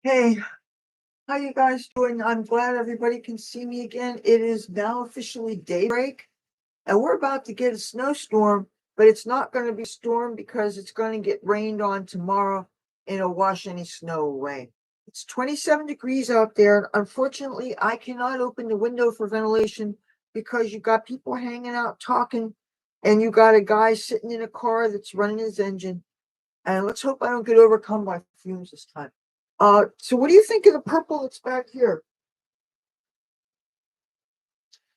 Hey, how you guys doing? I'm glad everybody can see me again. It is now officially daybreak, and we're about to get a snowstorm, but it's not going to be a storm because it's going to get rained on tomorrow and it'll wash any snow away. It's 27 degrees out there, and unfortunately, I cannot open the window for ventilation because you got people hanging out talking, and you got a guy sitting in a car that's running his engine. And let's hope I don't get overcome by fumes this time. So what do you think of the purple that's back here?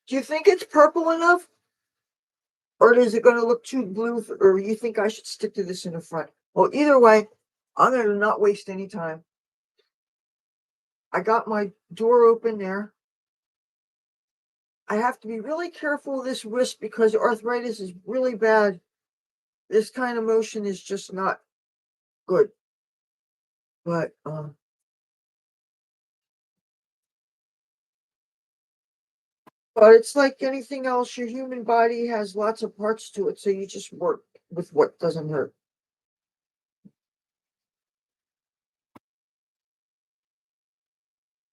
Do you think it's purple enough? Or is it going to look too blue? Or you think I should stick to this in the front? Well, either way, I'm going to not waste any time. I got my door open there. I have to be really careful of this wrist because arthritis is really bad. This kind of motion is just not good. But it's like anything else. Your human body has lots of parts to it, so you just work with what doesn't hurt.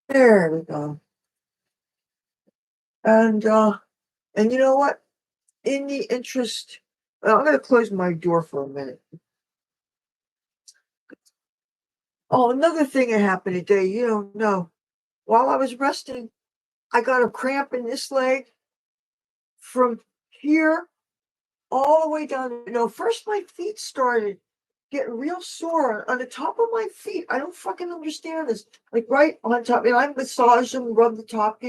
There we go. And and you know what? In the interest, I'm going to close my door for a minute. Oh, another thing that happened today. You don't know. While I was resting, I got a cramp in this leg from here all the way down. First my feet started getting real sore on the top of my feet. I don't fucking understand this. Like right on top, and I massaged them, rubbed the top.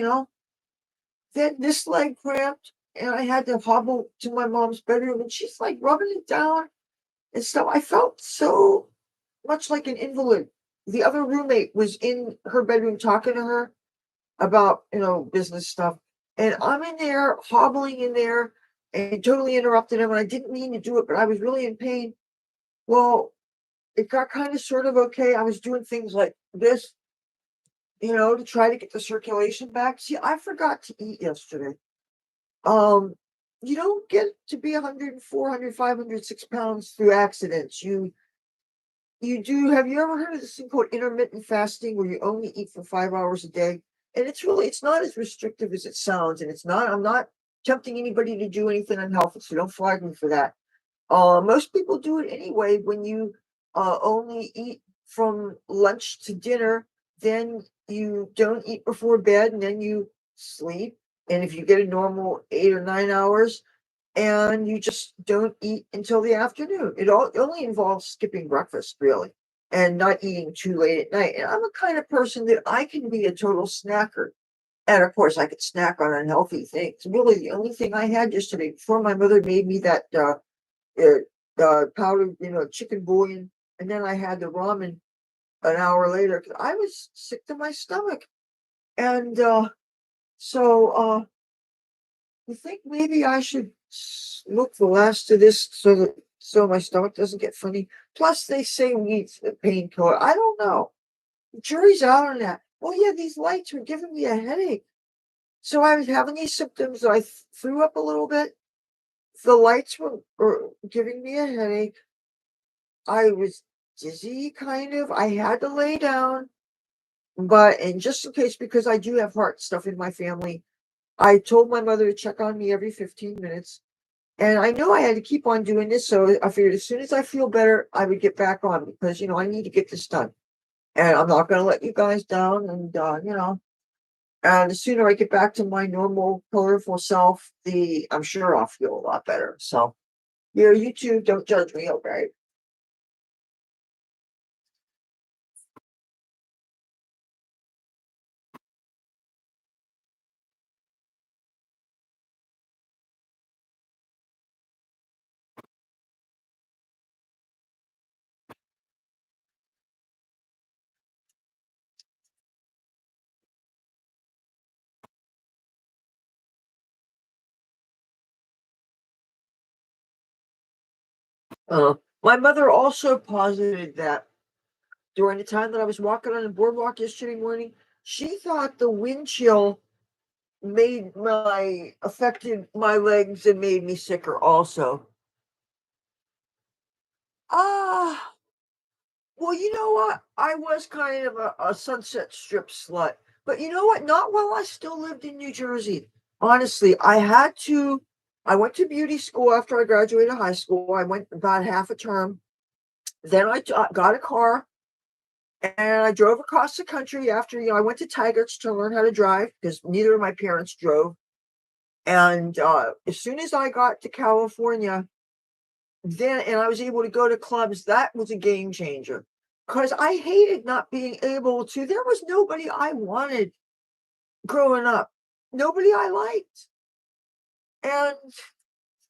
Then this leg cramped, and I had to hobble to my mom's bedroom, and she's like rubbing it down and stuff. I felt so much like an invalid. The other roommate was in her bedroom talking to her about, business stuff. And I'm in there, hobbling in there, and totally interrupted him. And I didn't mean to do it, but I was really in pain. Well, it got kind of sort of okay. I was doing things like this, to try to get the circulation back. See, I forgot to eat yesterday. Um, you don't get to be 104, 100, 500, 6 pounds through accidents. You do. Have you ever heard of this thing called intermittent fasting, where you only eat for 5 hours a day? And it's not as restrictive as it sounds, and I'm not tempting anybody to do anything unhealthy, so don't flag me for that. Most people do it anyway. When you only eat from lunch to dinner, then you don't eat before bed, and then you sleep. And if you get a normal 8 or 9 hours, and you just don't eat until the afternoon. It only involves skipping breakfast, really, and not eating too late at night. And I'm a kind of person that I can be a total snacker. And of course, I could snack on unhealthy things. Really, the only thing I had yesterday before my mother made me that powdered, chicken bouillon, and then I had the ramen an hour later because I was sick to my stomach. And so you think maybe I should smoke the last of this so my stomach doesn't get funny? Plus, they say weed's a painkiller. I don't know. The jury's out on that. Oh yeah, these lights were giving me a headache. So I was having these symptoms. I threw up a little bit. The lights were giving me a headache. I was dizzy, kind of. I had to lay down, and just in case, because I do have heart stuff in my family, I told my mother to check on me every 15 minutes. And I know I had to keep on doing this, so I figured as soon as I feel better, I would get back on because I need to get this done, and I'm not going to let you guys down. And the sooner I get back to my normal, colorful self, the I'm sure I'll feel a lot better. So, you too, don't judge me, okay? My mother also posited that during the time that I was walking on the boardwalk yesterday morning, she thought the wind chill made my affected my legs and made me sicker also. Ah, Well, you know what? I was kind of a Sunset Strip slut. But you know what? Not while I still lived in New Jersey. Honestly, I went to beauty school after I graduated high school. I went about half a term. Then got a car and I drove across the country after, I went to Tigard's to learn how to drive because neither of my parents drove. And as soon as I got to California, and I was able to go to clubs, that was a game changer. Because I hated not being able to. There was nobody I wanted growing up, nobody I liked. And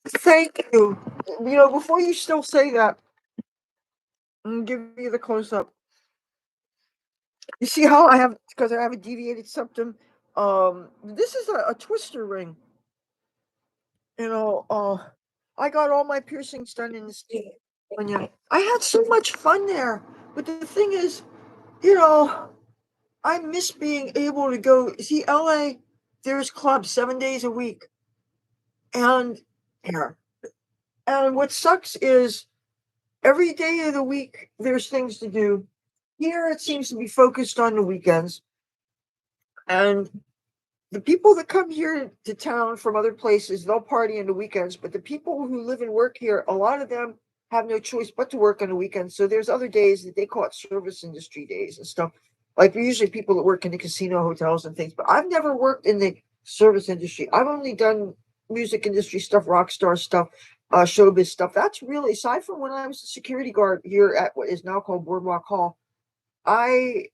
thank you. Before you still say that, I'm gonna give you the close up. You see how because I have a deviated septum. This is a twister ring. You know, uh, I got all my piercings done in the state. I had so much fun there. But the thing is, you know, I miss being able to go see LA. There's clubs 7 days a week, and here. And what sucks is every day of the week there's things to do. Here it seems to be focused on the weekends, and the people that come here to town from other places, they'll party on the weekends. But the people who live and work here, a lot of them have no choice but to work on the weekends. So there's other days that they call it service industry days and stuff. Like usually people that work in the casino, hotels, and things. But I've never worked in the service industry. I've only done music industry stuff, rock star stuff, showbiz stuff. That's really, aside from when I was a security guard here at what is now called Boardwalk Hall, I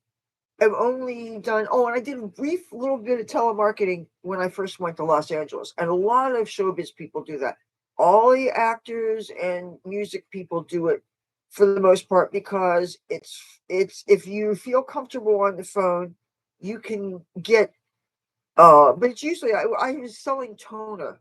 I've only done, and I did a brief little bit of telemarketing when I first went to Los Angeles. And a lot of showbiz people do that. All the actors and music people do it for the most part because it's if you feel comfortable on the phone, you can get but it's usually I was selling toner,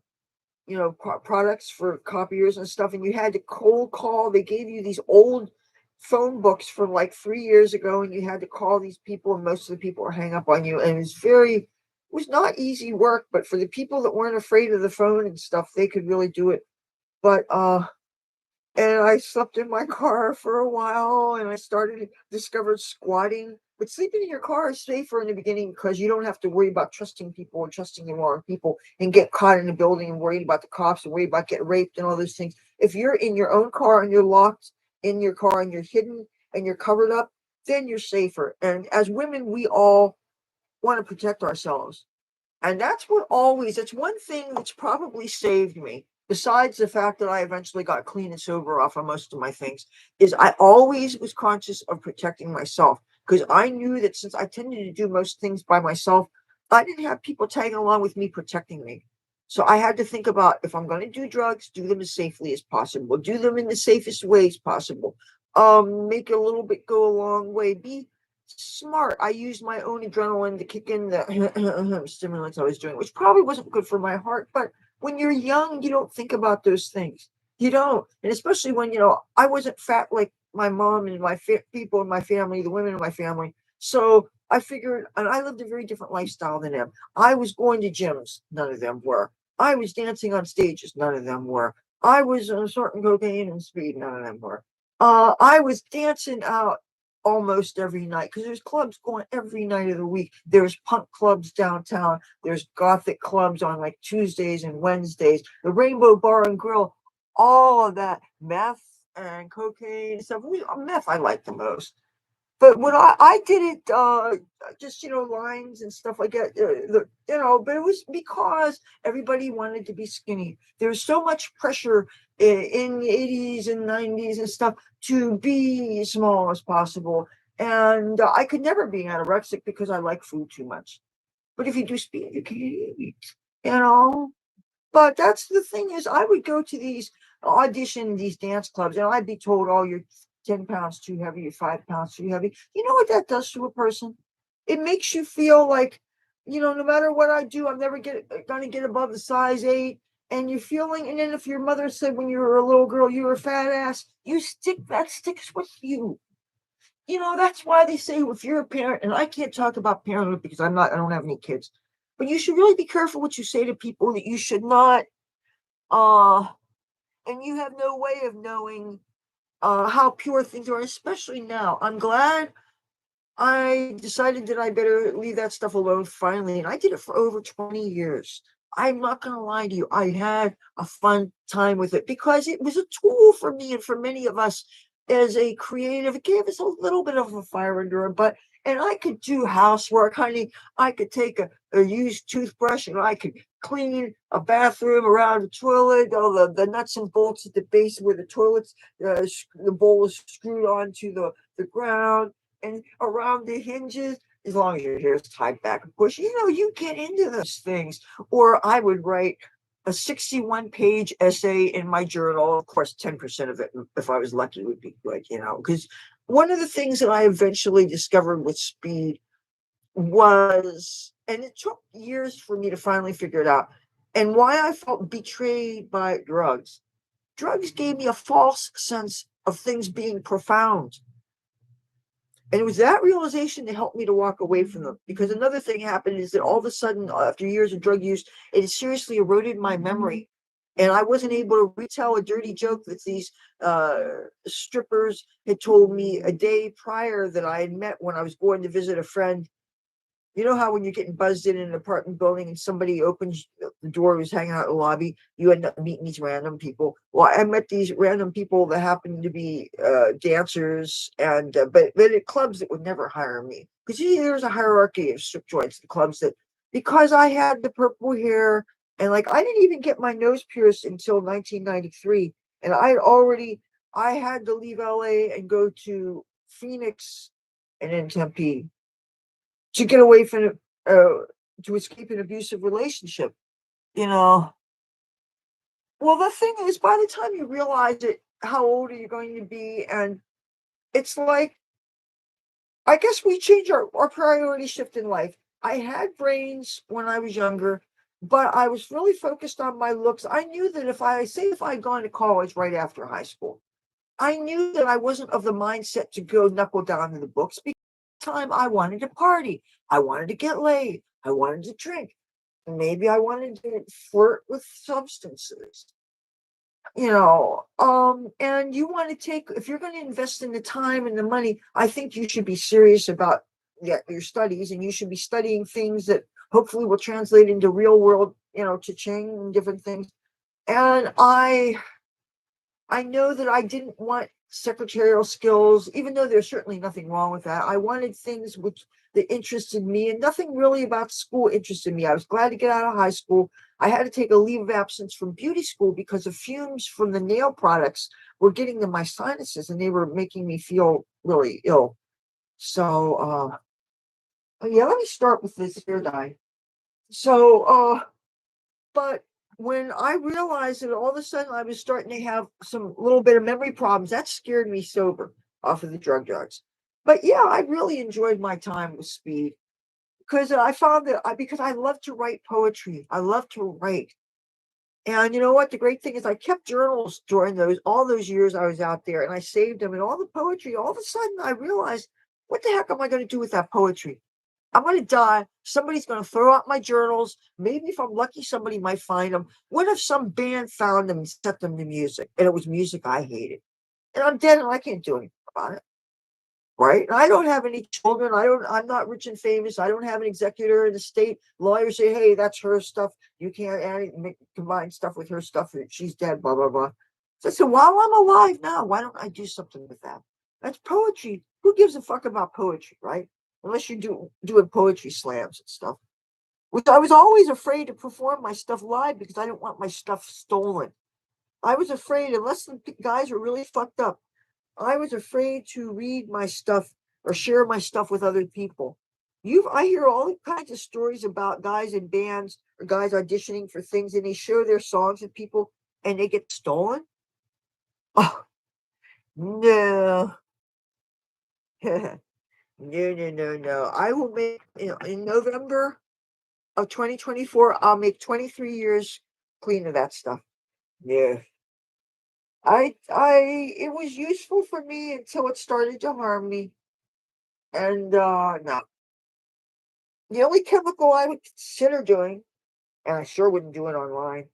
products for copiers and stuff, and you had to cold call. They gave you these old phone books from like 3 years ago, and you had to call these people, and most of the people would hang up on you. And it was not easy work, but for the people that weren't afraid of the phone and stuff, they could really do it. But and I slept in my car for a while, and I discovered squatting. But sleeping in your car is safer in the beginning because you don't have to worry about trusting people or trusting the wrong people and get caught in a building and worried about the cops and worried about getting raped and all those things. If you're in your own car and you're locked in your car and you're hidden and you're covered up, then you're safer. And as women, we all want to protect ourselves. And that's one thing that's probably saved me, besides the fact that I eventually got clean and sober off of most of my things, is I always was conscious of protecting myself because I knew that since I tended to do most things by myself, I didn't have people tagging along with me protecting me. So I had to think about, if I'm going to do drugs, do them as safely as possible, do them in the safest ways possible. Make a little bit go a long way. Be smart. I used my own adrenaline to kick in the stimulants I was doing, which probably wasn't good for my heart. But when you're young, you don't think about those things. You don't. And especially when, I wasn't fat like my mom and my people in my family, the women in my family. So I figured, and I lived a very different lifestyle than them. I was going to gyms. None of them were. I was dancing on stages. None of them were. I was snorting cocaine and speed. None of them were. I was dancing out almost every night because there's clubs going every night of the week. There's punk clubs downtown. There's gothic clubs on like Tuesdays and Wednesdays. The Rainbow Bar and Grill, all of that meth and cocaine and stuff. Meth I like the most. But when I did it, just lines and stuff like that, but it was because everybody wanted to be skinny. There was so much pressure in the 80s and 90s and stuff to be as small as possible, and I could never be anorexic because I like food too much. But if you do speed, you can't eat, you know. But that's the thing is, I would go to these these dance clubs, and I'd be told, "Oh, you're 10 pounds too heavy, you're 5 pounds too heavy." You know what that does to a person? It makes you feel like, no matter what I do, I'm never gonna get above the size 8. And you're feeling, and then if your mother said when you were a little girl you were a fat ass, that sticks with you. That's why they say if you're a parent, and I can't talk about parenthood because I don't have any kids, but you should really be careful what you say to people that you should not, uh, and you have no way of knowing how pure things are, especially now. I'm glad I decided that I better leave that stuff alone finally, and I did it for over 20 years. I'm not gonna lie to you, I had a fun time with it because it was a tool for me and for many of us as a creative. It gave us a little bit of a fire under our butt, and I could do housework, honey. I could take a used toothbrush and I could clean a bathroom around the toilet, all the nuts and bolts at the base where the toilets, the bowl is screwed onto the ground and around the hinges, as long as your hair is tied back. Of course, you get into those things. Or I would write a 61-page essay in my journal. Of course, 10% of it, if I was lucky, would be good, because one of the things that I eventually discovered with speed was, and it took years for me to finally figure it out, and why I felt betrayed by drugs. Drugs gave me a false sense of things being profound. And it was that realization that helped me to walk away from them. Because another thing happened is that all of a sudden, after years of drug use, it seriously eroded my memory. And I wasn't able to retell a dirty joke that these strippers had told me a day prior that I had met when I was going to visit a friend. You know how when you're getting buzzed in an apartment building and somebody opens the door who's hanging out in the lobby, you end up meeting these random people. Well, I met these random people that happened to be dancers, and but at clubs that would never hire me because there's a hierarchy of strip joints and clubs that, because I had the purple hair and like I didn't even get my nose pierced until 1993, and I had to leave LA and go to Phoenix and then Tempe to get away from uh, to escape an abusive relationship. You know. Well, the thing is, by the time you realize it, how old are you going to be? And it's like, I guess we change our priority shift in life. I had brains when I was younger, but I was really focused on my looks. I knew that if I had gone to college right after high school, I knew that I wasn't of the mindset to go knuckle down to the books because at the time I wanted to party. I wanted to get laid. I wanted to drink. Maybe I wanted to flirt with substances. And you want to take, if you're going to invest in the time and the money, I think you should be serious about your studies, and you should be studying things that hopefully will translate into real world, to change and different things. And I know that I didn't want secretarial skills, even though there's certainly nothing wrong with that. I wanted things that interested me, and nothing really about school interested me. I was glad to get out of high school. I had to take a leave of absence from beauty school because the fumes from the nail products were getting to my sinuses, and they were making me feel really ill. So, yeah, let me start with this hair dye. So, but when I realized that all of a sudden I was starting to have some little bit of memory problems, that scared me sober off of the drugs. But yeah, I really enjoyed my time with speed because I found that because I love to write poetry. I love to write. And you know what? The great thing is I kept journals during all those years I was out there, and I saved them, and all the poetry, all of a sudden I realized, what the heck am I going to do with that poetry? I'm going to die. Somebody's going to throw out my journals. Maybe if I'm lucky, somebody might find them. What if some band found them and set them to music, and it was music I hated? And I'm dead and I can't do anything about it. Right? And I don't have any children. I'm not rich and famous. I don't have an executor in the state. Lawyers say, hey, that's her stuff. You can't combine stuff with her stuff. She's dead, blah, blah, blah. So I said, while I'm alive now, why don't I do something with that? That's poetry. Who gives a fuck about poetry, right? Unless you doing poetry slams and stuff. Which I was always afraid to perform my stuff live because I didn't want my stuff stolen. I was afraid, unless the guys were really fucked up, I was afraid to read my stuff or share my stuff with other people. I hear all kinds of stories about guys in bands or guys auditioning for things, and they share their songs with people and they get stolen. Oh, no. No, no, no, no. I will make, in November of 2024, I'll make 23 years clean of that stuff. Yeah. It was useful for me until it started to harm me. And no. The only chemical I would consider doing, and I sure wouldn't do it online,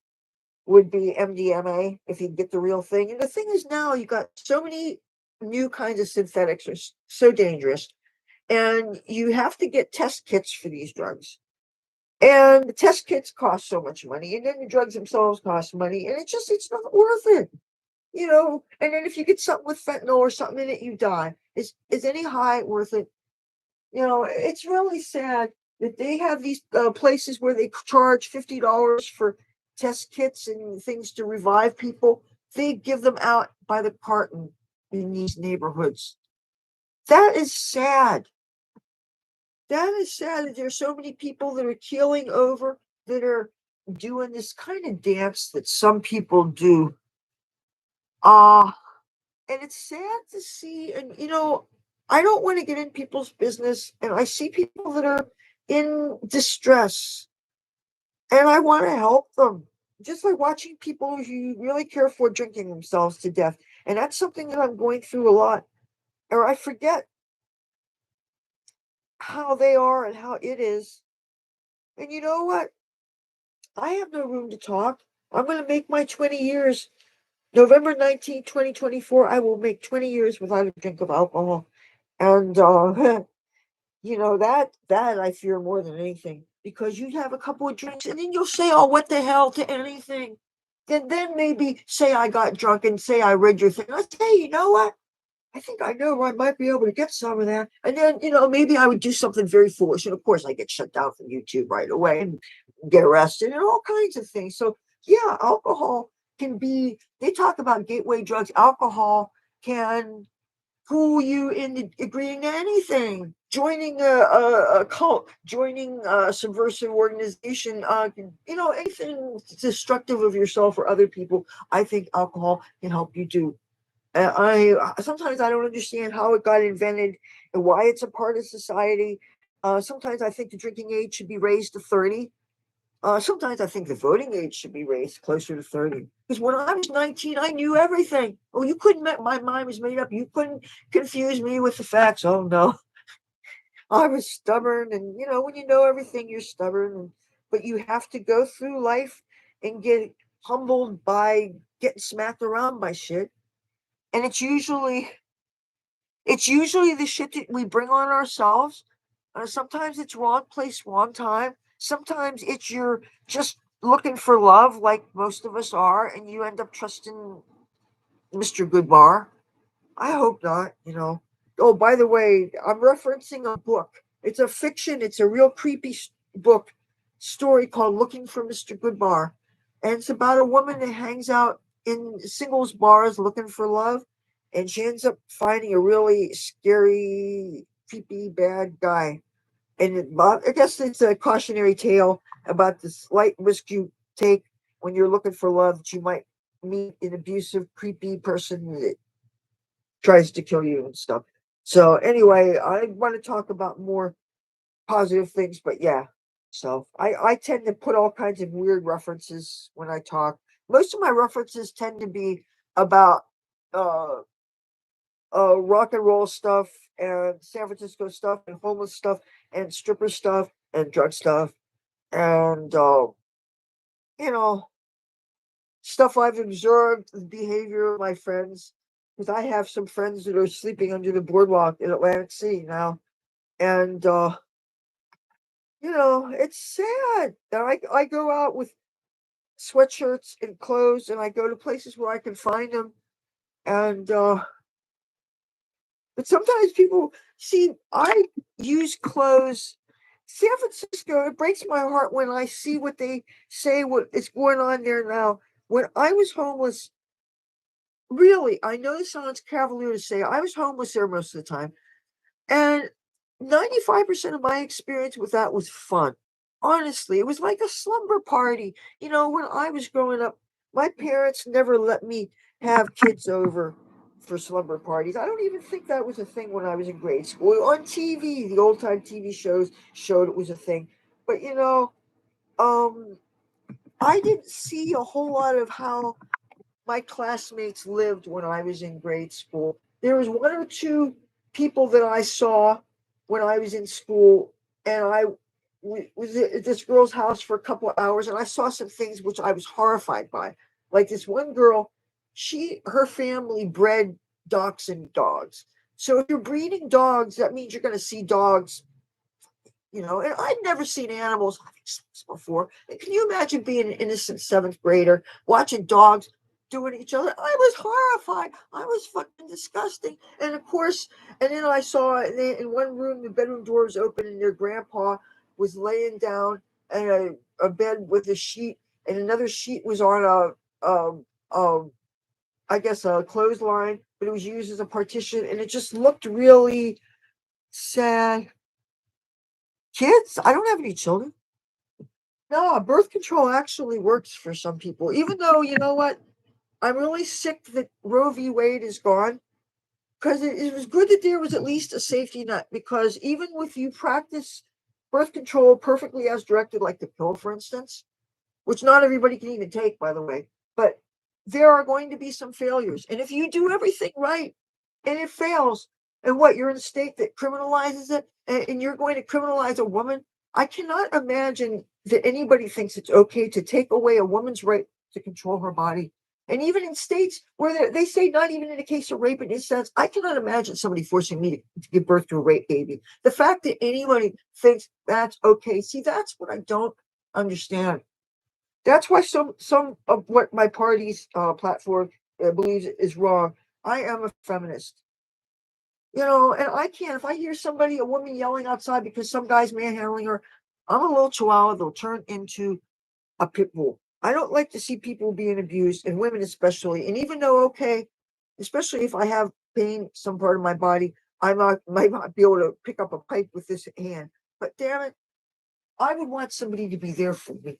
would be MDMA if you get the real thing. And the thing is, now you got so many new kinds of synthetics are so dangerous, and you have to get test kits for these drugs. And the test kits cost so much money, and then the drugs themselves cost money, and it's not worth it. And then if you get something with fentanyl or something in it, you die. Is any high worth it? It's really sad that they have these places where they charge $50 for test kits and things to revive people. They give them out by the carton in these neighborhoods. That is sad. That is sad that there's so many people that are keeling over, that are doing this kind of dance that some people do. And it's sad to see. And I don't want to get in people's business, and I see people that are in distress, and I want to help them. Just like watching people who you really care for drinking themselves to death. And that's something that I'm going through a lot. Or I forget how they are and how it is. And you know what? I have no room to talk. I'm going to make my 20 years. November 19th, 2024, I will make 20 years without a drink of alcohol. And that I fear more than anything, because you have a couple of drinks and then you'll say, "Oh, what the hell," to anything. Then maybe say I got drunk and say I read your thing. I say, "Hey, you know what? I think I know where I might be able to get some of that." And then, maybe I would do something very foolish. And of course, I get shut down from YouTube right away and get arrested and all kinds of things. So, yeah, alcohol can be, they talk about gateway drugs. Alcohol can fool you into agreeing to anything. Joining a cult, joining a subversive organization, anything destructive of yourself or other people. I think alcohol can help you do. I sometimes I don't understand how it got invented and why it's a part of society. Sometimes I think the drinking age should be raised to 30. Sometimes I think the voting age should be raised closer to 30. Because when I was 19, I knew everything. Oh, you couldn't, my mind was made up. You couldn't confuse me with the facts. Oh, no. I was stubborn. And, when you know everything, you're stubborn. But you have to go through life and get humbled by getting smacked around by shit. And it's usually the shit that we bring on ourselves. Sometimes it's wrong place, wrong time. Sometimes it's you're just looking for love, like most of us are, and you end up trusting Mr. Goodbar. I hope not. Oh, by the way, I'm referencing a book. It's a fiction. It's a real creepy book story called "Looking for Mr. Goodbar," and it's about a woman that hangs out in singles bars looking for love, and she ends up finding a really scary, creepy, bad guy. And I guess it's a cautionary tale about the slight risk you take when you're looking for love, that you might meet an abusive, creepy person that tries to kill you and stuff. So anyway, I want to talk about more positive things, but yeah. So I tend to put all kinds of weird references when I talk. Most of my references tend to be about uh rock and roll stuff and San Francisco stuff and homeless stuff and stripper stuff and drug stuff and you know stuff I've observed, the behavior of my friends, because I have some friends that are sleeping under the boardwalk in Atlantic City now. And it's sad that I go out with sweatshirts and clothes, and I go to places where I can find them. And but sometimes people see I use clothes. San Francisco, it breaks my heart when I see what they say, what is going on there now. When I was homeless, really, I know this sounds cavalier to say, I was homeless there most of the time. And 95% of my experience with that was fun. Honestly, it was like a slumber party. When I was growing up, my parents never let me have kids over for slumber parties. I don't even think that was a thing when I was in grade school. On TV, the old time TV shows showed it was a thing. But um, I didn't see a whole lot of how my classmates lived when I was in grade school. There was one or two people that I saw when I was in school, and I was at this girl's house for a couple of hours, and I saw some things which I was horrified by. Like this one girl, her family bred dachshund dogs. So if you're breeding dogs, that means you're going to see dogs, and I'd never seen animals like this before. And can you imagine being an innocent seventh grader watching dogs doing each other? I was horrified. I was fucking disgusting. And of course, and then I saw in one room the bedroom door was open and their grandpa was laying down in a bed with a sheet, and another sheet was on a I guess a clothesline, but it was used as a partition, and it just looked really sad. Kids? I don't have any children. No, birth control actually works for some people, even though, you know what? I'm really sick that Roe v. Wade is gone, because it was good that there was at least a safety net. Because even with you practice birth control perfectly as directed, like the pill, for instance, which not everybody can even take, by the way, but there are going to be some failures. And if you do everything right and it fails, and what, you're in a state that criminalizes it, and you're going to criminalize a woman, I cannot imagine that anybody thinks it's okay to take away a woman's right to control her body. And even in states where they say not even in a case of rape and incest, I cannot imagine somebody forcing me to give birth to a rape baby. The fact that anybody thinks that's okay, see, that's what I don't understand. That's why some of what my party's platform believes is wrong. I am a feminist, and I can't. If I hear a woman yelling outside because some guy's manhandling her, I'm a little chihuahua that'll turn into a pit bull. I don't like to see people being abused, and women especially. And even though, okay, especially if I have pain some part of my body, might not be able to pick up a pipe with this hand. But damn it, I would want somebody to be there for me.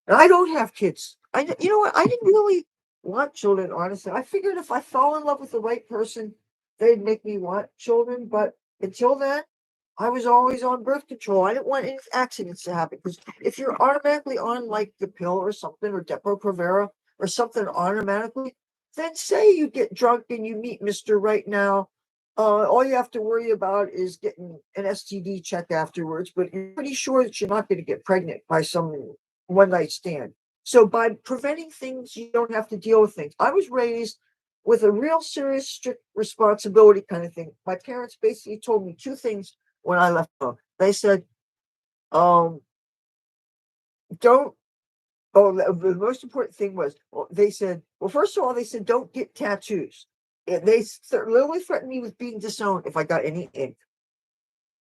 And I don't have kids. You know what? I didn't really want children, honestly. I figured if I fell in love with the right person, they'd make me want children. But until then, I was always on birth control. I didn't want any accidents to happen, because if you're automatically on like the pill or something, or Depo-Provera or something automatically, then say you get drunk and you meet Mr. Right Now. All you have to worry about is getting an STD check afterwards, but you're pretty sure that you're not going to get pregnant by some one night stand. So by preventing things, you don't have to deal with things. I was raised with a real serious, strict responsibility kind of thing. My parents basically told me two things when I left home. They said, don't, oh, the most important thing was, well, they said, well, first of all, they said, don't get tattoos. And they literally threatened me with being disowned if I got any ink,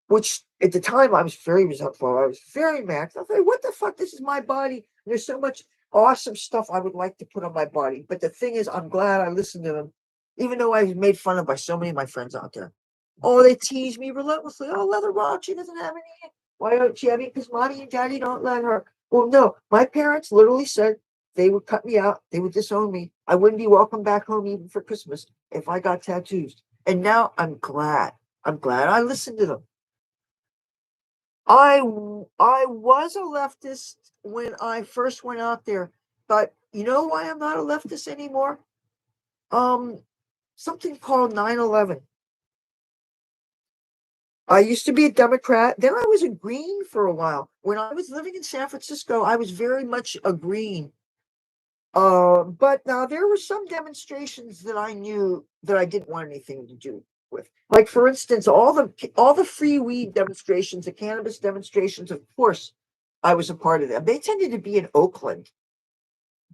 which at the time I was very resentful. I was very mad. I was like, what the fuck? This is my body. There's so much awesome stuff I would like to put on my body. But the thing is, I'm glad I listened to them, even though I was made fun of by so many of my friends out there. Oh, they tease me relentlessly. Oh, Leather Rock, she doesn't have any. Why don't she have any? Because mommy and daddy don't let her. Well, no, my parents literally said they would cut me out. They would disown me. I wouldn't be welcome back home even for Christmas if I got tattoos. And now I'm glad. I'm glad I listened to them. I was a leftist when I first went out there, but you know why I'm not a leftist anymore? Um, Something called 9/11. I used to be a Democrat. Then I was a Green for a while. When I was living in San Francisco, I was very much a Green. But now there were some demonstrations that I knew that I didn't want anything to do with. Like, for instance, all the free weed demonstrations, the cannabis demonstrations, of course, I was a part of them. They tended to be in Oakland.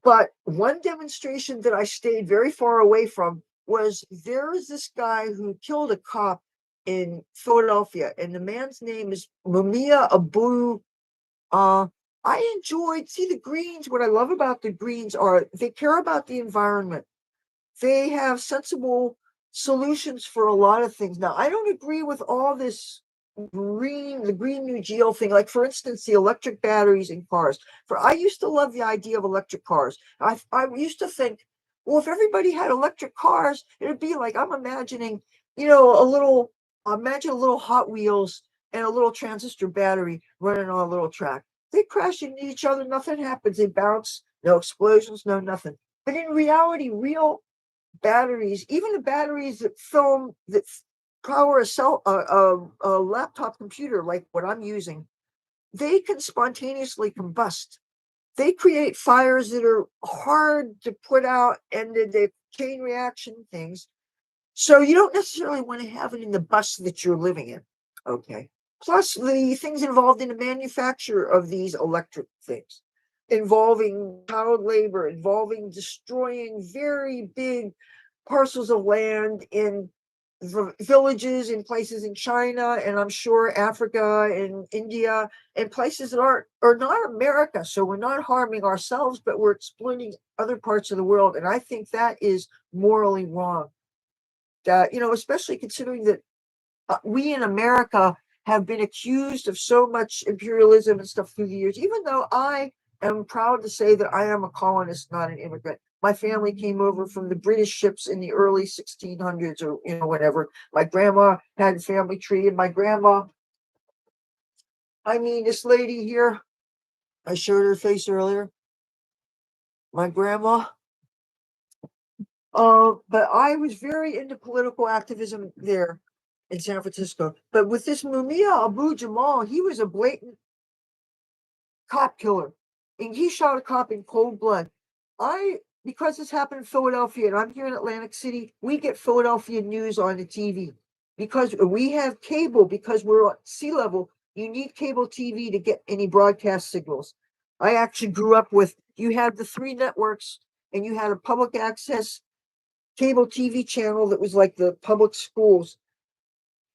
But one demonstration that I stayed very far away from was, there is this guy who killed a cop in Philadelphia, and the man's name is Mumia Abu. uh, I see the Greens. What I love about the Greens are they care about the environment. They have sensible solutions for a lot of things. Now, I don't agree with all this the Green New Deal thing. Like, for instance, the electric batteries in cars. I used to love the idea of electric cars. I used to think, well, if everybody had electric cars, it'd be like, I'm imagining, imagine a little Hot Wheels and a little transistor battery running on a little track. They crash into each other, nothing happens. They bounce, no explosions, no nothing. But in reality, real batteries, even the batteries that power a laptop computer like what I'm using, they can spontaneously combust. They create fires that are hard to put out, and they chain reaction things. So you don't necessarily want to have it in the bus that you're living in. Okay. Plus the things involved in the manufacture of these electric things, involving child labor, involving destroying very big parcels of land in villages in places in China, and I'm sure Africa and India, and places that are not America. So we're not harming ourselves, but we're exploiting other parts of the world. And I think that is morally wrong. That, especially considering that we in America have been accused of so much imperialism and stuff through the years, even though I am proud to say that I am a colonist, not an immigrant. My family came over from the British ships in the early 1600s, or, whatever. My grandma had a family tree, and my grandma, this lady here, I showed her face earlier. My grandma, but I was very into political activism there in San Francisco. But with this Mumia Abu Jamal, he was a blatant cop killer, and he shot a cop in cold blood. Because this happened in Philadelphia, and I'm here in Atlantic City, we get Philadelphia news on the TV because we have cable. Because we're at sea level, you need cable TV to get any broadcast signals. I actually grew up with, you had the three networks, and you had a public access cable TV channel that was like the public schools,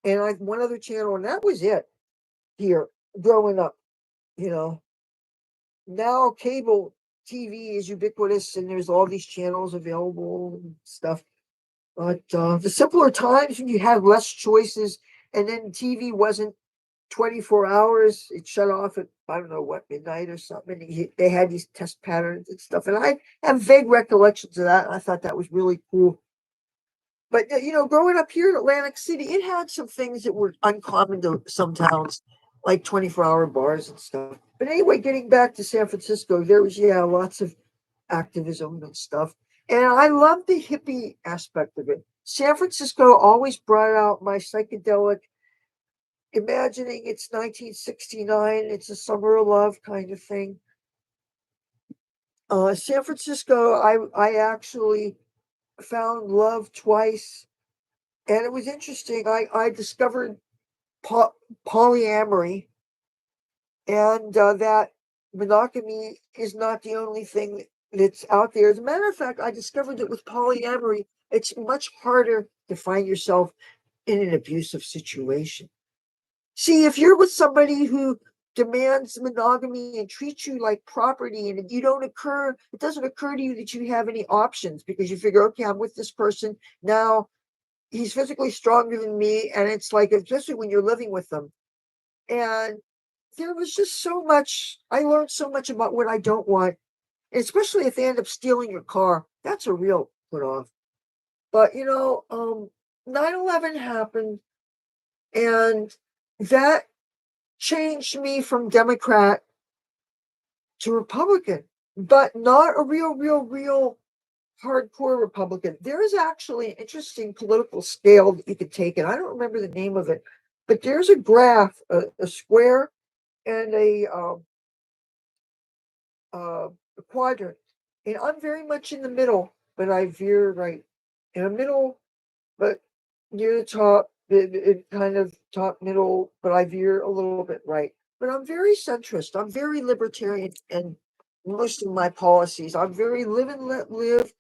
and I one other channel, and that was it here growing up. You know, now cable TV is ubiquitous, and there's all these channels available and stuff. But the simpler times when you had less choices, and then TV wasn't 24 hours, it shut off at, I don't know what, midnight or something. And they had these test patterns and stuff, and I have vague recollections of that. And I thought that was really cool. But growing up here in Atlantic City, it had some things that were uncommon to some towns, like 24-hour bars and stuff. But anyway, getting back to San Francisco, there was lots of activism and stuff. And I love the hippie aspect of it. San Francisco always brought out my psychedelic, imagining it's 1969, it's a summer of love kind of thing. San Francisco, I actually found love twice, and it was interesting. I discovered polyamory, and that monogamy is not the only thing that's out there. As a matter of fact, I discovered that with polyamory, it's much harder to find yourself in an abusive situation. See, if you're with somebody who demands monogamy and treats you like property, and it doesn't occur to you that you have any options, because you figure, okay, I'm with this person now, he's physically stronger than me, and it's like, especially when you're living with them. And there was just so much, I learned so much about what I don't want, especially if they end up stealing your car. That's a real put off. But 9/11 happened, and that changed me from Democrat to Republican, but not a real hardcore Republican. There is actually an interesting political scale that you could take, and I don't remember the name of it, but there's a graph, a square, and a quadrant, and I'm very much in the middle, but I veer right in the middle, but near the top, it kind of top middle, but I veer a little bit right. But I'm very centrist. I'm very libertarian, and most of my policies. I'm very live and let live,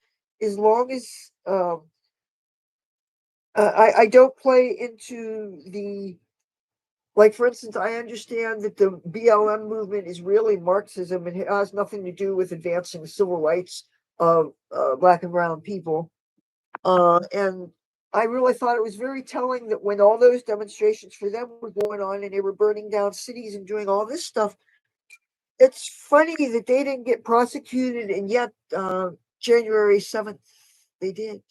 as long as I don't play into the, like, for instance, I understand that the BLM movement is really Marxism, and it has nothing to do with advancing the civil rights of Black and brown people. And I really thought it was very telling that when all those demonstrations for them were going on, and they were burning down cities and doing all this stuff, it's funny that they didn't get prosecuted, and yet January 7th they did,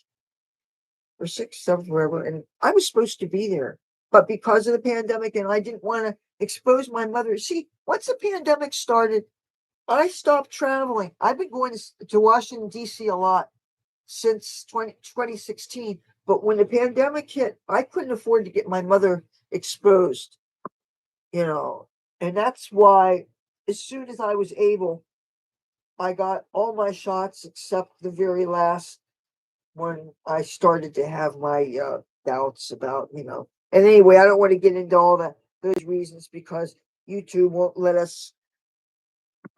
or 6th, 7th, wherever. And I was supposed to be there, but because of the pandemic, and I didn't want to expose my mother. See, once the pandemic started, I stopped traveling. I've been going to Washington, D.C. a lot since 2016. But when the pandemic hit, I couldn't afford to get my mother exposed, you know, and that's why as soon as I was able, I got all my shots except the very last when I started to have my doubts about, And anyway, I don't want to get into all those reasons because YouTube won't let us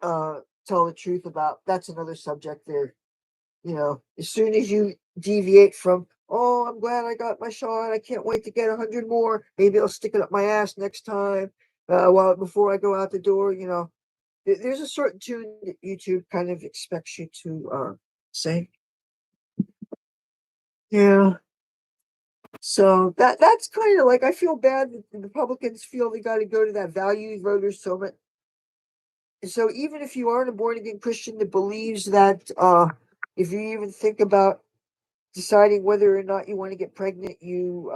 uh, tell the truth about. That's another subject there. As soon as you deviate from, oh, I'm glad I got my shot. I can't wait to get 100 more. Maybe I'll stick it up my ass next time. Well, before I go out the door, there's a certain tune that YouTube kind of expects you to say. Yeah. So that's kind of like I feel bad that the Republicans feel they got to go to that value voters summit. So even if you aren't a born again Christian that believes that if you even think about deciding whether or not you want to get pregnant, you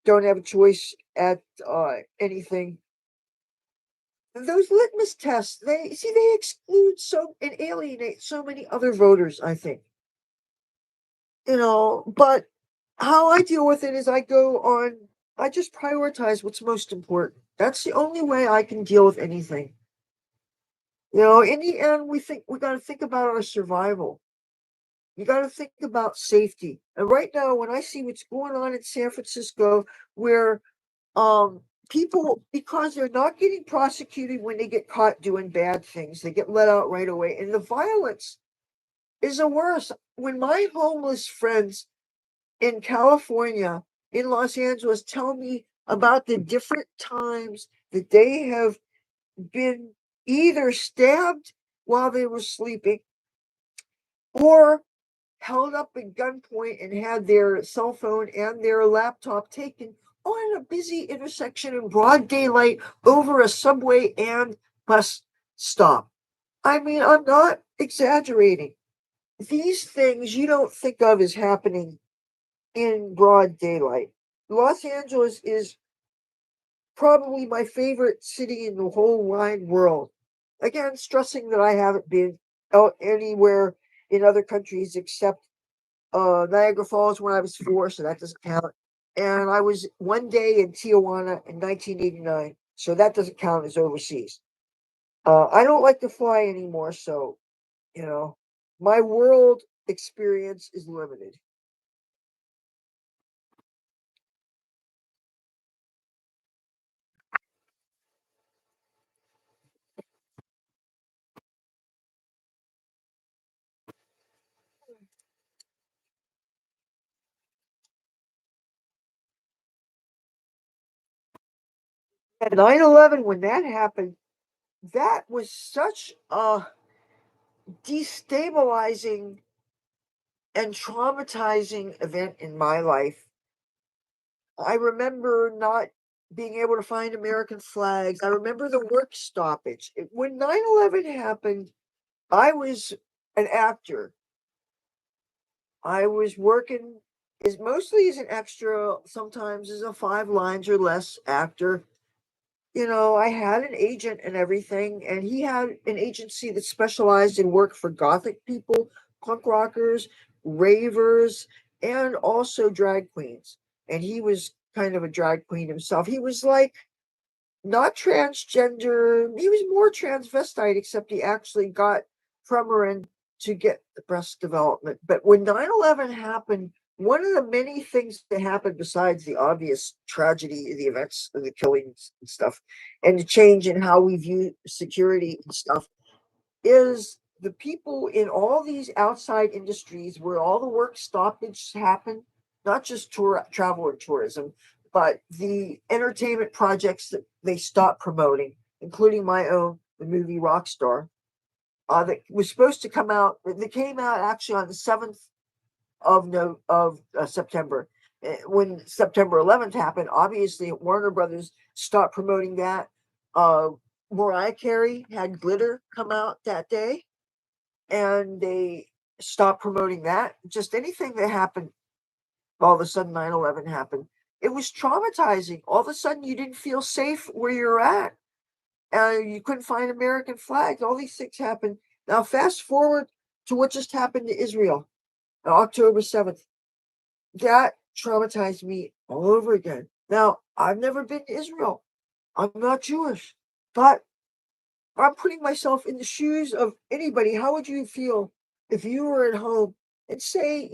don't have a choice at anything. Those litmus tests, they exclude so and alienate so many other voters, I think. But how I deal with it is I just prioritize what's most important. That's the only way I can deal with anything. In the end, we got to think about our survival. You got to think about safety. And right now, when I see what's going on in San Francisco, where um people, because they're not getting prosecuted when they get caught doing bad things, they get let out right away, and the violence is the worst. When my homeless friends in California, in Los Angeles, tell me about the different times that they have been either stabbed while they were sleeping or held up at gunpoint and had their cell phone and their laptop taken on a busy intersection in broad daylight over a subway and bus stop. I mean, I'm not exaggerating. These things you don't think of as happening in broad daylight. Los Angeles is probably my favorite city in the whole wide world. Again, stressing that I haven't been out anywhere in other countries except Niagara Falls when I was 4, so that doesn't count. And I was one day in Tijuana in 1989, so that doesn't count as overseas. I don't like to fly anymore, so you know, my world experience is limited. And 9/11, when that happened, that was such a destabilizing and traumatizing event in my life. I remember not being able to find American flags. I remember the work stoppage. When 9/11 happened, I was an actor. I was working is mostly as an extra, sometimes as a 5 lines or less actor. I had an agent and everything, and he had an agency that specialized in work for gothic people, punk rockers, ravers, and also drag queens. And he was kind of a drag queen himself. He was like not transgender, he was more transvestite, except he actually got Premarin to get the breast development. But when 9/11 happened, one of the many things that happened besides the obvious tragedy, the events of the killings and stuff, and the change in how we view security and stuff, is the people in all these outside industries where all the work stoppage happened, not just travel and tourism, but the entertainment projects that they stopped promoting, including my own, the movie Rockstar, that was supposed to come out. That came out actually on the 7th of no of September. When September 11th happened, obviously Warner Brothers stopped promoting that. Uh, Mariah Carey had Glitter come out that day, and they stopped promoting that. Just anything that happened, all of a sudden 9/11 happened. It was traumatizing. All of a sudden, you didn't feel safe where you're at. You couldn't find American flags. All these things happened. Now, fast forward to what just happened to Israel on October 7th. that traumatized me all over again. Now, I've never been to Israel. I'm not Jewish, but I'm putting myself in the shoes of anybody. How would you feel if you were at home and say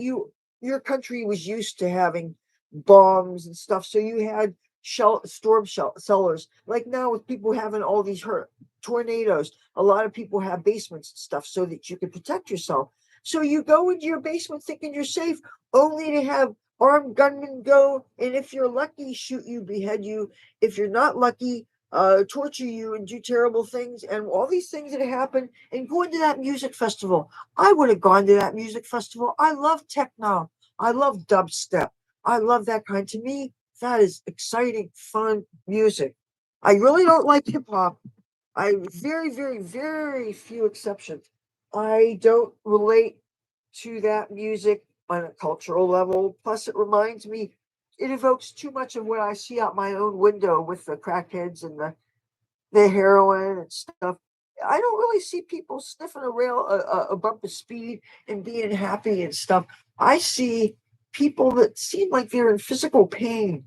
your country was used to having bombs and stuff, so you had cellars. Like now with people having all these hurt tornadoes, a lot of people have basements and stuff so that you can protect yourself. So you go into your basement thinking you're safe, only to have armed gunmen go, and if you're lucky, shoot you, behead you. If you're not lucky, torture you and do terrible things and all these things that happen, and going to that music festival. I would have gone to that music festival. I love techno. I love dubstep. I love that kind. To me, that is exciting, fun music. I really don't like hip hop. I very, very, very few exceptions. I don't relate to that music on a cultural level. Plus, it reminds me, it evokes too much of what I see out my own window with the crackheads and the heroin and stuff. I don't really see people sniffing a bump of speed and being happy and stuff. I see people that seem like they're in physical pain.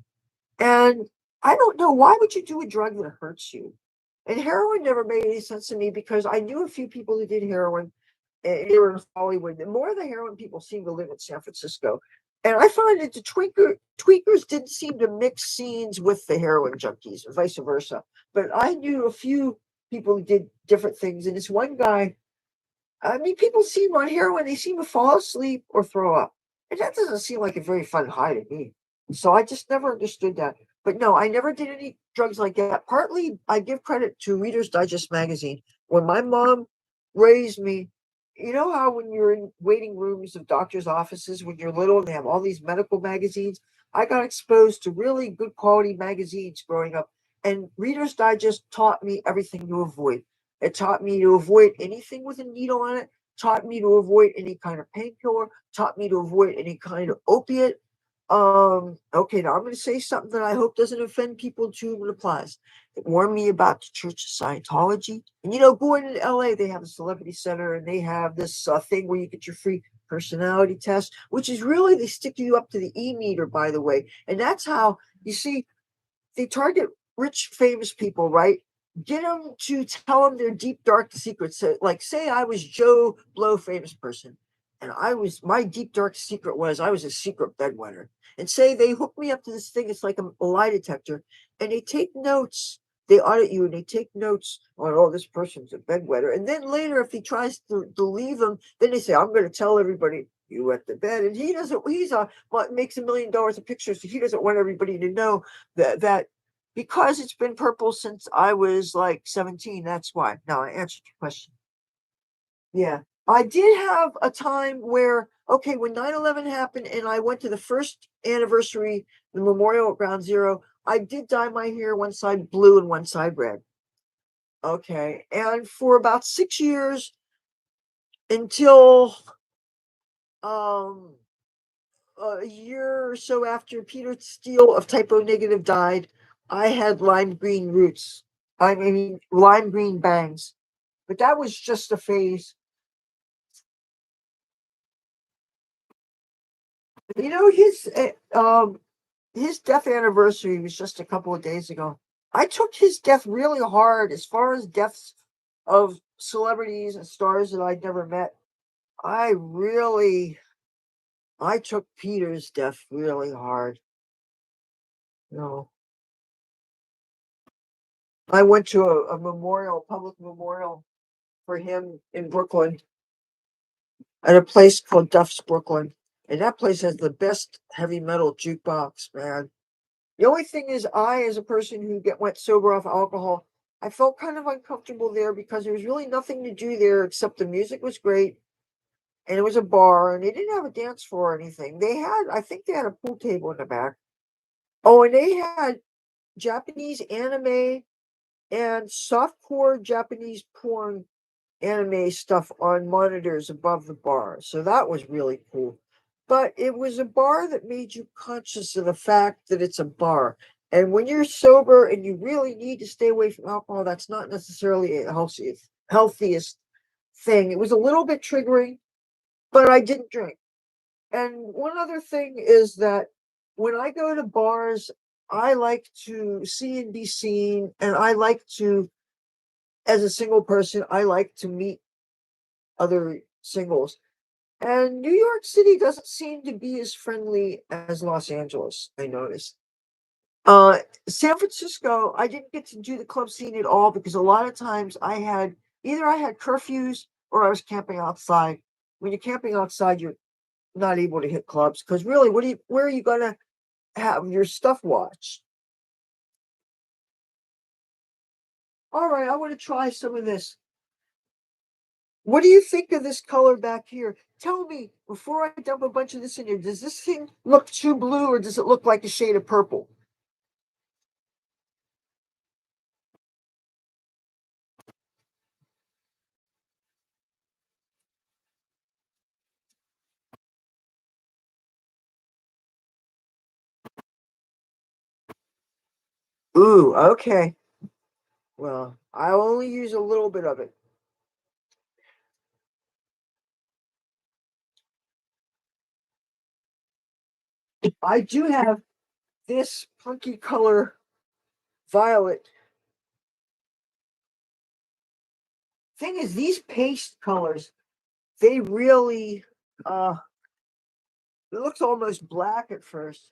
And I don't know, why would you do a drug that hurts you? And heroin never made any sense to me because I knew a few people who did heroin here in Hollywood. And more of the heroin people seem to live in San Francisco. And I find that the tweakers didn't seem to mix scenes with the heroin junkies, or vice versa. But I knew a few people who did different things. And this one guy, I mean, people seem on heroin, they seem to fall asleep or throw up. And that doesn't seem like a very fun high to me. So I just never understood that. But no, I never did any drugs like that. Partly, I give credit to Reader's Digest magazine. When my mom raised me, you know how when you're in waiting rooms of doctors' offices when you're little and they have all these medical magazines? I got exposed to really good quality magazines growing up. And Reader's Digest taught me everything to avoid. It taught me to avoid anything with a needle on it, taught me to avoid any kind of painkiller, taught me to avoid any kind of opiate. Okay, now I'm going to say something that I hope doesn't offend people to whom it applies. It warned me about the Church of Scientology. And going to LA, they have a celebrity center and they have this thing where you get your free personality test, which is really, they stick you up to the E meter, by the way. And that's how you see they target rich, famous people, right? Get them to tell them their deep, dark secrets. So, like, say I was Joe Blow, famous person, and my deep, dark secret was I was a secret bedwetter. And say they hook me up to this thing, it's like a lie detector, and they take notes. They audit you and they take notes on, oh, this person's a bedwetter. And then later, if he tries to leave them, then they say, I'm going to tell everybody you wet the bed. And he doesn't, he's what makes $1 million a picture. So he doesn't want everybody to know that because it's been purple since I was like 17. That's why. Now I answered your question. Yeah. I did have a time where, okay, when 9/11 happened and I went to the first anniversary, the memorial at Ground Zero, I did dye my hair one side blue and one side red. Okay. And for about 6 years until um a year or so after Peter Steele of Typo Negative died, I had lime green roots. I mean, lime green bangs. But that was just a phase. His death anniversary was just a couple of days ago. I took his death really hard as far as deaths of celebrities and stars that I'd never met. I really, I took Peter's death really hard. You know, I went to a memorial, public memorial for him in Brooklyn at a place called Duff's Brooklyn. And that place has the best heavy metal jukebox, man. The only thing is, I, as a person who went sober off alcohol, I felt kind of uncomfortable there because there was really nothing to do there except the music was great and it was a bar and they didn't have a dance floor or anything. I think they had a pool table in the back. Oh, and they had Japanese anime and softcore Japanese porn anime stuff on monitors above the bar. So that was really cool. But it was a bar that made you conscious of the fact that it's a bar. And when you're sober and you really need to stay away from alcohol, that's not necessarily a healthiest thing. It was a little bit triggering, but I didn't drink. And one other thing is that when I go to bars, I like to see and be seen, and I like to, as a single person, I like to meet other singles. And New York City doesn't seem to be as friendly as Los Angeles, I noticed. Uh, San Francisco, I didn't get to do the club scene at all because a lot of times I had curfews or I was camping outside. When you're camping outside, you're not able to hit clubs because really, where are you gonna have your stuff watched? All right, I want to try some of this. What do you think of this color back here? Tell me before I dump a bunch of this in here, does this thing look too blue or does it look like a shade of purple? Ooh, okay. Well, I'll only use a little bit of it. I do have this punky color violet. Thing is, these paste colors, they really it looks almost black at first.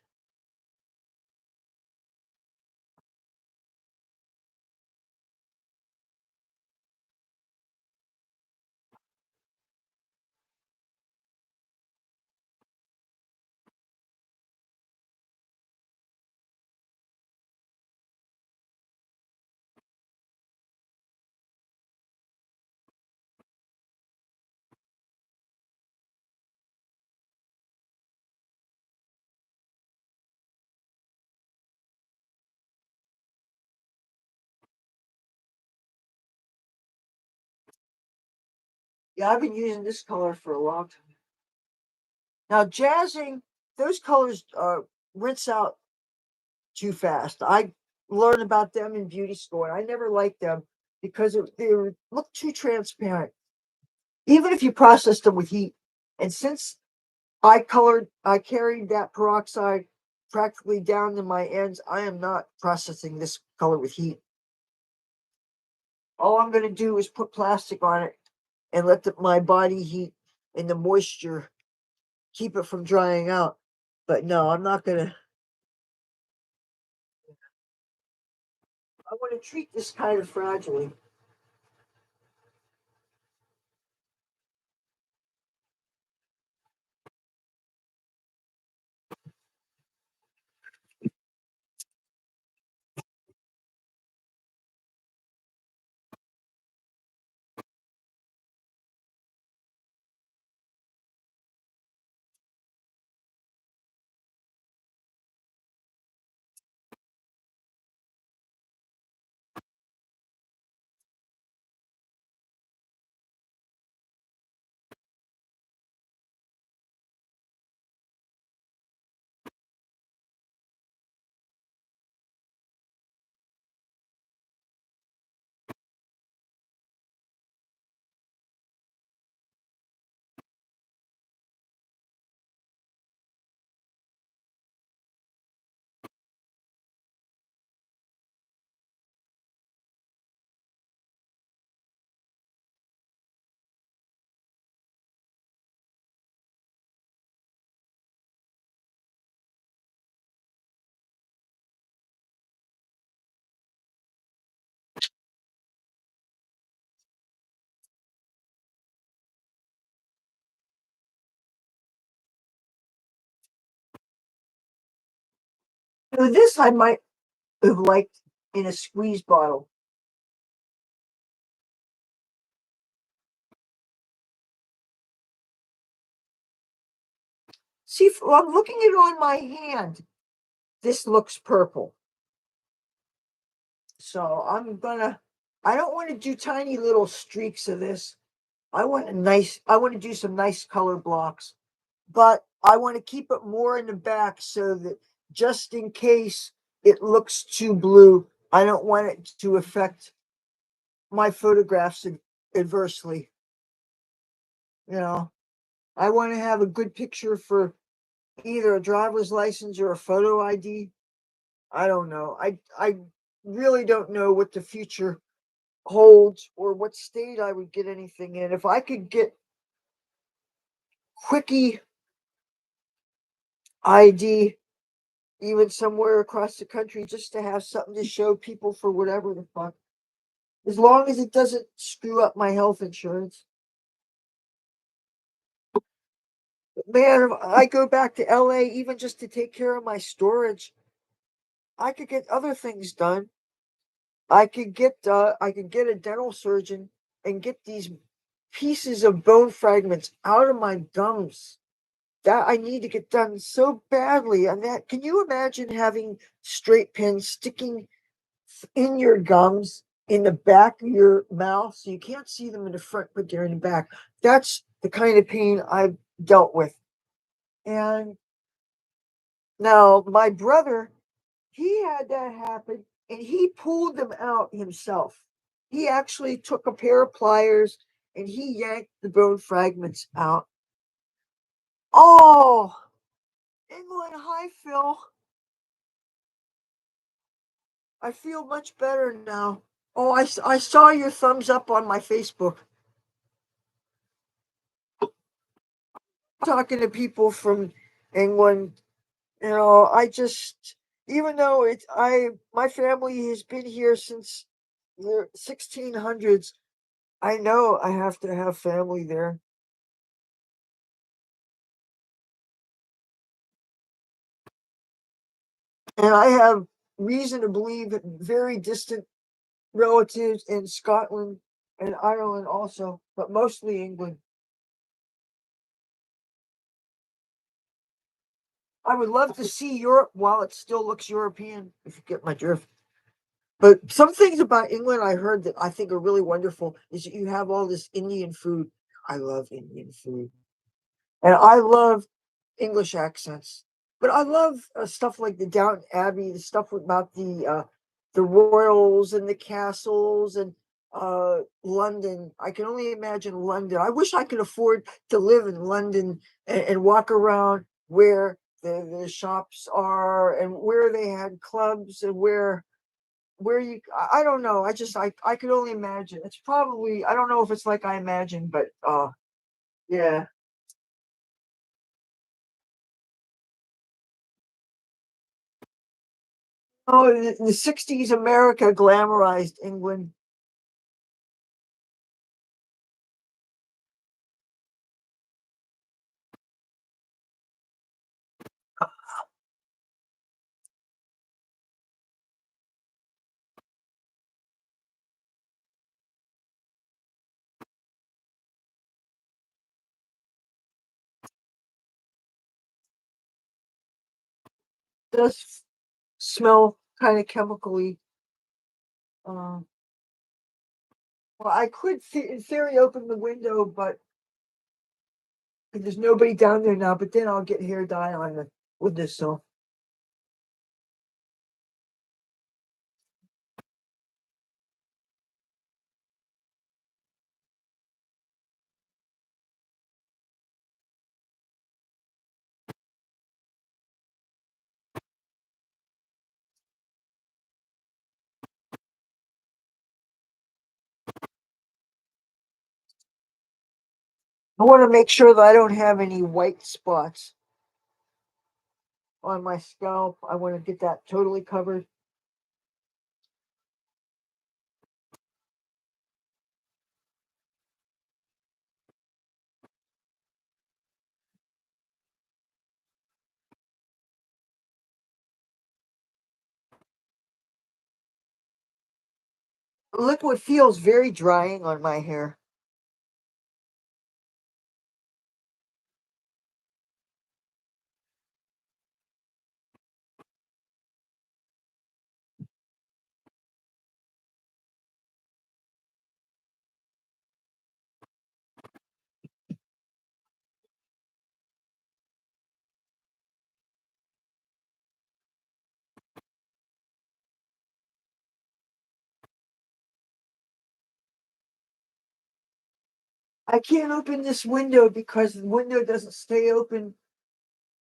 Yeah, I've been using this color for a long time. Now, jazzing, those colors rinse out too fast. I learned about them in beauty school, and I never liked them because they look too transparent, even if you processed them with heat. And since I carried that peroxide practically down to my ends, I am not processing this color with heat. All I'm going to do is put plastic on it and let my body heat and the moisture keep it from drying out. But no, I'm not going to. I want to treat this kind of fragilely. So this I might have liked in a squeeze bottle. See, I'm looking at it on my hand. This looks purple. So I don't want to do tiny little streaks of this. I want to do some nice color blocks, but I want to keep it more in the back so that just in case it looks too blue, I don't want it to affect my photographs adversely, you know. I want to have a good picture for either a driver's license or a photo ID. I don't know. I really don't know what the future holds or what state I would get anything in. If I could get quickie ID even somewhere across the country just to have something to show people for whatever the fuck. As long as it doesn't screw up my health insurance. But man, if I go back to LA even just to take care of my storage, I could get other things done. I could get a dental surgeon and get these pieces of bone fragments out of my gums that I need to get done so badly. And that, can you imagine having straight pins sticking in your gums in the back of your mouth so you can't see them in the front, but they're in the back? That's the kind of pain I've dealt with. And now my brother, he had that happen and he pulled them out himself. He actually took a pair of pliers and he yanked the bone fragments out. Oh, England, hi Phil. I feel much better now. Oh, I saw your thumbs up on my Facebook. Talking to people from England, I just, even though my family has been here since the 1600s, I know I have to have family there. And I have reason to believe that very distant relatives in Scotland and Ireland also, but mostly England. I would love to see Europe while it still looks European, if you get my drift. But some things about England I heard that I think are really wonderful is that you have all this Indian food. I love Indian food. And I love English accents. But I love stuff like the Downton Abbey, the stuff about the royals and the castles and London. I can only imagine London. I wish I could afford to live in London and walk around where the shops are and where they had clubs and where you I don't know. I could only imagine. It's probably, I don't know if it's like I imagine, but yeah. Oh, the 60s America glamorized England. It does smell kind of chemically. Uh, well, I could in theory open the window, but there's nobody down there now. But then I'll get hair dye on the windowsill. I want to make sure that I don't have any white spots on my scalp. I want to get that totally covered. Liquid feels very drying on my hair. I can't open this window because the window doesn't stay open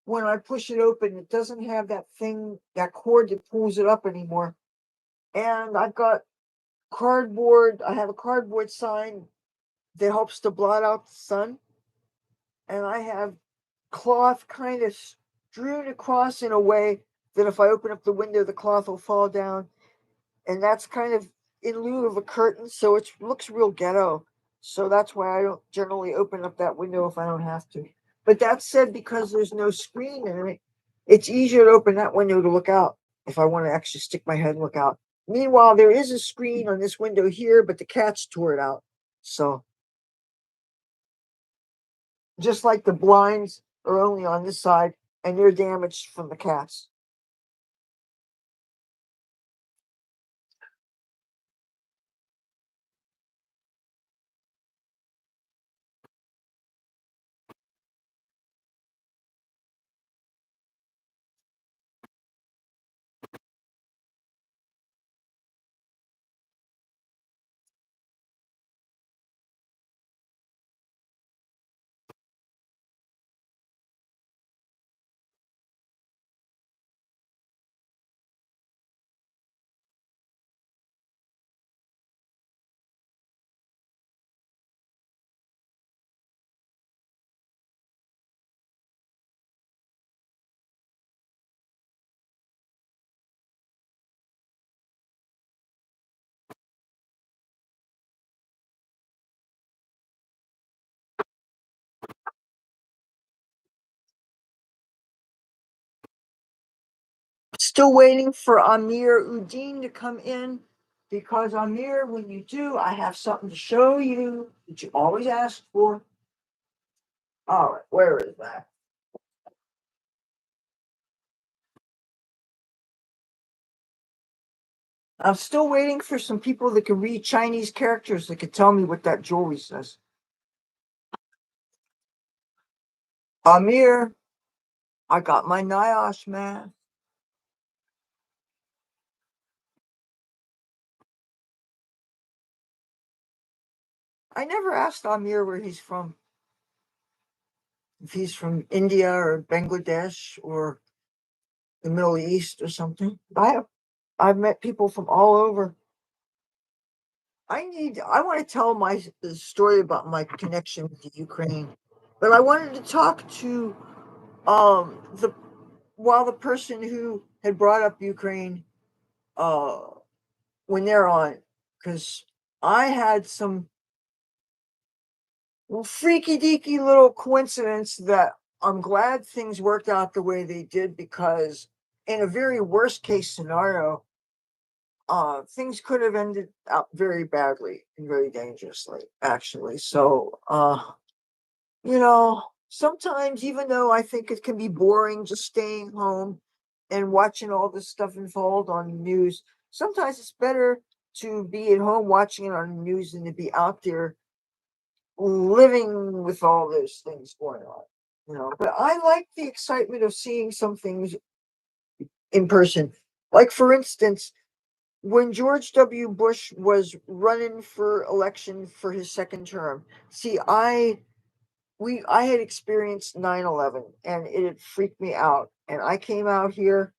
when I push it open. It doesn't have that thing, that cord that pulls it up anymore. And I've got cardboard. I have a cardboard sign that helps to blot out the sun. And I have cloth kind of strewn across in a way that if I open up the window, the cloth will fall down. And that's kind of in lieu of a curtain, so it looks real ghetto. So that's why I don't generally open up that window if I don't have to. But that said, because there's no screen in it, it's easier to open that window to look out if I want to actually stick my head and look out. Meanwhile, there is a screen on this window here, but the cats tore it out. So just like the blinds are only on this side and they're damaged from the cats. Still waiting for Amir Udin to come in because Amir, when you do, I have something to show you that you always ask for. All right, where is that? I'm still waiting for some people that can read Chinese characters that can tell me what that jewelry says. Amir, I got my Niosh, man. I never asked Amir where he's from. If he's from India or Bangladesh or the Middle East or something. I've met people from all over. I want to tell my story about my connection with the Ukraine, but I wanted to talk to the while the person who had brought up Ukraine uh when they're on, because I had some freaky deaky little coincidence that I'm glad things worked out the way they did, because in a very worst case scenario, things could have ended up very badly and very dangerously, actually. So, sometimes even though I think it can be boring just staying home and watching all this stuff unfold on the news, sometimes it's better to be at home watching it on the news than to be out there living with all those things going on. But I like the excitement of seeing some things in person. Like, for instance, when George W. Bush was running for election for his second term, see, I had experienced 9/11 and it had freaked me out. And I came out here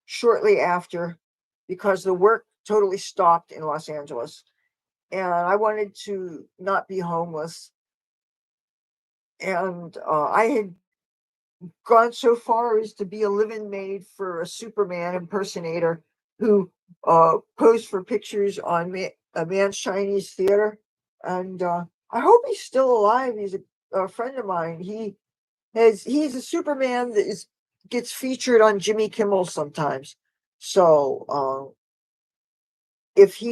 shortly after because the work totally stopped in Los Angeles. And I wanted to not be homeless. And I had gone so far as to be a live-in maid for a Superman impersonator who posed for pictures on a man's Chinese theater. And I hope he's still alive. He's a friend of mine. He's a Superman that gets featured on Jimmy Kimmel sometimes. So if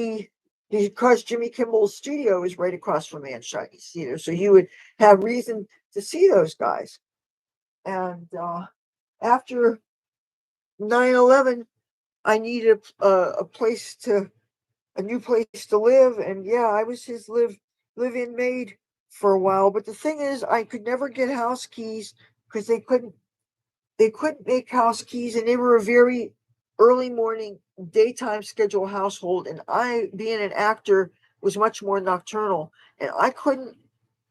because Jimmy Kimmel's studio is right across from Man's Chinese Theater, so you would have reason to see those guys. And after 9/11, I needed a new place to live, and yeah, I was his live-in maid for a while. But the thing is, I could never get house keys because they couldn't make house keys, and they were a very early morning daytime schedule household, and I, being an actor, was much more nocturnal, and I couldn't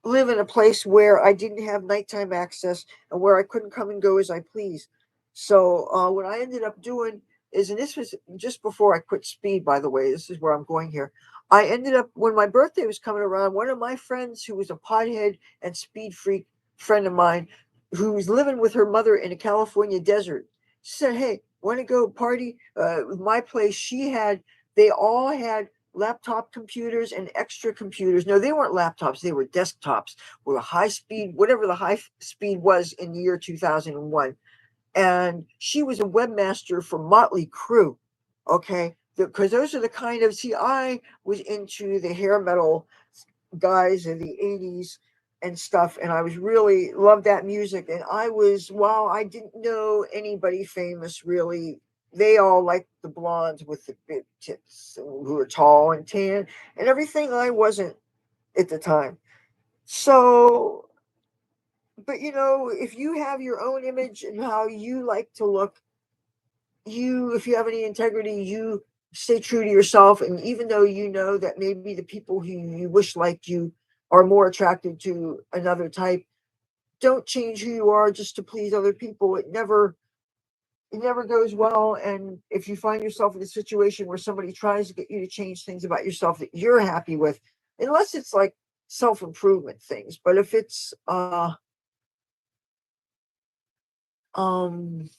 live in a place where I didn't have nighttime access and where I couldn't come and go as I please. So what I ended up doing is, and this was just before I quit speed, by the way, this is where I'm going here. I ended up, when my birthday was coming around, one of my friends who was a pothead and speed freak friend of mine, who was living with her mother in a California desert, said, "Hey, want to go party with my place?" They all had laptop computers and extra computers. No, they weren't laptops, they were desktops with a high speed, whatever the high speed was in the year 2001. And she was a webmaster for Motley Crue. Okay. Because those are the kind of, see, I was into the hair metal guys in the 80s and stuff, and I was really loved that music. And I was, while I didn't know anybody famous really, they all liked the blondes with the big tits who were tall and tan and everything I wasn't at the time. So, but if you have your own image and how you like to look, if you have any integrity, you stay true to yourself. And even though you know that maybe the people who you wish liked you are more attracted to another type, don't change who you are just to please other people. It never goes well. And if you find yourself in a situation where somebody tries to get you to change things about yourself that you're happy with, unless it's like self-improvement things, but um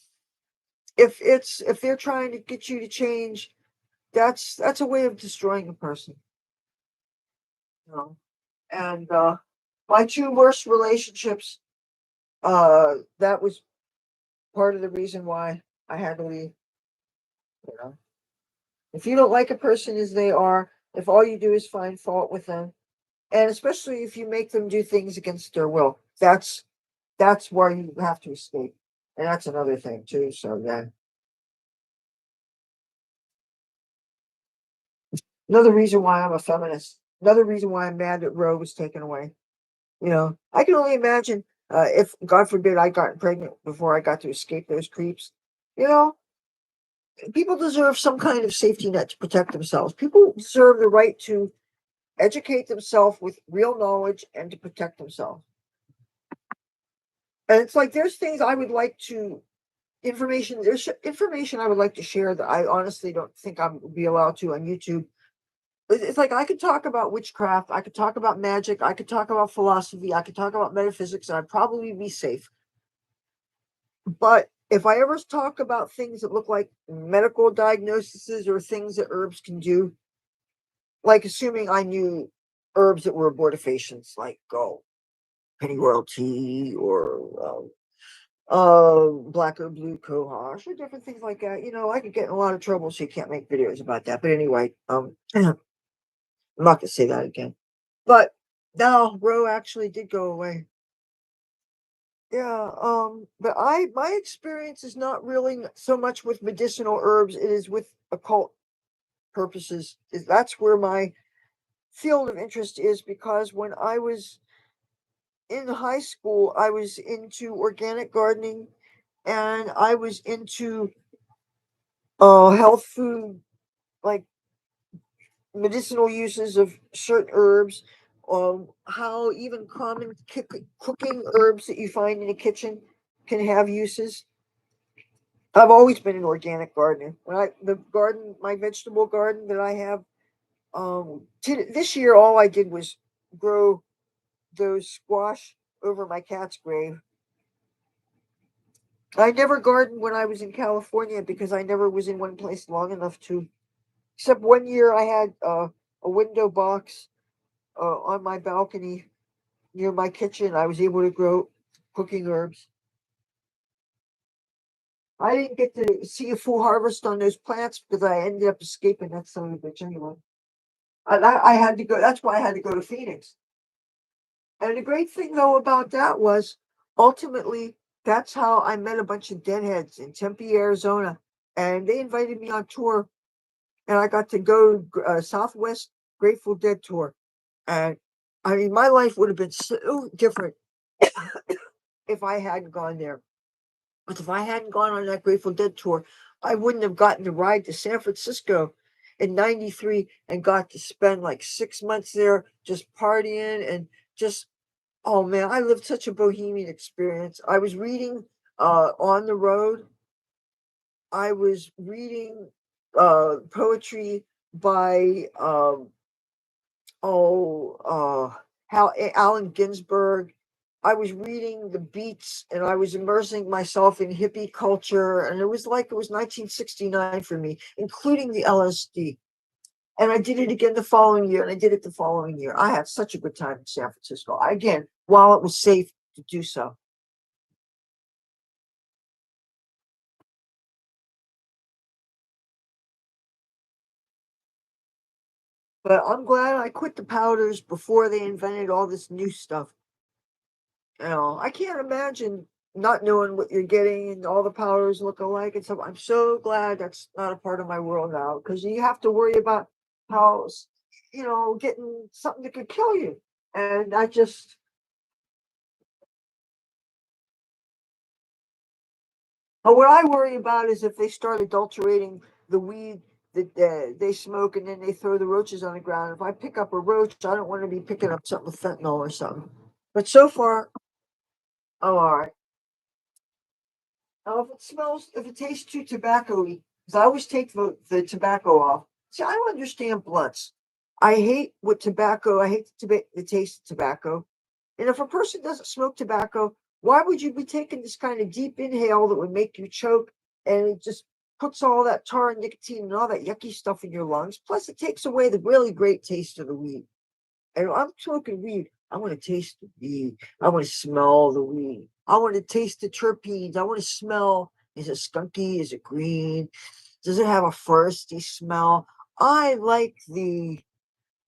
if they're trying to get you to change, that's a way of destroying a person, you know. And my two worst relationships, that was part of the reason why I had to leave. You know, if you don't like a person as they are, if all you do is find fault with them, and especially if you make them do things against their will, that's where you have to escape. And that's another thing too. So yeah, another reason why I'm a feminist. Another reason why I'm mad that Roe was taken away. I can only imagine if, God forbid, I got pregnant before I got to escape those creeps. You know, people deserve some kind of safety net to protect themselves. People deserve the right to educate themselves with real knowledge and to protect themselves. And it's like there's things I would like to there's information I would like to share that I honestly don't think I would be allowed to on YouTube. It's like I could talk about witchcraft, I could talk about magic, I could talk about philosophy, I could talk about metaphysics, and I'd probably be safe. But if I ever talk about things that look like medical diagnoses or things that herbs can do, like assuming I knew herbs that were abortifacients, like pennyroyal tea or black or blue cohosh or different things like that, I could get in a lot of trouble, so you can't make videos about that. But anyway, I'm not gonna say that again. But no, Roe actually did go away. Yeah, but my experience is not really so much with medicinal herbs, it is with occult purposes. That's where my field of interest is, because when I was in high school, I was into organic gardening, and I was into health food, like medicinal uses of certain herbs, how even common cooking herbs that you find in a kitchen can have uses. I've always been an organic gardener. My vegetable garden that I have, this year, all I did was grow those squash over my cat's grave. I never gardened when I was in California because I never was in one place long enough to. Except one year, I had a window box on my balcony near my kitchen. I was able to grow cooking herbs. I didn't get to see a full harvest on those plants because I ended up escaping that son of a bitch anyway. I had to go. That's why I had to go to Phoenix. And the great thing though about that was, ultimately, that's how I met a bunch of deadheads in Tempe, Arizona, and they invited me on tour, and I got to go Southwest Grateful Dead tour. And I mean, my life would have been so different if I hadn't gone there. But if I hadn't gone on that Grateful Dead tour, I wouldn't have gotten to ride to San Francisco in '93 and got to spend like 6 months there just partying and just Oh man, I lived such a bohemian experience. I was reading on the road. I was reading poetry by oh how Allen Ginsberg. I was reading the beats and I was immersing myself in hippie culture, and it was like it was 1969 for me, including the LSD. And I did it again the following year, and I did it the following year. I had such a good time in San Francisco. Again, while it was safe to do so. But I'm glad I quit the powders before they invented all this new stuff. I can't imagine not knowing what you're getting and all the powders look alike and stuff. I'm so glad that's not a part of my world now, because you have to worry about how, getting something that could kill you. And I just, what I worry about is if they start adulterating the weed that they smoke and then they throw the roaches on the ground. If I pick up a roach, I don't want to be picking up something with fentanyl or something. But so far, I'm all right. Now, if it tastes too tobacco-y, because I always take the tobacco off. See, I don't understand blunts. I hate the taste of tobacco. And if a person doesn't smoke tobacco, why would you be taking this kind of deep inhale that would make you choke, and it just puts all that tar and nicotine and all that yucky stuff in your lungs? Plus, it takes away the really great taste of the weed. And I'm smoking weed. I want to taste the weed. I want to smell the weed. I want to taste the terpenes. I want to smell. Is it skunky? Is it green? Does it have a foresty smell? I like the.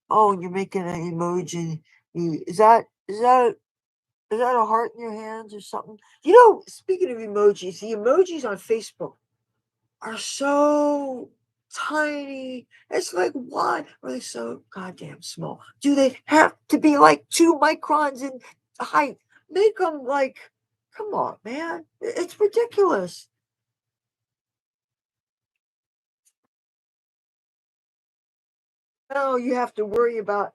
Oh, you're making an emoji. Is that a heart in your hands or something? Speaking of emojis, the emojis on Facebook are so tiny. It's like, why are they so goddamn small? Do they have to be like 2 microns in height? Make them like, come on, man. It's ridiculous. No, you have to worry about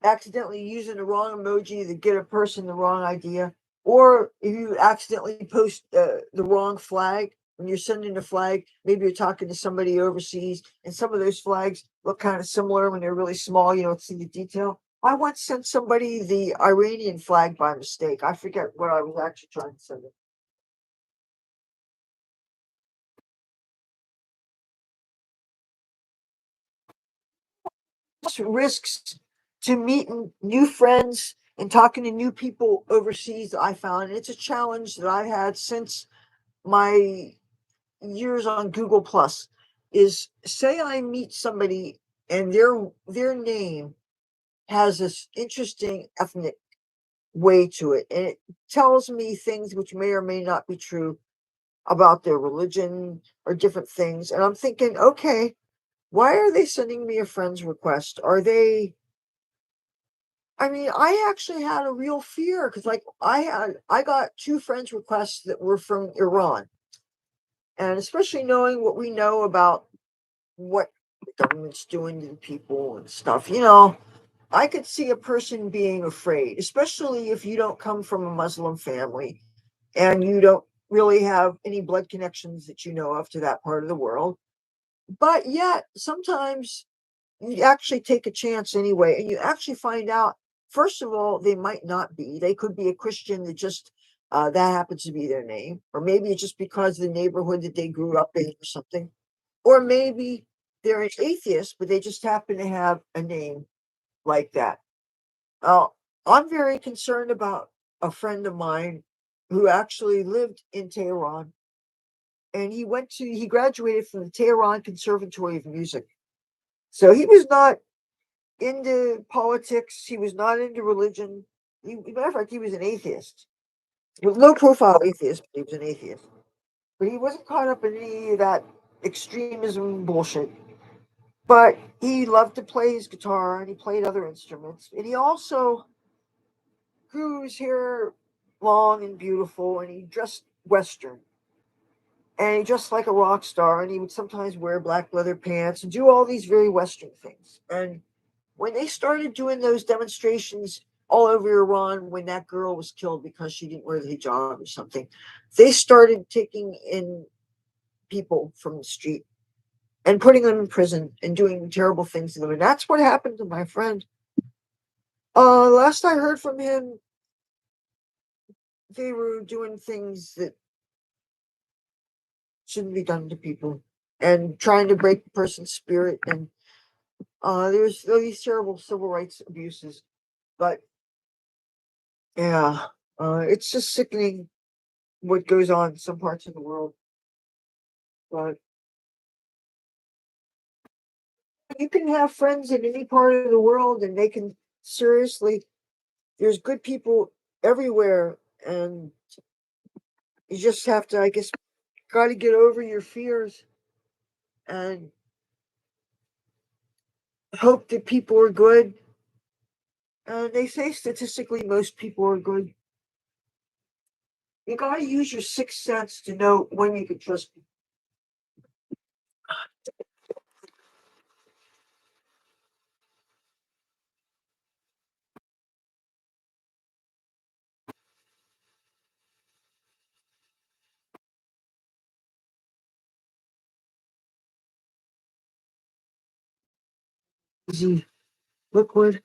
accidentally using the wrong emoji to get a person the wrong idea, or if you accidentally post the wrong flag when you're sending a flag, maybe you're talking to somebody overseas, and some of those flags look kind of similar when they're really small. You don't see the detail. I once sent somebody the Iranian flag by mistake. I forget what I was actually trying to send them. Risks to meeting new friends and talking to new people overseas. I found, and it's a challenge that I've had since my years on Google Plus. Is, say I meet somebody and their name has this interesting ethnic way to it, and it tells me things which may or may not be true about their religion or different things, and I'm thinking, okay, why are they sending me a friend's request? Are they I mean, I actually had a real fear because, like, I got 2 friends requests that were from Iran, and especially knowing what we know about what the government's doing to the people and stuff, I could see a person being afraid, especially if you don't come from a Muslim family and you don't really have any blood connections that you know of to that part of the world. But yet, sometimes you actually take a chance anyway, and you actually find out, first of all, they might not be. They could be a Christian that just that happens to be their name, or maybe it's just because of the neighborhood that they grew up in or something. Or maybe they're an atheist, but they just happen to have a name like that. Uh, I'm very concerned about a friend of mine who actually lived in Tehran, and he graduated from the Tehran Conservatory of Music. So he was not into politics. He was not into religion. Matter of fact, he was an atheist. He was low profile atheist, but he was an atheist. But he wasn't caught up in any of that extremism bullshit. But he loved to play his guitar and he played other instruments. And he also grew his hair long and beautiful, and he dressed Western. And he dressed like a rock star, and he would sometimes wear black leather pants and do all these very Western things. And when they started doing those demonstrations all over Iran when that girl was killed because she didn't wear the hijab or something. They started taking in people from the street and putting them in prison and doing terrible things to them. And that's what happened to my friend. Last I heard from him, they were doing things that shouldn't be done to people and trying to break the person's spirit. And there's these terrible civil rights abuses. But yeah, it's just sickening what goes on in some parts of the world. But you can have friends in any part of the world, and they can seriously. There's good people everywhere, and you just have to, I guess, got to get over your fears and hope that people are good. They say statistically most people are good. You got to use your sixth sense to know when you can trust people. Easy liquid.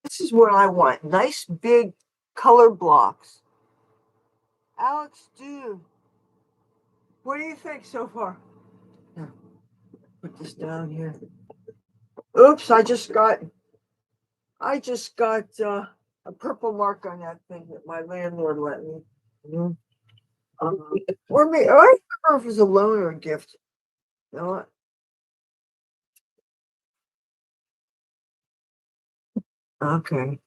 This is what I want. Nice big color blocks. Alex, dude, what do you think so far? Here, put this down here. Oops, I just got a purple mark on that thing that my landlord let me. Mhm. Or maybe I don't remember if it was a loan or a gift. You know what? Okay.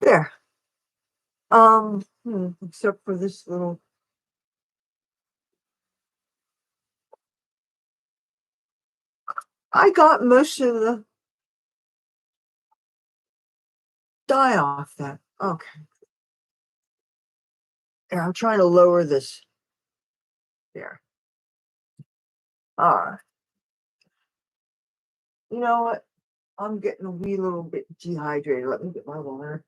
There. Except for this little I got most of the dye off that. Okay. Here, I'm trying to lower this. There. All right. You know what? I'm getting a wee little bit dehydrated. Let me get my water.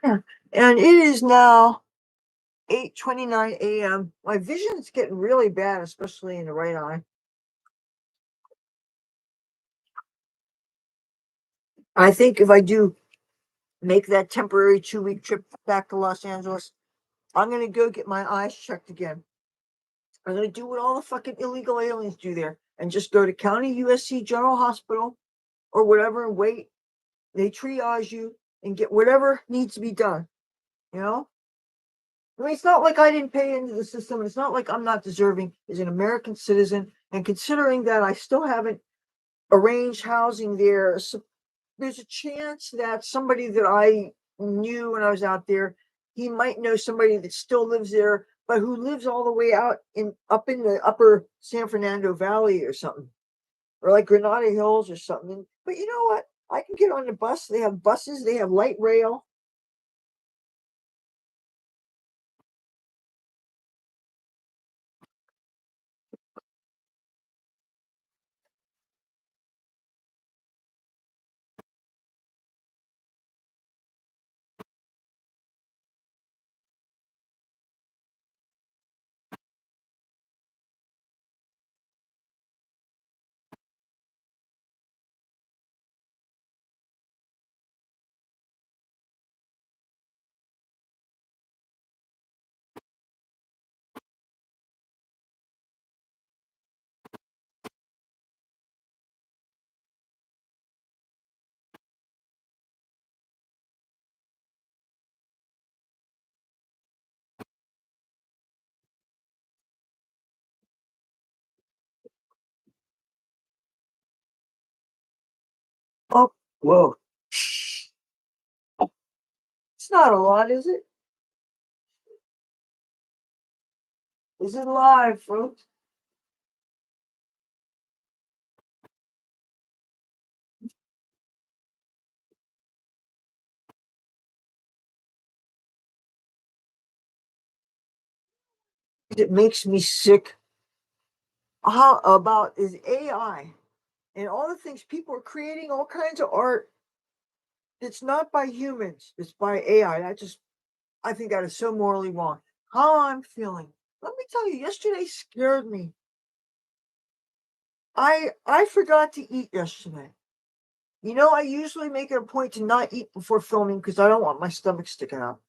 Yeah. And it is now 8:29 a.m. My vision's getting really bad, especially in the right eye. I think if I do make that temporary 2-week trip back to Los Angeles, I'm gonna go get my eyes checked again. I'm gonna do what all the fucking illegal aliens do there and just go to County USC General Hospital or whatever and wait. They triage you and get whatever needs to be done. You know? I mean, it's not like I didn't pay into the system. It's not like I'm not deserving as an American citizen. And considering that I still haven't arranged housing there, so there's a chance that somebody that I knew when I was out there, he might know somebody that still lives there, but who lives all the way out in up in the upper San Fernando Valley or something, or like Granada Hills or something. But you know what? I can get on the bus. They have buses. They have light rail. Oh, whoa. It's not a lot, is it? Is it live, folks? It makes me sick. How about is AI and all the things people are creating all kinds of art. It's not by humans, it's by AI. I think that is so morally wrong. How I'm feeling. Let me tell you, yesterday scared me. I forgot to eat yesterday. You know, I usually make it a point to not eat before filming because I don't want my stomach sticking out.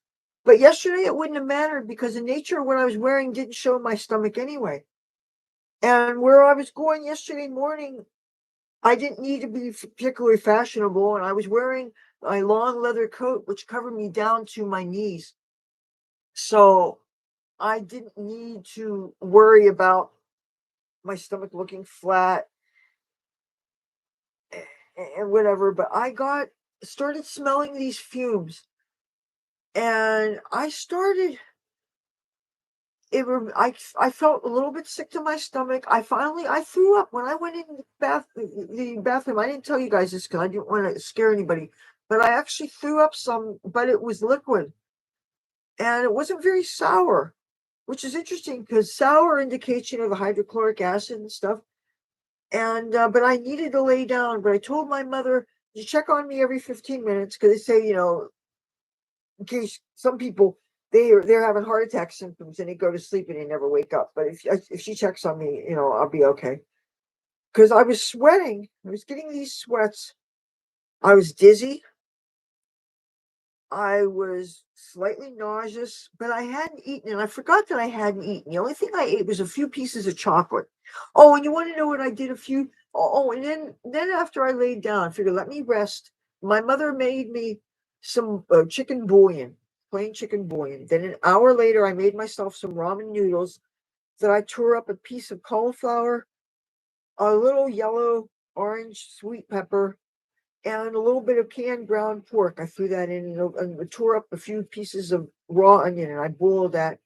But yesterday it wouldn't have mattered because the nature of what I was wearing didn't show my stomach anyway. And where I was going yesterday morning, I didn't need to be particularly fashionable, and I was wearing a long leather coat which covered me down to my knees. So I didn't need to worry about my stomach looking flat and whatever. But I got started smelling these fumes, and I started. I felt a little bit sick to my stomach. I threw up when I went in the bathroom. I didn't tell you guys this because I didn't want to scare anybody, but I actually threw up some, but it was liquid and it wasn't very sour, which is interesting because sour indication of the hydrochloric acid and stuff. And but I needed to lay down. But I told my mother to check on me every 15 minutes because they say, in case some people they're having heart attack symptoms and they go to sleep and they never wake up. But if she checks on me, I'll be okay. Because I was sweating, I was getting these sweats. I was dizzy. I was slightly nauseous, but I hadn't eaten, and I forgot that I hadn't eaten. The only thing I ate was a few pieces of chocolate. Oh, and you want to know what I did? And then after I laid down, I figured let me rest. My mother made me some chicken bouillon, plain chicken bouillon. Then an hour later, I made myself some ramen noodles. Then I tore up a piece of cauliflower, a little yellow orange sweet pepper, and a little bit of canned ground pork. I threw that in and tore up a few pieces of raw onion, and I boiled that,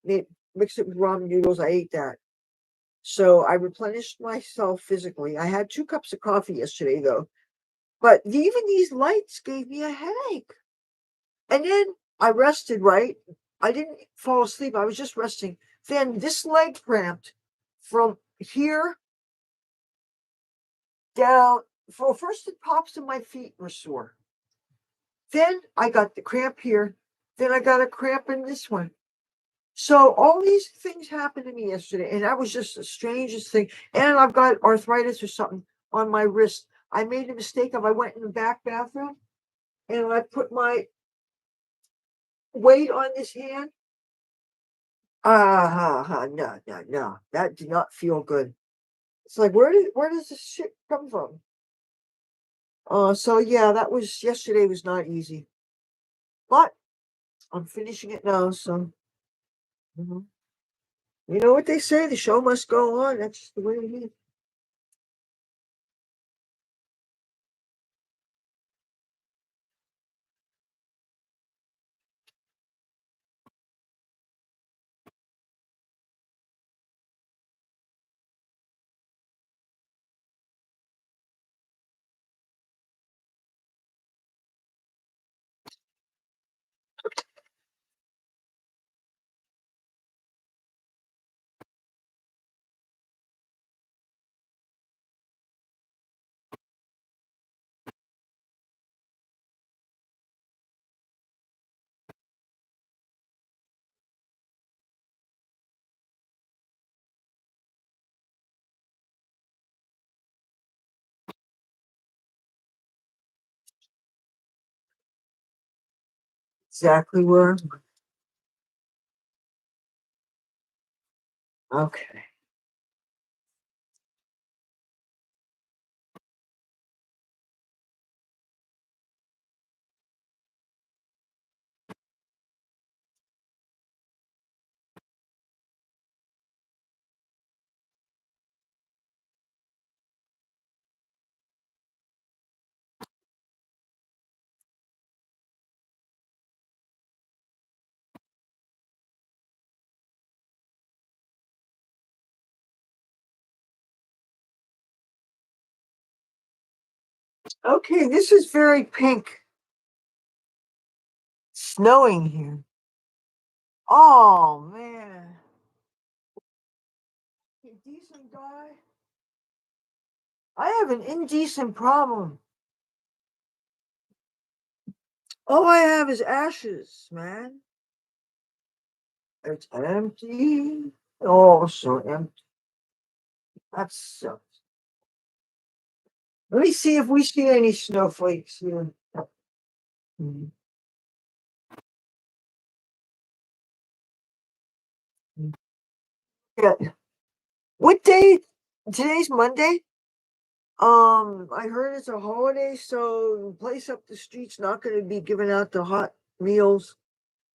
mixed it with ramen noodles. I ate that. So I replenished myself physically. I had 2 cups of coffee yesterday, though. But even these lights gave me a headache. And then I rested, right? I didn't fall asleep. I was just resting. Then this leg cramped from here down. Well, first the tops of my feet were sore. Then I got the cramp here. Then I got a cramp in this one. So all these things happened to me yesterday, and that was just the strangest thing. And I've got arthritis or something on my wrist. I made a mistake of I went in the back bathroom and I put my weight on this hand. No, no, no. That did not feel good. It's like where does this shit come from? So yeah, that was yesterday was not easy. But I'm finishing it now, so mhm. You know what they say, the show must go on. That's just the way it is. Exactly where. Okay. Okay, this is very pink. Snowing here. Oh man. You decent guy. I have an indecent problem. All I have is ashes, man. It's empty. Oh, so empty. That sucks. Let me see if we see any snowflakes here. Mhm. Yeah. What day? Today's Monday. I heard it's a holiday, so the place up the street's not going to be giving out the hot meals.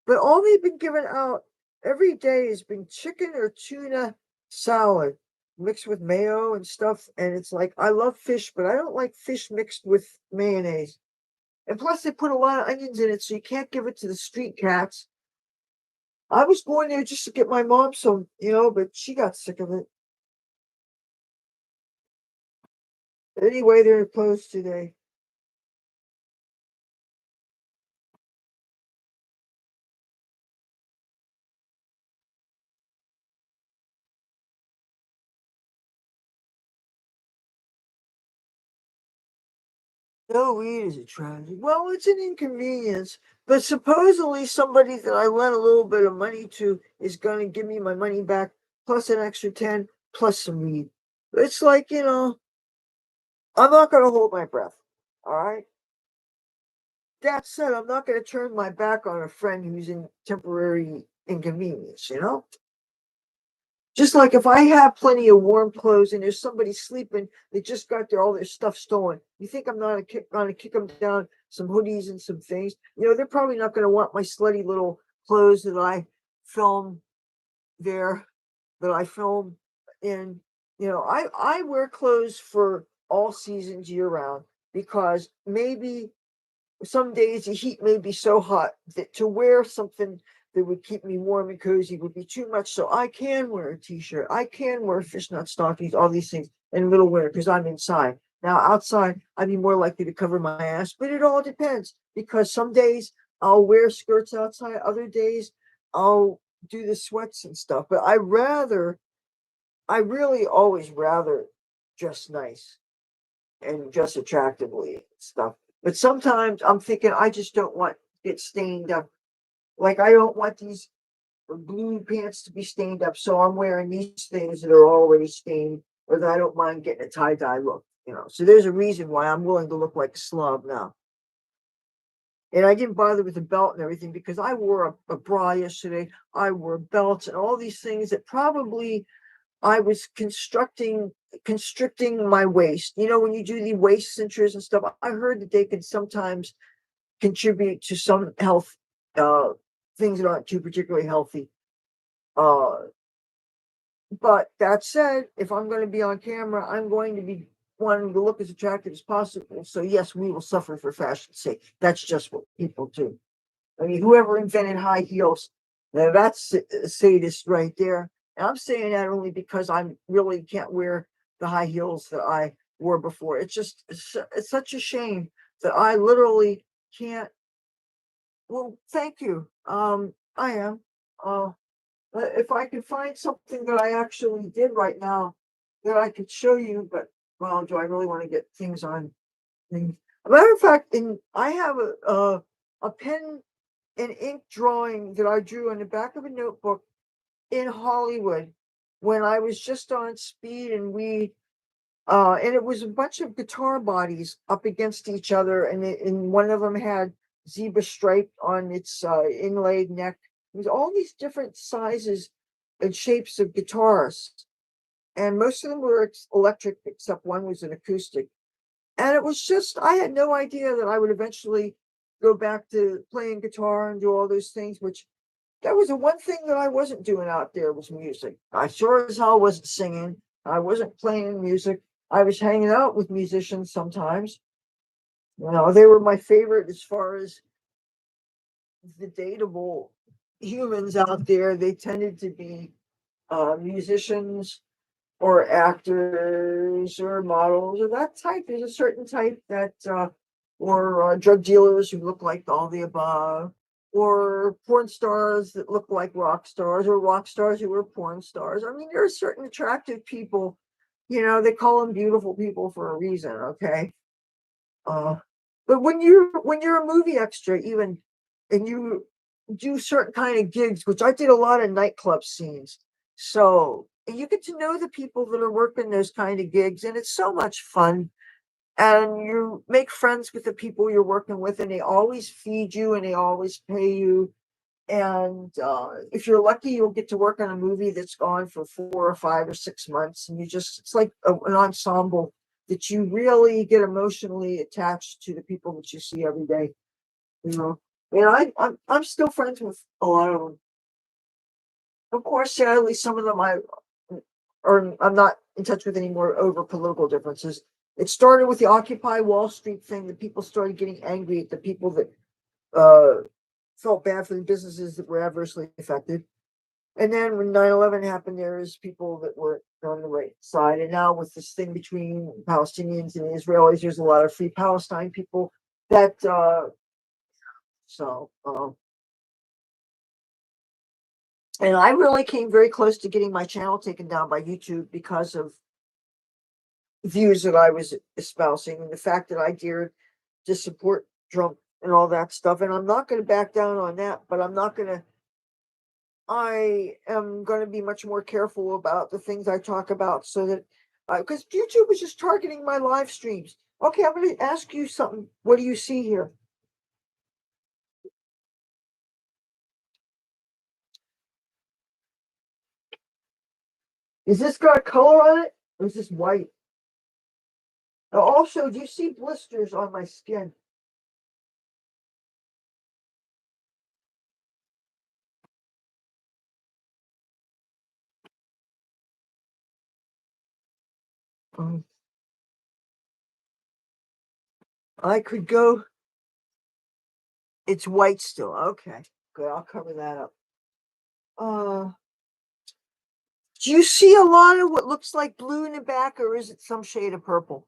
But all they've been giving out every day has been chicken or tuna salad mixed with mayo and stuff. And it's like, I love fish, but I don't like fish mixed with mayonnaise. And plus, they put a lot of onions in it, so you can't give it to the street cats. I was going there just to get my mom some, but she got sick of it. Anyway, they're closed today. No weed is a tragedy. Well, it's an inconvenience, but supposedly somebody that I lent a little bit of money to is going to give me my money back plus an extra 10 plus some weed. It's like, I'm not going to hold my breath. All right. That said, I'm not going to turn my back on a friend who's in temporary inconvenience. Just like if I have plenty of warm clothes and there's somebody sleeping, they just got all their stuff stolen. You think I'm not going to kick them down some hoodies and some things? They're probably not going to want my slutty little clothes that I film there, that I film in. I wear clothes for all seasons year round because maybe some days the heat may be so hot that to wear something that would keep me warm and cozy would be too much. So I can wear a t-shirt. I can wear fishnet stockings, all these things in the middle of winter because I'm inside. Now outside, I'd be more likely to cover my ass, but it all depends because some days I'll wear skirts outside, other days I'll do the sweats and stuff. But I really always rather dress nice and dress attractively and stuff. But sometimes I'm thinking I just don't want it stained up. Like I don't want these blue pants to be stained up, so I'm wearing these things that are already stained, or that I don't mind getting a tie dye look. So there's a reason why I'm willing to look like a slob now. And I didn't bother with the belt and everything because I wore a bra yesterday. I wore belts and all these things that probably I was constricting my waist. When you do the waist cinchers and stuff, I heard that they can sometimes contribute to some health uh, things that aren't too particularly healthy. Uh, but that said, if I'm going to be on camera, I'm going to be wanting to look as attractive as possible. So yes, we will suffer for fashion's sake. That's just what people do. I mean, whoever invented high heels, now that's a sadist right there. And I'm saying that only because I really can't wear the high heels that I wore before. It's such a shame that I literally can't. Well, thank you. I am. Uh, if I could find something that I actually did right now that I could show you, but well, do I really want to get things on things? As a matter of fact, I have a pen an ink drawing that I drew on the back of a notebook in Hollywood when I was just on speed and and it was a bunch of guitar bodies up against each other, and one of them had zebra stripe on its inlaid neck. It was all these different sizes and shapes of guitars, and most of them were electric, except one was an acoustic. And it was just, I had no idea that I would eventually go back to playing guitar and do all those things, which that was the one thing that I wasn't doing out there was music. I sure as hell wasn't singing. I wasn't playing music. I was hanging out with musicians sometimes. They were my favorite as far as the dateable humans out there. They tended to be musicians or actors or models or that type. There's a certain type that, or drug dealers who look like all the above, or porn stars that look like rock stars, or rock stars who are porn stars. I mean, there are certain attractive people, they call them beautiful people for a reason, okay? Uh, but when you're a movie extra, even, and you do certain kind of gigs, which I did a lot of nightclub scenes, so you get to know the people that are working those kind of gigs, and it's so much fun. And you make friends with the people you're working with, and they always feed you, and they always pay you. And if you're lucky, you'll get to work on a movie that's gone for 4 or 5 or 6 months, and it's like an ensemble that you really get emotionally attached to the people that you see every day. You know, and I'm still friends with a lot of them. Of course, sadly, some of them I'm not in touch with anymore over political differences. It started with the Occupy Wall Street thing, that people started getting angry at the people that uh, felt bad for the businesses that were adversely affected. And then when 9/11 happened, there was people that were on the right side. And now with this thing between Palestinians and Israelis, there's a lot of free Palestine people that, so, and I really came very close to getting my channel taken down by YouTube because of views that I was espousing, and the fact that I dared to support Trump and all that stuff. And I'm not going to back down on that, but I am going to be much more careful about the things I talk about, so that, because YouTube is just targeting my live streams. Okay, I'm going to ask you something. What do you see here? Is this got a color on it, or is this white? Also, do you see blisters on my skin? Um, I could go. It's white still. Okay, good. I'll cover that up. Uh, do you see a lot of what looks like blue in the back, or is it some shade of purple?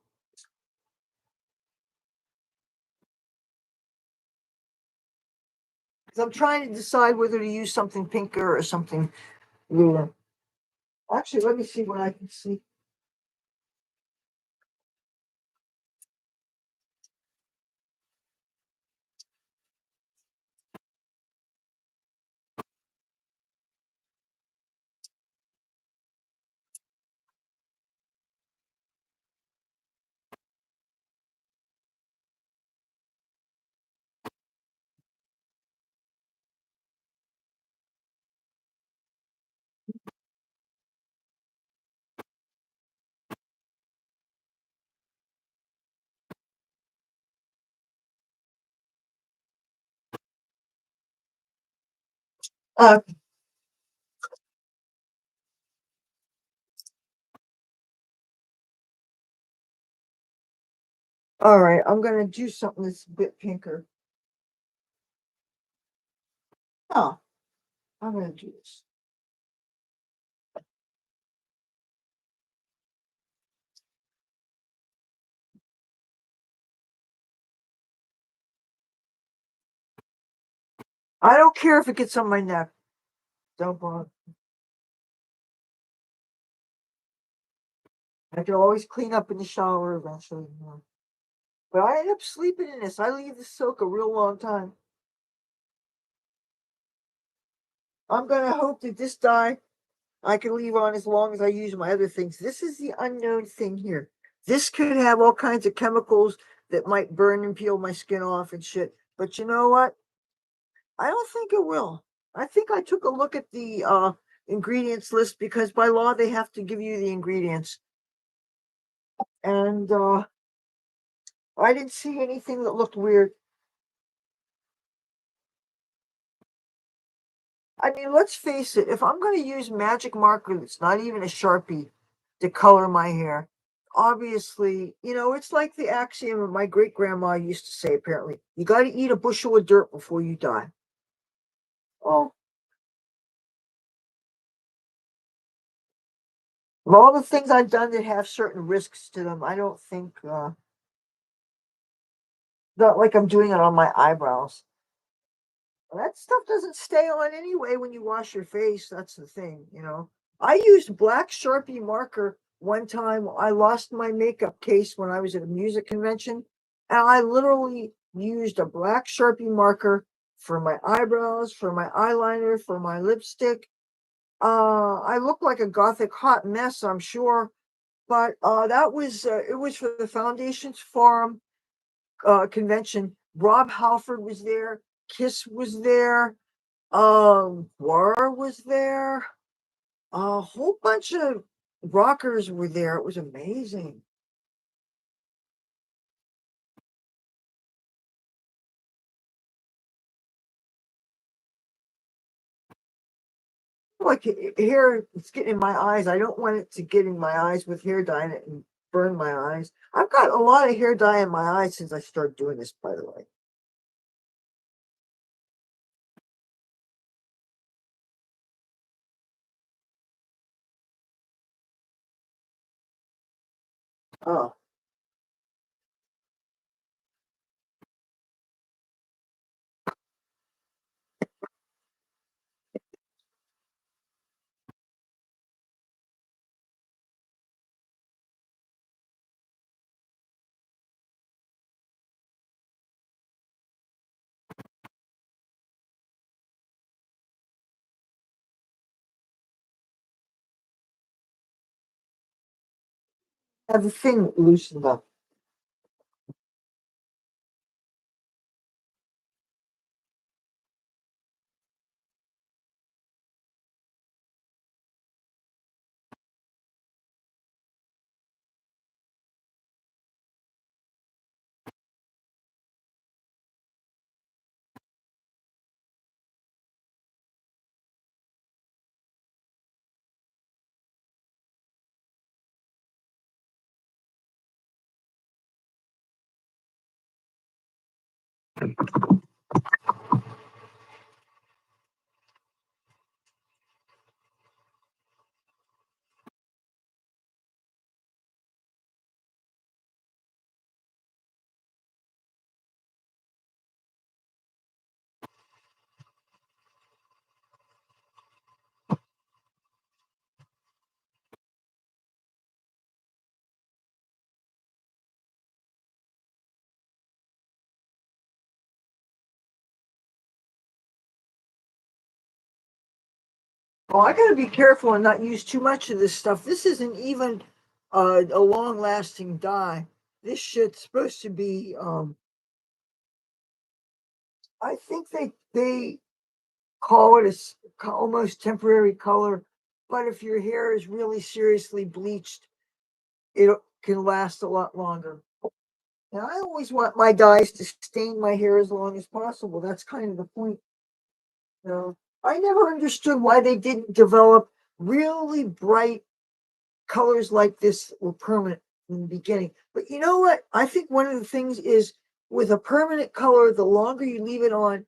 'Cause I'm trying to decide whether to use something pinker or something bluer. Actually, let me see what I can see. Uh, all right, I'm gonna do something that's a bit pinker. Oh, I'm gonna do this. I don't care if it gets on my neck. Don't bother. I can always clean up in the shower eventually. But I end up sleeping in this. I leave this soak a real long time. I'm gonna hope that this dye I can leave on as long as I use my other things. This is the unknown thing here. This could have all kinds of chemicals that might burn and peel my skin off and shit. But you know what? I don't think it will. I think I took a look at the ingredients list, because by law they have to give you the ingredients. And I didn't see anything that looked weird. I mean, let's face it, if I'm going to use magic marker that's not even a Sharpie to color my hair, obviously, it's like the axiom my great grandma used to say, apparently, you got to eat a bushel of dirt before you die. Oh, Of all the things I've done that have certain risks to them, I don't think, not like I'm doing it on my eyebrows. That stuff doesn't stay on anyway when you wash your face. That's the thing, you know. I used black Sharpie marker one time. I lost my makeup case when I was at a music convention, and I literally used a black Sharpie marker for my eyebrows, for my eyeliner, for my lipstick. I look like a gothic hot mess, I'm sure, but that was it was for the Foundations Forum convention. Rob Halford was there, Kiss was there, War was there, a whole bunch of rockers were there. It was amazing. Like hair, it's getting in my eyes. I don't want it to get in my eyes with hair dye in it and burn my eyes. I've got a lot of hair dye in my eyes since I started doing this, by the way. Oh, have the thing loosened up. Oh, I gotta be careful and not use too much of this stuff. This isn't even a long-lasting dye. This shit's supposed to be. I think they call it almost temporary color, but if your hair is really seriously bleached, it can last a lot longer. And I always want my dyes to stain my hair as long as possible. That's kind of the point. You know, I never understood why they didn't develop really bright colors like this were permanent in the beginning. But you know what? I think one of the things is with a permanent color, the longer you leave it on,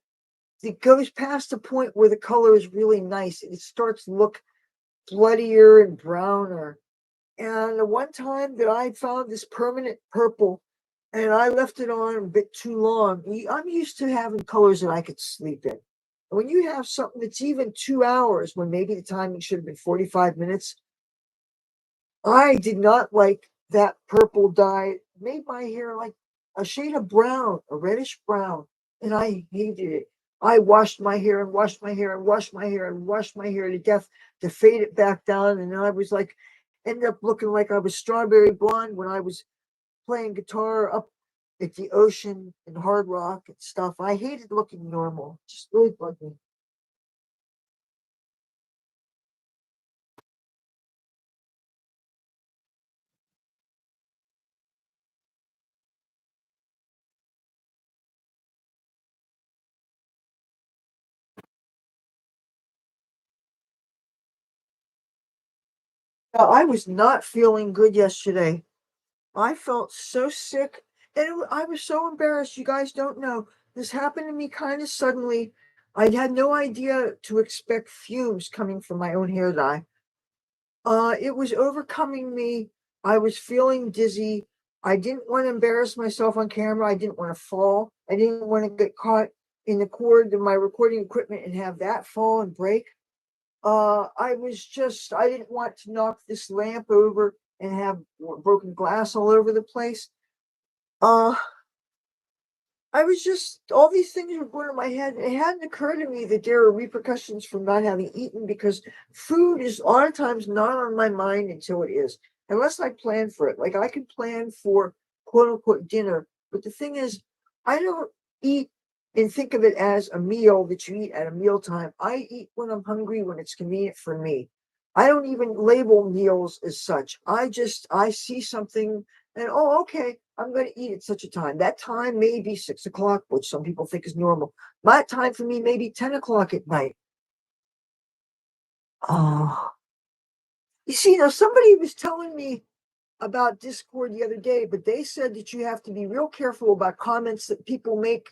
it goes past the point where the color is really nice. It starts to look bloodier and browner. And the one time that I found this permanent purple and I left it on a bit too long, I'm used to having colors that I could sleep in. When you have something that's even 2 hours, when maybe the timing should have been 45 minutes, I did not like that purple dye. It made my hair like a shade of brown, a reddish brown, and I hated it. I washed my hair and washed my hair and washed my hair and washed my hair to death to fade it back down. And then I was like, ended up looking like I was strawberry blonde when I was playing guitar up at the ocean and hard rock and stuff. I hated looking normal. Just really bugged me. I was not feeling good yesterday. I felt so sick and I was so embarrassed. You guys don't know. This happened to me kind of suddenly. I had no idea to expect fumes coming from my own hair dye. It was overcoming me. I was feeling dizzy. I didn't want to embarrass myself on camera. I didn't want to fall. I didn't want to get caught in the cord of my recording equipment and have that fall and break. I didn't want to knock this lamp over and have broken glass all over the place. Uh, I was just, all these things were going in my head. It hadn't occurred to me that there are repercussions from not having eaten, because food is a lot of times not on my mind until it is, unless I plan for it. Like I can plan for quote unquote dinner, but the thing is, I don't eat and think of it as a meal that you eat at a mealtime. I eat when I'm hungry, when it's convenient for me. I don't even label meals as such. I see something and, oh, okay, I'm going to eat at such a time. That time may be 6 o'clock, which some people think is normal. My time for me may be 10 o'clock at night. Oh, you see, now somebody was telling me about Discord the other day, but they said that you have to be real careful about comments that people make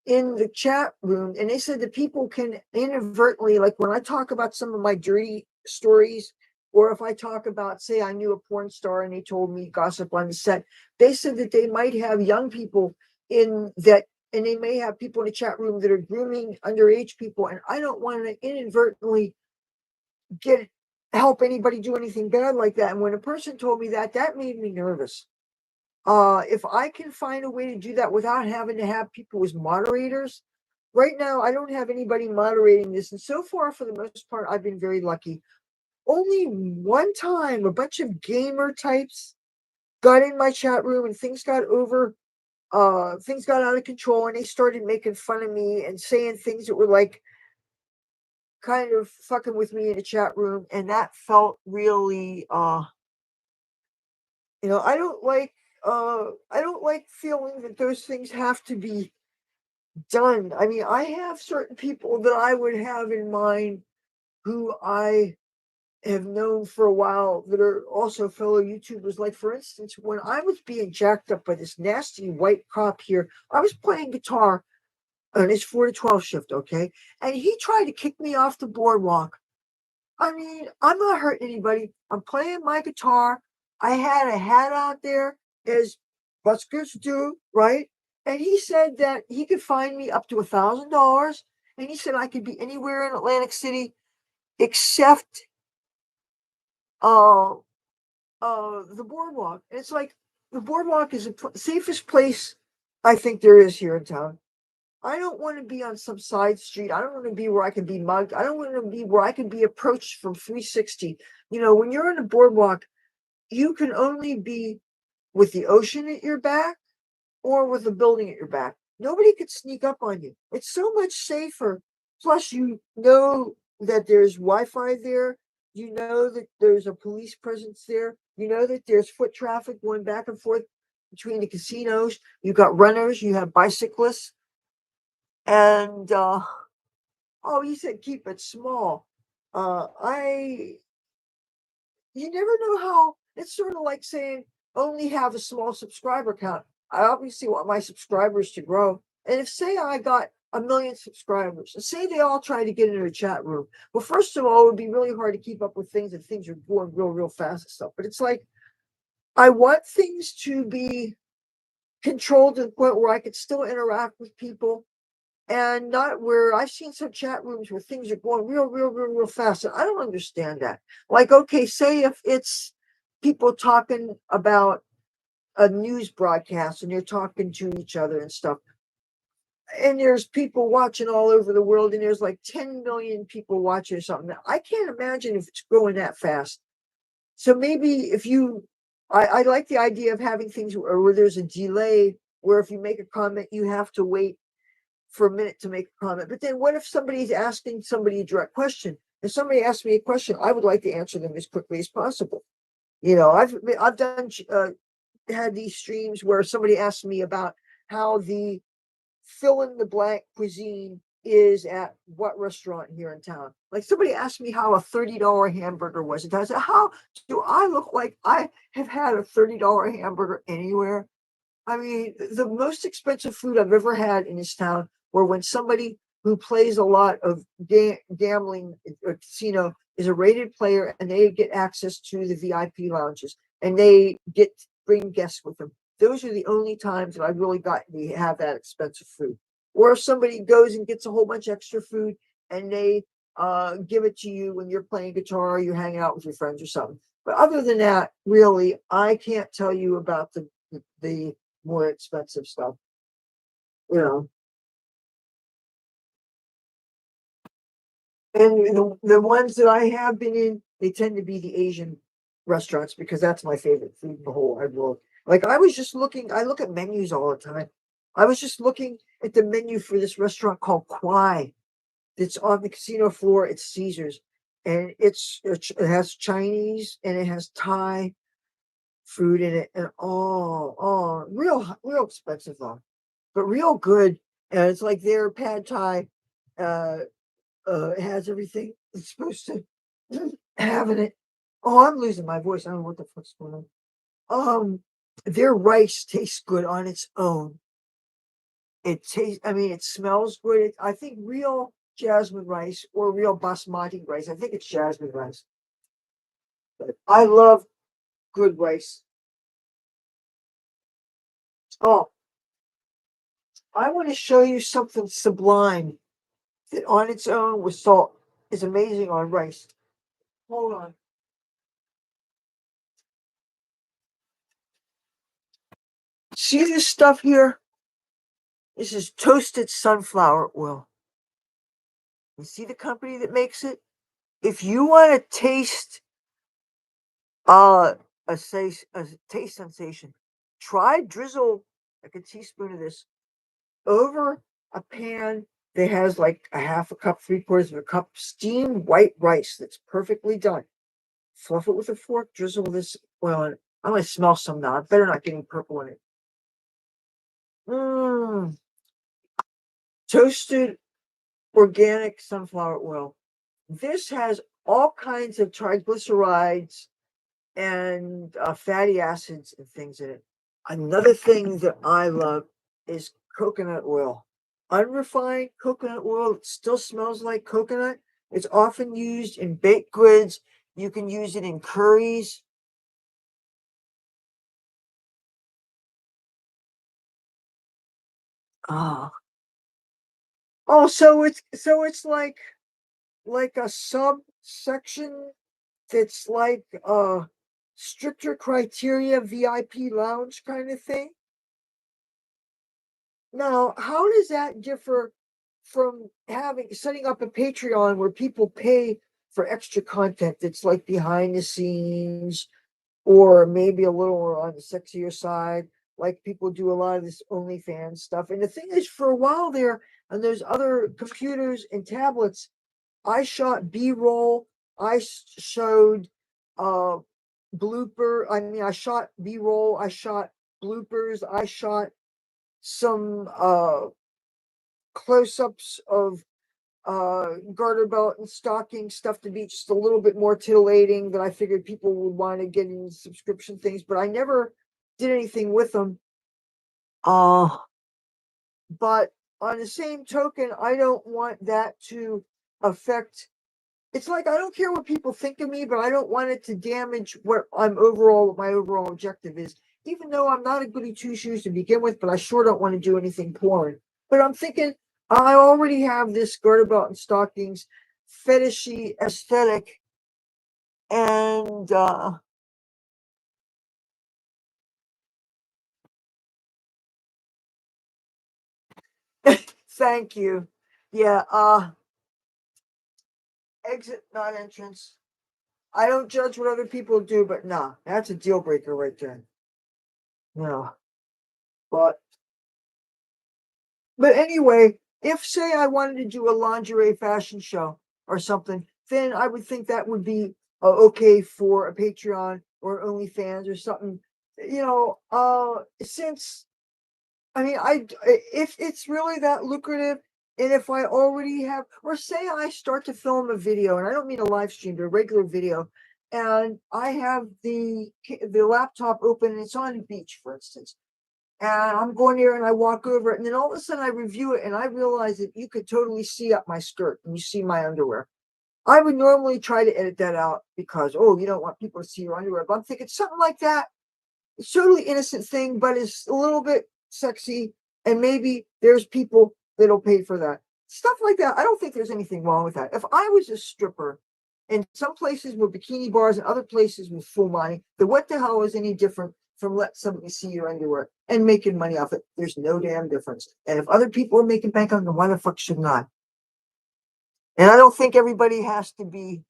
in the chat room. And they said that people can inadvertently, like when I talk about some of my dirty stories, or if I talk about, say, I knew a porn star and they told me gossip on the set, they said that they might have young people in that, and they may have people in the chat room that are grooming underage people. And I don't want to inadvertently get help anybody do anything bad like that. And when a person told me that, that made me nervous. If I can find a way to do that without having to have people as moderators, right now I don't have anybody moderating this, and so far, for the most part, I've been very lucky. Only one time, a bunch of gamer types got in my chat room, and things got out of control, and they started making fun of me and saying things that were like kind of fucking with me in the chat room, and that felt really I don't like feeling that those things have to be done. I mean, I have certain people that I would have in mind who I have known for a while that are also fellow YouTubers. Like, for instance, when I was being jacked up by this nasty white cop here, I was playing guitar on his 4 to 12 shift, okay? And he tried to kick me off the boardwalk. I mean, I'm not hurting anybody. I'm playing my guitar. I had a hat out there, as buskers do, right? And he said that he could find me up to $1,000. And he said I could be anywhere in Atlantic City except uh the boardwalk. And it's like the boardwalk is the safest place I think there is here in town. I don't want to be on some side street. I don't want to be where I can be mugged. I don't want to be where I can be approached from 360. You know, when you're on a boardwalk, you can only be with the ocean at your back or with a building at your back. Nobody could sneak up on you. It's so much safer. Plus, you know that there's Wi-Fi there. You know that there's a police presence there. You know that there's foot traffic going back and forth between the casinos. You've got runners. You have bicyclists. And oh, he said keep it small. I You never know how. It's sort of like saying only have a small subscriber count. I obviously want my subscribers to grow. And if, say, I got 1 million subscribers, and say they all try to get into a chat room, well, first of all, it would be really hard to keep up with things, and things are going real fast and stuff. But it's like I want things to be controlled to the point where I could still interact with people, and not where I've seen some chat rooms where things are going real fast. And I don't understand that. Like, okay, say if it's people talking about a news broadcast and they're talking to each other and stuff, and there's people watching all over the world, and there's like 10 million people watching or something. I can't imagine if it's going that fast. So maybe if you, I like the idea of having things where there's a delay, where if you make a comment, you have to wait for a minute to make a comment. But then what if somebody's asking somebody a direct question? If somebody asks me a question, I would like to answer them as quickly as possible. You know, I've done had these streams where somebody asked me about how the fill in the blank cuisine is at what restaurant here in town. Like, somebody asked me how a $30 hamburger was. And I said, how do I look like I have had a $30 hamburger anywhere? I mean, the most expensive food I've ever had in this town were when somebody who plays a lot of gambling or casino, is a rated player, and they get access to the VIP lounges, and they get bring guests with them. Those are the only times that I've really gotten to have that expensive food. Or if somebody goes and gets a whole bunch of extra food and they give it to you when you're playing guitar or you're hanging out with your friends or something. But other than that, really, I can't tell you about the more expensive stuff. You know, and the ones that I have been in, they tend to be the Asian restaurants because that's my favorite food in the whole wide world. Like I was just looking, I look at menus all the time. I was just looking at the menu for this restaurant called Kwai. It's on the casino floor. It's Caesar's, and it has Chinese and it has Thai food in it, and real expensive though, but real good. And it's like their pad Thai. Uh, it has everything it's supposed to have in it. Oh, I'm losing my voice. I don't know what the fuck's going on. Their rice tastes good on its own. It tastes, I mean, it smells good. I think real jasmine rice or real basmati rice. I think it's jasmine rice. But I love good rice. Oh, I want to show you something sublime that on its own with salt is amazing on rice. Hold on. See this stuff here? This is toasted sunflower oil. You see the company that makes it? If you want to taste uh a taste sensation, try drizzle like a teaspoon of this over a pan that has like a half a cup, three-quarters of a cup steamed white rice that's perfectly done. Fluff it with a fork, drizzle this oil in it. I'm gonna smell some now. I better not get any purple in it. Mmm. Toasted organic sunflower oil. This has all kinds of triglycerides and fatty acids and things in it. Another thing that I love is coconut oil. Unrefined coconut oil, it still smells like coconut. It's often used in baked goods. You can use it in curries. Ah. Oh, so it's like a subsection that's like stricter criteria VIP lounge kind of thing. Now, how does that differ from having setting up a Patreon where people pay for extra content that's like behind the scenes or maybe a little on the sexier side, like people do a lot of this OnlyFans stuff. And the thing is, for a while there, and there's other computers and tablets, I shot B-roll. I showed uh I shot B-roll. I shot bloopers. I shot some close-ups of garter belt and stocking stuff to be just a little bit more titillating that I figured people would want to get in subscription things, but I never did anything with them. Uh, but on the same token, I don't want that to affect. It's like I don't care what people think of me, but I don't want it to damage what my overall objective is. Even though I'm not a goody two shoes to begin with, but I sure don't want to do anything porn. But I'm thinking I already have this garter belt and stockings fetishy aesthetic, and thank you. Yeah, exit, not entrance. I don't judge what other people do, but nah, that's a deal breaker right there. No, but anyway, if say I wanted to do a lingerie fashion show or something, then I would think that would be okay for a Patreon or OnlyFans or something. Since I mean, if it's really that lucrative, and if I already have, or say I start to film a video, and I don't mean a live stream, but a regular video, and I have the laptop open and it's on the beach, for instance, and I'm going there and I walk over it, and then all of a sudden I review it and I realize that you could totally see up my skirt and you see my underwear. I would normally try to edit that out because, oh, you don't want people to see your underwear. But I'm thinking something like that. It's totally innocent thing, but it's a little bit sexy. And maybe there's people that'll pay for that. Stuff like that. I don't think there's anything wrong with that. If I was a stripper and some places were bikini bars and other places with full money, then what the hell is any different from let somebody see your underwear and making money off it? There's no damn difference. And if other people are making bank on it, why the fuck should not? And I don't think everybody has to be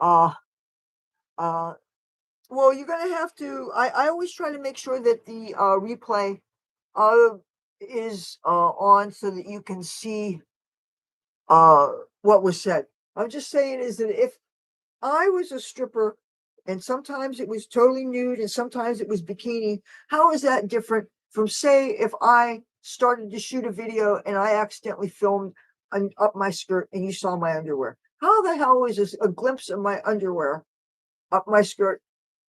uh uh well, you're gonna have to. I always try to make sure that the replay uh is on so that you can see uh what was said. I'm just saying is that if I was a stripper and sometimes it was totally nude and sometimes it was bikini, how is that different from, say, if I started to shoot a video and I accidentally filmed up my skirt and you saw my underwear? How the hell is this a glimpse of my underwear up my skirt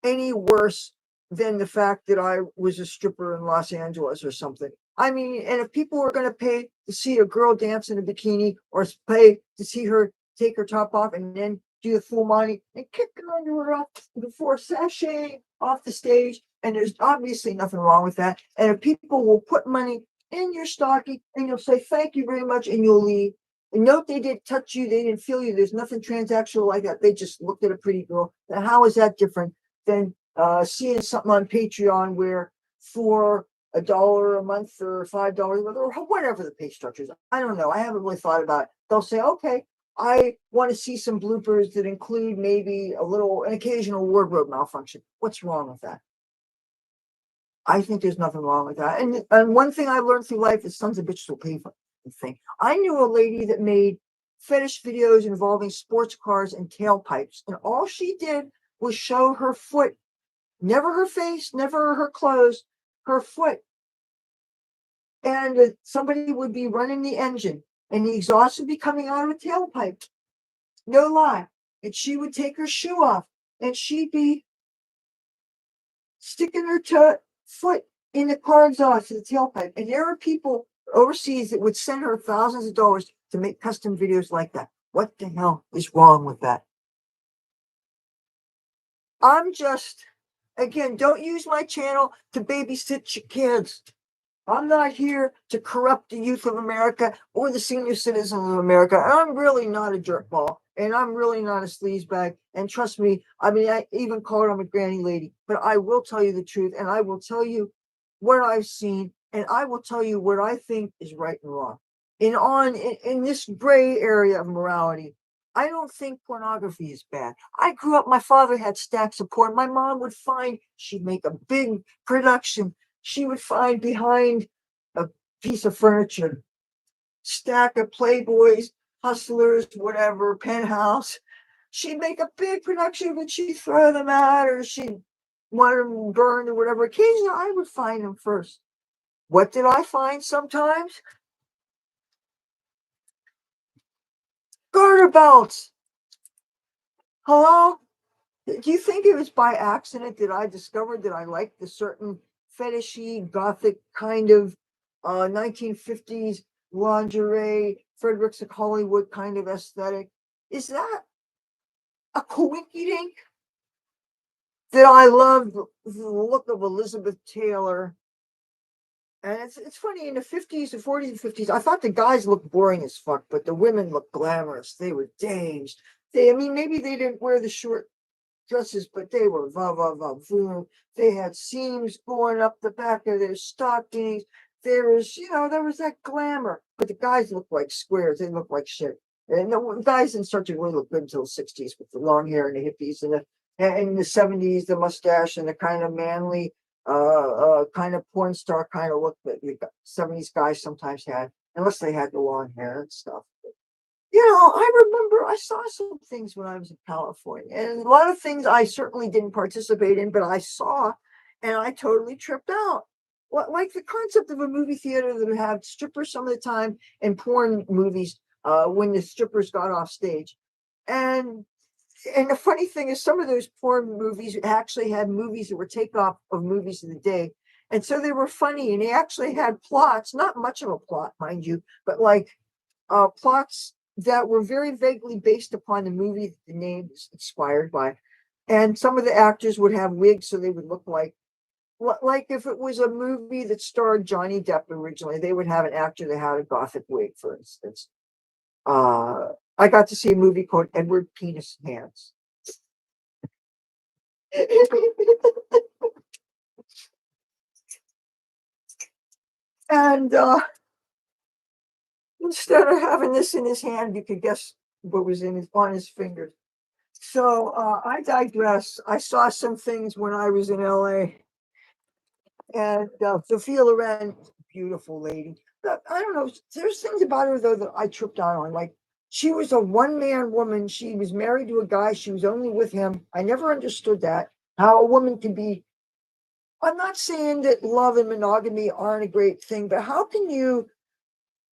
any worse than the fact that I was a stripper in Los Angeles or something? I mean, and if people are going to pay to see a girl dance in a bikini or pay to see her take her top off and then do the full Monty and kick her underwear off before sashaying off the stage, and there's obviously nothing wrong with that. And if people will put money in your stocking and you'll say thank you very much and you'll leave. And note they didn't touch you, they didn't feel you. There's nothing transactional like that. They just looked at a pretty girl. Now, how is that different than seeing something on Patreon where for $1 a month or $5 or whatever the pay structure is? I don't know. I haven't really thought about it. They'll say, okay, I want to see some bloopers that include maybe an occasional wardrobe malfunction. What's wrong with that? I think there's nothing wrong with that. And one thing I learned through life is sons of bitches will pay for the thing. I knew a lady that made fetish videos involving sports cars and tailpipes, and all she did was show her foot, never her face, never her clothes, her foot. And somebody would be running the engine and the exhaust would be coming out of a tailpipe. No lie. And she would take her shoe off and she'd be sticking her foot in the car exhaust to the tailpipe. And there are people overseas that would send her thousands of dollars to make custom videos like that. What the hell is wrong with that? I'm just, again, don't use my channel to babysit your kids. I'm not here to corrupt the youth of America or the senior citizens of America. I'm really not a jerkball, and I'm really not a sleazebag. And trust me, I mean, I even call her a granny lady, but I will tell you the truth, and I will tell you what I've seen, and I will tell you what I think is right and wrong. In this gray area of morality, I don't think pornography is bad. I grew up, my father had stacks of porn. My mom would find, she'd make a big production. She would find behind a piece of furniture, stack of Playboys, Hustlers, whatever, Penthouse. She'd make a big production, but she'd throw them out or she'd want them burned or whatever. Occasionally, I would find them first. What did I find sometimes? Garter belts. Hello? Do you think it was by accident that I discovered that I liked the certain fetishy, gothic kind of 1950s lingerie, Fredericks of Hollywood kind of aesthetic? Is that a coinkydink? That I love the look of Elizabeth Taylor. And it's funny, in the 50s, the 40s and 50s, I thought the guys looked boring as fuck, but the women looked glamorous. They were dames. I mean, maybe they didn't wear the short dresses, but they were voom. They had seams going up the back of their stockings. There was that glamour, but the guys looked like squares. They looked like shit. And the guys didn't start to really look good until the 60s with the long hair and the hippies and in the 70s, the mustache and the kind of manly, kind of porn star kind of look that the 70s guys sometimes had, unless they had the long hair and stuff. I remember I saw some things when I was in California, and a lot of things I certainly didn't participate in, but I saw, and I totally tripped out. Like the concept of a movie theater that would have strippers some of the time and porn movies when the strippers got off stage. And the funny thing is, some of those porn movies actually had movies that were takeoff of movies of the day. And so they were funny, and they actually had plots, not much of a plot, mind you, but like plots that were very vaguely based upon the movie that the name is inspired by. And some of the actors would have wigs so they would look like if it was a movie that starred Johnny Depp originally, they would have an actor that had a gothic wig, for instance. I got to see a movie called Edward Penis Hands. And instead of having this in his hand, you could guess what was on his fingers. So I digress. I saw some things when I was in LA, and Sophia Loren, beautiful lady. But I don't know. There's things about her though that I tripped out on. Like she was a one-man woman. She was married to a guy. She was only with him. I never understood that. How a woman can be. I'm not saying that love and monogamy aren't a great thing, but how can you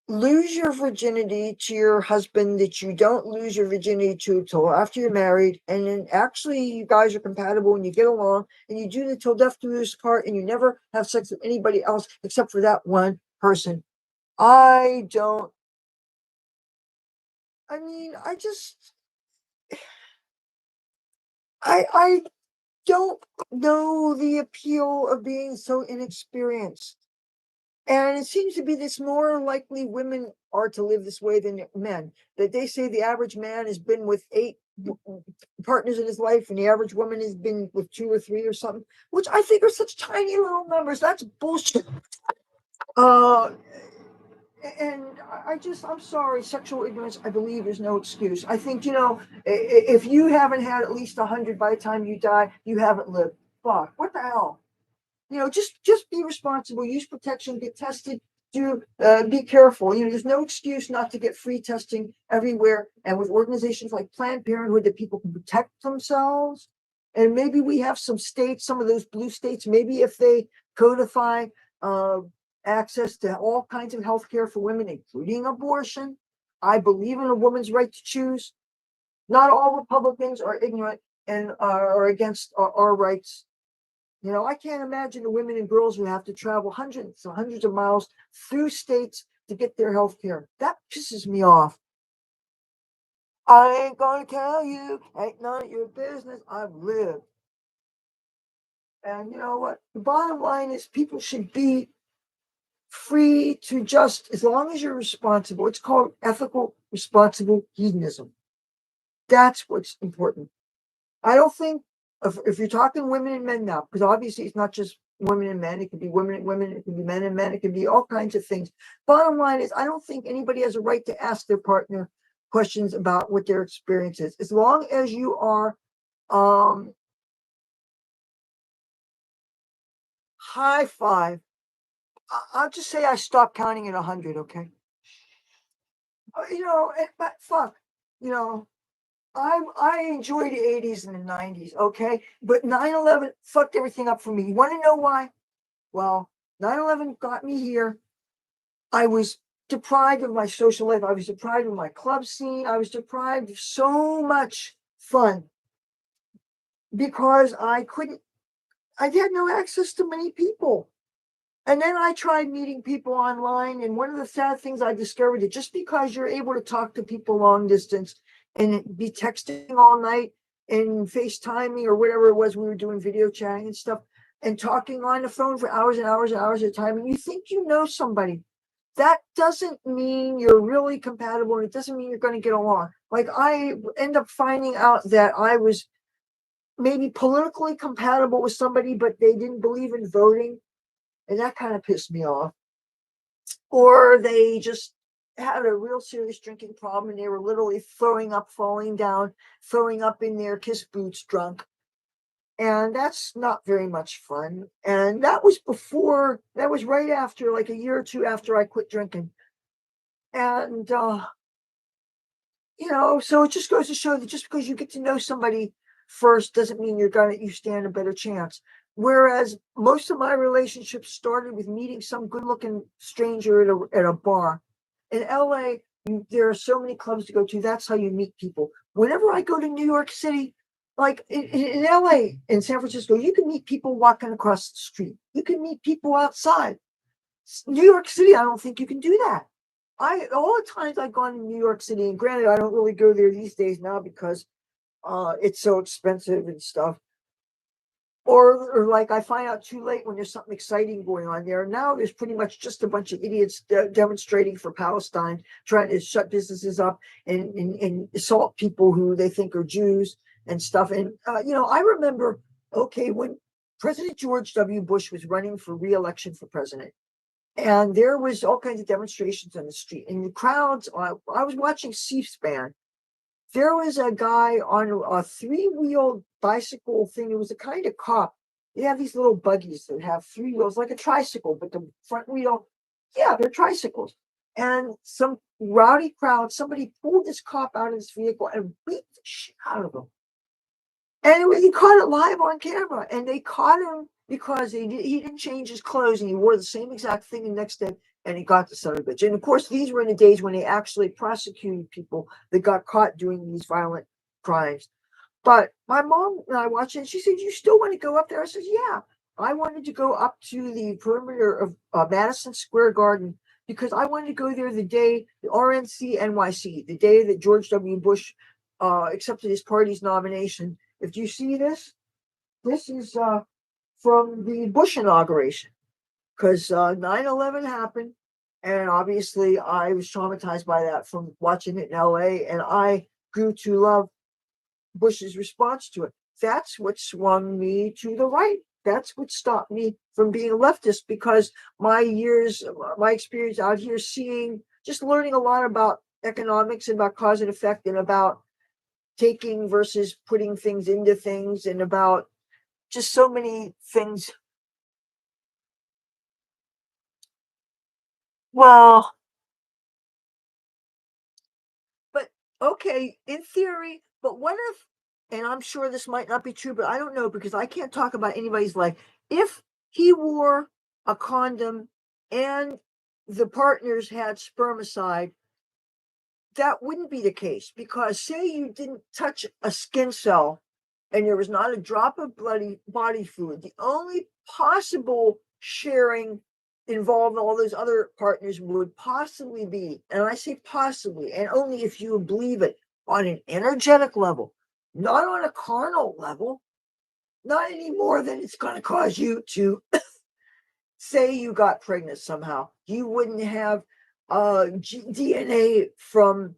lose your virginity to your husband that you don't lose your virginity to till after you're married, and then actually you guys are compatible and you get along and you do the till death do us part, and you never have sex with anybody else except for that one person? I don't. I mean, I don't know the appeal of being so inexperienced. And it seems to be this more likely women are to live this way than men. That they say the average man has been with 8 partners in his life, and the average woman has been with 2 or 3 or something, which I think are such tiny little numbers. That's bullshit. Uh, and I'm sorry, sexual ignorance, I believe, is no excuse. I think, if you haven't had at least 100 by the time you die, you haven't lived. Fuck, what the hell? Just be responsible, use protection, get tested, do be careful. There's no excuse not to get free testing everywhere, and with organizations like Planned Parenthood that people can protect themselves. And maybe we have some states, some of those blue states, maybe if they codify uh, access to all kinds of health care for women, including abortion. I believe in a woman's right to choose. Not all Republicans are ignorant and are against our rights. I can't imagine the women and girls who have to travel hundreds and hundreds of miles through states to get their health care. That pisses me off. I ain't gonna tell you, ain't none of your business. I've lived. And you know what? The bottom line is people should be free to just, as long as you're responsible. It's called ethical, responsible hedonism. That's what's important. I don't think if you're talking women and men now, because obviously it's not just women and men, it could be women and women, it could be men and men, it could be all kinds of things. Bottom line is, I don't think anybody has a right to ask their partner questions about what their experience is. As long as you are high five, I'll just say I stopped counting at 100, okay? But fuck, you know, I enjoy the 80s and the 90s, okay? But 9/11 fucked everything up for me. You want to know why? Well, 9/11 got me here. I was deprived of my social life. I was deprived of my club scene. I was deprived of so much fun because I had no access to many people. And then I tried meeting people online. And one of the sad things I discovered that just because you're able to talk to people long distance and be texting all night and FaceTiming or whatever it was, we were doing video chatting and stuff and talking on the phone for hours and hours and hours at a time. And you think you know somebody. That doesn't mean you're really compatible, and it doesn't mean you're going to get along. Like I end up finding out that I was maybe politically compatible with somebody, but they didn't believe in voting, and that kind of pissed me off. Or they just had a real serious drinking problem, and they were literally throwing up, falling down, throwing up in their kiss boots drunk. And that's not very much fun. And that was right after, like a year or two after I quit drinking. And so it just goes to show that just because you get to know somebody first doesn't mean you stand a better chance. Whereas most of my relationships started with meeting some good-looking stranger at a bar. In LA, there are so many clubs to go to. That's how you meet people. Whenever I go to New York City, like in LA, in San Francisco, you can meet people walking across the street. You can meet people outside. New York City, I don't think you can do that. all the times I've gone to New York City, and granted, I don't really go there these days now because it's so expensive and stuff. Or like I find out too late when there's something exciting going on there. Now there's pretty much just a bunch of idiots demonstrating for Palestine, trying to shut businesses up and assault people who they think are Jews and stuff. And I remember, okay, when President George W. Bush was running for re-election for president, and there was all kinds of demonstrations on the street, and the crowds. I was watching C-SPAN. There was a guy on a three-wheel bicycle thing. It was a kind of cop. They have these little buggies that have three wheels, like a tricycle, but the front wheel, yeah, they're tricycles. And some rowdy crowd, somebody pulled this cop out of his vehicle and beat the shit out of him. And he caught it live on camera. And they caught him because he didn't change his clothes, and he wore the same exact thing the next day, and he got the son of a bitch. And of course, these were in the days when they actually prosecuted people that got caught doing these violent crimes. But my mom and I watched it, and she said, "You still want to go up there?" I said, "Yeah." I wanted to go up to the perimeter of Madison Square Garden because I wanted to go there the day the RNC NYC, the day that George W. Bush accepted his party's nomination. If you see this, this is from the Bush inauguration, because 9/11 happened. And obviously, I was traumatized by that from watching it in LA, and I grew to love Bush's response to it. That's what swung me to the right. That's what stopped me from being a leftist, because my experience out here, just learning a lot about economics and about cause and effect and about taking versus putting things into things and about just so many things. Well, but okay, in theory, but what if, and I'm sure this might not be true, but I don't know because I can't talk about anybody's life. If he wore a condom and the partners had spermicide, that wouldn't be the case, because say you didn't touch a skin cell and there was not a drop of bloody body fluid, the only possible sharing involved all those other partners would possibly be, and I say possibly, and only if you believe it, on an energetic level, not on a carnal level, not any more than it's going to cause you to say you got pregnant somehow. You wouldn't have DNA from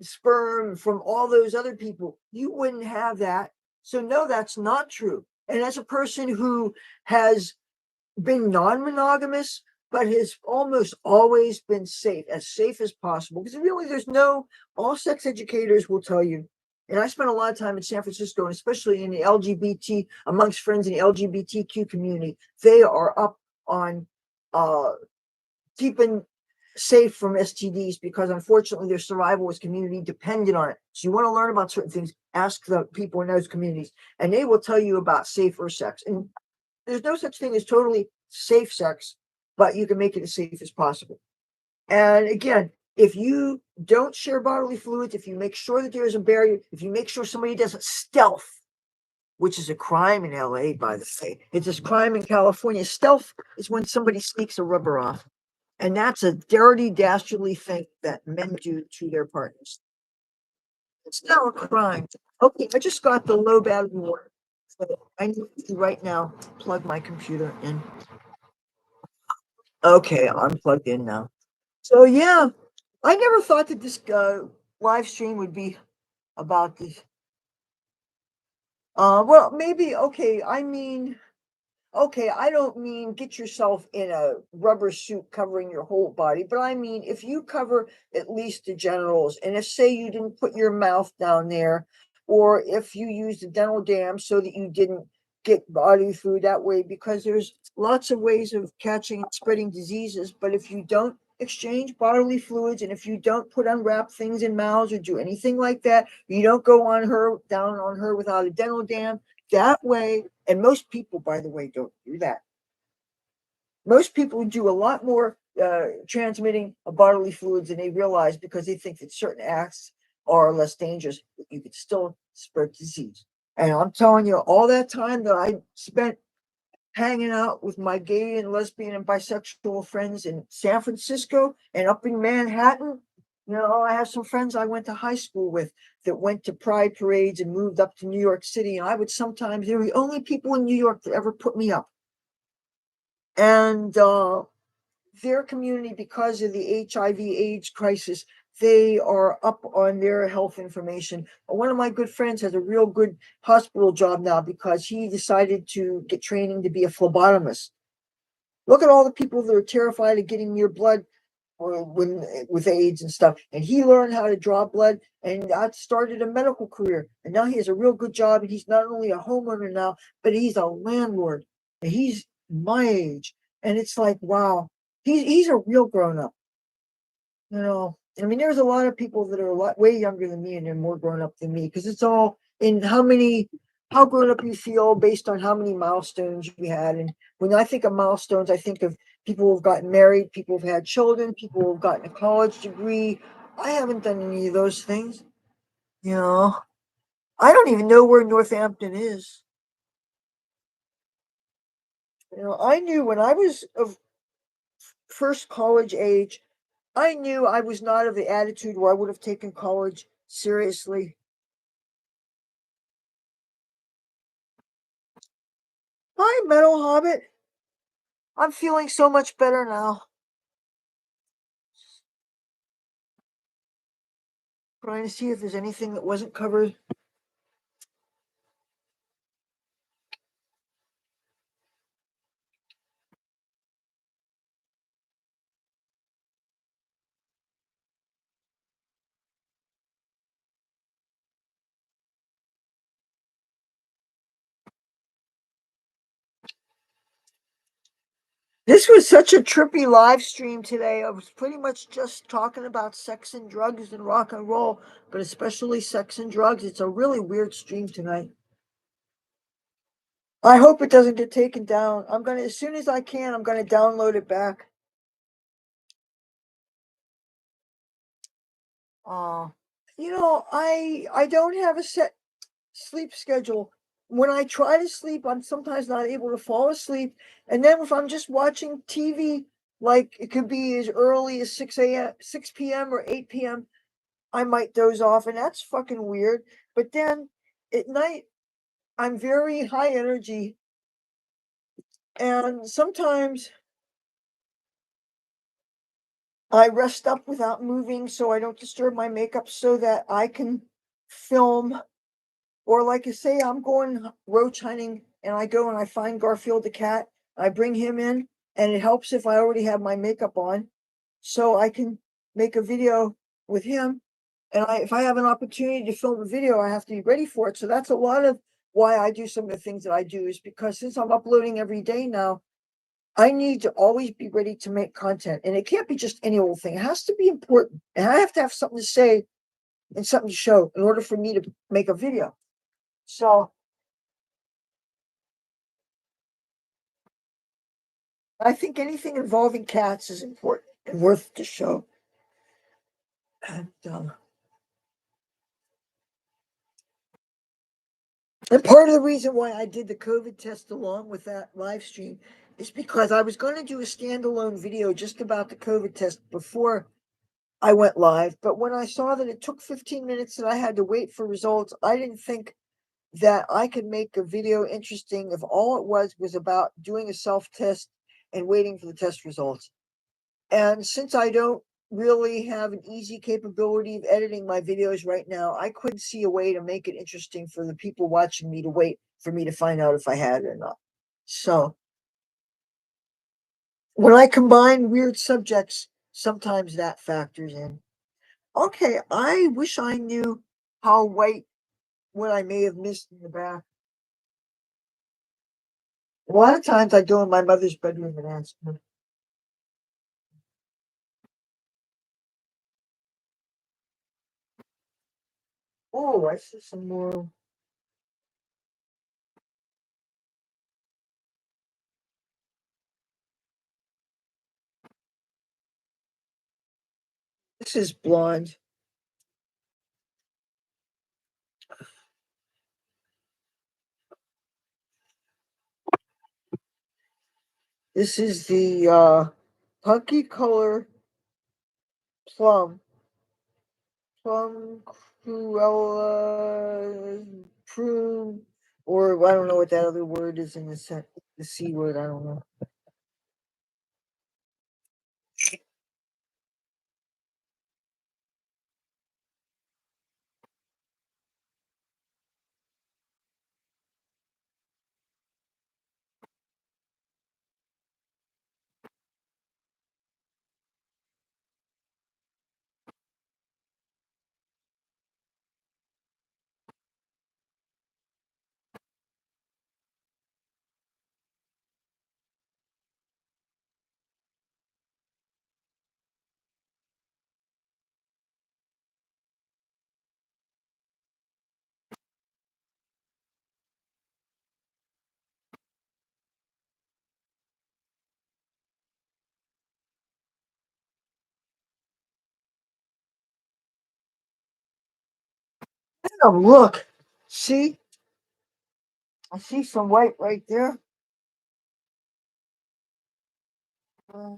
sperm from all those other people. You wouldn't have that. So, no, that's not true. And as a person who has been non-monogamous, but has almost always been as safe as possible, because really all sex educators will tell you, and I spent a lot of time in San Francisco, and especially in the LGBT, amongst friends in the LGBTQ community, they are up on keeping safe from STDs, because unfortunately their survival as community depended on it. So you want to learn about certain things, ask the people in those communities, and they will tell you about safer sex. And there's no such thing as totally safe sex, but you can make it as safe as possible. And again, if you don't share bodily fluids, if you make sure that there is a barrier, if you make sure somebody doesn't stealth, which is a crime in LA, by the way, it's a crime in California. Stealth is when somebody sneaks a rubber off. And that's a dirty, dastardly thing that men do to their partners. It's now a crime. Okay, I just got the low battery water. So I need to right now plug my computer in. Okay, I'm plugged in now. So yeah, I never thought that this live stream would be about this. Well, maybe, okay, I mean, okay, I don't mean get yourself in a rubber suit covering your whole body, but I mean if you cover at least the genitals, and if say you didn't put your mouth down there, or if you used a dental dam so that you didn't get body fluid that way, because there's lots of ways of catching and spreading diseases. But if you don't exchange bodily fluids, and if you don't put unwrapped things in mouths or do anything like that, you don't go down on her without a dental dam, that way. And most people, by the way, don't do that. Most people do a lot more transmitting of bodily fluids than they realize, because they think that certain acts are less dangerous, but you could still spread disease. And I'm telling you, all that time that I spent hanging out with my gay and lesbian and bisexual friends in San Francisco and up in Manhattan. You know, I have some friends I went to high school with that went to pride parades and moved up to New York City. And I would sometimes, they were the only people in New York that ever put me up. And their community, because of the HIV/AIDS crisis, they are up on their health information. One of my good friends has a real good hospital job now because he decided to get training to be a phlebotomist. Look at all the people that are terrified of getting near blood when with AIDS and stuff. And he learned how to draw blood and that started a medical career. And now he has a real good job. And he's not only a homeowner now, but he's a landlord. And he's my age. And it's like, wow, he's a real grown up. You know, I mean, there's a lot of people that are a lot way younger than me and they're more grown up than me because it's all in how grown up you feel based on how many milestones you had. And when I think of milestones, I think of people who've gotten married, people who've had children, people who've gotten a college degree. I haven't done any of those things. You know, I don't even know where Northampton is. You know, I knew when I was of first college age, I knew I was not of the attitude where I would have taken college seriously. Hi, Metal Hobbit. I'm feeling so much better now. Trying to see if there's anything that wasn't covered. This was such a trippy live stream today. I was pretty much just talking about sex and drugs and rock and roll, but especially sex and drugs. It's a really weird stream tonight. I hope it doesn't get taken down. I'm gonna, as soon as I can, I'm gonna download it back. Uh, I don't have a set sleep schedule. When I try to sleep, I'm sometimes not able to fall asleep. And then if I'm just watching TV, like it could be as early as 6 a.m., 6 p.m. or 8 p.m., I might doze off, and that's fucking weird. But then at night, I'm very high energy, and sometimes I rest up without moving so I don't disturb my makeup so that I can film. Or like I say, I'm going roach hunting and I go and I find Garfield the cat. I bring him in, and it helps if I already have my makeup on, so I can make a video with him. And if I have an opportunity to film a video, I have to be ready for it. So that's a lot of why I do some of the things that I do, is because since I'm uploading every day now, I need to always be ready to make content. And it can't be just any old thing. It has to be important. And I have to have something to say and something to show in order for me to make a video. So I think anything involving cats is important and worth the show. And and part of the reason why I did the COVID test along with that live stream is because I was going to do a standalone video just about the COVID test before I went live. But when I saw that it took 15 minutes and I had to wait for results, I didn't think that I could make a video interesting if all it was about doing a self test and waiting for the test results. And since I don't really have an easy capability of editing my videos right now, I couldn't see a way to make it interesting for the people watching me to wait for me to find out if I had it or not. So when I combine weird subjects, sometimes that factors in. Okay, I wish I knew how white what I may have missed in the back. A lot of times I go in my mother's bedroom and ask her. Oh, I see some more. This is blonde. This is the Punky Color Plum. Plum Cruella Prune, or I don't know what that other word is in the set. The C word, I don't know. Oh, look. See? I see some white right there. Uh,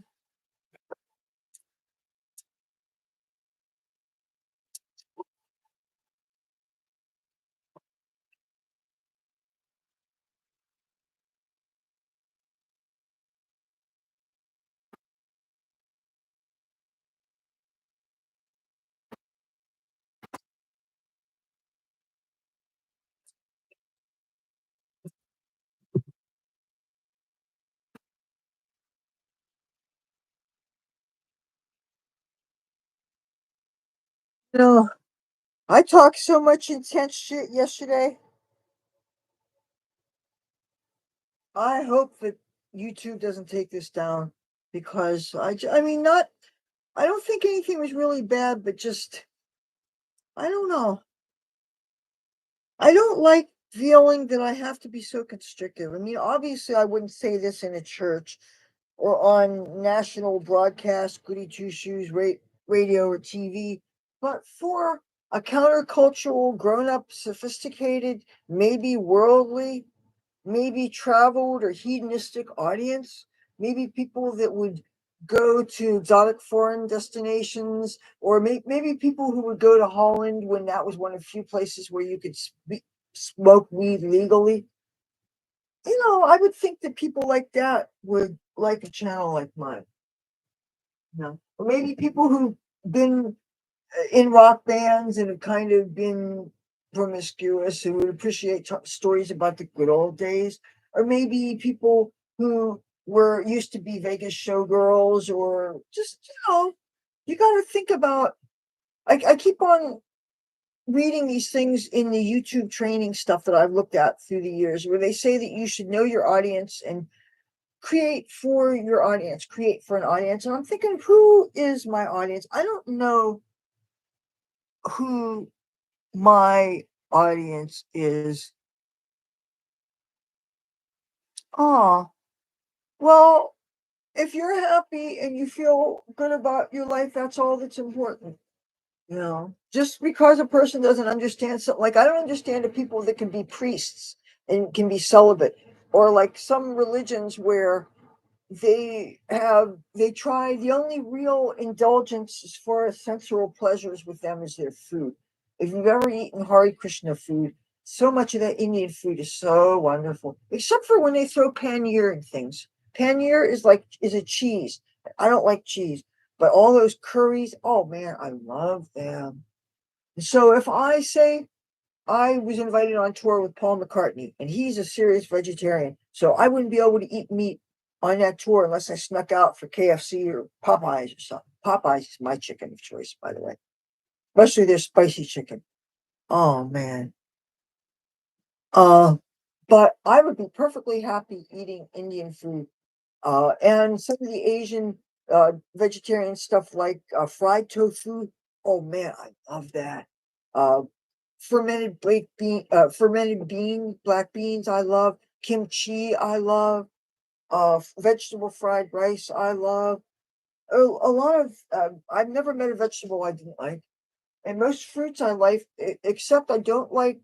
you know, I talked so much intense shit yesterday. I hope that YouTube doesn't take this down because I mean, not, I don't think anything was really bad, but just, I don't know. I don't like feeling that I have to be so constrictive. I mean, obviously, I wouldn't say this in a church or on national broadcast, goody two shoes, radio, or TV, but for a countercultural, grown up, sophisticated, maybe worldly, maybe traveled or hedonistic audience, maybe people that would go to exotic foreign destinations, or maybe people who would go to Holland when that was one of the few places where you could smoke weed legally. I would think that people like that would like a channel like mine. Or maybe people who've been in rock bands and have kind of been promiscuous who would appreciate stories about the good old days, or maybe people who were used to be Vegas showgirls, or just you got to think about. I keep on reading these things in the YouTube training stuff that I've looked at through the years, where they say that you should know your audience and create for your audience, create for an audience. And I'm thinking, who is my audience? I don't know who my audience is. Ah, well, if you're happy and you feel good about your life, that's all that's important. Just because a person doesn't understand something, like I don't understand the people that can be priests and can be celibate, or like some religions where they try the only real indulgence as far as sensual pleasures with them is their food. If you've ever eaten Hare Krishna food, so much of that Indian food is so wonderful, except for when they throw paneer in things. Paneer is a cheese. I don't like cheese, but all those curries, oh man, I love them. So if I say I was invited on tour with Paul McCartney, and he's a serious vegetarian. So I wouldn't be able to eat meat on that tour unless I snuck out for KFC or Popeyes or something. Popeyes is my chicken of choice, by the way, especially their spicy chicken. Oh man. Uh, but I would be perfectly happy eating Indian food. And some of the Asian vegetarian stuff like fried tofu. Oh man, I love that. Uh, fermented black beans. I love kimchi. I love vegetable fried rice. I love a lot of. I've never met a vegetable I didn't like, and most fruits I like, except I don't like.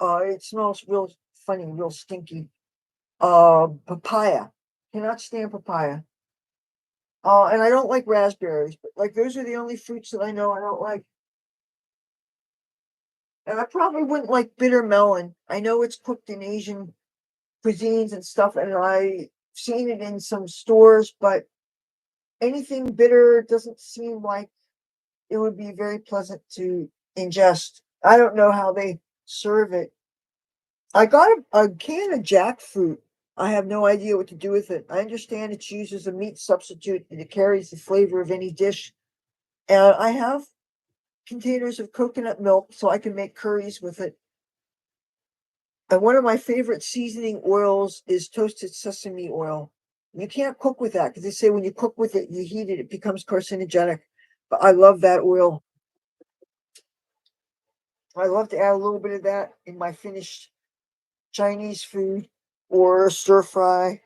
It smells real funny, real stinky. Papaya. Cannot stand papaya. And I don't like raspberries, but like those are the only fruits that I know I don't like. And I probably wouldn't like bitter melon. I know it's cooked in Asian cuisines and stuff, and I've seen it in some stores, but anything bitter doesn't seem like it would be very pleasant to ingest. I don't know how they serve it. I got a can of jackfruit. I have no idea what to do with it. I understand it's used as a meat substitute and it carries the flavor of any dish. And I have containers of coconut milk so I can make curries with it. And one of my favorite seasoning oils is toasted sesame oil. You can't cook with that because they say when you cook with it, you heat it, it becomes carcinogenic. But I love that oil. I love to add a little bit of that in my finished Chinese food or stir fry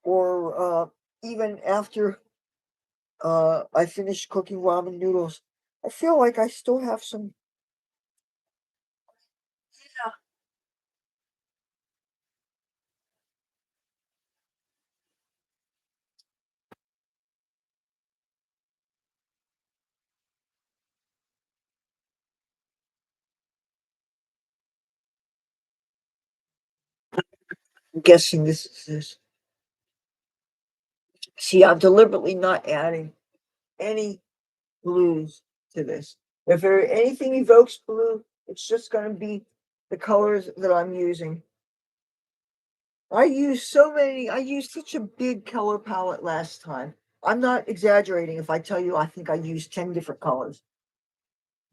or even after I finish cooking ramen noodles. I feel like I still have some. Yeah. I'm guessing this is this. See, I'm deliberately not adding any blues to this. If there anything evokes blue, it's just going to be the colors that I'm using. I used such a big color palette last time. I'm not exaggerating if I tell you I think I used 10 different colors.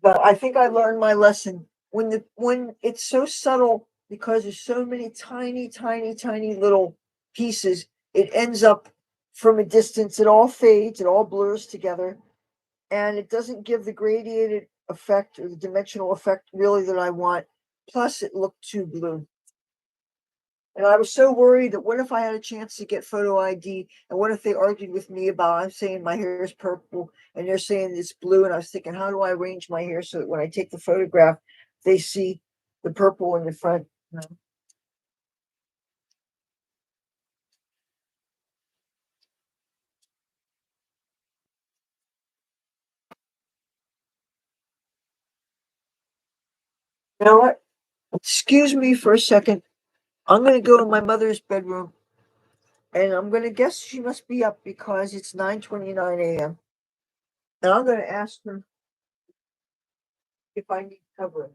But I think I learned my lesson when it's so subtle because there's so many tiny, tiny, tiny little pieces, it ends up from a distance, it all fades, it all blurs together, and it doesn't give the gradiated effect or the dimensional effect really that I want. Plus, it looked too blue. And I was so worried that what if I had a chance to get photo ID and what if they argued with me about I'm saying my hair is purple and they're saying it's blue. And I was thinking, how do I arrange my hair so that when I take the photograph, they see the purple in the front? You know what? Excuse me for a second. I'm going to go in my mother's bedroom and I'm going to guess she must be up because it's 9:29 a.m. And I'm going to ask her if I need covering.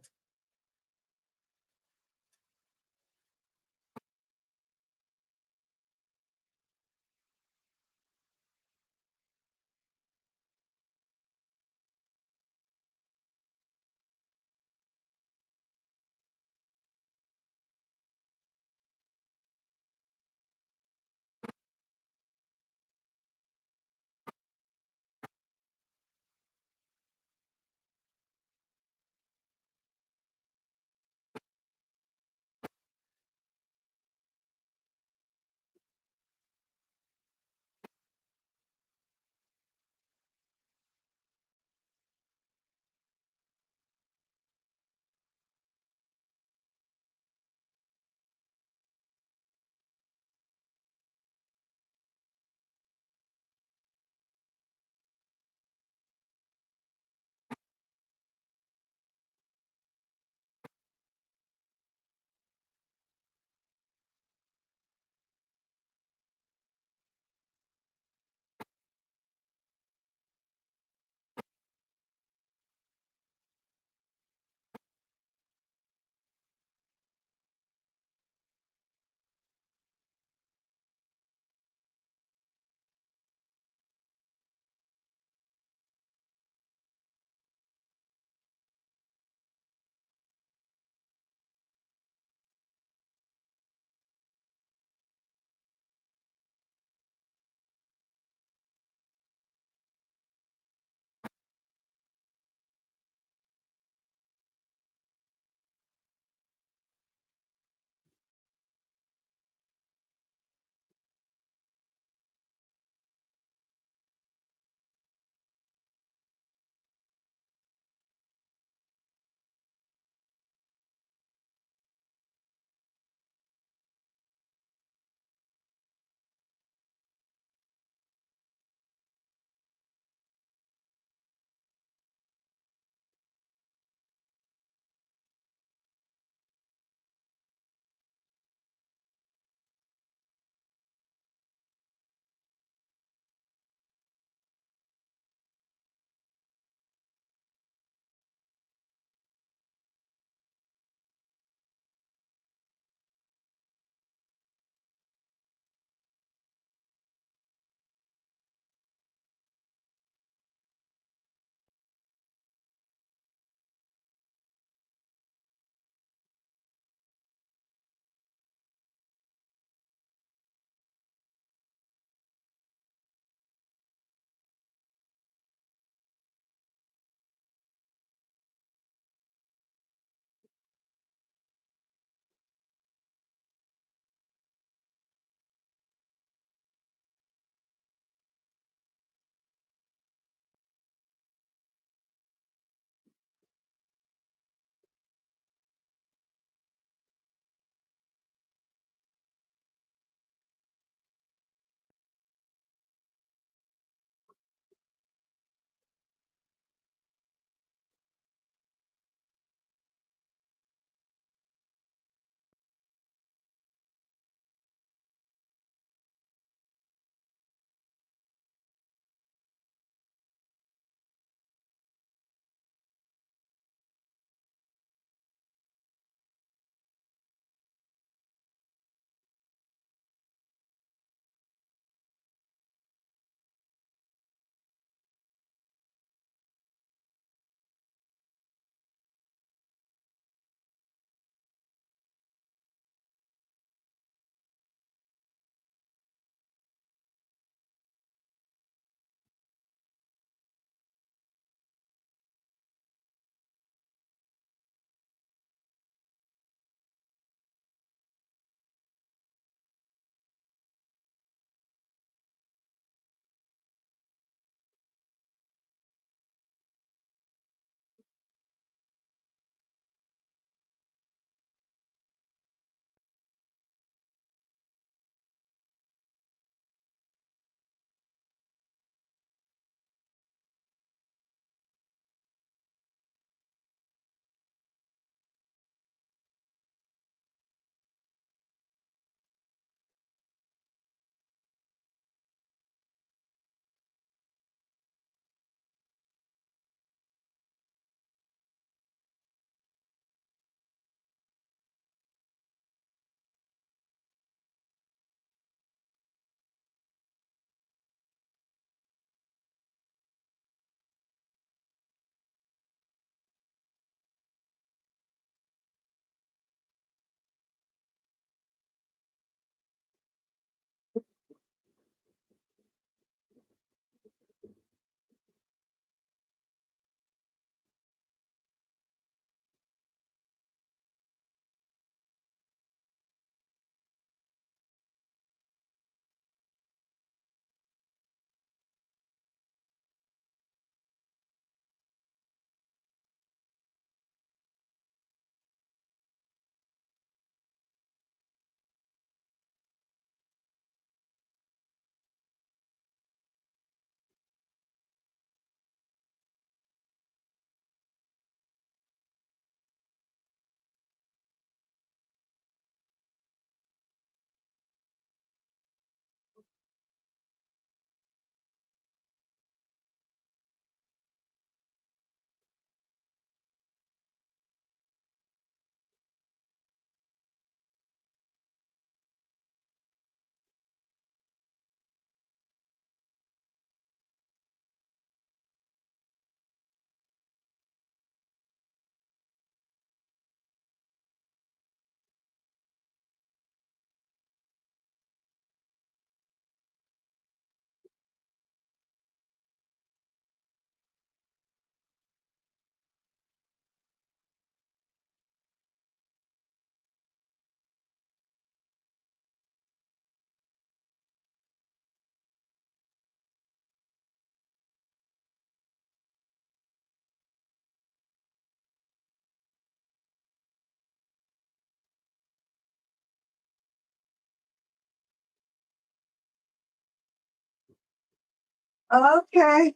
Okay.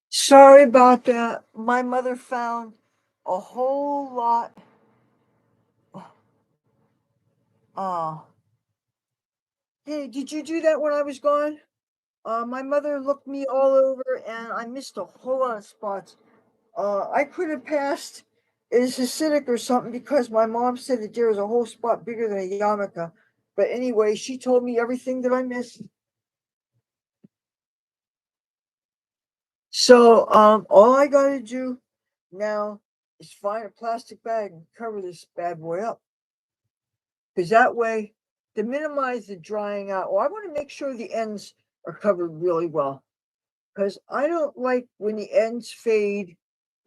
Sorry about that. My mother found a whole lot. Uh, hey, did you do that when I was gone? My mother looked me all over and I missed a whole lot of spots. I could have passed as acidic or something because my mom said that there was a whole spot bigger than a yarmulke. But anyway, she told me everything that I missed. So, all I gotta do now is find a plastic bag and cover this bad boy up. Because that way, to minimize the drying out, well, I want to make sure the ends are covered really well. Because I don't like when the ends fade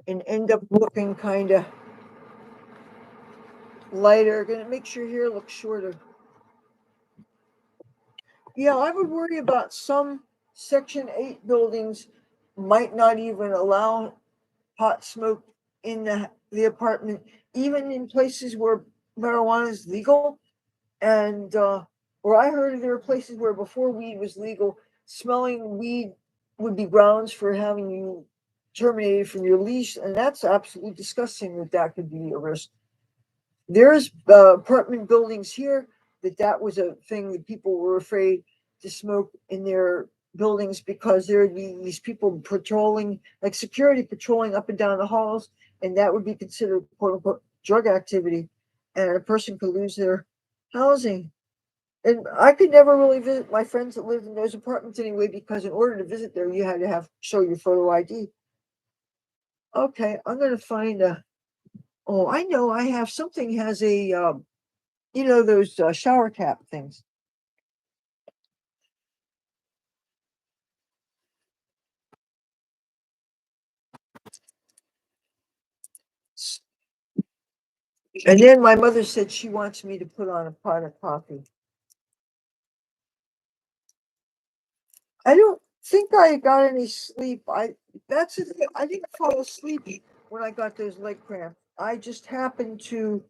and end up looking kind of lighter. Gonna make sure here looks shorter. Yeah, I would worry about some Section 8 buildings might not even allow pot smoke in the apartment, even in places where marijuana is legal. And where I heard there were places where before weed was legal, smelling weed would be grounds for having you terminated from your lease. And that's absolutely disgusting that that could be a risk. There's apartment buildings here that was a thing that people were afraid to smoke in their buildings because there would be these people patrolling, like security patrolling up and down the halls, and that would be considered quote unquote drug activity, and a person could lose their housing. And I could never really visit my friends that lived in those apartments anyway, because in order to visit there, you had to have show your photo ID. Okay, I'm gonna find a. Oh, I know. I have something has a those shower cap things. And then my mother said she wants me to put on a pot of coffee. I don't think I got any sleep. That's the thing. I didn't fall asleep when I got those leg cramps. I just happened to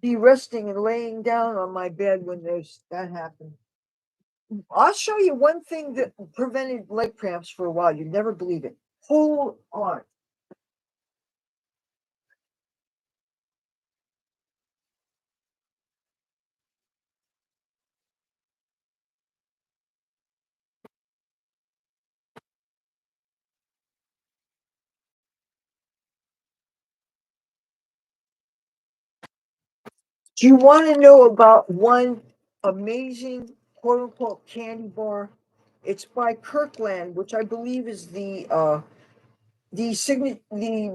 be resting and laying down on my bed when those that happened. I'll show you one thing that prevented leg cramps for a while. You'd never believe it. Hold on. Do you want to know about one amazing quote unquote candy bar? It's by Kirkland, which I believe is the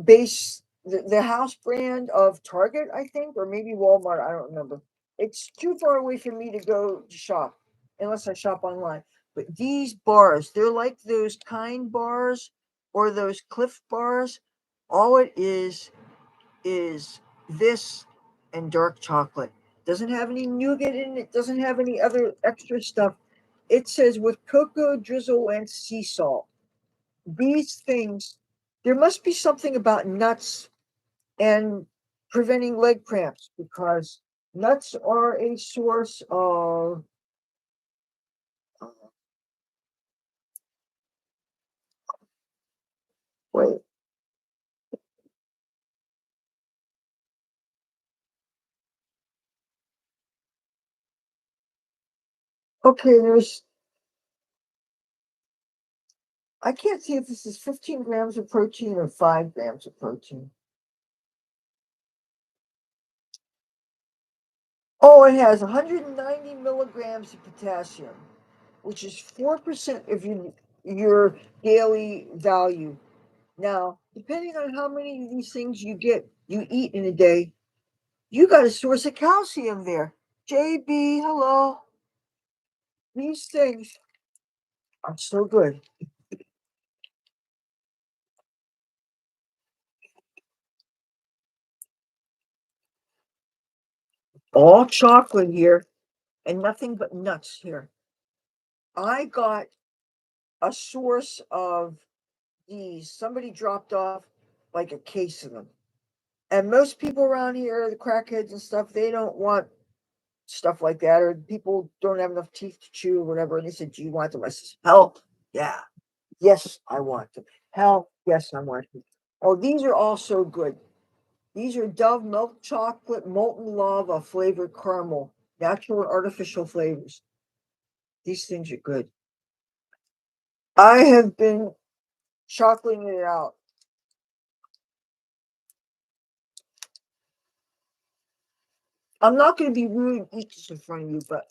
base the house brand of Target, I think, or maybe Walmart, I don't remember. It's too far away for me to go to shop unless I shop online. But these bars, they're like those kind bars or those Cliff bars. All it is this and dark chocolate. Doesn't have any nougat in it, doesn't have any other extra stuff. It says with cocoa drizzle and sea salt. These things, there must be something about nuts and preventing leg cramps because nuts are a source of. Wait, okay, I can't see if this is 15 grams of protein or 5 grams of protein. Oh, it has 190 milligrams of potassium, which is 4% of your daily value. Now, depending on how many of these things you eat in a day, you got a source of calcium there. JB, hello. These things are so good. All chocolate here and nothing but nuts here. I got a source of these. Somebody dropped off like a case of them. And most people around here, the crackheads and stuff, they don't want stuff like that, or people don't have enough teeth to chew or whatever. And they said, "Do you want the rest?" Hell, Yeah. Yes, I want them. Hell, yes, I want them. Oh, these are all so good. These are Dove milk chocolate, molten lava flavored caramel, natural and artificial flavors. These things are good. I have been chocolating it out. I'm not going to be rude and eat this in front of you, but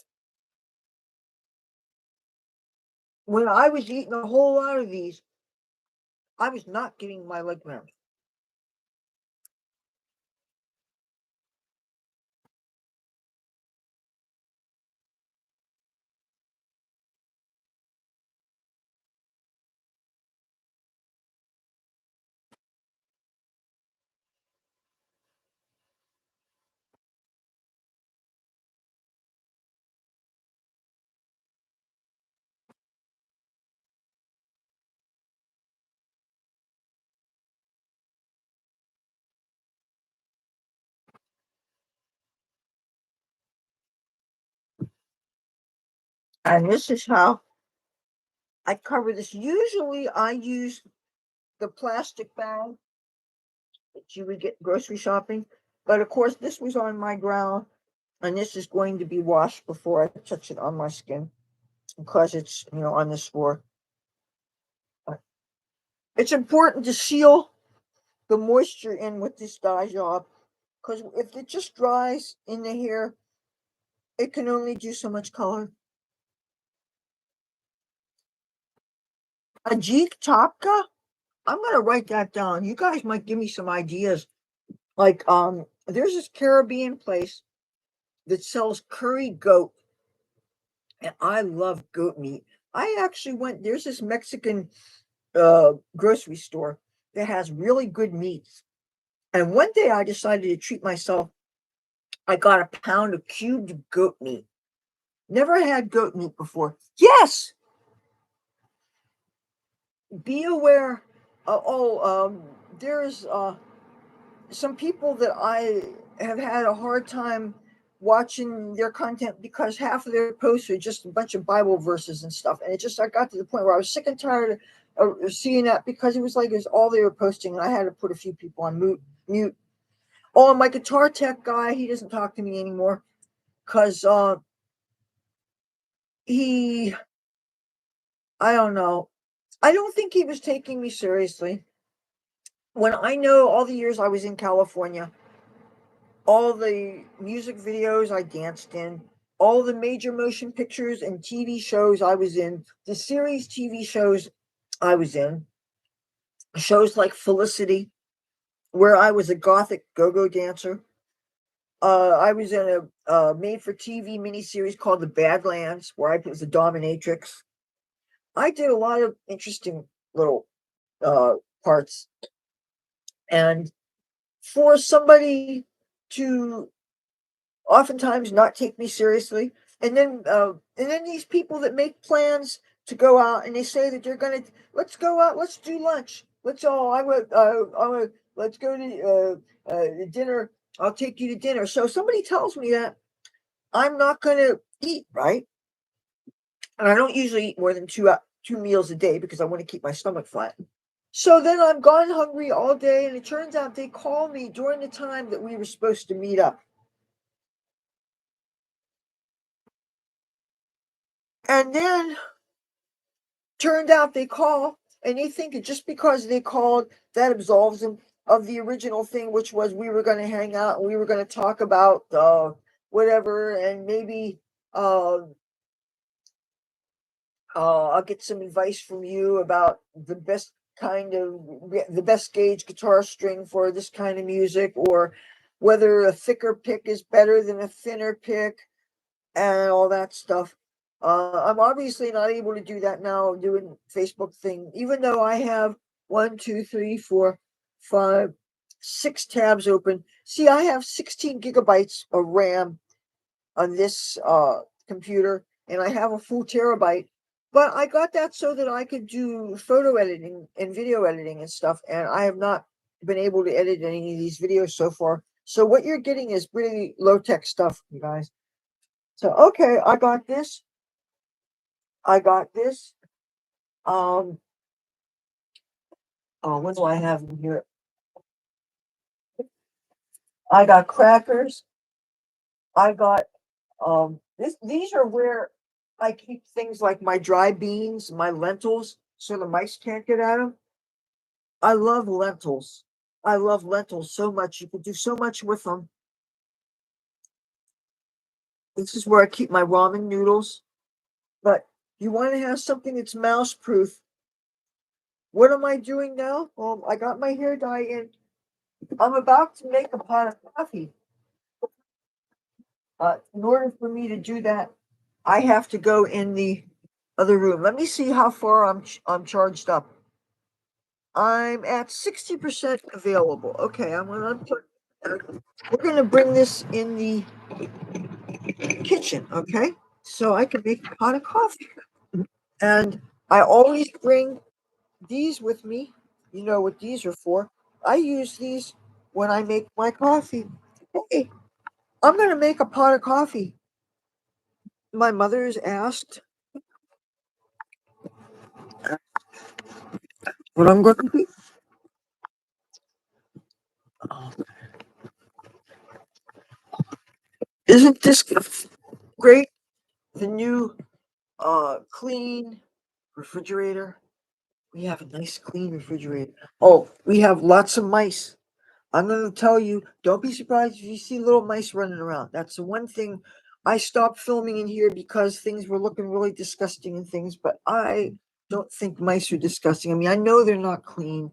when I was eating a whole lot of these, I was not getting my leg cramps. And this is how I cover this. Usually I use the plastic bag that you would get grocery shopping. But of course, this was on my ground, and this is going to be washed before I touch it on my skin because it's, on this floor. It's important to seal the moisture in with this dye job because if it just dries in the hair, it can only do so much color. Ajik Tapka? I'm gonna write that down. You guys might give me some ideas. Like, there's this Caribbean place that sells curry goat, and I love goat meat. I actually went. There's this Mexican grocery store that has really good meats, and one day I decided to treat myself. I got a pound of cubed goat meat. Never had goat meat before. Yes, be aware. There's some people that I have had a hard time watching their content because half of their posts are just a bunch of Bible verses and stuff. And I got to the point where I was sick and tired of seeing that because it was like it was all they were posting, and I had to put a few people on mute. Oh, my guitar tech guy, he doesn't talk to me anymore because he, I don't know. I don't think he was taking me seriously. When I know all the years I was in California, all the music videos I danced in, all the major motion pictures and TV shows I was in, the series TV shows I was in, shows like Felicity, where I was a gothic go-go dancer. I was in a made-for-TV miniseries called The Badlands, where I was a dominatrix. I did a lot of interesting little uh, parts, and for somebody to oftentimes not take me seriously. And then these people that make plans to go out and they say that they're gonna let's go out, let's do lunch, let's all I would let's go to dinner. I'll take you to dinner. So somebody tells me that I'm not gonna eat right, and I don't usually eat more than two meals a day because I want to keep my stomach flat. So then I'm gone hungry all day, and it turns out they call me during the time that we were supposed to meet up. And then turned out they call and they think that just because they called, that absolves them of the original thing, which was we were going to hang out and we were going to talk about whatever, and maybe uh, I'll get some advice from you about the best gauge guitar string for this kind of music, or whether a thicker pick is better than a thinner pick and all that stuff. I'm obviously not able to do that now, doing Facebook thing, even though I have one, two, three, four, five, six tabs open. See, I have 16 gigabytes of RAM on this computer, and I have a full terabyte. But I got that so that I could do photo editing and video editing and stuff, and I have not been able to edit any of these videos so far. So what you're getting is pretty low tech stuff, you guys. So okay, I got this. Um, oh, what do I have in here? I got crackers. I got these are where I keep things like my dry beans, my lentils, so the mice can't get at them. I love lentils. I love lentils so much. You can do so much with them. This is where I keep my ramen noodles. But you want to have something that's mouse proof. What am I doing now? Well, I got my hair dye in. I'm about to make a pot of coffee. In order for me to do that, I have to go in the other room. Let me see how far I'm charged up. I'm at 60% available. Okay, I'm gonna put. We're gonna bring this in the kitchen, okay? So I can make a pot of coffee. And I always bring these with me. You know what these are for. I use these when I make my coffee. Hey, I'm gonna make a pot of coffee. My mother's asked what I'm gonna do. Oh, isn't this great? The new clean refrigerator. We have a nice clean refrigerator. Oh, we have lots of mice. I'm going to tell you, don't be surprised if you see little mice running around. That's the one thing. I stopped filming in here because things were looking really disgusting and things, but I don't think mice are disgusting. I mean, I know they're not clean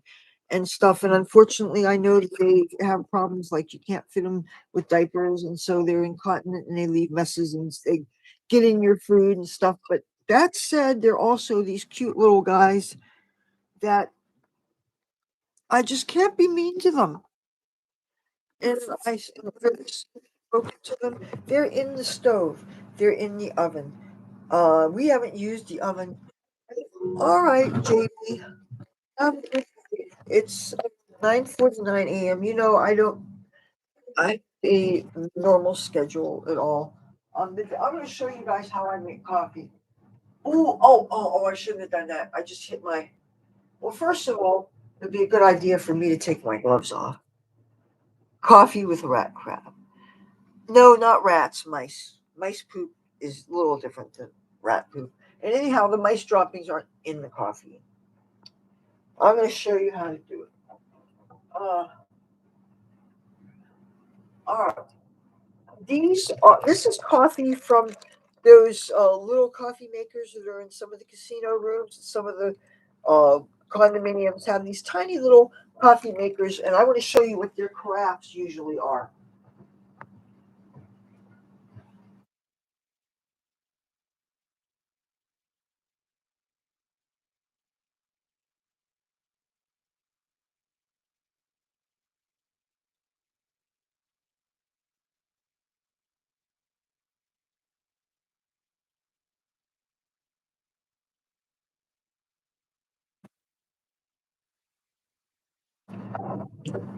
and stuff, and unfortunately, I know that they have problems like you can't fit them with diapers, and so they're incontinent and they leave messes and they get in your food and stuff. But that said, they're also these cute little guys that I just can't be mean to them. And spoken to them. They're in the stove. They're in the oven. We haven't used the oven. All right, JB. Um, it's 9:49 a.m. You know, I a normal schedule at all. I'm going to show you guys how I make coffee. I shouldn't have done that. I just hit my. Well, first of all, it'd be a good idea for me to take my gloves off. Coffee with rat crab. No, not rats, mice. Mice poop is a little different than rat poop. And anyhow, the mice droppings aren't in the coffee. I'm going to show you how to do it. Uh, all right. This is coffee from those little coffee makers that are in some of the casino rooms. Some of the uh, condominiums have these tiny little coffee makers, and I want to show you what their carafes usually are.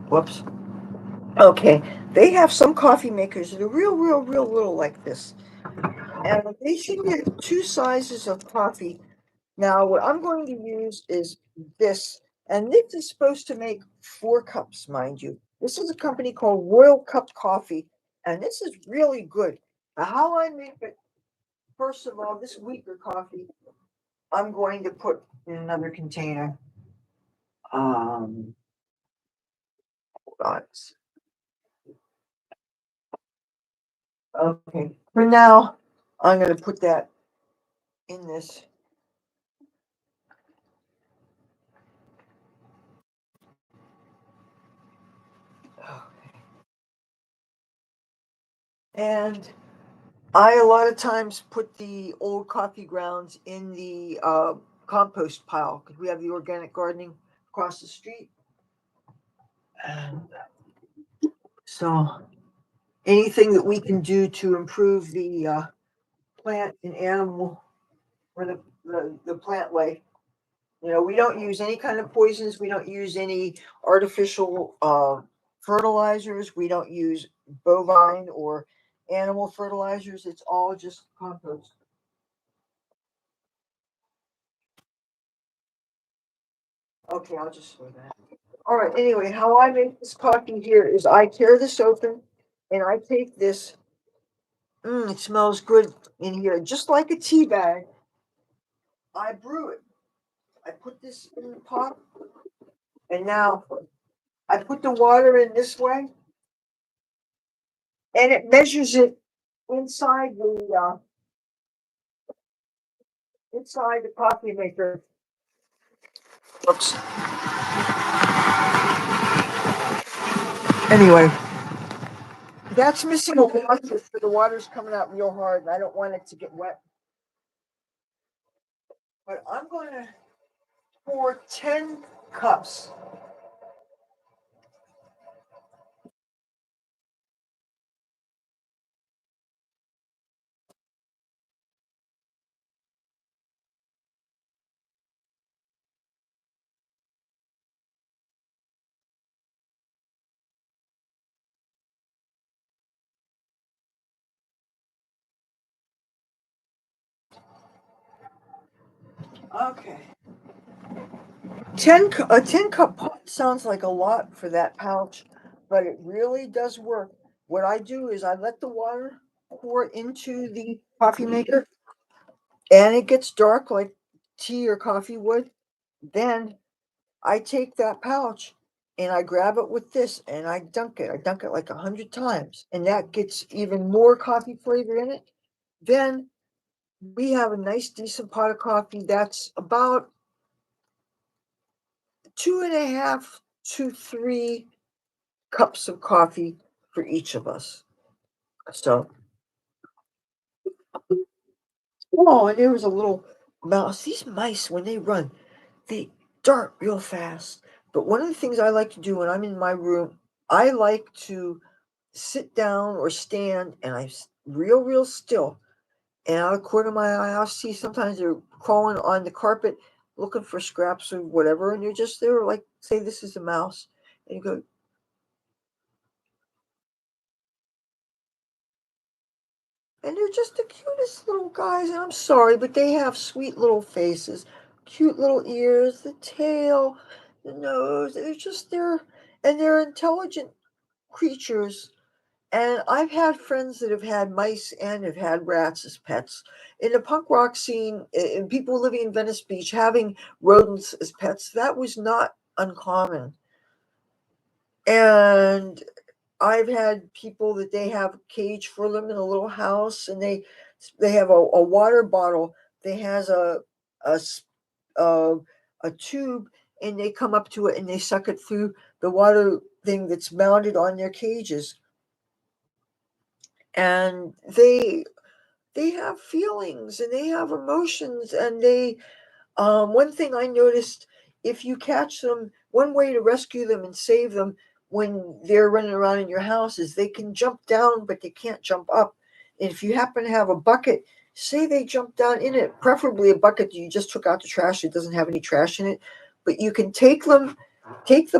Whoops. Okay, they have some coffee makers that are real little like this. And they should get two sizes of coffee. Now, what I'm going to use is this, and this is supposed to make 4 cups, mind you. This is a company called Royal Cup Coffee, and this is really good. Now, how I make it, first of all, this weaker coffee, I'm going to put in another container. Um, hold okay, for now, I'm going to put that in this. And I a lot of times put the old coffee grounds in the compost pile because we have the organic gardening across the street. And so anything that we can do to improve the plant and animal or the plant life. You know, we don't use any kind of poisons. We don't use any artificial fertilizers. We don't use bovine or animal fertilizers. It's all just compost. Okay, I'll just throw that. All right, anyway, how I make this coffee here is I tear this open and I take this. It smells good in here, just like a tea bag. I brew it. I put this in the pot, and now I put the water in this way, and it measures it inside the coffee maker. Oops. Anyway, that's missing a washer, so the water's coming out real hard, and I don't want it to get wet. But I'm going to pour 10 cups. Okay. A 10 cup pot sounds like a lot for that pouch, but it really does work. What I do is I let the water pour into the coffee maker, and it gets dark like tea or coffee would. Then I take that pouch and I grab it with this and I dunk it. I dunk it like 100 times, and that gets even more coffee flavor in it. Then we have a nice, decent pot of coffee that's about 2.5 to 3 cups of coffee for each of us. So, oh, and there was a little mouse. These mice, when they run, they dart real fast. But one of the things I like to do when I'm in my room, I like to sit down or stand and real still. And out of the corner of my eye, I'll see sometimes they're crawling on the carpet looking for scraps or whatever. And they're like, say this is a mouse. And you go, and they're just the cutest little guys. And I'm sorry, but they have sweet little faces, cute little ears, the tail, the nose. And they're intelligent creatures. And I've had friends that have had mice and have had rats as pets. In the punk rock scene, and people living in Venice Beach having rodents as pets, that was not uncommon. And I've had people that they have a cage for them in a little house, and they have a water bottle that has a a, a tube, and they come up to it and they suck it through the water thing that's mounted on their cages, and they have feelings and they have emotions, and they one thing I noticed, if you catch them, one way to rescue them and save them when they're running around in your house is they can jump down, but they can't jump up. And if you happen to have a bucket, say they jump down in it, preferably a bucket that you just took out the trash, it doesn't have any trash in it, but you can take the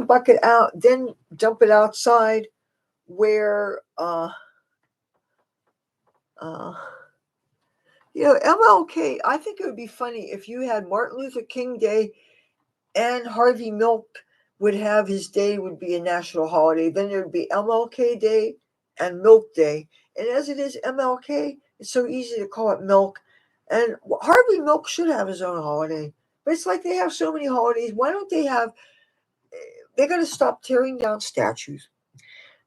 bucket out, then dump it outside where uh MLK. I think it would be funny if you had Martin Luther King Day and Harvey Milk would have his day would be a national holiday. Then there would be MLK Day and Milk Day. And as it is MLK, it's so easy to call it Milk. And Harvey Milk should have his own holiday. But it's like they have so many holidays. Why don't they have? They got to stop tearing down statues.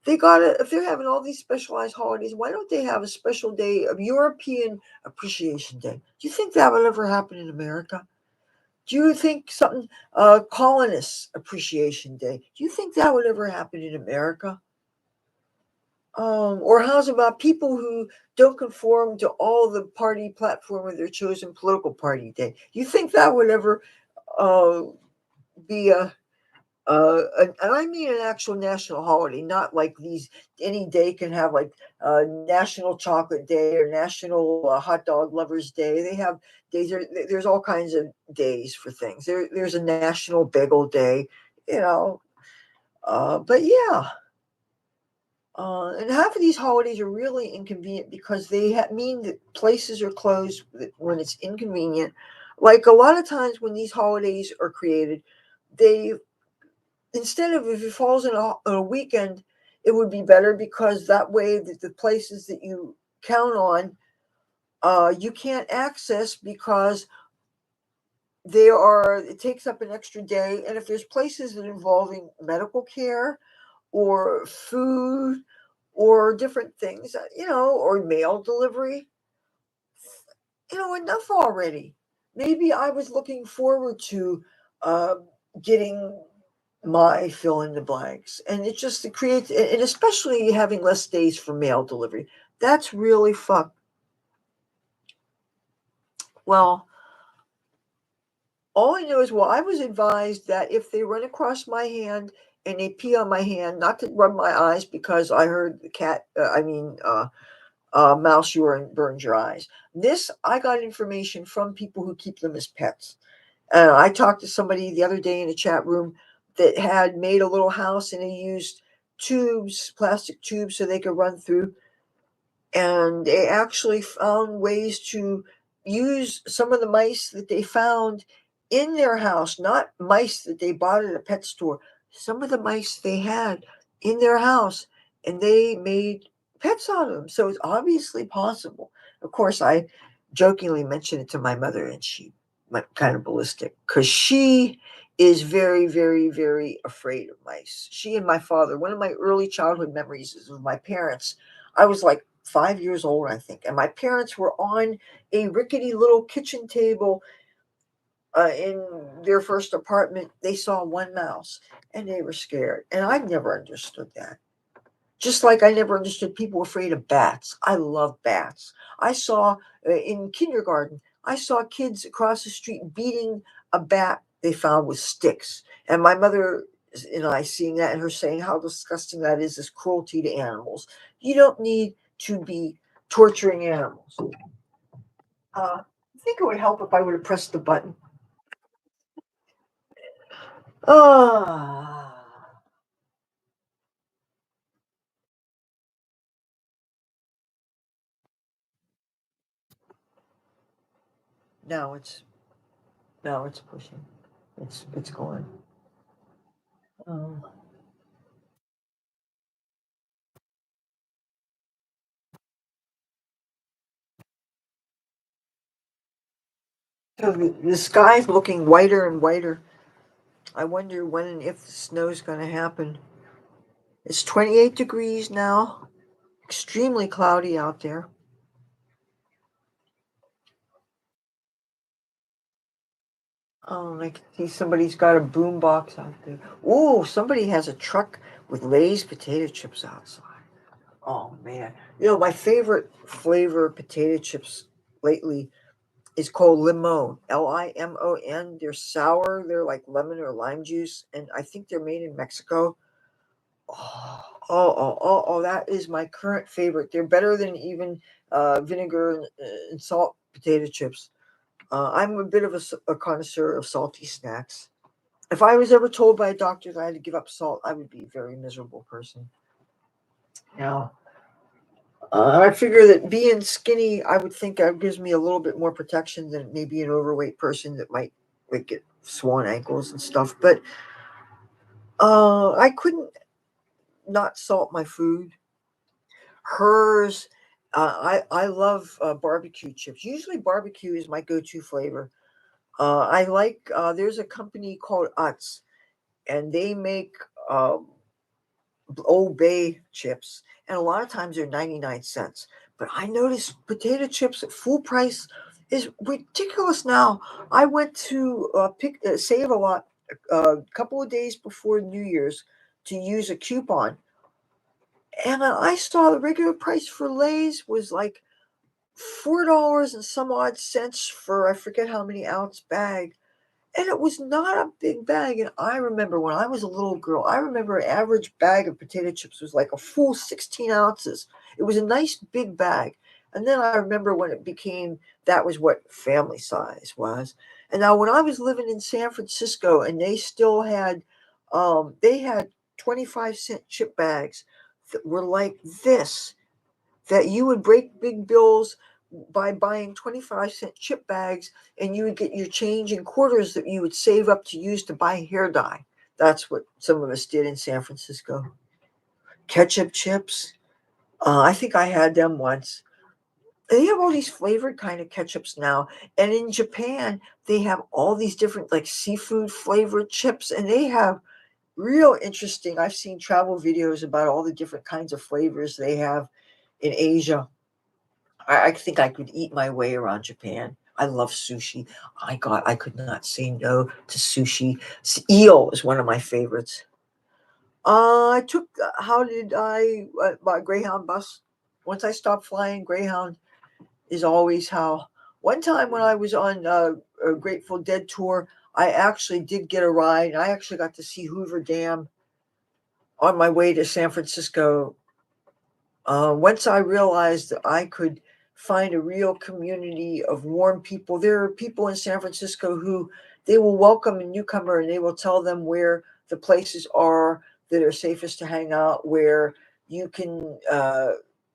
They got to, if they're having all these specialized holidays, why don't they have a special day of European Appreciation Day? Do you think that would ever happen in America? Do you think something, Colonists Appreciation Day? Do you think that would ever happen in America? Or how's about people who don't conform to all the party platform of their chosen political party day? Do you think that would ever uh, be and I mean an actual national holiday, not like these. Any day can have like National Chocolate Day or National Hot Dog Lovers Day. They have days. There's all kinds of days for things. There's a National Bagel Day, you know. But yeah, and half of these holidays are really inconvenient because they mean that places are closed when it's inconvenient. Like a lot of times when these holidays are created, they, instead of, if it falls on a weekend, it would be better, because that way the places that you count on, you can't access, because it takes up an extra day. And if there's places that involving medical care or food or different things, or mail delivery, enough already. Maybe I was looking forward to uh, getting my fill in the blanks, and it just, it creates, and especially having less days for mail delivery. That's really fucked. Well, all I know is, well, I was advised that if they run across my hand and they pee on my hand, not to rub my eyes, because I heard the cat, mouse urine burns your eyes. This, I got information from people who keep them as pets. I talked to somebody the other day in a chat room that had made a little house, and they used tubes, plastic tubes, so they could run through, and they actually found ways to use some of the mice that they found in their house, not mice that they bought at a pet store, some of the mice they had in their house, and they made pets out of them. So it's obviously possible. Of course, I jokingly mentioned it to my mother, and she went kind of ballistic, because she is very, very, very afraid of mice. She and my father, one of my early childhood memories is of my parents. I was like 5 years old, I think, and my parents were on a rickety little kitchen table in their first apartment. They saw one mouse, and they were scared. And I never understood that. Just like I never understood people afraid of bats. I love bats. I saw in kindergarten, I saw kids across the street beating a bat they found with sticks. And my mother and I seeing that, and her saying how disgusting that is, this cruelty to animals. You don't need to be torturing animals. I think it would help if I would have pressed the button. Ah, now it's now it's pushing. It's going. Um, so the sky's looking whiter and whiter. I wonder when and if the snow's going to happen. It's 28 degrees now. Extremely cloudy out there. Oh, I can see somebody's got a boom box out there. Oh, somebody has a truck with Lay's potato chips outside. Oh man. My favorite flavor of potato chips lately is called limon. Limon. They're sour. They're like lemon or lime juice, and I think they're made in Mexico. That is my current favorite. They're better than even vinegar and salt potato chips. I'm a bit of a connoisseur of salty snacks. If I was ever told by a doctor that I had to give up salt, I would be a very miserable person. Now, I figure that being skinny, I would think gives me a little bit more protection than maybe an overweight person that might like get swollen ankles and stuff. But I couldn't not salt my food. Hers, I love barbecue chips. Usually, barbecue is my go-to flavor. I like. There's a company called Utz, and they make Old Bay chips, and a lot of times they're 99 cents. But I noticed potato chips at full price is ridiculous now. I went to save a lot a couple of days before New Year's to use a coupon, and I saw the regular price for Lay's was like $4 and some odd cents for I forget how many ounce bag. And it was not a big bag. And I remember when I was a little girl, I remember an average bag of potato chips was like a full 16 ounces. It was a nice big bag. And then I remember when it became that was what family size was. And now when I was living in San Francisco and they had 25-cent chip bags that were like this, that you would break big bills by buying 25-cent chip bags, and you would get your change in quarters that you would save up to use to buy hair dye. That's what some of us did in San Francisco. Ketchup chips. I think I had them once. They have all these flavored kind of ketchups now. And in Japan, they have all these different like seafood flavored chips, and they have real interesting. I've seen travel videos about all the different kinds of flavors they have in Asia. I think I could eat my way around Japan. I love sushi. I could not say no to sushi. Eel is one of my favorites. I took. How did I? By Greyhound bus. Once I stopped flying, Greyhound is always how. One time when I was on a Grateful Dead tour, I actually did get a ride. I actually got to see Hoover Dam on my way to San Francisco. Once I realized that I could find a real community of warm people, there are people in San Francisco who they will welcome a newcomer and they will tell them where the places are that are safest to hang out, where you can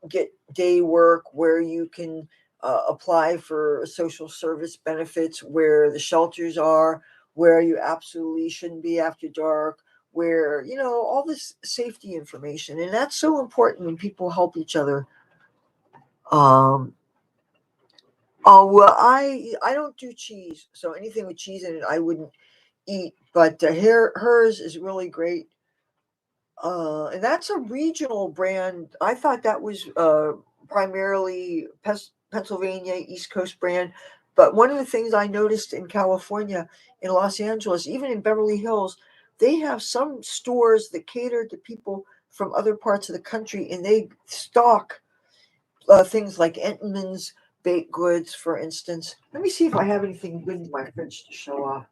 get day work, where you can apply for social service benefits, where the shelters are, where you absolutely shouldn't be after dark, where all this safety information, and that's so important when people help each other. um oh well, I don't do cheese, so anything with cheese in it I wouldn't eat, but hers is really great. And that's a regional brand. I thought that was primarily Pennsylvania East Coast brand. But one of the things I noticed in California, in Los Angeles, even in Beverly Hills, they have some stores that cater to people from other parts of the country, and they stock things like Entenmann's baked goods, for instance. Let me see if I have anything good in my fridge to show off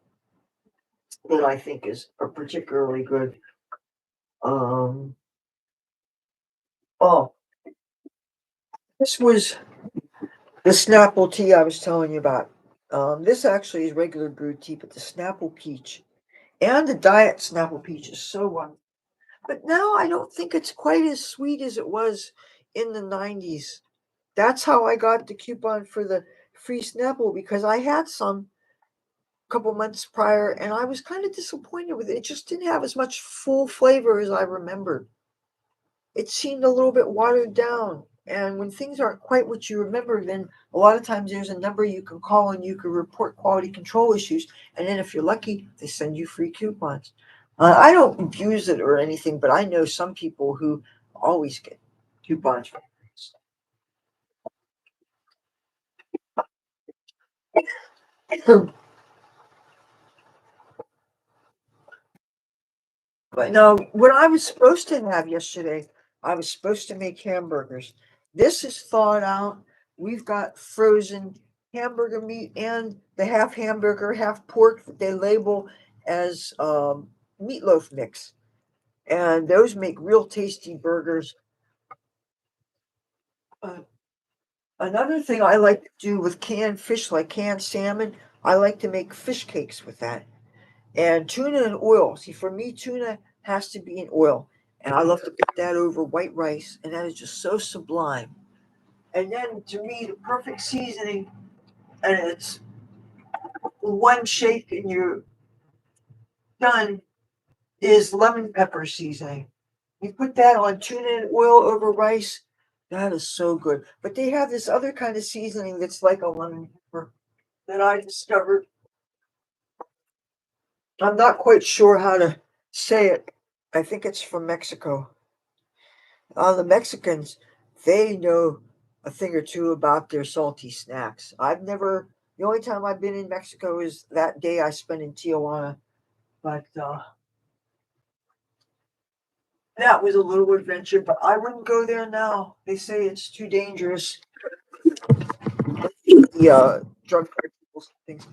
that I think is particularly good. Um, oh, this was the Snapple tea I was telling you about. This actually is regular brewed tea, but the Snapple peach and the diet Snapple peach is so wonderful. But now I don't think it's quite as sweet as it was in the 90s. That's how I got the coupon for the free Snapple, because I had some a couple months prior and I was kind of disappointed with it. It just didn't have as much full flavor as I remembered. It seemed a little bit watered down. And when things aren't quite what you remember, then a lot of times there's a number you can call and you can report quality control issues. And then if you're lucky, they send you free coupons. I don't abuse it or anything, but I know some people who always get coupons for it. But no, what I was supposed to have yesterday, I was supposed to make hamburgers. This is thawed out. We've got frozen hamburger meat and the half hamburger, half pork that they label as meatloaf mix. And those make real tasty burgers. Uh, Another thing I like to do with canned fish, like canned salmon, I like to make fish cakes with that. And tuna and oil. See, for me, tuna has to be in oil. And I love to put that over white rice. And that is just so sublime. And then to me, the perfect seasoning, and it's one shake and you're done, is lemon pepper seasoning. You put that on tuna and oil over rice. That is so good. But they have this other kind of seasoning that's like a lemon pepper that I discovered. I'm not quite sure how to say it. I think it's from Mexico. The Mexicans, they know a thing or two about their salty snacks. The only time I've been in Mexico is that day I spent in Tijuana, but that was a little adventure. But I wouldn't go there now. They say it's too dangerous. The drug cartels, things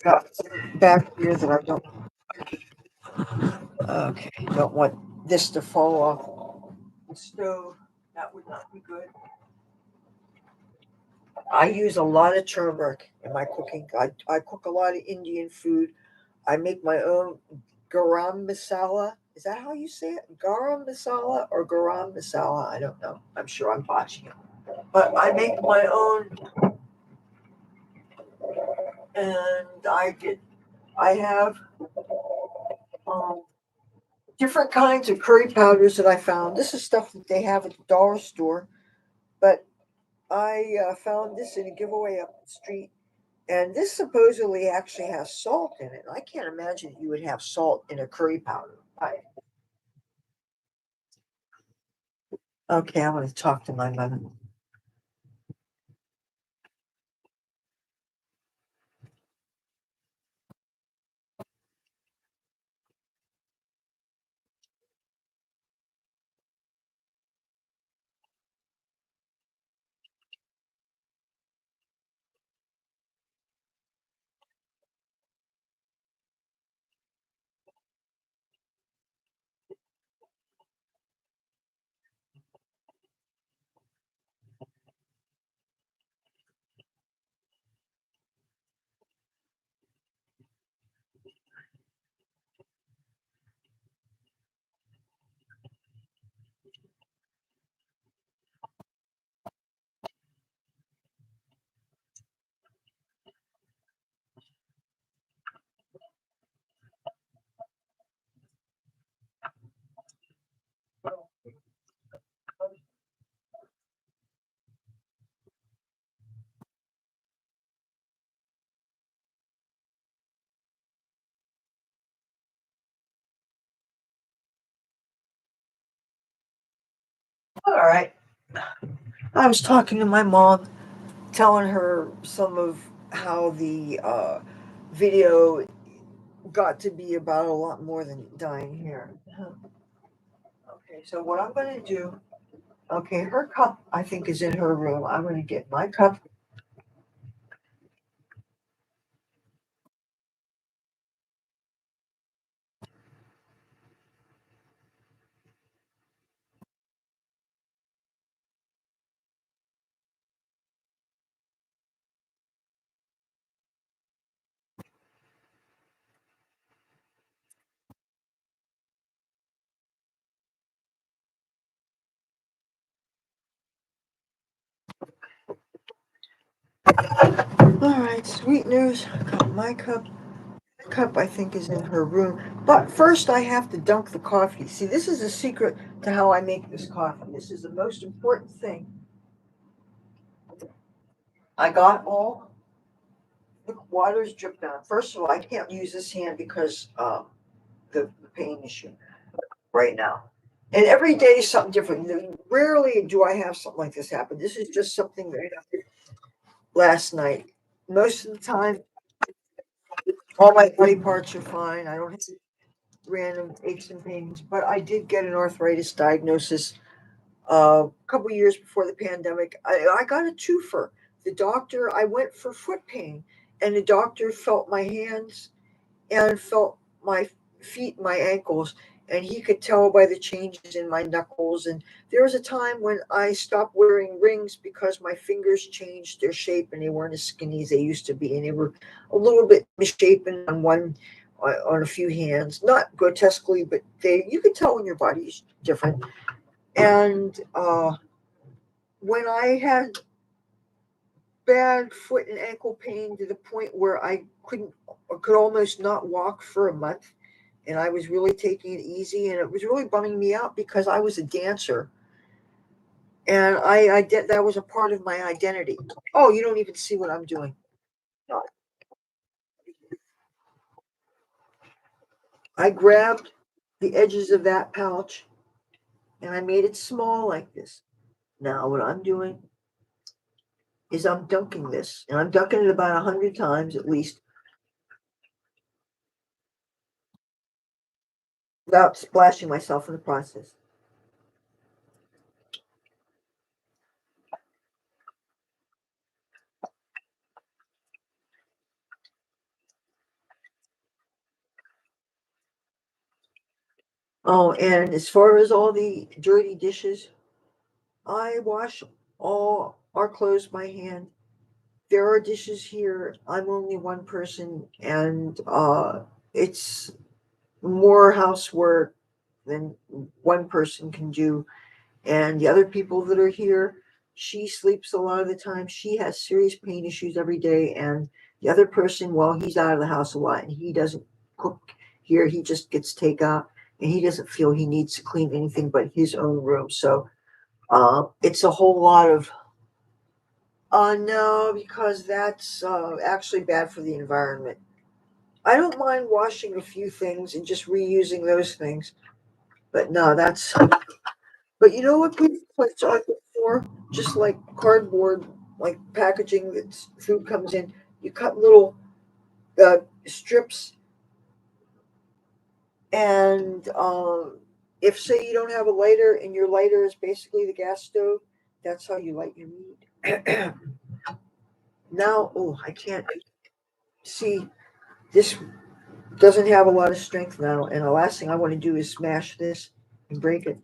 got back here that I don't. Okay, don't want this to fall off the stove. That would not be good. I use a lot of turmeric in my cooking. I cook a lot of Indian food. I make my own garam masala. Is that how you say it? Garam masala or garam masala? I don't know. I'm sure I'm botching it. but I make my own, and I have um, different kinds of curry powders that I found. This is stuff that they have at the dollar store, but I found this in a giveaway up the street. And this supposedly actually has salt in it. I can't imagine you would have salt in a curry powder. Okay, I'm going to talk to my mother. All right. I was talking to my mom, telling her some of how the video got to be about a lot more than dying here. Okay, so what I'm going to do, okay, her cup I think is in her room. I'm going to get my cup. All right, sweeteners. I got my cup. The cup I think is in her room. But first, I have to dunk the coffee. See, this is a secret to how I make this coffee. This is the most important thing. I got all the water's dripped down. First of all, I can't use this hand because the pain issue right now. And every day is something different. Rarely do I have something like this happen. This is just something that happened last night. Most of the time, all my body parts are fine. I don't have random aches and pains, but I did get an arthritis diagnosis a couple years before the pandemic. I got a twofer. The doctor, I went for foot pain, and the doctor felt my hands and felt my feet, my ankles, and he could tell by the changes in my knuckles. And there was a time when I stopped wearing rings because my fingers changed their shape and they weren't as skinny as they used to be, and they were a little bit misshapen on on a few hands, not grotesquely, but they you could tell when your body's different. And when I had bad foot and ankle pain to the point where I could almost not walk for a month, and I was really taking it easy, and it was really bumming me out because I was a dancer, and I did that was a part of my identity. Oh, you don't even see what I'm doing. No. I grabbed the edges of that pouch and I made it small like this. Now what I'm doing is I'm dunking this, and I'm dunking it about 100 times at least without splashing myself in the process. Oh, and as far as all the dirty dishes, I wash all our clothes by hand. There are dishes here. I'm only one person, and it's more housework than one person can do. And the other people that are here, She sleeps a lot of the time. She has serious pain issues every day, and the other person, well, he's out of the house a lot, and he doesn't cook here. He just gets takeout, and he doesn't feel he needs to clean anything but his own room. So it's a whole lot of no, because that's actually bad for the environment. I don't mind washing a few things and just reusing those things, but no, that's. But you know what paper plates are good for? Just like cardboard, like packaging that food comes in. You cut little strips, and if say you don't have a lighter, and your lighter is basically the gas stove, that's how you light your meat. Now, oh, I can't see. This doesn't have a lot of strength now, and the last thing I want to do is smash this and break it.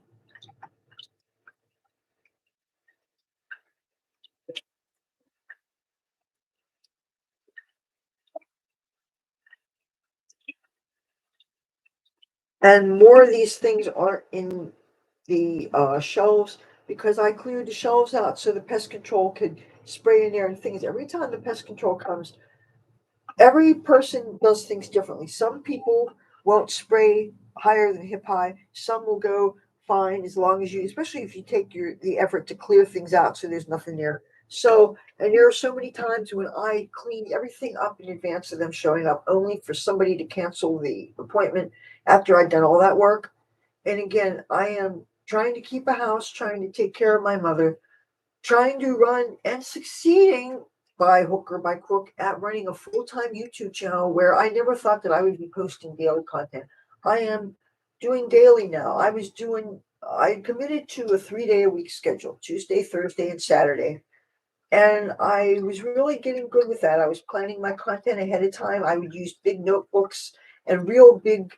And more of these things aren't in the shelves because I cleared the shelves out so the pest control could spray in there and things. Every time the pest control comes, every person does things differently. Some people won't spray higher than hip high. Some will go fine as long as you, especially if you take the effort to clear things out so there's nothing there. So, and there are so many times when I cleaned everything up in advance of them showing up, only for somebody to cancel the appointment after I'd done all that work. And again, I am trying to keep a house, trying to take care of my mother, trying to run and succeeding by hook or by crook at running a full-time YouTube channel where I never thought that I would be posting daily content. I am doing daily now. I committed to a 3 day a week schedule, Tuesday, Thursday, and Saturday. And I was really getting good with that. I was planning my content ahead of time. I would use big notebooks and real big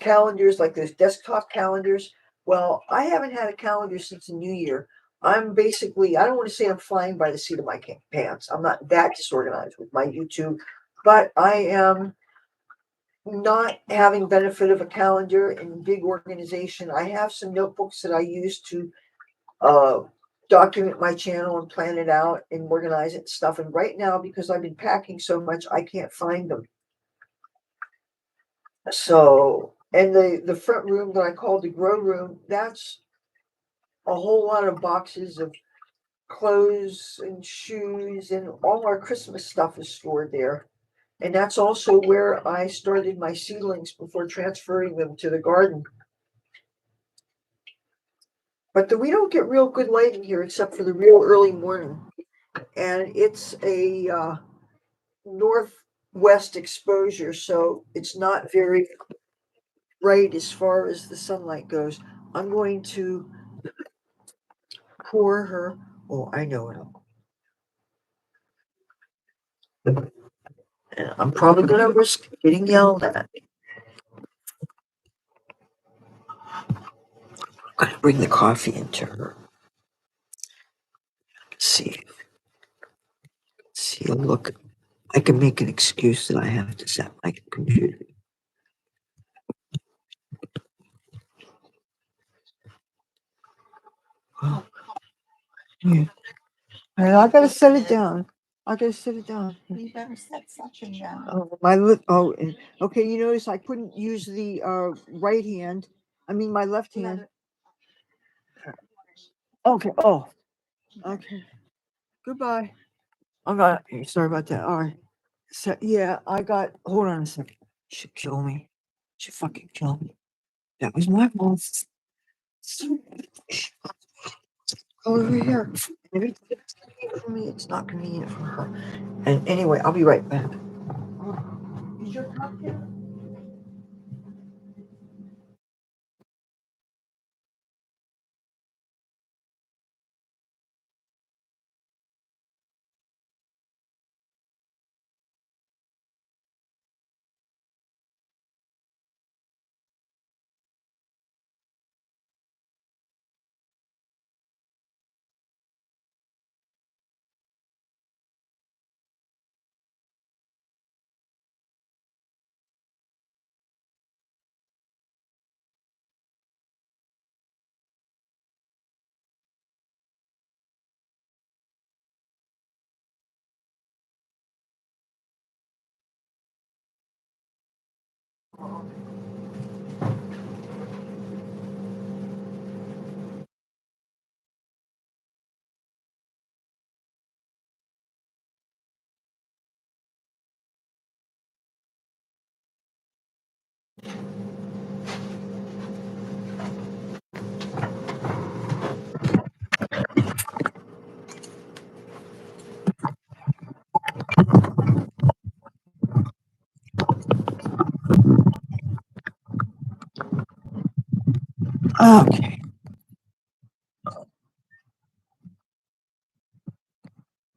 calendars like those desktop calendars. Well, I haven't had a calendar since the new year. I'm basically, I don't want to say I'm flying by the seat of my pants. I'm not that disorganized with my YouTube, but I am not having benefit of a calendar and big organization. I have some notebooks that I use to uh, document my channel and plan it out and organize it and stuff. And right now, because I've been packing so much, I can't find them. So, and the front room that I called the grow room, that's a whole lot of boxes of clothes and shoes, and all our Christmas stuff is stored there. And that's also where I started my seedlings before transferring them to the garden. But we don't get real good lighting here except for the real early morning. And it's a northwest exposure, so it's not very bright as far as the sunlight goes. I'm going to pour her. Oh, I know it. And I'm probably going to risk getting yelled at. I'm going to bring the coffee into her. See, see, look, I can make an excuse that I have to set my computer. Oh, yeah. I gotta set it down. I gotta set it down. You better set something down. Oh, okay. You notice I couldn't use the right hand. I mean, my left hand. Okay. Oh, okay. Goodbye. I got. Sorry about that. All right. So yeah, I got. Hold on a second. She kill me. She fucking kill me. That was my fault. Go over here. Maybe it's convenient for me. It's not convenient for her. And anyway, I'll be right back. Is your cup here? Okay.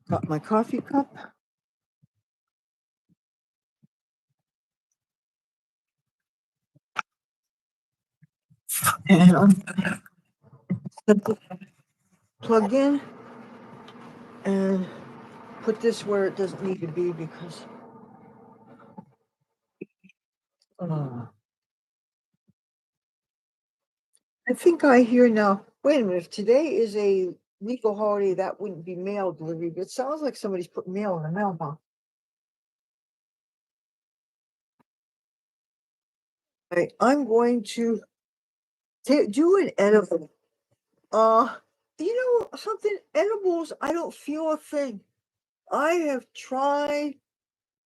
Got my coffee cup. And I'm gonna plug in and put this where it doesn't need to be because I think I hear now. Wait a minute, if today is a legal holiday, that wouldn't be mail delivery, but it sounds like somebody's put mail in the mailbox. Right, I'm going to do an edible. Uh, you know something? Edibles, I don't feel a thing. I have tried.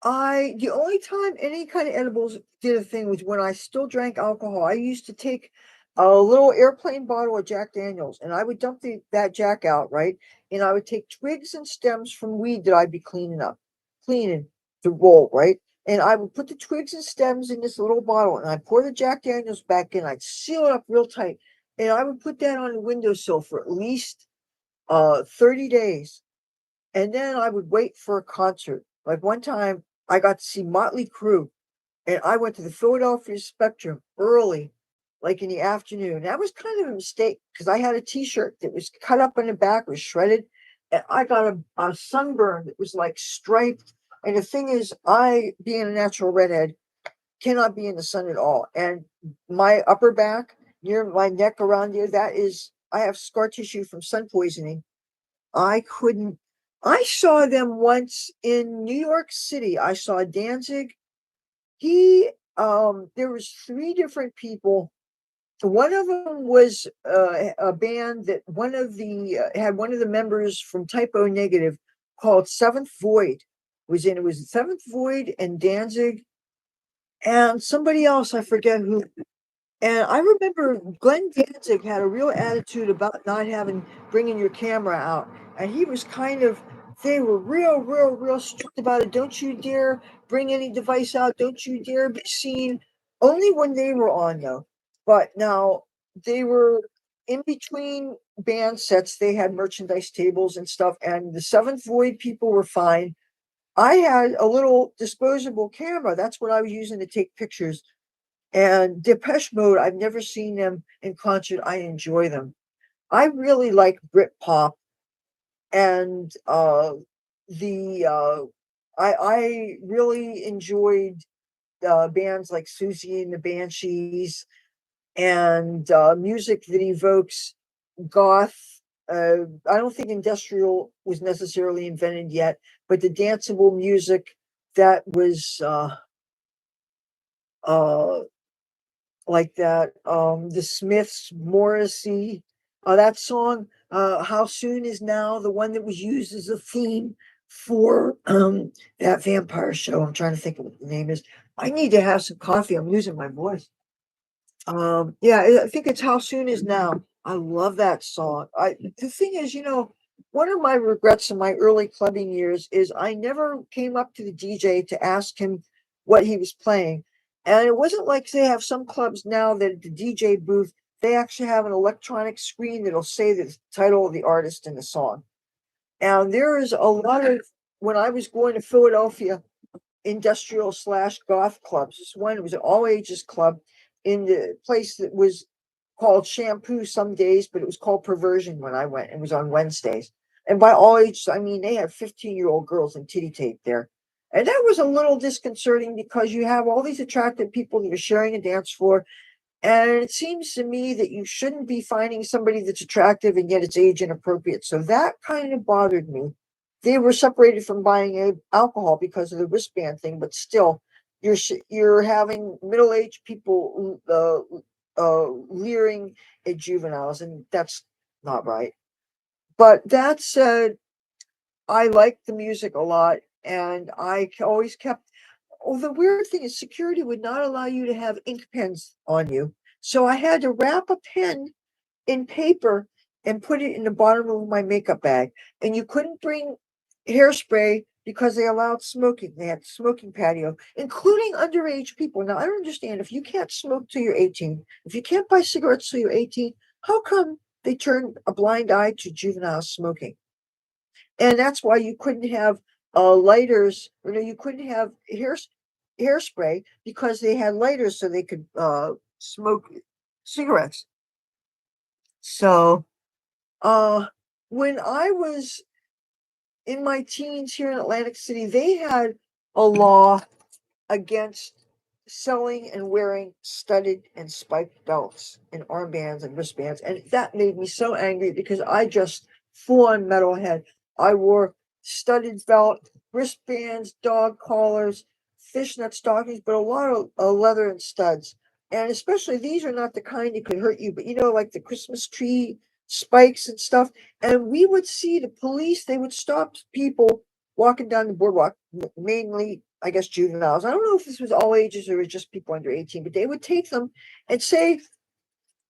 The only time any kind of edibles did a thing was when I still drank alcohol. I used to take a little airplane bottle of Jack Daniels and I would dump that Jack out, right? And I would take twigs and stems from weed that I'd be cleaning to roll, right? And I would put the twigs and stems in this little bottle and I'd pour the Jack Daniels back in. I'd seal it up real tight. And I would put that on the windowsill for at least 30 days. And then I would wait for a concert. Like one time I got to see Motley Crue and I went to the Philadelphia Spectrum early, like in the afternoon. That was kind of a mistake because I had a t-shirt that was cut up in the back, was shredded, and I got a sunburn that was like striped. And the thing is, I, being a natural redhead, cannot be in the sun at all. And my upper back, near my neck around there, I have scar tissue from sun poisoning. I couldn't. I saw them once in New York City. I saw Danzig. There was three different people. One of them was a band that one of the had one of the members from Typo Negative called Seventh Void was in. It was Seventh Void and Danzig and somebody else. I forget who. And I remember Glenn Danzig had a real attitude about not bringing your camera out. And he was they were real strict about it. Don't you dare bring any device out. Don't you dare be seen. Only when they were on, though. But now they were in between band sets. They had merchandise tables and stuff. And the Seventh Void people were fine. I had a little disposable camera. That's what I was using to take pictures. And Depeche Mode, I've never seen them in concert. I enjoy them. I really like Britpop and the I really enjoyed bands like Susie and the Banshees and music that evokes goth. I don't think industrial was necessarily invented yet, but the danceable music that was uh like that. The Smiths, Morrissey, that song, How Soon Is Now, the one that was used as a theme for that vampire show. I'm trying to think of what the name is. I need to have some coffee. I'm losing my voice. Yeah, I think it's How Soon Is Now. I love that song. The thing is, one of my regrets in my early clubbing years is I never came up to the DJ to ask him what he was playing. And it wasn't like they have some clubs now that at the DJ booth, they actually have an electronic screen that'll say the title of the artist and the song. And there is a lot of, when I was going to Philadelphia, industrial slash goth clubs. This one was an all ages club in the place that was called Shampoo some days, but it was called Perversion when I went. It was on Wednesdays. And by all ages, I mean they had 15-year-old girls in titty tape there. And that was a little disconcerting because you have all these attractive people that are sharing a dance floor. And it seems to me that you shouldn't be finding somebody that's attractive and yet it's age inappropriate. So that kind of bothered me. They were separated from buying alcohol because of the wristband thing, but still, you're having middle-aged people leering at juveniles, and that's not right. But that said, I liked the music a lot, and always kept. Oh, the weird thing is, security would not allow you to have ink pens on you, so I had to wrap a pen in paper and put it in the bottom of my makeup bag. And you couldn't bring hairspray because they allowed smoking. They had smoking patio, including underage people. Now I don't understand, if you can't smoke till you're 18, if you can't buy cigarettes till you're 18, how come they turn a blind eye to juvenile smoking? And that's why you couldn't have lighters, or no, you couldn't have hairspray because they had lighters so they could smoke cigarettes. So uh, when I was in my teens here in Atlantic City, they had a law against selling and wearing studded and spiked belts and armbands and wristbands. And that made me so angry because I just full on metalhead. I wore studded belt, wristbands, dog collars, fishnet stockings, but a lot of leather and studs. And especially these are not the kind that could hurt you, but like the Christmas tree spikes and stuff. And we would see the police, they would stop people walking down the boardwalk, mainly, I guess, juveniles. I don't know if this was all ages or it was just people under 18, but they would take them and say,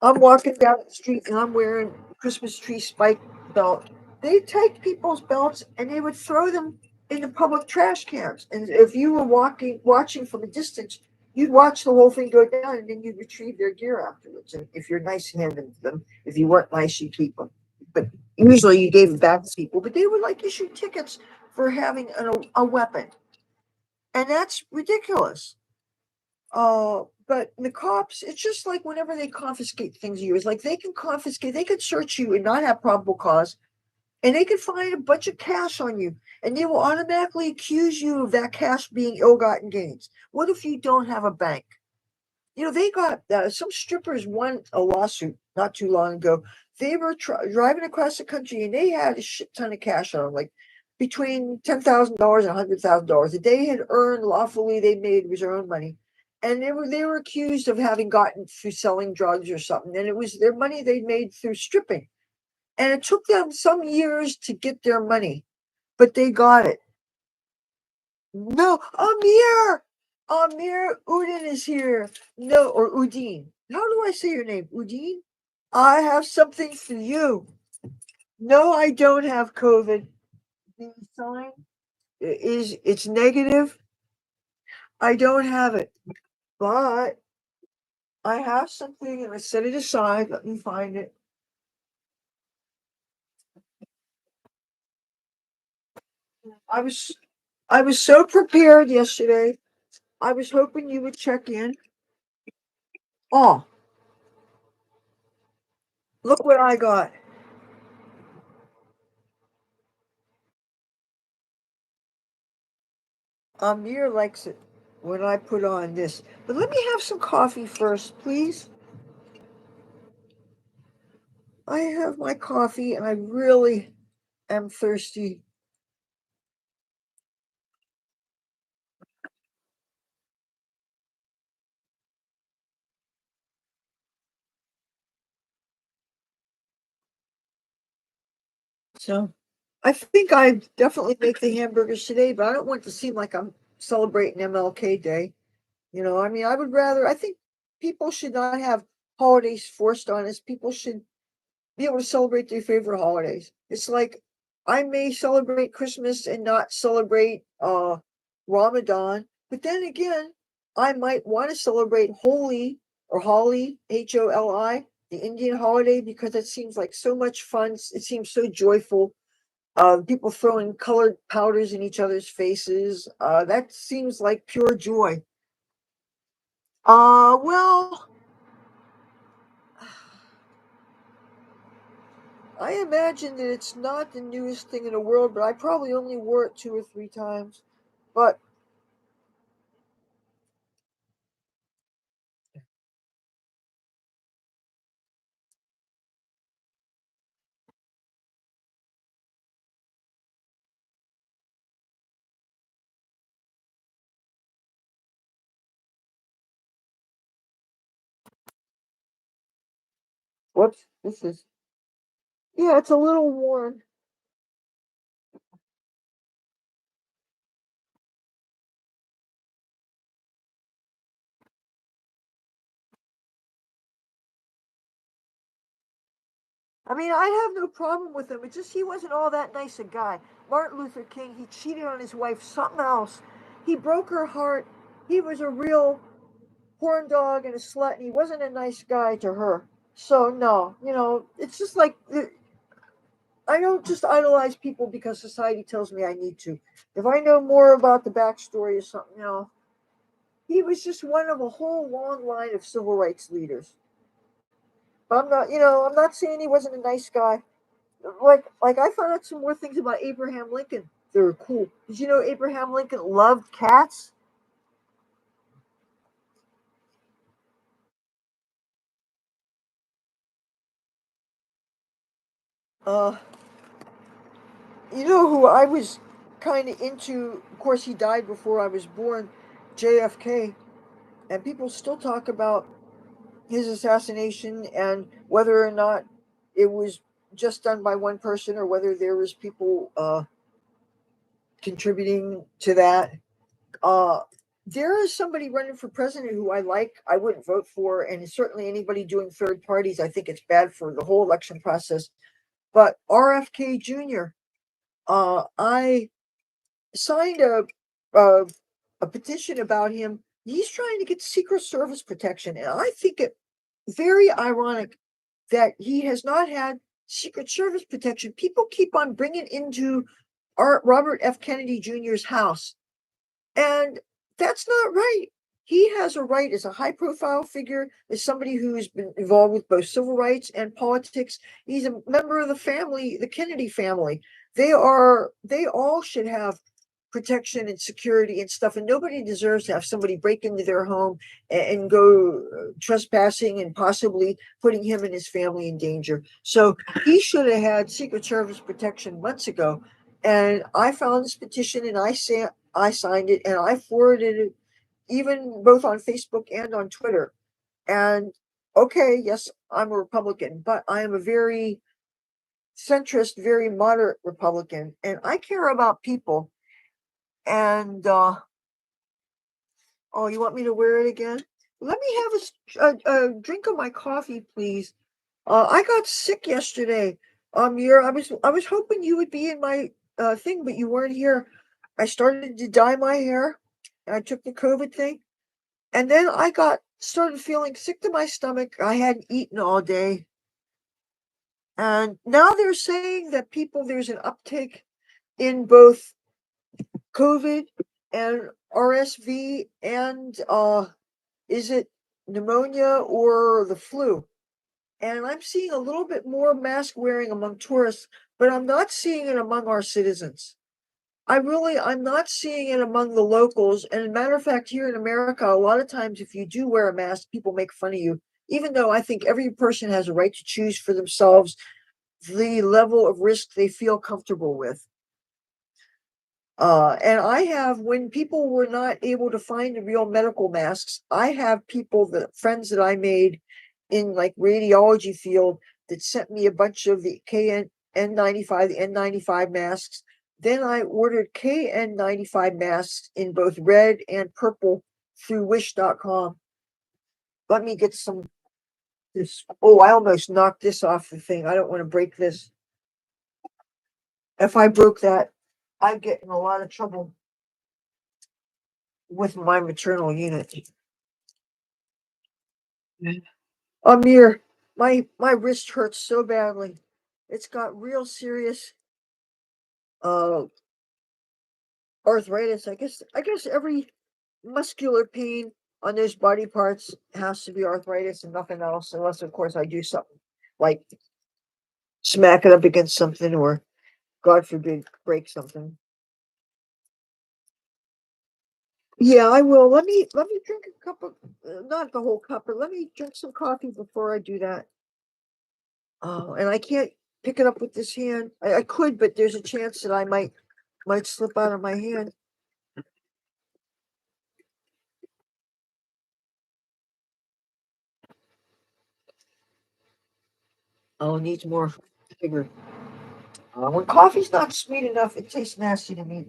I'm walking down the street and I'm wearing Christmas tree spike belt. They'd take people's belts and they would throw them in the public trash cans. And if you were watching from a distance, you'd watch the whole thing go down and then you'd retrieve their gear afterwards. And if you're nice handed to them, if you weren't nice, you keep them. But usually you gave them back to people, but they would like issue tickets for having a weapon. And that's ridiculous. But the cops, it's just like whenever they confiscate things of yours, like they can search you and not have probable cause, and they can find a bunch of cash on you, and they will automatically accuse you of that cash being ill-gotten gains. What if you don't have a bank? They got some strippers won a lawsuit not too long ago. They were driving across the country and they had a shit ton of cash on them, like between $10,000 and $100,000 that they had earned lawfully. They made with their own money, and they were accused of having gotten through selling drugs or something. And it was their money they made through stripping, and it took them some years to get their money, but they got it. No, Amir! Amir Udin is here. No, or Udin. How do I say your name? Udin? I have something for you. No, I don't have COVID. The sign is it's negative. I don't have it. But I have something and I set it aside. Let me find it. I was I was so prepared yesterday. I was hoping you would check in. Oh, look what I got. Amir likes it when I put on this. But let me have some coffee first, please. I have my coffee and I really am thirsty. So I think I definitely make the hamburgers today, but I don't want to seem like I'm celebrating MLK Day. I mean, I think people should not have holidays forced on us. People should be able to celebrate their favorite holidays. It's like I may celebrate Christmas and not celebrate Ramadan, but then again, I might want to celebrate Holi or Holi, Holi, the Indian holiday, because it seems like so much fun. It seems so joyful. People throwing colored powders in each other's faces. That seems like pure joy. Well, I imagine that it's not the newest thing in the world, but I probably only wore it 2 or 3 times. But Whoops, this is, yeah, it's a little worn. I mean, I have no problem with him. It's just he wasn't all that nice a guy. Martin Luther King, he cheated on his wife, something else. He broke her heart. He was a real horn dog and a slut, and he wasn't a nice guy to her. So no, it's just like I don't just idolize people because society tells me I need to. If I know more about the backstory or something, he was just one of a whole long line of civil rights leaders. But I'm not saying he wasn't a nice guy. Like I found out some more things about Abraham Lincoln. They were cool. Did you know Abraham Lincoln loved cats? Uh, you know who I was kind of into? Of course, he died before I was born. JFK, and people still talk about his assassination and whether or not it was just done by one person or whether there was people contributing to that. Uh, there is somebody running for president who I like. I wouldn't vote for, and certainly anybody doing third parties. I think it's bad for the whole election process. But RFK Jr. I signed a a petition about him. He's trying to get Secret Service protection, and I think it very ironic that he has not had Secret Service protection. People keep on bringing into our Robert F. Kennedy Jr.'s house, and that's not right. He has a right as a high profile figure, as somebody who's been involved with both civil rights and politics. He's a member of the family, the Kennedy family. They all should have protection and security and stuff, and nobody deserves to have somebody break into their home and go trespassing and possibly putting him and his family in danger. So he should have had Secret Service protection months ago. And I found this petition and I signed it and I forwarded it even both on Facebook and on Twitter. And okay, yes, I'm a Republican, but I am a very centrist, very moderate Republican, and I care about people. And oh, you want me to wear it again? Let me have a drink of my coffee, please. I got sick yesterday. I was hoping you would be in my thing, but you weren't here. I started to dye my hair, and I took the COVID thing, and then I got started feeling sick to my stomach. I hadn't eaten all day, and now they're saying that there's an uptick in both COVID and RSV and is it pneumonia or the flu? And I'm seeing a little bit more mask wearing among tourists, but I'm not seeing it among our citizens. I'm not seeing it among the locals. And as a matter of fact, here in America, a lot of times if you do wear a mask, people make fun of you. Even though I think every person has a right to choose for themselves the level of risk they feel comfortable with. And I have, when people were not able to find the real medical masks, I have friends that I made in like radiology field that sent me a bunch of the KN95, the N95 masks. Then I ordered KN95 masks in both red and purple through wish.com. Let me get some this. Oh, I almost knocked this off the thing. I don't want to break this. If I broke that, I'd get in a lot of trouble with my maternal unit. Amir, my wrist hurts so badly. It's got real serious uh arthritis. I guess every muscular pain on those body parts has to be arthritis and nothing else, unless of course I do something like smack it up against something or God forbid break something. Yeah, I will. Let me drink a cup of not the whole cup, but let me drink some coffee before I do that. Oh, and I can't pick it up with this hand. I could, but there's a chance that I might slip out of my hand. Oh, it needs more sugar. When coffee's not sweet enough, it tastes nasty to me.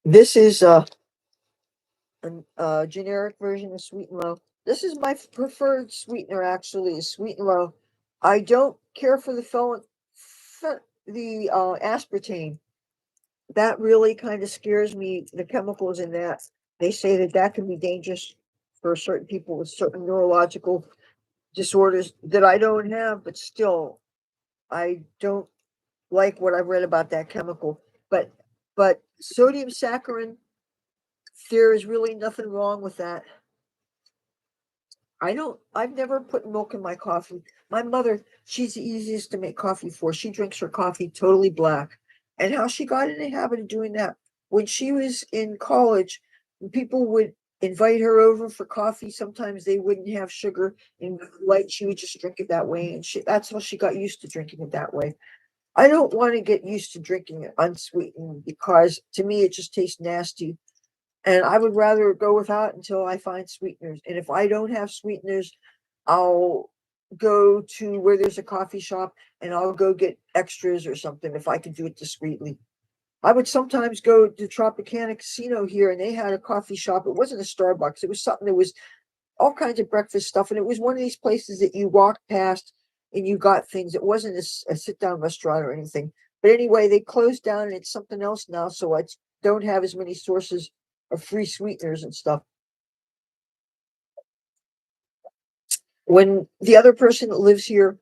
This is a generic version of Sweet and Low. This is my preferred sweetener, actually, is Sweet and Low. I don't care for the aspartame. That really kind of scares me. The chemicals in that, they say that that can be dangerous for certain people with certain neurological disorders that I don't have, but still, I don't like what I've read about that chemical. But sodium saccharin, there is really nothing wrong with that. I've never put milk in my coffee. My mother, she's the easiest to make coffee for. She drinks her coffee totally black. And how she got in the habit of doing that, when she was in college, when people would invite her over for coffee, sometimes they wouldn't have sugar and light. She would just drink it that way. And that's how she got used to drinking it that way. I don't want to get used to drinking it unsweetened because to me it just tastes nasty. And I would rather go without until I find sweeteners. And if I don't have sweeteners, I'll go to where there's a coffee shop and I'll go get extras or something if I can do it discreetly. I would sometimes go to Tropicana Casino here and they had a coffee shop. It wasn't a Starbucks. It was something that was all kinds of breakfast stuff. And it was one of these places that you walked past and you got things. It wasn't a sit down restaurant or anything. But anyway, they closed down and it's something else now. So I don't have as many sources of free sweeteners and stuff. When the other person that lives here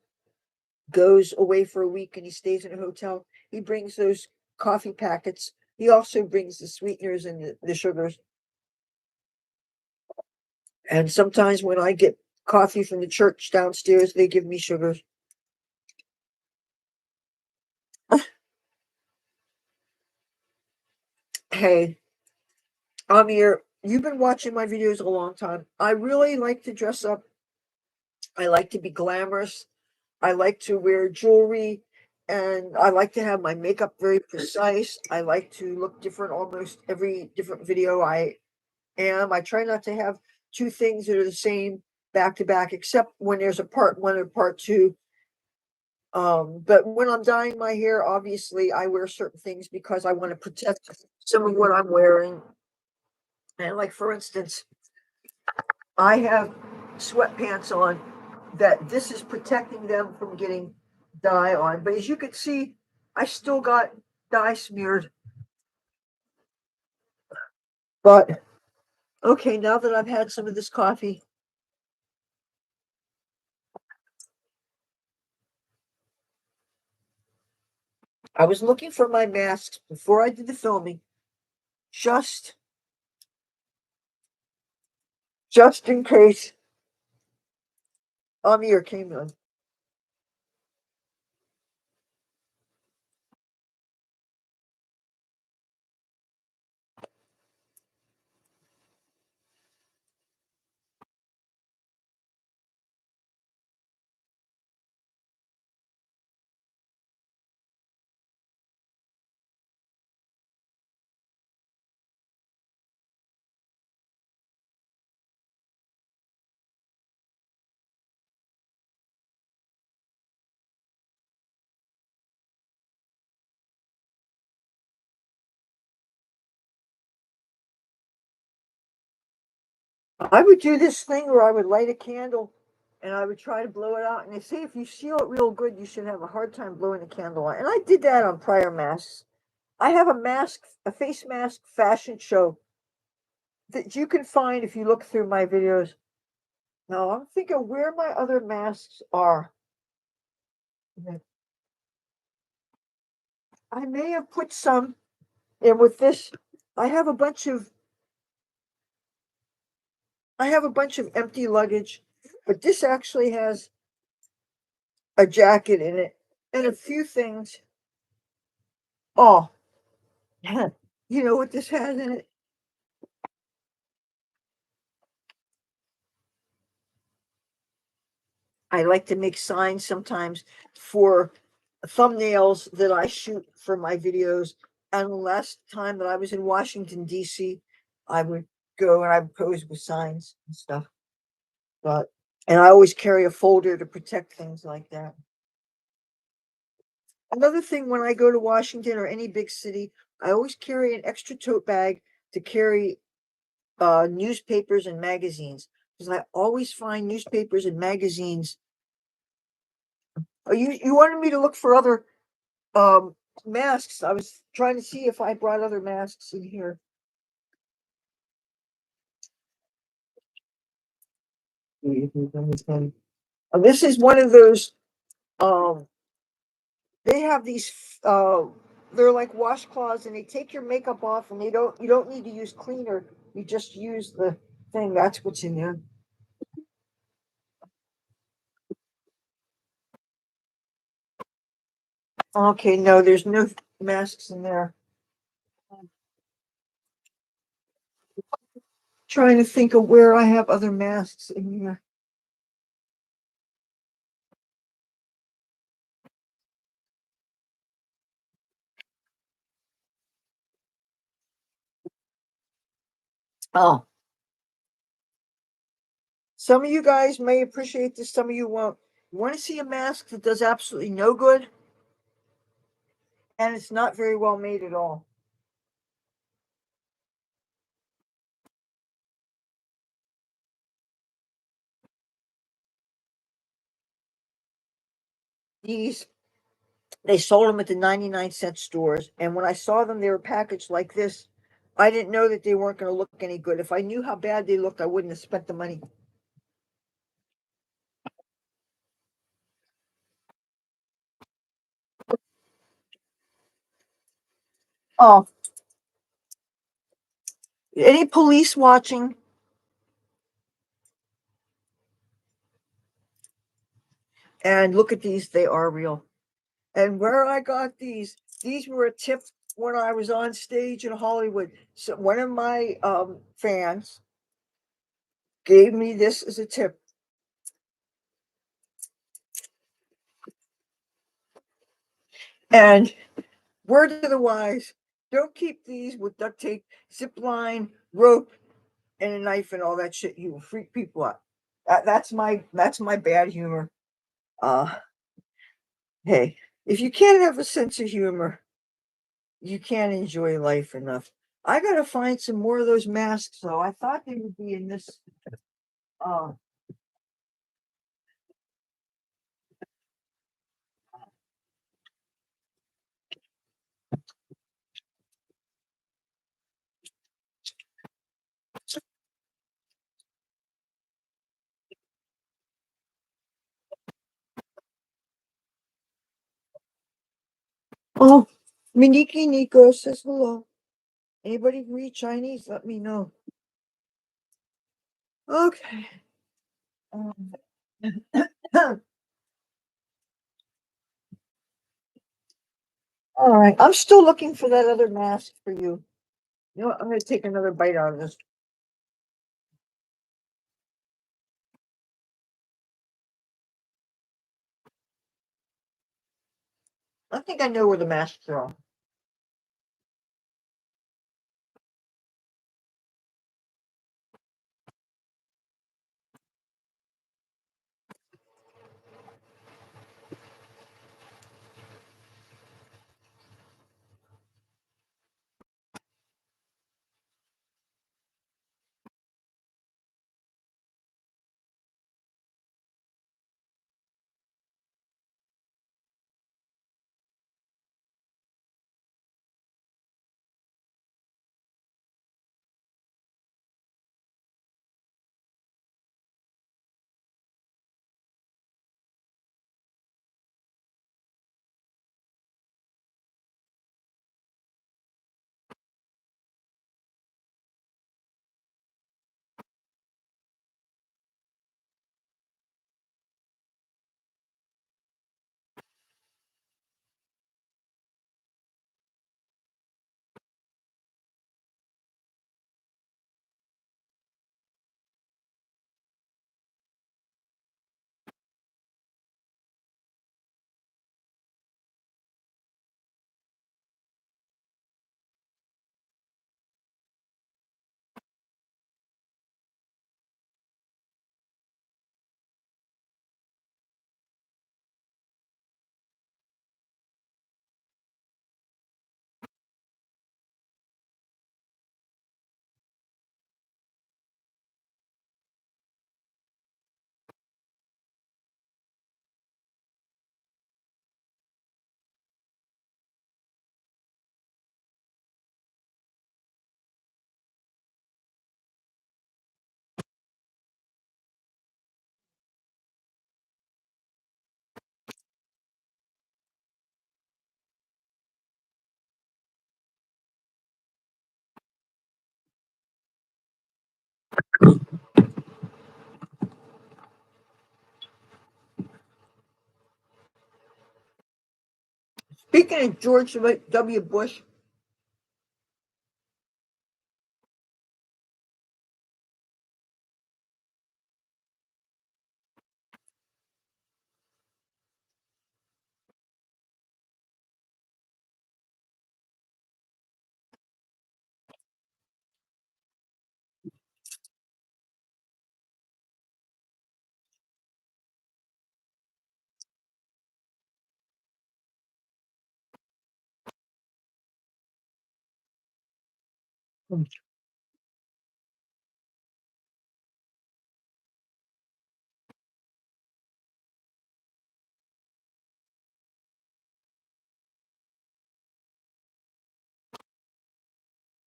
goes away for a week and he stays in a hotel, he brings those coffee packets. He also brings the sweeteners and the sugars. And sometimes when I get coffee from the church downstairs, they give me sugars. Hey, Amir, you've been watching my videos a long time. I really like to dress up. I like to be glamorous. I like to wear jewelry and I like to have my makeup very precise. I like to look different almost every different video I am. I try not to have two things that are the same back to back, except when there's a part one or part two. But when I'm dyeing my hair, obviously I wear certain things because I want to protect some of what I'm wearing. And like for instance, I have sweatpants on that this is protecting them from getting dye on. But as you can see, I still got dye smeared. But okay, now that I've had some of this coffee, I was looking for my masks before I did the filming, just just in case Amir came in. I would do this thing where I would light a candle and I would try to blow it out. And they say if you seal it real good, you should have a hard time blowing the candle out. And I did that on prior masks. I have a face mask fashion show that you can find if you look through my videos. Now I'm thinking where my other masks are. I may have put some, and with this, I have a bunch of empty luggage, but this actually has a jacket in it and a few things. Oh, you know what this has in it? I like to make signs sometimes for thumbnails that I shoot for my videos. And the last time that I was in Washington, DC, I would go and I would pose with signs and stuff. But and I always carry a folder to protect things like that. Another thing, when I go to Washington or any big city, I always carry an extra tote bag to carry newspapers and magazines, because I always find newspapers and magazines. Oh, you wanted me to look for other um masks. I was trying to see if I brought other masks in here. This is one of those um they have these they're like washcloths, and they take your makeup off, and you don't need to use cleaner. You just use the thing. That's what's in there. Okay, no, there's no masks in there. Trying to think of where I have other masks in here. Oh, some of you guys may appreciate this, some of you won't. You want to see a mask that does absolutely no good, and it's not very well made at all. These, they sold them at the 99-cent stores, and when I saw them, they were packaged like this. I didn't know that they weren't going to look any good. If I knew how bad they looked, I wouldn't have spent the money. Oh, any police watching? And look at these, they are real. And where I got these were a tip when I was on stage in Hollywood. So one of my fans gave me this as a tip. And word to the wise, don't keep these with duct tape, zip line, rope, and a knife and all that shit. You will freak people out. That's my bad humor. Uh hey, if you can't have a sense of humor, you can't enjoy life enough. I gotta find some more of those masks though. I thought they would be in this uh oh, Miniki Nico says hello. Anybody read Chinese? Let me know. Okay. Um, all right. I'm still looking for that other mask for you. You know what? I'm going to take another bite out of this. I think I know where the masks are. Speaking of George W. Bush,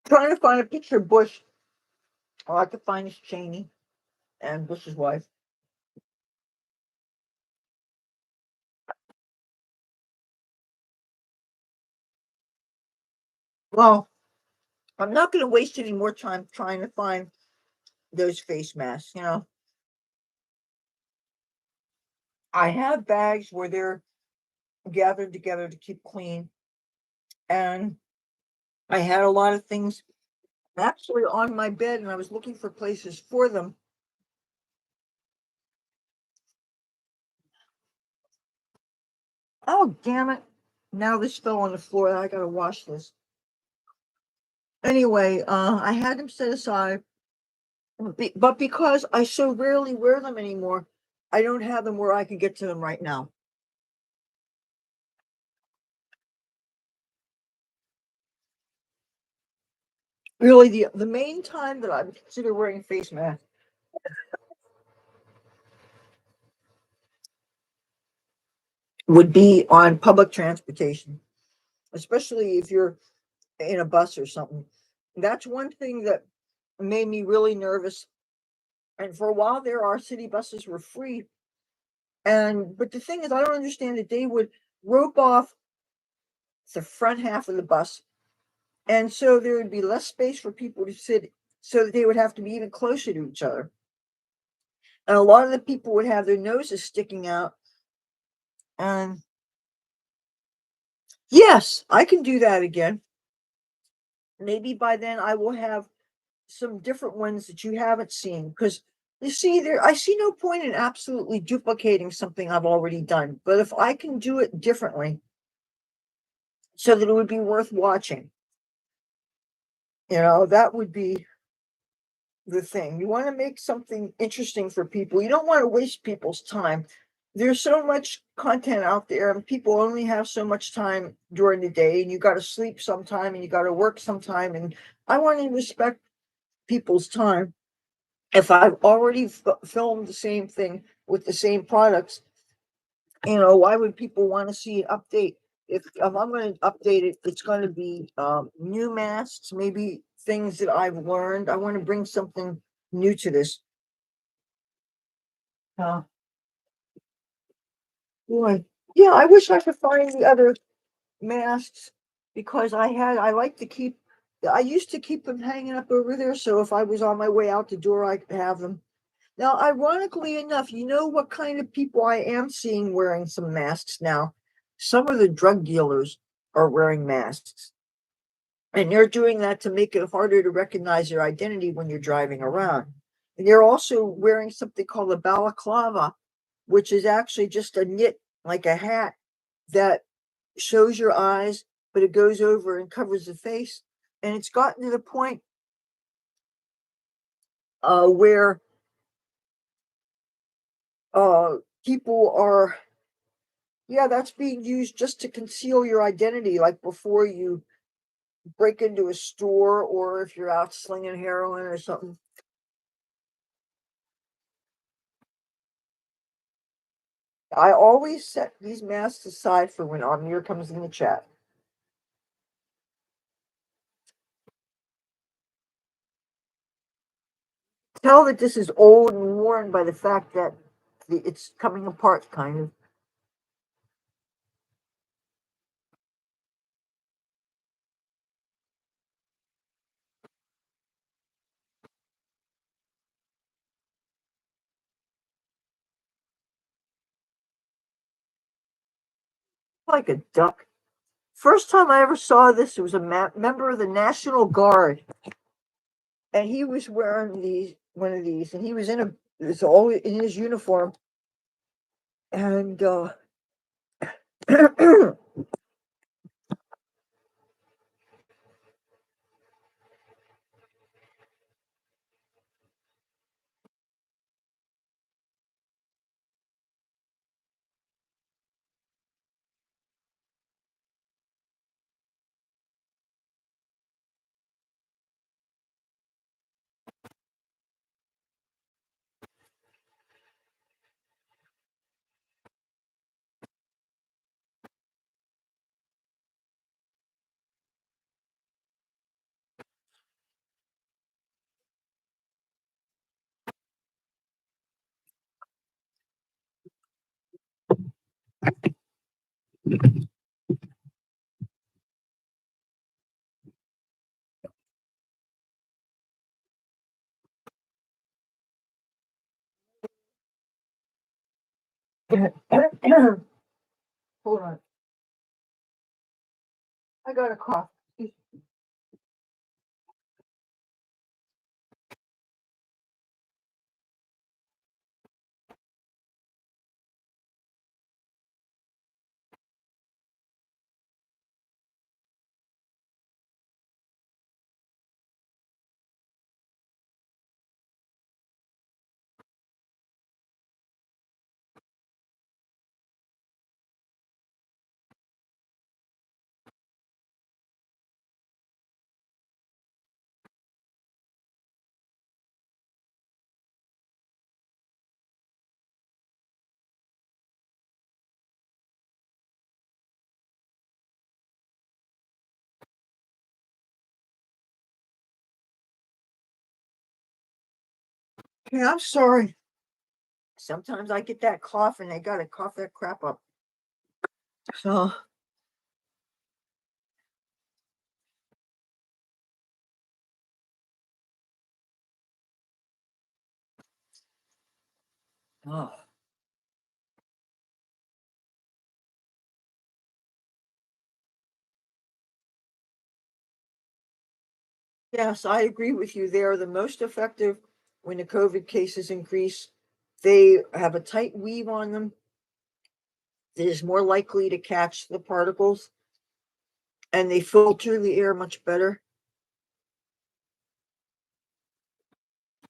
trying to find a picture of Bush. All I could find is Cheney and Bush's wife. Well, I'm not going to waste any more time trying to find those face masks. I have bags where they're gathered together to keep clean, and I had a lot of things actually on my bed, and I was looking for places for them. Oh, damn it. Now this fell on the floor. I gotta wash this. Anyway, I had them set aside, but because I so rarely wear them anymore, I don't have them where I can get to them right now. Really, the main time that I would consider wearing a face mask would be on public transportation, especially if you're in a bus or something. That's one thing that made me really nervous. And for a while there, our city buses were free. But the thing is, I don't understand that they would rope off the front half of the bus. And so there would be less space for people to sit, so that they would have to be even closer to each other. And a lot of the people would have their noses sticking out. And yes, I can do that again. Maybe by then I will have some different ones that you haven't seen, because you see there, I see no point in absolutely duplicating something I've already done. But if I can do it differently so that it would be worth watching, that would be the thing. You want to make something interesting for people. You don't want to waste people's time. There's so much content out there, and people only have so much time during the day, and you got to sleep sometime and you got to work sometime. And I want to respect people's time. If I've already filmed the same thing with the same products, why would people want to see an update? If I'm going to update it, it's going to be new masks, maybe things that I've learned. I want to bring something new to this. Uh, Boy, yeah, I wish I could find the other masks, because I like to keep. I used to keep them hanging up over there, so if I was on my way out the door, I could have them. Now, ironically enough, you know what kind of people I am seeing wearing some masks now? Some of the drug dealers are wearing masks. And they're doing that to make it harder to recognize their identity when you're driving around. And they're also wearing something called a balaclava, which is actually just a knit, like a hat, that shows your eyes, but it goes over and covers the face. And it's gotten to the point where uh, people are, yeah, that's being used just to conceal your identity, like before you break into a store, or if you're out slinging heroin or something. I always set these masks aside for when Amir comes in the chat. Tell that this is old and worn by the fact that it's coming apart, kind of. Like a duck. First time I ever saw this, it was a member of the National Guard, and he was wearing one of these, and he was it's all in his uniform, and hold on, I got a cough. Yeah, I'm sorry. Sometimes I get that cough, and I gotta cough that crap up. So, oh. Yes, I agree with you. They are the most effective when the COVID cases increase. They have a tight weave on them that is more likely to catch the particles, and they filter the air much better.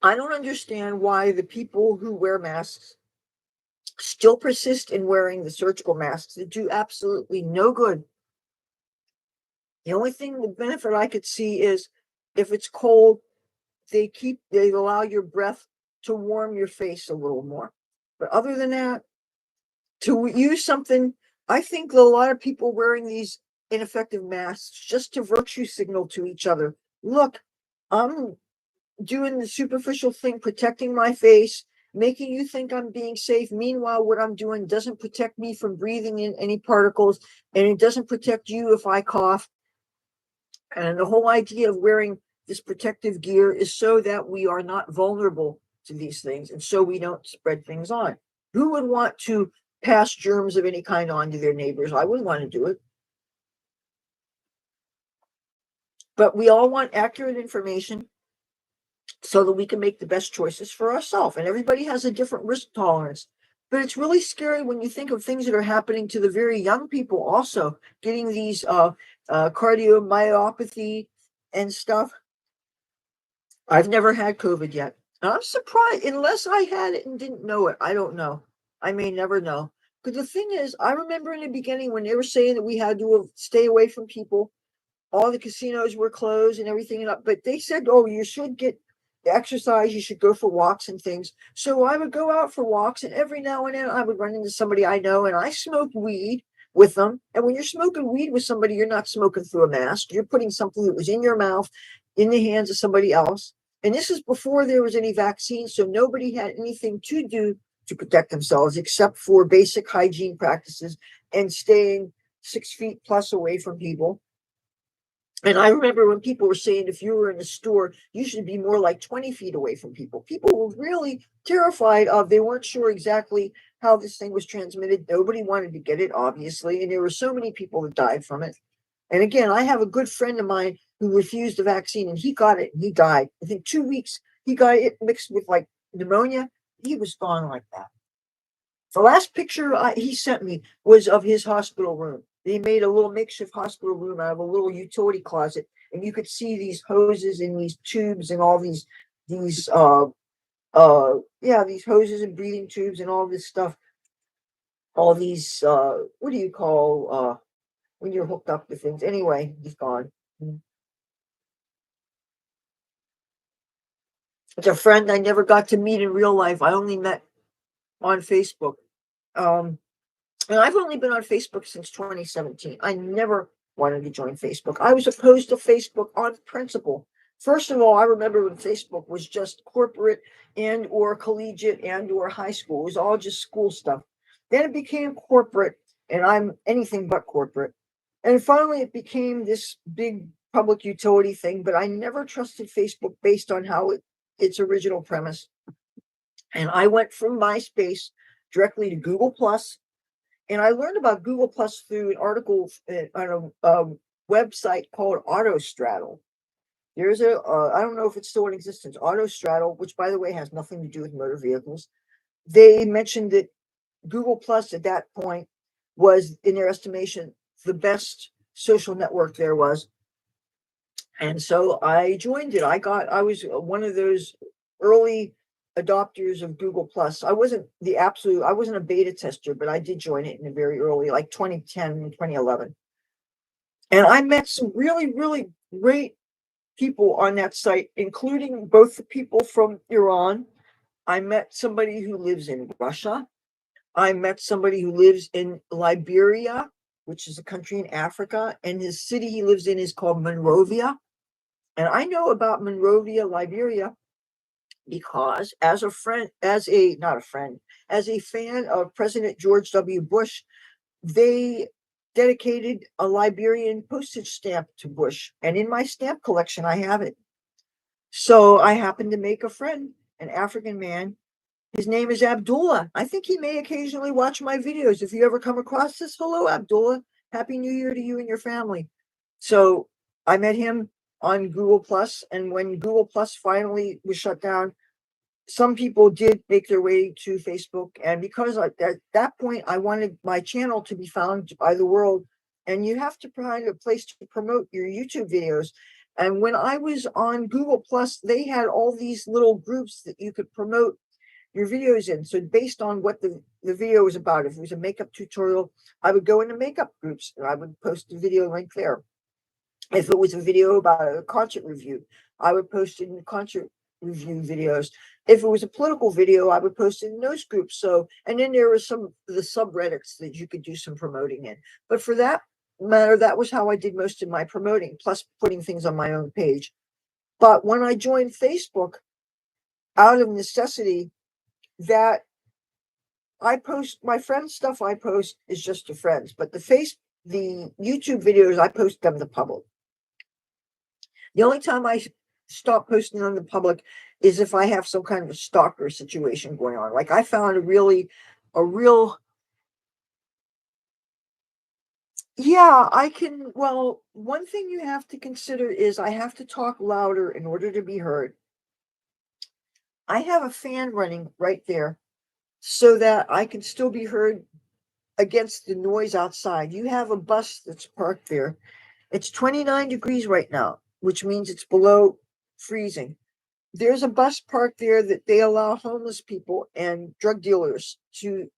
I don't understand why the people who wear masks still persist in wearing the surgical masks that do absolutely no good. The only thing, the benefit I could see is if it's cold, they allow your breath to warm your face a little more. But other than that, to use something, I think a lot of people wearing these ineffective masks just to virtue signal to each other. Look, I'm doing the superficial thing, protecting my face, making you think I'm being safe. Meanwhile, what I'm doing doesn't protect me from breathing in any particles, and it doesn't protect you if I cough. And the whole idea of wearing this protective gear is so that we are not vulnerable to these things, and so we don't spread things on. Who would want to pass germs of any kind on to their neighbors? I wouldn't want to do it. But we all want accurate information so that we can make the best choices for ourselves. And everybody has a different risk tolerance. But it's really scary when you think of things that are happening to the very young people also, getting these cardiomyopathy and stuff. I've never had COVID yet. And I'm surprised, unless I had it and didn't know it. I don't know. I may never know. Because the thing is, I remember in the beginning when they were saying that we had to stay away from people, all the casinos were closed and everything. But they said, oh, you should get exercise, you should go for walks and things. So I would go out for walks, and every now and then I would run into somebody I know, and I smoked weed with them. And when you're smoking weed with somebody, you're not smoking through a mask. You're putting something that was in your mouth in the hands of somebody else. And this is before there was any vaccine, so nobody had anything to do to protect themselves except for basic hygiene practices and staying 6 feet plus away from people. And I remember when people were saying if you were in a store, you should be more like 20 feet away from people. People were really terrified of, they weren't sure exactly how this thing was transmitted. Nobody wanted to get it, obviously. And there were so many people that died from it. And again, I have a good friend of mine who refused the vaccine, and he got it and he died. I think 2 weeks he got it mixed with like pneumonia. He was gone like that. The last picture he sent me was of his hospital room. They made a little makeshift hospital room out of a little utility closet, and you could see these hoses and these tubes and all these these hoses and breathing tubes and all this stuff. All these what do you call when you're hooked up to things? Anyway, he's gone. It's a friend I never got to meet in real life. I only met on Facebook. Um, And I've only been on Facebook since 2017. I never wanted to join Facebook. I was opposed to Facebook on principle. First of all, I remember when Facebook was just corporate and or collegiate and or high school. It was all just school stuff. Then it became corporate, and I'm anything but corporate. And finally, it became this big public utility thing, but I never trusted Facebook based on its original premise. And I went from MySpace directly to Google Plus, and I learned about Google Plus through an article on a website called AutoStraddle. There's I don't know if it's still in existence, AutoStraddle, which by the way has nothing to do with motor vehicles. They mentioned that Google Plus at that point was, in their estimation, the best social network there was. And so I joined it. I was one of those early adopters of Google Plus. I wasn't a beta tester, but I did join it in a very early, like 2010 and 2011. And I met some really, really great people on that site, including both the people from Iran. I met somebody who lives in Russia. I met somebody who lives in Liberia, which is a country in Africa, and his city he lives in is called Monrovia. And I know about Monrovia, Liberia, because as a friend, as a not a friend, as a fan of President George W. Bush, they dedicated a Liberian postage stamp to Bush. And in my stamp collection, I have it. So I happened to make a friend, an African man. His name is Abdullah. I think he may occasionally watch my videos. If you ever come across this, hello, Abdullah. Happy New Year to you and your family. So I met him on Google Plus, and when Google Plus finally was shut down, some people did make their way to Facebook, and because at that point I wanted my channel to be found by the world, and you have to find a place to promote your YouTube videos. And when I was on Google Plus, they had all these little groups that you could promote your videos in. So based on what the video was about, if it was a makeup tutorial, I would go into makeup groups and I would post the video link there. If it was a video about a concert review, I would post it in the concert review videos. If it was a political video, I would post it in those groups. So, and then there were some of the subreddits that you could do some promoting in. But for that matter, that was how I did most of my promoting, plus putting things on my own page. But when I joined Facebook, out of necessity, that I post my friends' stuff I post is just to friends, but the YouTube videos I post them to public. The only time I stop posting on the public is if I have some kind of a stalker situation going on. Like I found a real yeah, I can well, one thing you have to consider is I have to talk louder in order to be heard. I have a fan running right there so that I can still be heard against the noise outside. You have a bus that's parked there. It's 29 degrees right now, which means it's below freezing. There's a bus parked there that they allow homeless people and drug dealers to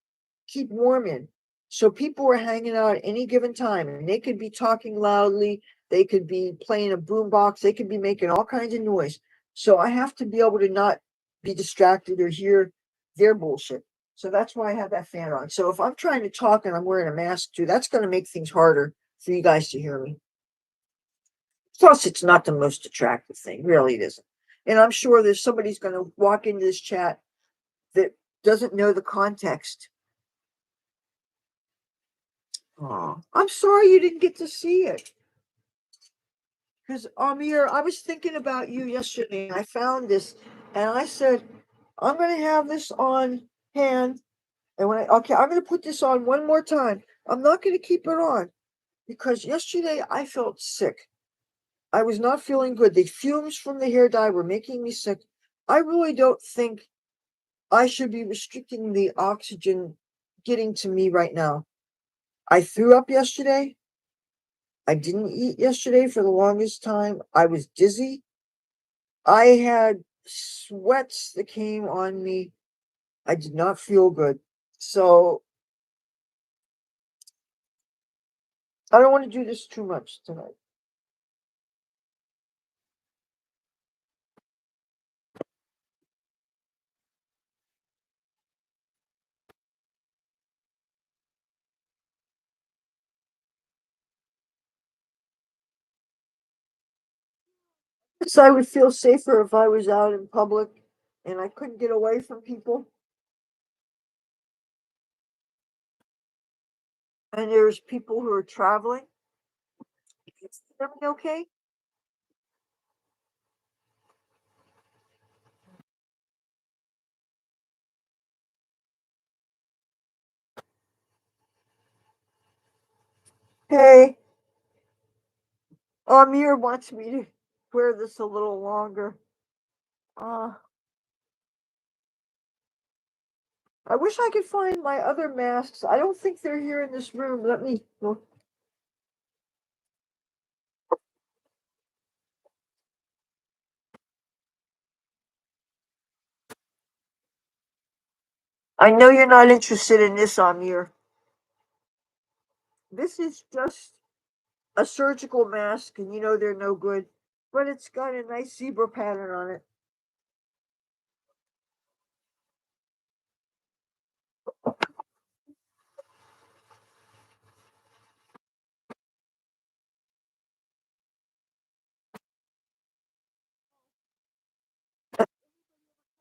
keep warm in. So people are hanging out at any given time, and they could be talking loudly. They could be playing a boombox. They could be making all kinds of noise. So I have to be able to not be distracted or hear their bullshit. So that's why I have that fan on. So if I'm trying to talk and I'm wearing a mask too, that's going to make things harder for you guys to hear me. Plus, it's not the most attractive thing. Really, it isn't. And I'm sure there's somebody's going to walk into this chat that doesn't know the context. Oh, I'm sorry you didn't get to see it. Because Amir, I was thinking about you yesterday. I found this, and I said, I'm going to have this on hand. And I'm going to put this on one more time. I'm not going to keep it on. because yesterday I felt sick. I was not feeling good. The fumes from the hair dye were making me sick. I really don't think I should be restricting the oxygen getting to me right now. I threw up yesterday. I didn't eat yesterday for the longest time. I was dizzy. I had sweats that came on me. I did not feel good. So I don't want to do this too much tonight. So I would feel safer if I was out in public and I couldn't get away from people. And there's people who are traveling. Is everything okay? Hey, Amir wants me to wear this a little longer. Uh, I wish I could find my other masks. I don't think they're here in this room. Let me look. I know you're not interested in this, Amir. This is just a surgical mask, and you know they're no good. But it's got a nice zebra pattern on it.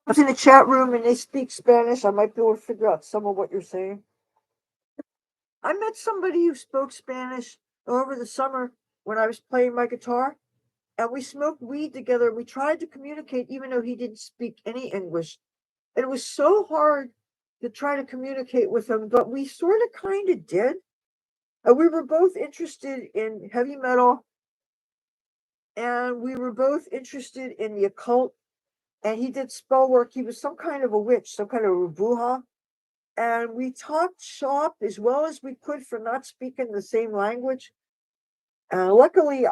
I was in the chat room and they speak Spanish. I might be able to figure out some of what you're saying. I met somebody who spoke Spanish over the summer when I was playing my guitar, and we smoked weed together. We tried to communicate even though he didn't speak any English. And it was so hard to try to communicate with him, but we sort of kind of did. We were both interested in heavy metal, and we were both interested in the occult. And he did spell work. He was some kind of a witch, some kind of a bruja. And we talked shop as well as we could for not speaking the same language. Luckily,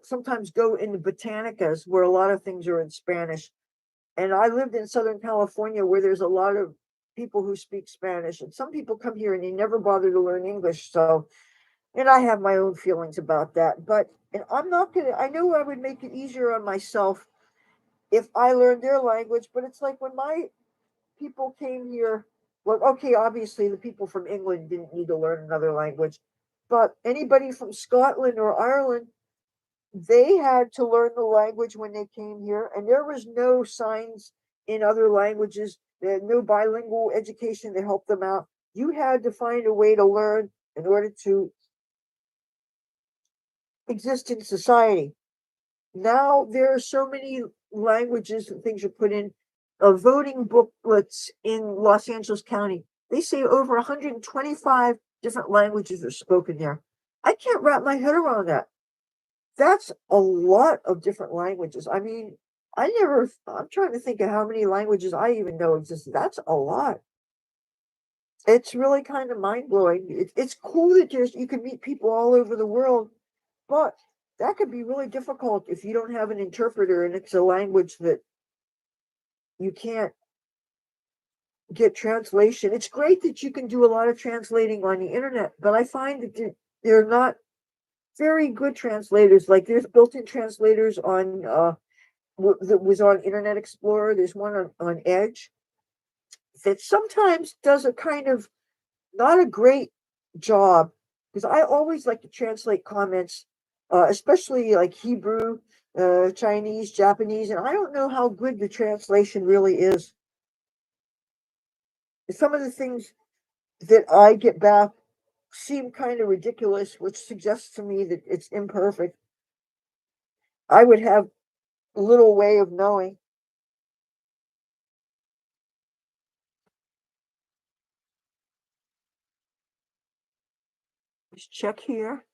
sometimes go into botanicas where a lot of things are in Spanish. And I lived in Southern California where there's a lot of people who speak Spanish. And some people come here and they never bother to learn English. So, and I have my own feelings about that. But and I'm not going to, I know I would make it easier on myself if I learned their language. But it's like when my people came here, well, okay, obviously the people from England didn't need to learn another language, but anybody from Scotland or Ireland, they had to learn the language when they came here, and there was no signs in other languages. They had no bilingual education to help them out. You had to find a way to learn in order to exist in society. Now there are so many languages and things are put in voting booklets in Los Angeles County. They say over 125 different languages are spoken there. I can't wrap my head around that. That's a lot of different languages. I mean, I'm trying to think of how many languages I even know exist. That's a lot. It's really kind of mind blowing. It's cool that you can meet people all over the world, but that could be really difficult if you don't have an interpreter and it's a language that you can't get translation. It's great that you can do a lot of translating on the internet, but I find that they're not very good translators. Like there's built-in translators on that was on Internet Explorer. There's one on Edge that sometimes does a kind of not a great job because I always like to translate comments, especially like Hebrew, Chinese, Japanese, and I don't know how good the translation really is. Some of the things that I get back seem kind of ridiculous, which suggests to me that it's imperfect. I would have little way of knowing. Let's check here.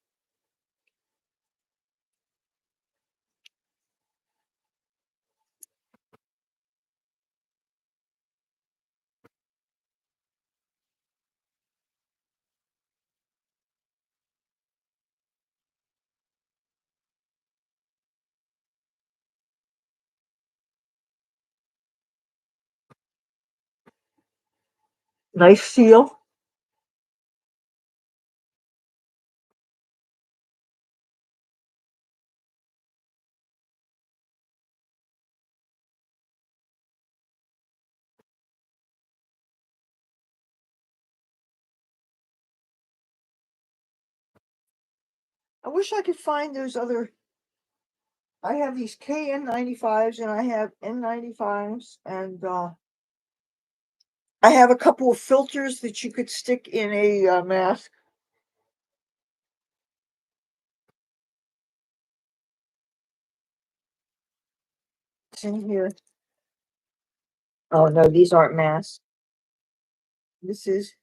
Nice seal. I wish I could find those other. I have these KN95s and I have N95s, and I have a couple of filters that you could stick in a mask. It's in here. Oh no, these aren't masks. This is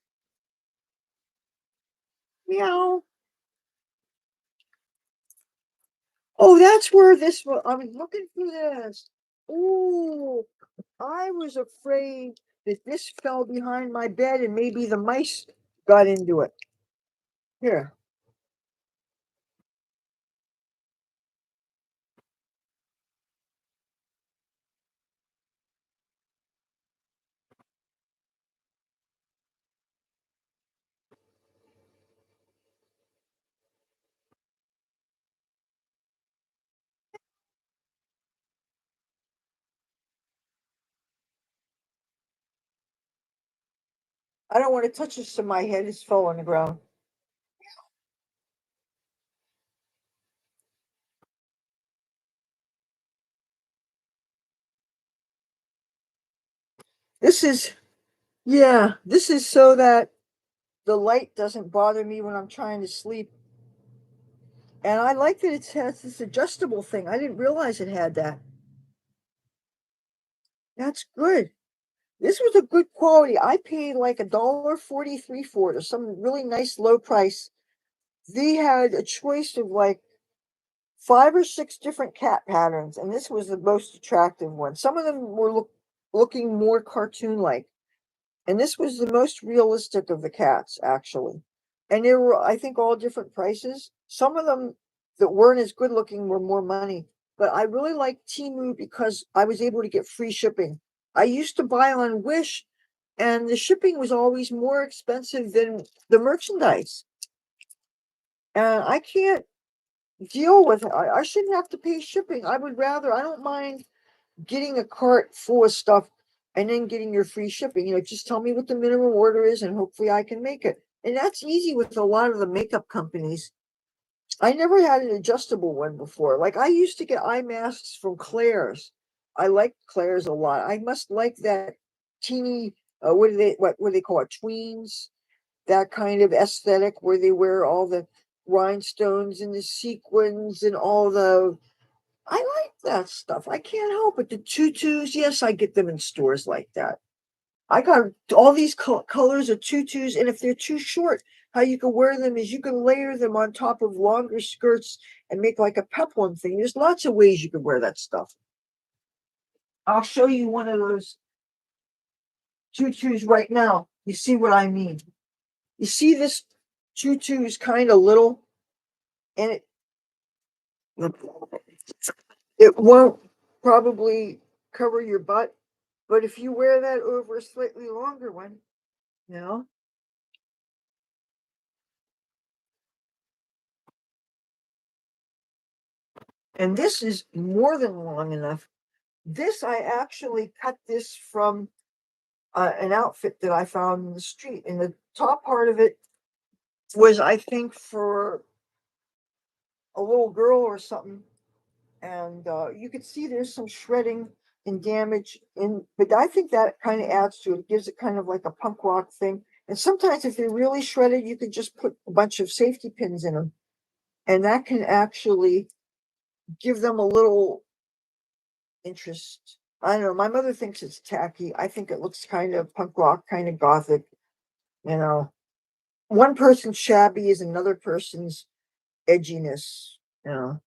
meow. Oh, that's where this was. I was looking for this. Oh, I was afraid that this fell behind my bed and maybe the mice got into it. Here. I don't want to touch this so my head is fell on the ground. This is, yeah, this is so that the light doesn't bother me when I'm trying to sleep. And I like that it has this adjustable thing. I didn't realize it had that. That's good. This was a good quality. I paid like $1.43 for it, or some really nice low price. They had a choice of like 5 or 6 different cat patterns, and this was the most attractive one. Some of them were looking more cartoon like, and this was the most realistic of the cats, actually. And they were, I think, all different prices. Some of them that weren't as good looking were more money, but I really liked Temu because I was able to get free shipping. I used to buy on Wish, and the shipping was always more expensive than the merchandise. And I can't deal with it. I shouldn't have to pay shipping. I would rather, I don't mind getting a cart full of stuff and then getting your free shipping. Just tell me what the minimum order is and hopefully I can make it. And that's easy with a lot of the makeup companies. I never had an adjustable one before. Like I used to get eye masks from Claire's. I like Claire's a lot. I must like that teeny, what do they call it? Tweens, that kind of aesthetic where they wear all the rhinestones and the sequins and all the. I like that stuff. I can't help it. The tutus, yes, I get them in stores like that. I got all these colors of tutus, and if they're too short, how you can wear them is you can layer them on top of longer skirts and make like a peplum thing. There's lots of ways you can wear that stuff. I'll show you one of those tutus right now. You see what I mean? You see this tutu is kind of little, and it won't probably cover your butt. But if you wear that over a slightly longer one, you know, and this is more than long enough. This, I actually cut this from an outfit that I found in the street. And the top part of it was, I think, for a little girl or something. And you could see there's some shredding and damage in, but I think that kind of adds to it. It gives it kind of like a punk rock thing. And sometimes if they're really shredded, you could just put a bunch of safety pins in them. And that can actually give them a little interest. I don't know. My mother thinks it's tacky. I think it looks kind of punk rock, kind of gothic. You know, one person's shabby is another person's edginess. You know,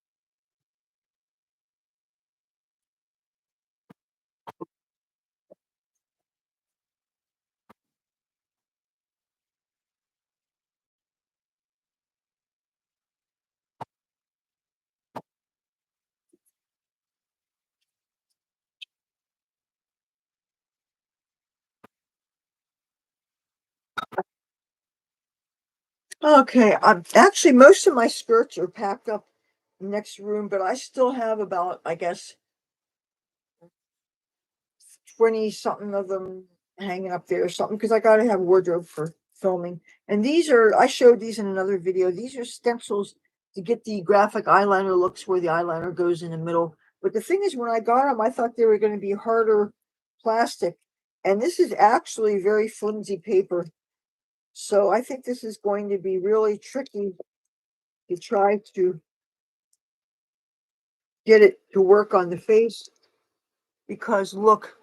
Okay, actually most of my skirts are packed up next room, but I still have about, I guess, 20 something of them hanging up there or something because I got to have wardrobe for filming. And these are, I showed these in another video. These are stencils to get the graphic eyeliner looks where the eyeliner goes in the middle. But the thing is, when I got them, I thought they were going to be harder plastic. And this is actually very flimsy paper. So I think this is going to be really tricky to try to get it to work on the face because look,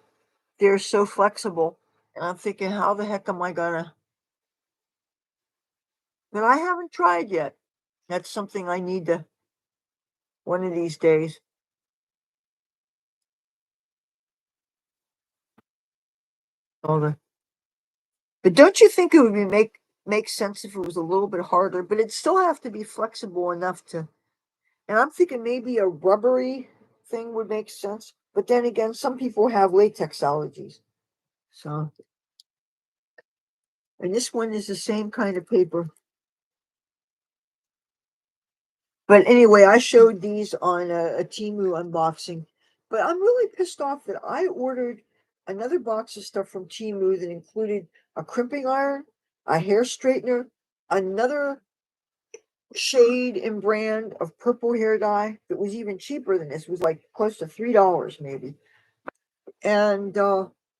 they're so flexible. And I'm thinking, how the heck am I gonna? But I haven't tried yet. That's something I need to one of these days. All the, but don't you think it would be make sense if it was a little bit harder? But it'd still have to be flexible enough to. And I'm thinking maybe a rubbery thing would make sense. But then again, some people have latex allergies. So, and this one is the same kind of paper. But anyway, I showed these on a Temu unboxing. But I'm really pissed off that I ordered another box of stuff from Temu that included a crimping iron, a hair straightener, another shade and brand of purple hair dye that was even cheaper than this. It was like close to $3 maybe. And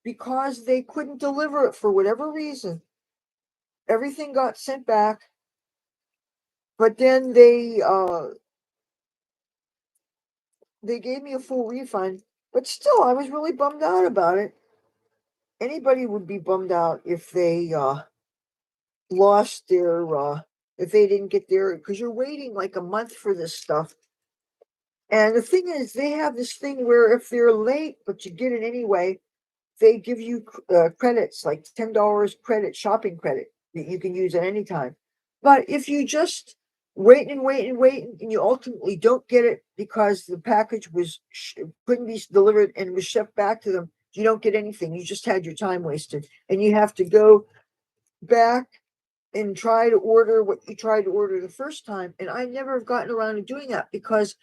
because they couldn't deliver it for whatever reason, everything got sent back. But then they gave me a full refund, but still, I was really bummed out about it. Anybody would be bummed out if they lost their if they didn't get their because you're waiting like a month for this stuff. And the thing is, they have this thing where if they're late, but you get it anyway, they give you credits like $10 credit, shopping credit that you can use at any time. But if you just wait and wait and wait and you ultimately don't get it because the package was couldn't be delivered and was shipped back to them, you don't get anything. You just had your time wasted, and you have to go back and try to order what you tried to order the first time. And I never have gotten around to doing that because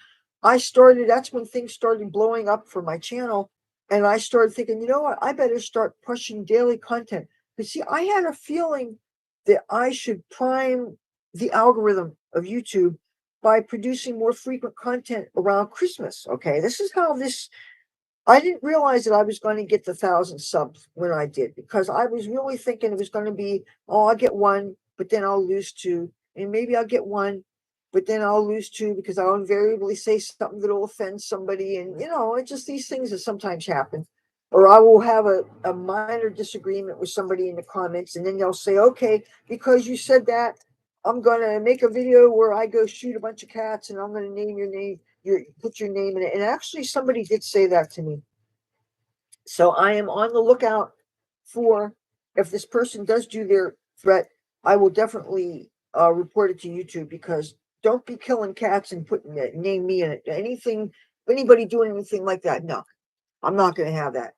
that's when things started blowing up for my channel. And I started thinking, you know what, I better start pushing daily content. But see, I had a feeling that I should prime the algorithm of YouTube by producing more frequent content around Christmas. Okay, this is how this I didn't realize that I was going to get the 1,000 subs when I did because I was really thinking it was going to be, oh, I'll get one, but then I'll lose two, and maybe I'll get one, but then I'll lose two because I'll invariably say something that'll offend somebody, and it's just these things that sometimes happen. Or I will have a minor disagreement with somebody in the comments, and then they'll say, okay, because you said that, I'm gonna make a video where I go shoot a bunch of cats, and I'm gonna name your name put your name in it. And actually, somebody did say that to me. So I am on the lookout for if this person does do their threat, I will definitely report it to YouTube because don't be killing cats and putting it, name me in it. Anything, anybody doing anything like that? No, I'm not going to have that.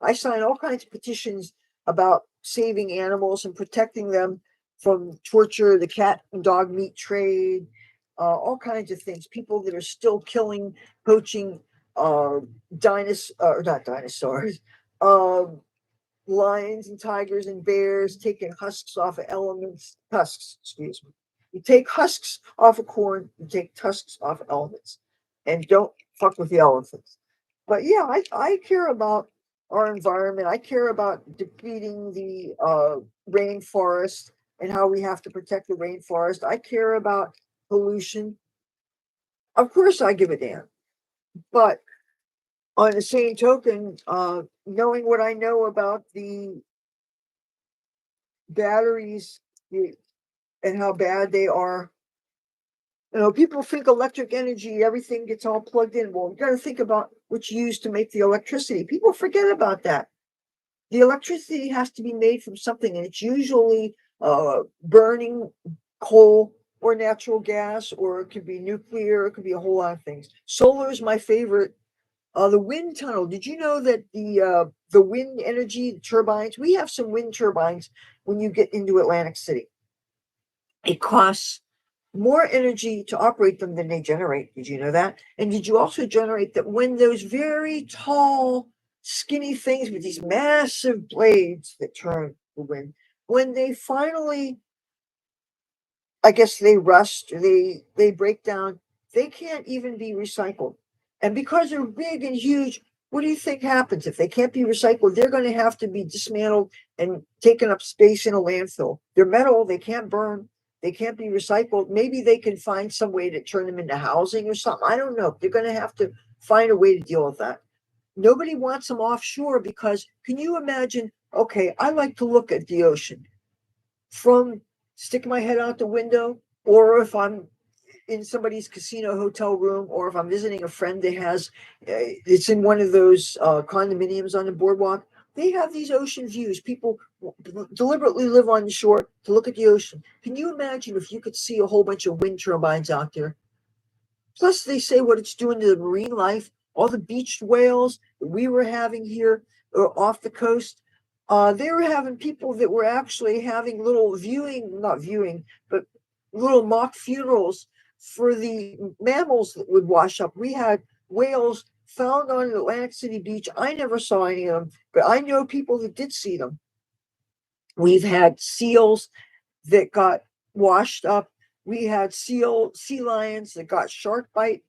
I sign all kinds of petitions about saving animals and protecting them from torture, the cat and dog meat trade, all kinds of things. People that are still killing, poaching, uh, not dinosaurs, um, lions and tigers and bears, taking husks off of excuse me. You take husks off of corn, you take tusks off of elements, and don't fuck with the elephants. But yeah, I care about our environment. I care about depleting the rainforest and how we have to protect the rainforest. I care about pollution. Of course, I give a damn. But on the same token, knowing what I know about the batteries and how bad they are. People think electric energy, everything gets all plugged in. Well, you got to think about what's used to make the electricity. People forget about that. The electricity has to be made from something, and it's usually burning coal or natural gas, or it could be nuclear. It could be a whole lot of things. Solar is my favorite. The wind tunnel. Did you know that the wind energy turbines? We have some wind turbines when you get into Atlantic City. it costs more energy to operate them than they generate. Did you know that? And did you also generate that when those very tall, skinny things with these massive blades that turn the wind, when they finally, I guess they rust, or they break down, they can't even be recycled. And because they're big and huge, what do you think happens if they can't be recycled? They're going to have to be dismantled and taken up space in a landfill. They're metal, they can't burn, they can't be recycled. Maybe they can find some way to turn them into housing or something. I don't know. They're going to have to find a way to deal with that. Nobody wants them offshore because can you imagine? Okay, I like to look at the ocean from sticking my head out the window, or if I'm in somebody's casino hotel room, or if I'm visiting a friend that has, it's in one of those condominiums on the boardwalk. They have these ocean views. People deliberately live on the shore to look at the ocean. Can you imagine if you could see a whole bunch of wind turbines out there? Plus, they say what it's doing to the marine life, all the beached whales that we were having here off the coast. They were having people that were actually having little not viewing, but little mock funerals for the mammals that would wash up. We had whales found on Atlantic City Beach. I never saw any of them, but I know people that did see them. We've had seals that got washed up. We had sea lions that got shark bite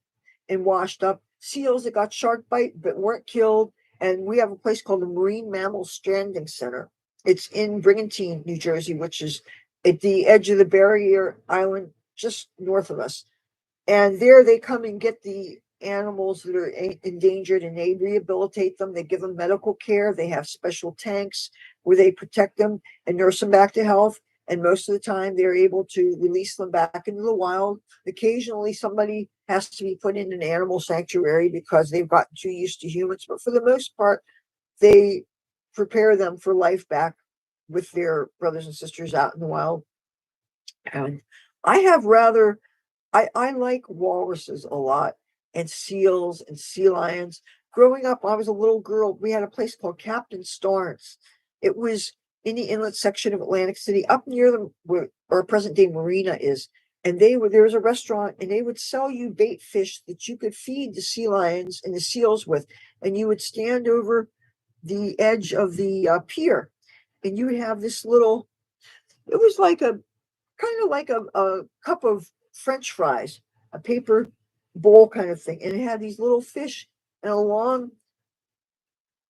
and washed up, seals that got shark bite but weren't killed. And we have a place called the Marine Mammal Stranding Center. It's in Brigantine, New Jersey, which is at the edge of the barrier island just north of us. And there they come and get the animals that are endangered and they rehabilitate them. They give them medical care. They have special tanks where they protect them and nurse them back to health. And most of the time, they're able to release them back into the wild. Occasionally, somebody has to be put in an animal sanctuary because they've gotten too used to humans. But for the most part, they prepare them for life back with their brothers and sisters out in the wild. And I have rather I like walruses a lot and seals and sea lions. Growing up, I was a little girl. We had a place called Captain Starnes. It was in the inlet section of Atlantic City, up near the where our present day marina is. And there was a restaurant, and they would sell you bait fish that you could feed the sea lions and the seals with. And you would stand over the edge of the pier, and you would have this little. It was like a kind of like a cup of French fries, a paper bowl kind of thing. And it had these little fish and a long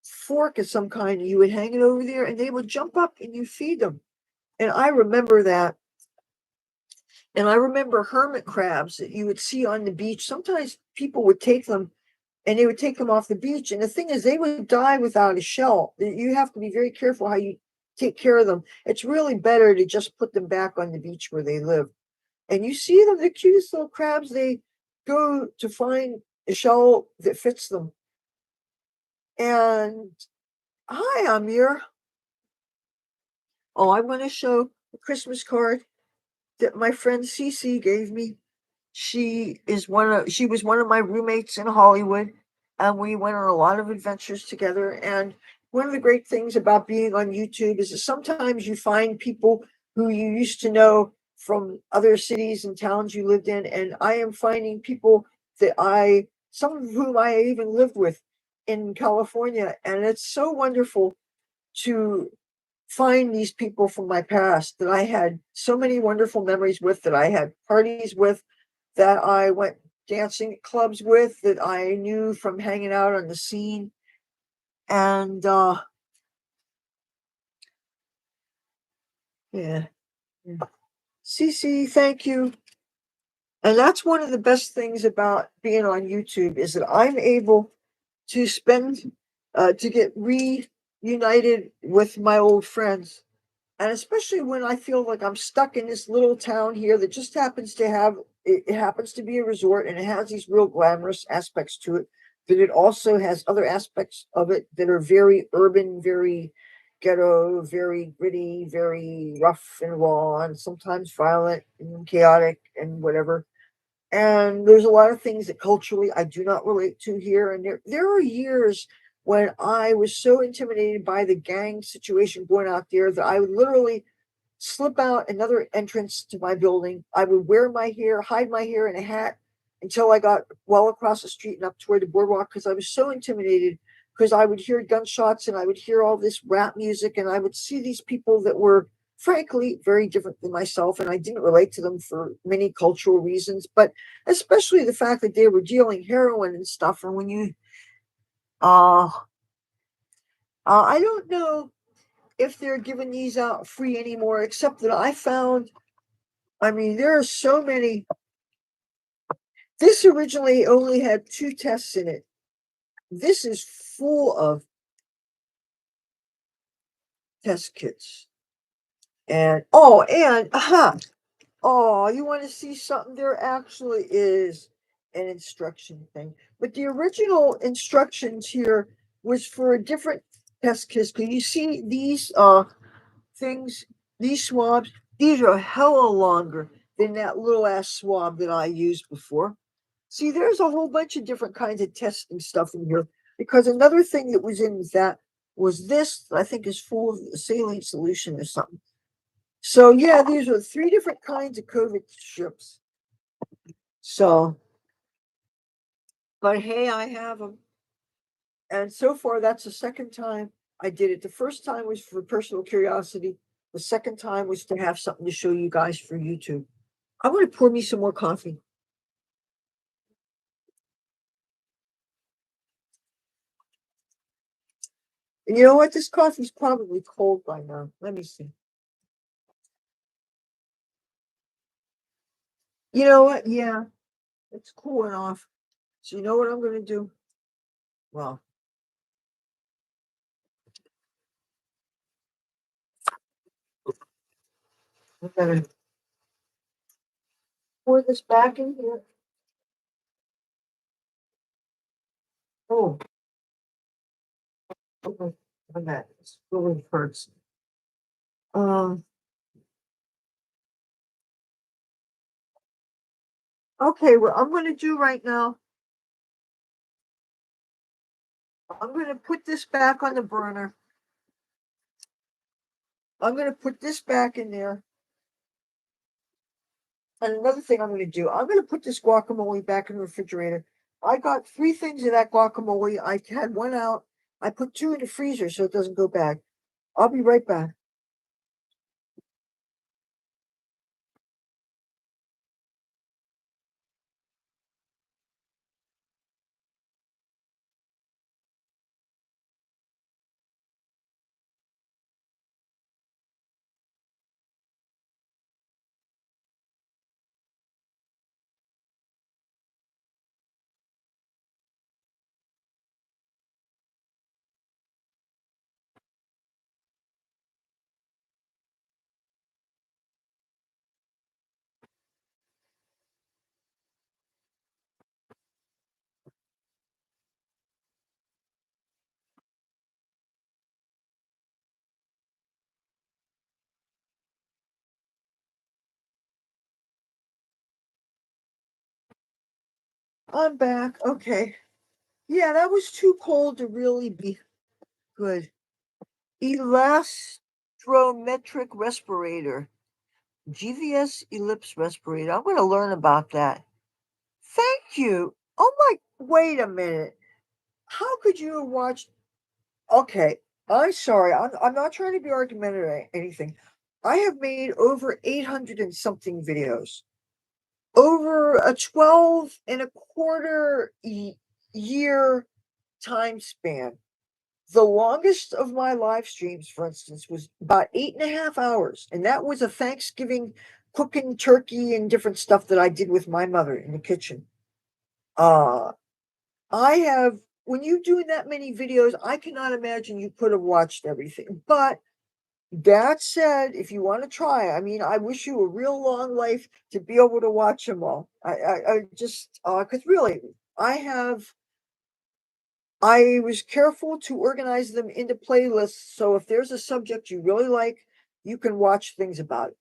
fork of some kind. And you would hang it over there and they would jump up and you feed them. And I remember that. And I remember hermit crabs that you would see on the beach. Sometimes people would take them and they would take them off the beach. And the thing is, they would die without a shell. You have to be very careful how you take care of them. It's really better to just put them back on the beach where they live. And you see them, the cutest little crabs. They go to find a shell that fits them. And hi, Amir. Oh, I'm going to show a Christmas card that my friend Cece gave me. She was one of my roommates in Hollywood, and we went on a lot of adventures together. And one of the great things about being on YouTube is that sometimes you find people who you used to know from other cities and towns you lived in. And I am finding people that some of whom I even lived with in California. And it's so wonderful to find these people from my past that I had so many wonderful memories with, that I had parties with, that I went dancing clubs with, that I knew from hanging out on the scene. And yeah. Cece, thank you. And that's one of the best things about being on YouTube is that I'm able to to get reunited with my old friends. And especially when I feel like I'm stuck in this little town here that just happens to have, it happens to be a resort and it has these real glamorous aspects to it, but it also has other aspects of it that are very urban, very ghetto, very gritty, very rough and raw, and sometimes violent and chaotic and whatever. And there's a lot of things that culturally I do not relate to here. And there are years when I was so intimidated by the gang situation going out there that I would literally slip out another entrance to my building. I would wear my hair, hide my hair in a hat until I got well across the street and up toward the boardwalk because I was so intimidated because I would hear gunshots and I would hear all this rap music and I would see these people that were frankly very different than myself and I didn't relate to them for many cultural reasons, but especially the fact that they were dealing heroin and stuff. And when you uh I don't know if they're giving these out free anymore, except that I found, I mean, there are so many. This originally only had 2 tests in it. This is full of test kits. And you want to see something? There actually is an instruction thing. But the original instructions here was for a different test kit. Can you see these things, these swabs? These are hella longer than that little ass swab that I used before. See, there's a whole bunch of different kinds of testing stuff in here because another thing that was in that was this, I think is full of saline solution or something. So yeah, these are 3 different kinds of COVID strips. So, but hey, I have them. And so far, that's the second time I did it. The first time was for personal curiosity. The second time was to have something to show you guys for YouTube. I'm going to pour me some more coffee. And you know what? This coffee's probably cold by now. Let me see. You know what? Yeah, it's cooling off. So you know what I'm going to do? Well, I'm going to pour this back in here. Oh, okay. I'm at this really hurts. Um. Okay, what I'm going to do right now, I'm going to put this back on the burner. I'm going to put this back in there. And another thing I'm going to do, I'm going to put this guacamole back in the refrigerator. I got 3 things of that guacamole. I had one out. I put 2 in the freezer so it doesn't go bad. I'll be right back. I'm back. Okay. Yeah, that was too cold to really be good. Elastrometric respirator. GVS ellipse respirator. I'm going to learn about that. Thank you. Oh my, wait a minute. How could you have watched? Okay, I'm sorry. I'm not trying to be argumentative or anything. I have made over 800 and something videos over a 12 and a quarter year time span. The longest of my live streams, for instance, was about 8.5 hours, and that was a Thanksgiving cooking turkey and different stuff that I did with my mother in the kitchen. Uh, I have, when you do that many videos, I cannot imagine you could have watched everything. But that said, if you want to try, I mean, I wish you a real long life to be able to watch them all. I just, because really, I have, I was careful to organize them into playlists. So if there's a subject you really like, you can watch things about it.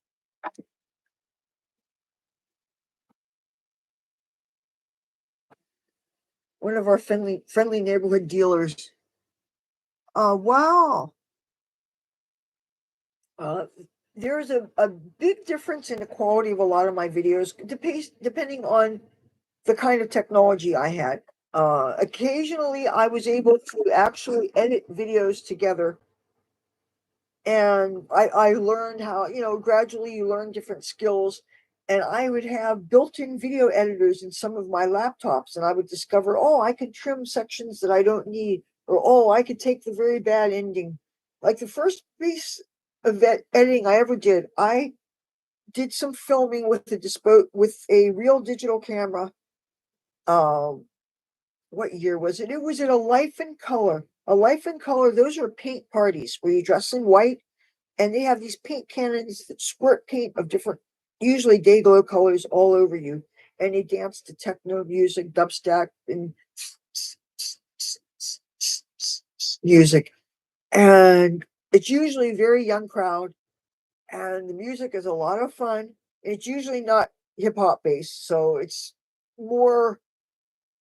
One of our friendly neighborhood dealers. Wow. Uh, there's a big difference in the quality of a lot of my videos, depending on the kind of technology I had. Occasionally, I was able to actually edit videos together, and I learned how, gradually you learn different skills. And I would have built-in video editors in some of my laptops, and I would discover, oh, I could trim sections that I don't need, or oh, I could take the very bad ending. Like the first piece of editing I ever did, I did some filming with a real digital camera. Um, what year was it? It was at a Life in Color. A Life in Color, those are paint parties where you dress in white, and they have these paint cannons that squirt paint of different, usually day glow colors all over you. And they dance to techno music, dubstep, and music. And it's usually a very young crowd, and the music is a lot of fun. It's usually not hip hop based, so it's more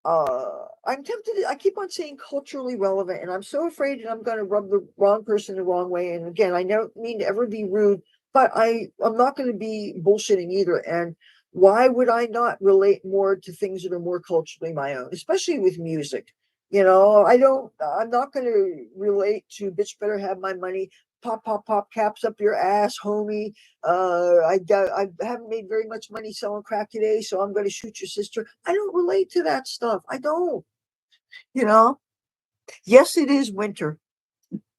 I'm tempted, I keep on saying culturally relevant, and I'm so afraid that I'm going to rub the wrong person the wrong way. And again, I don't mean to ever be rude, but I'm not going to be bullshitting either. And why would I not relate more to things that are more culturally my own, especially with music? I'm not going to relate to bitch better have my money, pop, pop, pop, caps up your ass, homie. I haven't made very much money selling crack today, so I'm going to shoot your sister. I don't relate to that stuff. I don't, you know. Yes, it is winter.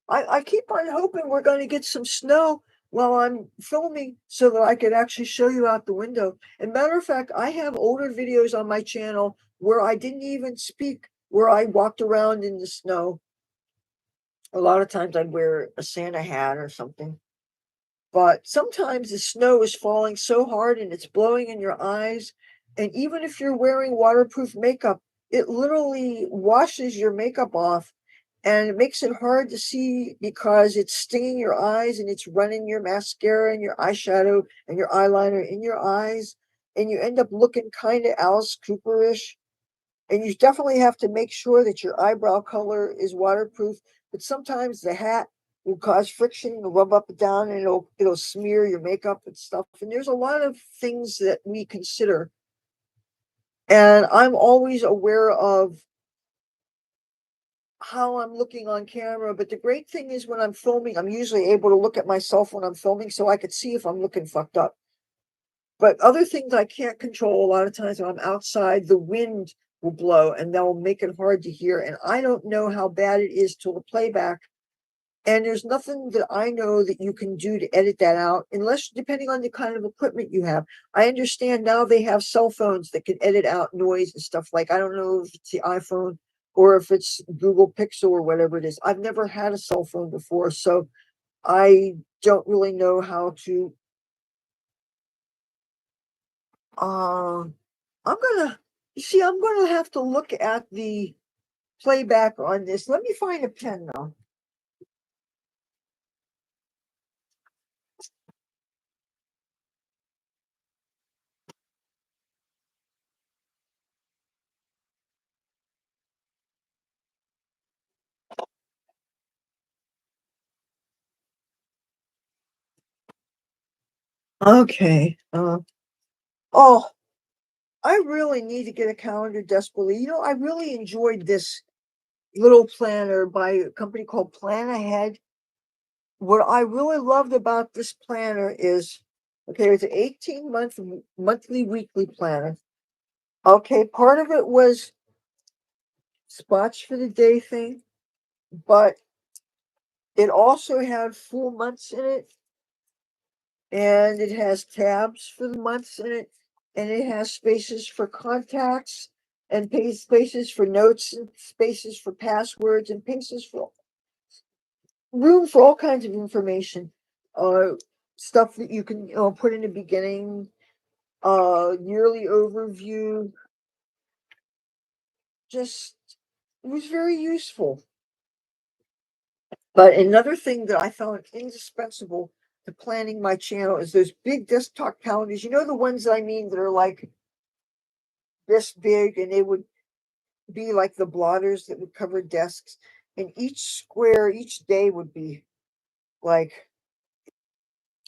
I keep on hoping we're going to get some snow while I'm filming so that I could actually show you out the window. And matter of fact, I have older videos on my channel where I didn't even speak, where I walked around in the snow. A lot of times I'd wear a Santa hat or something. But sometimes the snow is falling so hard and it's blowing in your eyes. And even if you're wearing waterproof makeup, it literally washes your makeup off, and it makes it hard to see because it's stinging your eyes and it's running your mascara and your eyeshadow and your eyeliner in your eyes. And you end up looking kind of Alice Cooperish. And you definitely have to make sure that your eyebrow color is waterproof. But sometimes the hat will cause friction, it'll rub up and down, and it'll smear your makeup and stuff. And there's a lot of things that we consider. And I'm always aware of how I'm looking on camera. But the great thing is when I'm filming, I'm usually able to look at myself when I'm filming so I could see if I'm looking fucked up. But other things I can't control a lot of times when I'm outside, the wind will blow and that will make it hard to hear. And I don't know how bad it is till the playback. And there's nothing that I know that you can do to edit that out, unless depending on the kind of equipment you have. I understand now they have cell phones that can edit out noise and stuff. Like, I don't know if it's the iPhone or if it's Google Pixel or whatever it is. I've never had a cell phone before, so I don't really know how to Uh, I'm gonna have to look at the playback on this. Let me find a pen though. Okay. Oh, I really need to get a calendar desperately. I really enjoyed this little planner by a company called Plan Ahead. What I really loved about this planner is, okay, it's an 18-month monthly weekly planner. Okay, part of it was spots for the day thing, but it also had full months in it, and it has tabs for the months in it, and it has spaces for contacts, and spaces for notes, and spaces for passwords, and spaces for room for all kinds of information. Uh, Stuff that you can put in the beginning, yearly overview. Just, it was very useful. But another thing that I found indispensable to planning my channel is those big desktop calendars. You know, the ones I mean that are like this big, and they would be like the blotters that would cover desks. And each square, each day would be like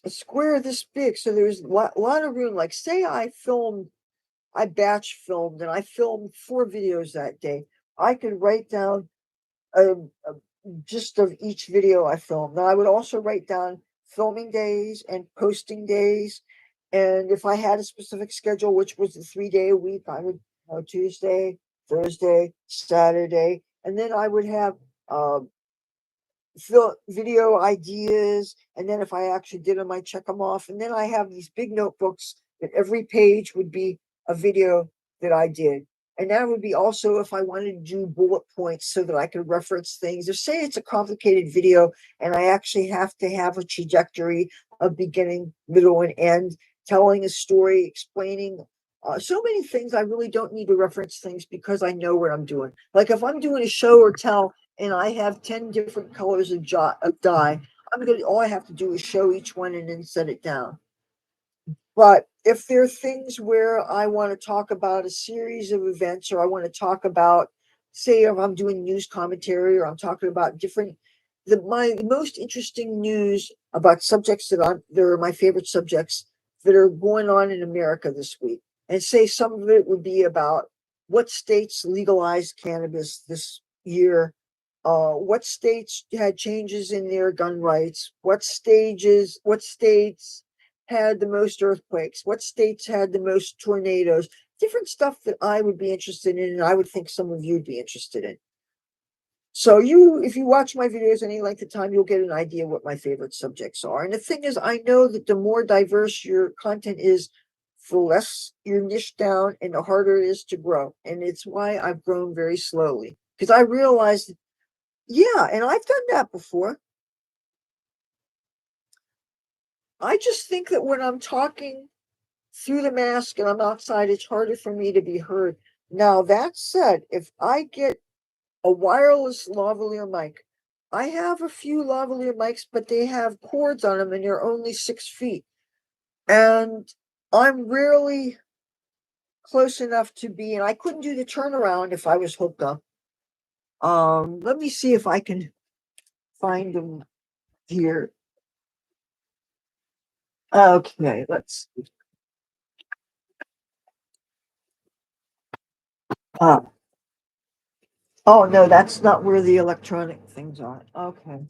a square this big, so there's a lot of room. Like, say I batch filmed and I filmed 4 videos that day. I could write down a gist of each video I filmed. Now I would also write down filming days and posting days. And if I had a specific schedule, which was a 3-day a week, I would Tuesday, Thursday, Saturday, and then I would have video ideas, and then if I actually did them, I check them off. And then I have these big notebooks that every page would be a video that I did. And that would be also if I wanted to do bullet points so that I could reference things. If say it's a complicated video and I actually have to have a trajectory of beginning, middle, and end, telling a story, explaining so many things, I really don't need to reference things because I know what I'm doing. Like if I'm doing a show or tell and I have 10 different colors of dye, all I have to do is show each one and then set it down. But if there are things where I want to talk about a series of events, or I want to talk about, say, if I'm doing news commentary, or I'm talking about my most interesting news about subjects that are my favorite subjects that are going on in America this week. And say some of it would be about what states legalized cannabis this year, what states had changes in their gun rights, what states had the most earthquakes, what states had the most tornadoes, different stuff that I would be interested in, and I would think some of you'd be interested in. So if you watch my videos any length of time, you'll get an idea what my favorite subjects are. And the thing is, I know that the more diverse your content is, the less you're niched down and the harder it is to grow. And it's why I've grown very slowly. Because I realized, yeah, and I've done that before. I just think that when I'm talking through the mask and I'm outside, it's harder for me to be heard. Now, that said, if I get a wireless lavalier mic, I have a few lavalier mics, but they have cords on them and they're only 6 feet. And I'm rarely close enough to be, and I couldn't do the turnaround if I was hooked up. Let me see if I can find them here. Okay, let's see. Oh no, that's not where the electronic things are. Okay.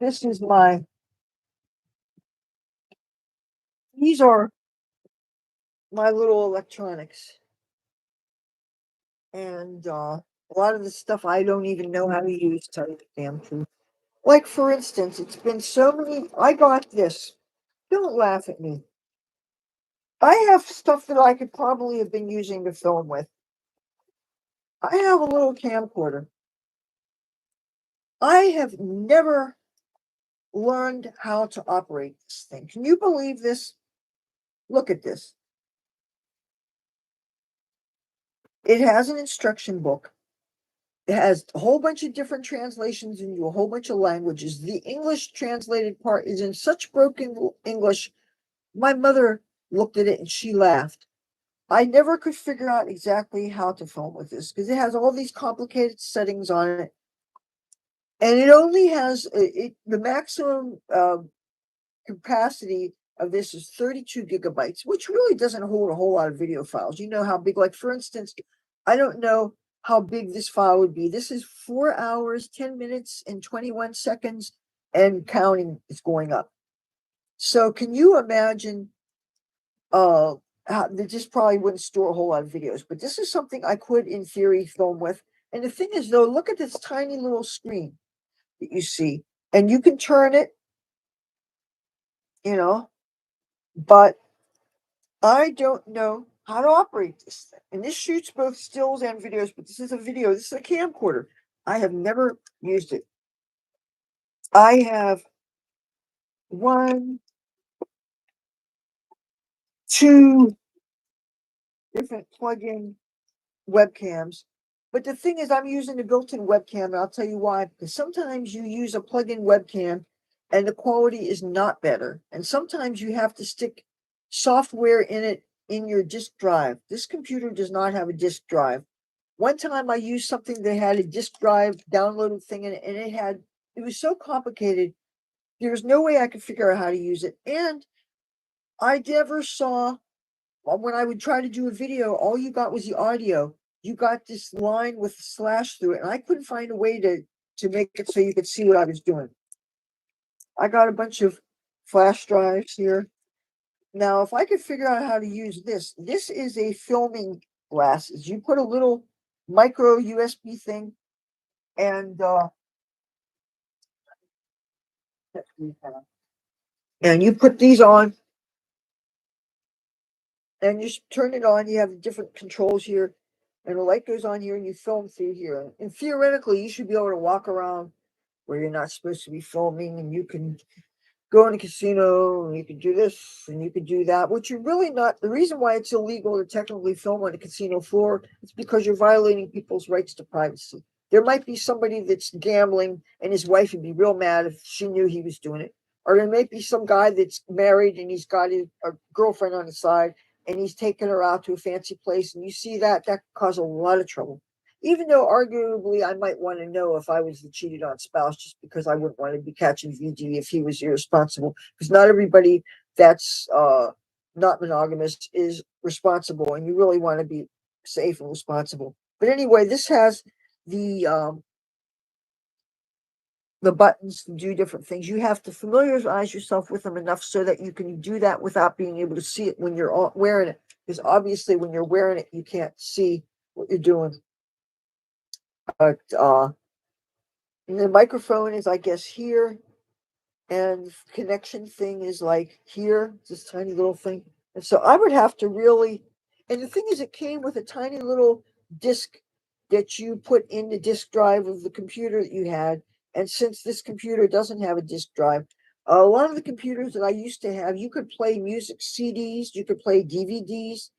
This is these are my little electronics. And a lot of the stuff I don't even know how to use, tell you the damn truth. Like for instance, it's been so many, I got this. Don't laugh at me. I have stuff that I could probably have been using to film with. I have a little camcorder. I have never learned how to operate this thing. Can you believe this? Look at this. It has an instruction book. It has a whole bunch of different translations into a whole bunch of languages. The English translated part is in such broken English. My mother looked at it and she laughed. I never could figure out exactly how to film with this because it has all these complicated settings on it. And it only has the maximum capacity of this is 32 gigabytes, which really doesn't hold a whole lot of video files. You know how big, like for instance, I don't know how big this file would be. This is 4 hours, 10 minutes, and 21 seconds, and counting is going up. So can you imagine they just probably wouldn't store a whole lot of videos, but this is something I could in theory film with. And the thing is though, look at this tiny little screen that you see, and you can turn it, but I don't know how to operate this thing. And this shoots both stills and videos, but this is a video. This is a camcorder. I have never used it. I have 1, 2 different plug-in webcams. But the thing is, I'm using a built-in webcam, and I'll tell you why. Because sometimes you use a plug-in webcam and the quality is not better. And sometimes you have to stick software in it in your disk drive. This computer does not have a disk drive. One time I used something that had a disk drive downloaded thing in it, and it was so complicated. there's no way I could figure out how to use it. And I never saw, when I would try to do a video, all you got was the audio. You got this line with a slash through it, and I couldn't find a way to make it so you could see what I was doing. I got a bunch of flash drives here. Now, if I could figure out how to use this is a filming glasses. You put a little micro USB thing, and you put these on, and you turn it on. You have different controls here, and the light goes on here, and you film through here. And theoretically, you should be able to walk around where you're not supposed to be filming, and you can go in a casino, and you can do this and you can do that, which you're really not. The reason why it's illegal to technically film on a casino floor is because you're violating people's rights to privacy. There might be somebody that's gambling, and his wife would be real mad if she knew he was doing it. Or there might be some guy that's married and he's got a girlfriend on the side, and he's taking her out to a fancy place, and you see that could cause a lot of trouble. Even though arguably I might want to know if I was the cheated on spouse, just because I wouldn't want to be catching VG if he was irresponsible. Because not everybody that's not monogamous is responsible, and you really want to be safe and responsible. But anyway, this has the buttons to do different things. You have to familiarize yourself with them enough so that you can do that without being able to see it when you're wearing it. Because obviously, when you're wearing it, you can't see what you're doing. But the microphone is, I guess, here, and connection thing is like here, this tiny little thing. And so I would have to really, and the thing is, it came with a tiny little disc that you put in the disk drive of the computer that you had. And since this computer doesn't have a disk drive, a lot of the computers that I used to have, you could play music CDs, you could play DVDs,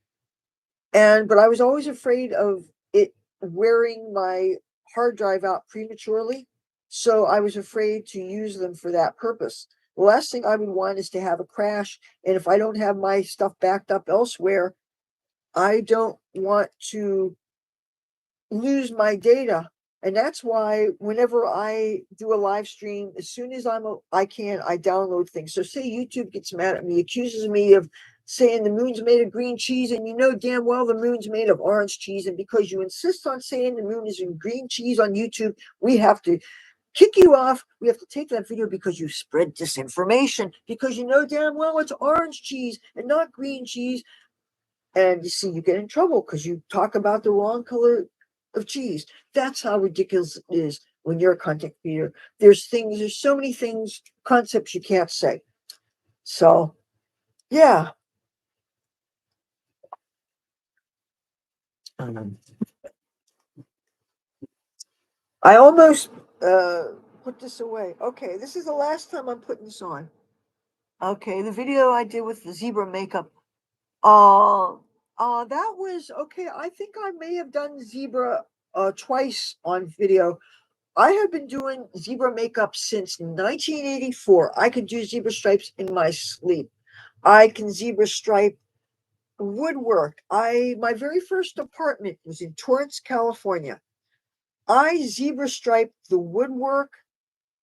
but I was always afraid of it wearing my hard drive out prematurely. So I was afraid to use them for that purpose. The last thing I would want is to have a crash. And if I don't have my stuff backed up elsewhere, I don't want to lose my data. And that's why whenever I do a live stream, as soon as I download things. So say YouTube gets mad at me, accuses me of saying the moon's made of green cheese, and you know damn well the moon's made of orange cheese. And because you insist on saying the moon is in green cheese on YouTube, we have to kick you off. We have to take that video because you spread disinformation, because you know damn well it's orange cheese and not green cheese. And you see, you get in trouble because you talk about the wrong color of cheese. That's how ridiculous it is when you're a content creator. There's so many things, concepts you can't say. So, yeah. I almost put this away. Okay, this is the last time I'm putting this on. Okay, the video I did with the zebra makeup. That was okay. I think I may have done zebra twice on video. I have been doing zebra makeup since 1984. I could do zebra stripes in my sleep. I can zebra stripe woodwork. My very first apartment was in Torrance, California. I zebra striped the woodwork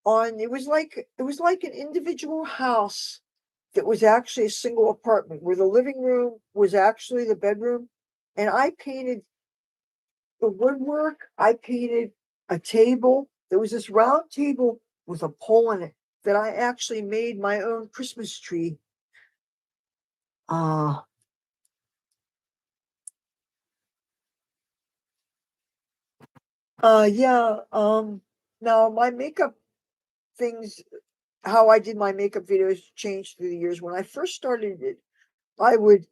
on it was like an individual house that was actually a single apartment where the living room was actually the bedroom. And I painted the woodwork. I painted a table. There was this round table with a pole in it that I actually made my own Christmas tree. Uh yeah. Now my makeup things, how I did my makeup videos changed through the years. When I first started it, I would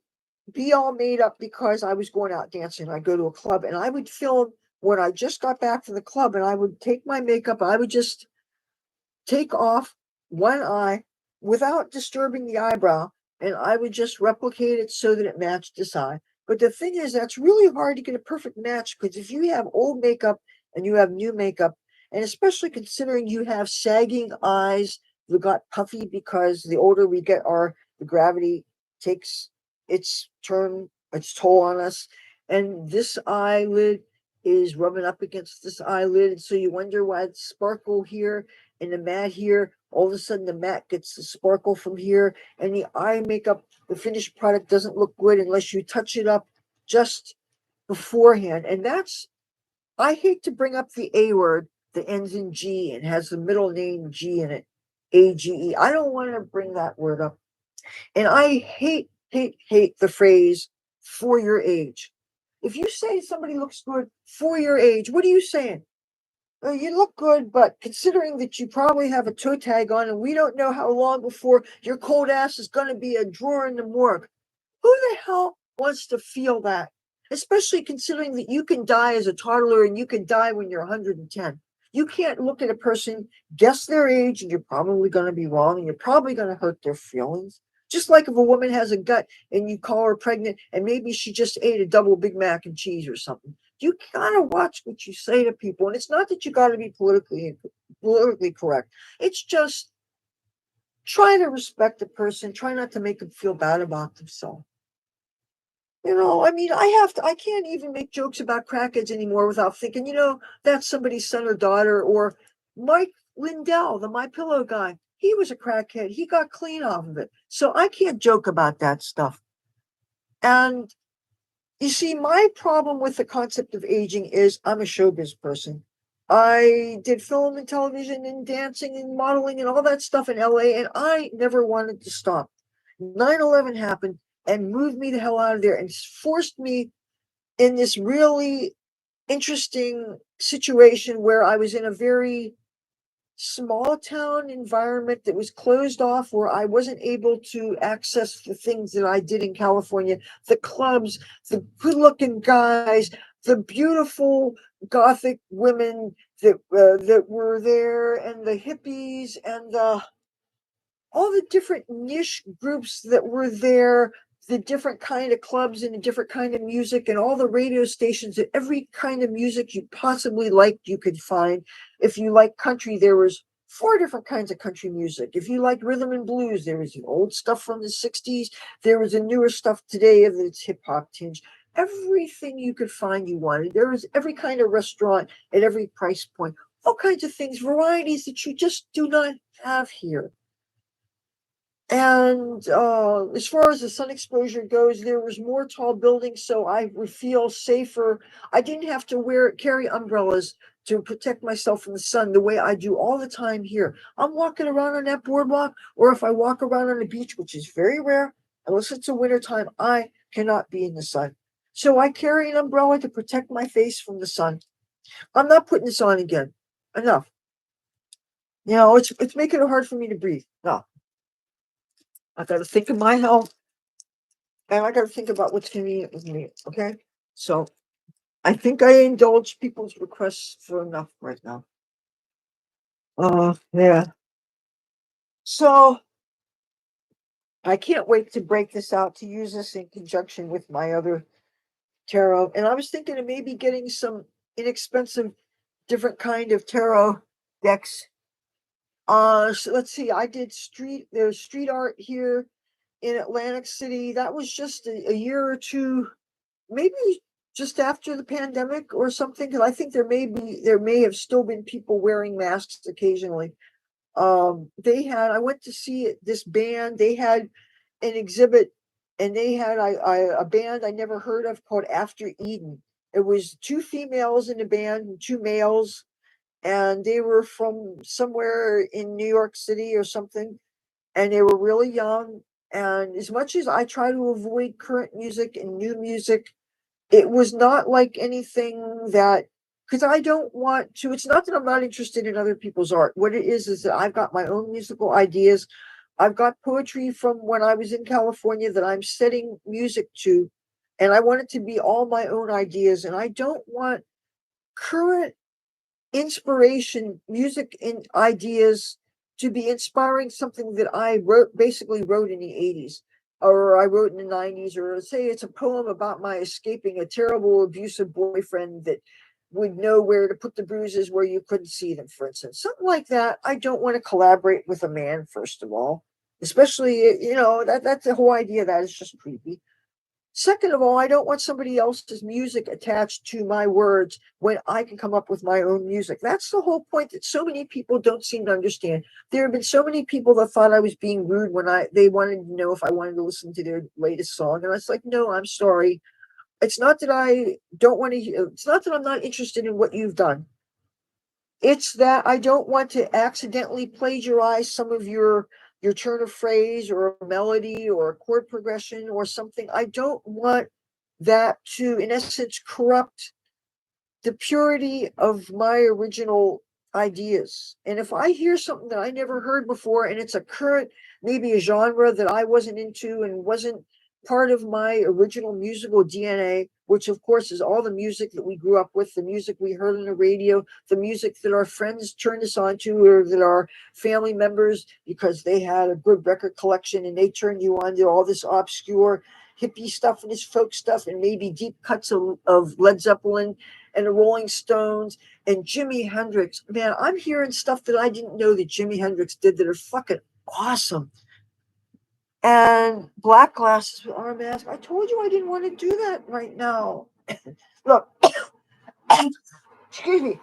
be all made up because I was going out dancing. I'd go to a club and I would film when I just got back from the club, and I would take my makeup. I would just take off one eye without disturbing the eyebrow, and I would just replicate it so that it matched this eye. But the thing is, that's really hard to get a perfect match, because if you have old makeup and you have new makeup, and especially considering you have sagging eyes that got puffy because the older we get, the gravity takes its toll on us, and this eyelid is rubbing up against this eyelid, so you wonder why it's sparkle here and the mat here. all of a sudden the matte gets the sparkle from here, and the eye makeup, the finished product doesn't look good unless you touch it up just beforehand. And that's, I hate to bring up the A word that ends in G and has the middle name G in it, AGE. I don't want to bring that word up. And I hate the phrase for your age. If you say somebody looks good for your age, what are you saying? Well, you look good, but considering that you probably have a toe tag on and we don't know how long before your cold ass is going to be a drawer in the morgue, who the hell wants to feel that? Especially considering that you can die as a toddler and you can die when you're 110. You can't look at a person, guess their age, and you're probably going to be wrong and you're probably going to hurt their feelings. Just like if a woman has a gut and you call her pregnant and maybe she just ate a double Big Mac and cheese or something. You gotta watch what you say to people. And it's not that you gotta be politically correct. It's just try to respect the person, try not to make them feel bad about themselves. I mean, I can't even make jokes about crackheads anymore without thinking, that's somebody's son or daughter. Or Mike Lindell, the My Pillow guy, he was a crackhead. He got clean off of it. So I can't joke about that stuff. And you see, my problem with the concept of aging is I'm a showbiz person. I did film and television and dancing and modeling and all that stuff in LA, and I never wanted to stop. 9/11 happened and moved me the hell out of there and forced me in this really interesting situation where I was in a very small town environment that was closed off, where I wasn't able to access the things that I did in California, the clubs, the good looking guys, the beautiful gothic women that were there, and the hippies, and all the different niche groups that were there, the different kind of clubs and the different kind of music, and all the radio stations that every kind of music you possibly liked you could find. If you like country, there was 4 different kinds of country music. If you like rhythm and blues, there was the old stuff from the 60s. There was the newer stuff today of its hip hop tinge. Everything you could find you wanted. There was every kind of restaurant at every price point. All kinds of things, varieties that you just do not have here. And as far as the sun exposure goes, there was more tall buildings, so I would feel safer. I didn't have to carry umbrellas to protect myself from the sun the way I do all the time here. I'm walking around on that boardwalk, or if I walk around on the beach, which is very rare, unless it's a wintertime, I cannot be in the sun. So I carry an umbrella to protect my face from the sun. I'm not putting this on again. Enough. It's making it hard for me to breathe. No. I got to think of my health, and I got to think about what's convenient with me. Okay. So I think I indulge people's requests for enough right now. Yeah. So I can't wait to break this out, to use this in conjunction with my other tarot. And I was thinking of maybe getting some inexpensive, different kind of tarot decks. So let's see. I did there's street art here in Atlantic City. That was just a year or two, maybe just after the pandemic or something, because I think there may have still been people wearing masks occasionally. I went to see this band. They had an exhibit, and they had a band I never heard of called After Eden. It was 2 females in the band and 2 males, and they were from somewhere in New York City or something, and they were really young. And as much as I try to avoid current music and new music, it was not like anything that, because I don't want to, it's not that I'm not interested in other people's art. What it is that I've got my own musical ideas. I've got poetry from when I was in California that I'm setting music to, and I want it to be all my own ideas. And I don't want current inspiration, music and ideas to be inspiring something that I basically wrote in the 80s, or I wrote in the 90s, or say it's a poem about my escaping a terrible abusive boyfriend that would know where to put the bruises where you couldn't see them, for instance. Something like that. I don't want to collaborate with a man, first of all. Especially, that's the whole idea of that is just creepy. Second of all, I don't want somebody else's music attached to my words when I can come up with my own music. That's the whole point that so many people don't seem to understand. There have been so many people that thought I was being rude when they wanted to know if I wanted to listen to their latest song. And I was like, no, I'm sorry. It's not that I don't want to, it's not that I'm not interested in what you've done. It's that I don't want to accidentally plagiarize some of your turn of phrase or a melody or a chord progression or something. I don't want that to, in essence, corrupt the purity of my original ideas. And if I hear something that I never heard before and it's a current, maybe a genre that I wasn't into and wasn't part of my original musical DNA, which of course is all the music that we grew up with, the music we heard on the radio, the music that our friends turned us on to, or that our family members, because they had a good record collection and they turned you on to all this obscure hippie stuff and this folk stuff and maybe deep cuts of Led Zeppelin and the Rolling Stones and Jimi Hendrix. Man, I'm hearing stuff that I didn't know that Jimi Hendrix did that are fucking awesome. And Black Glasses with Arm Mask. I told you I didn't want to do that right now. Look, excuse me.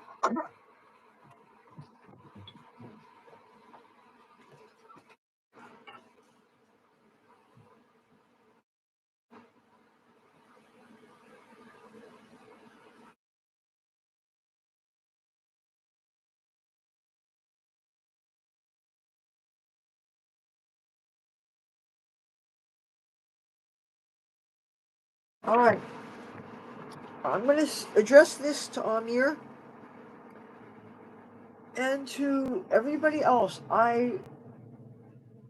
All right. I'm going to address this to Amir and to everybody else. I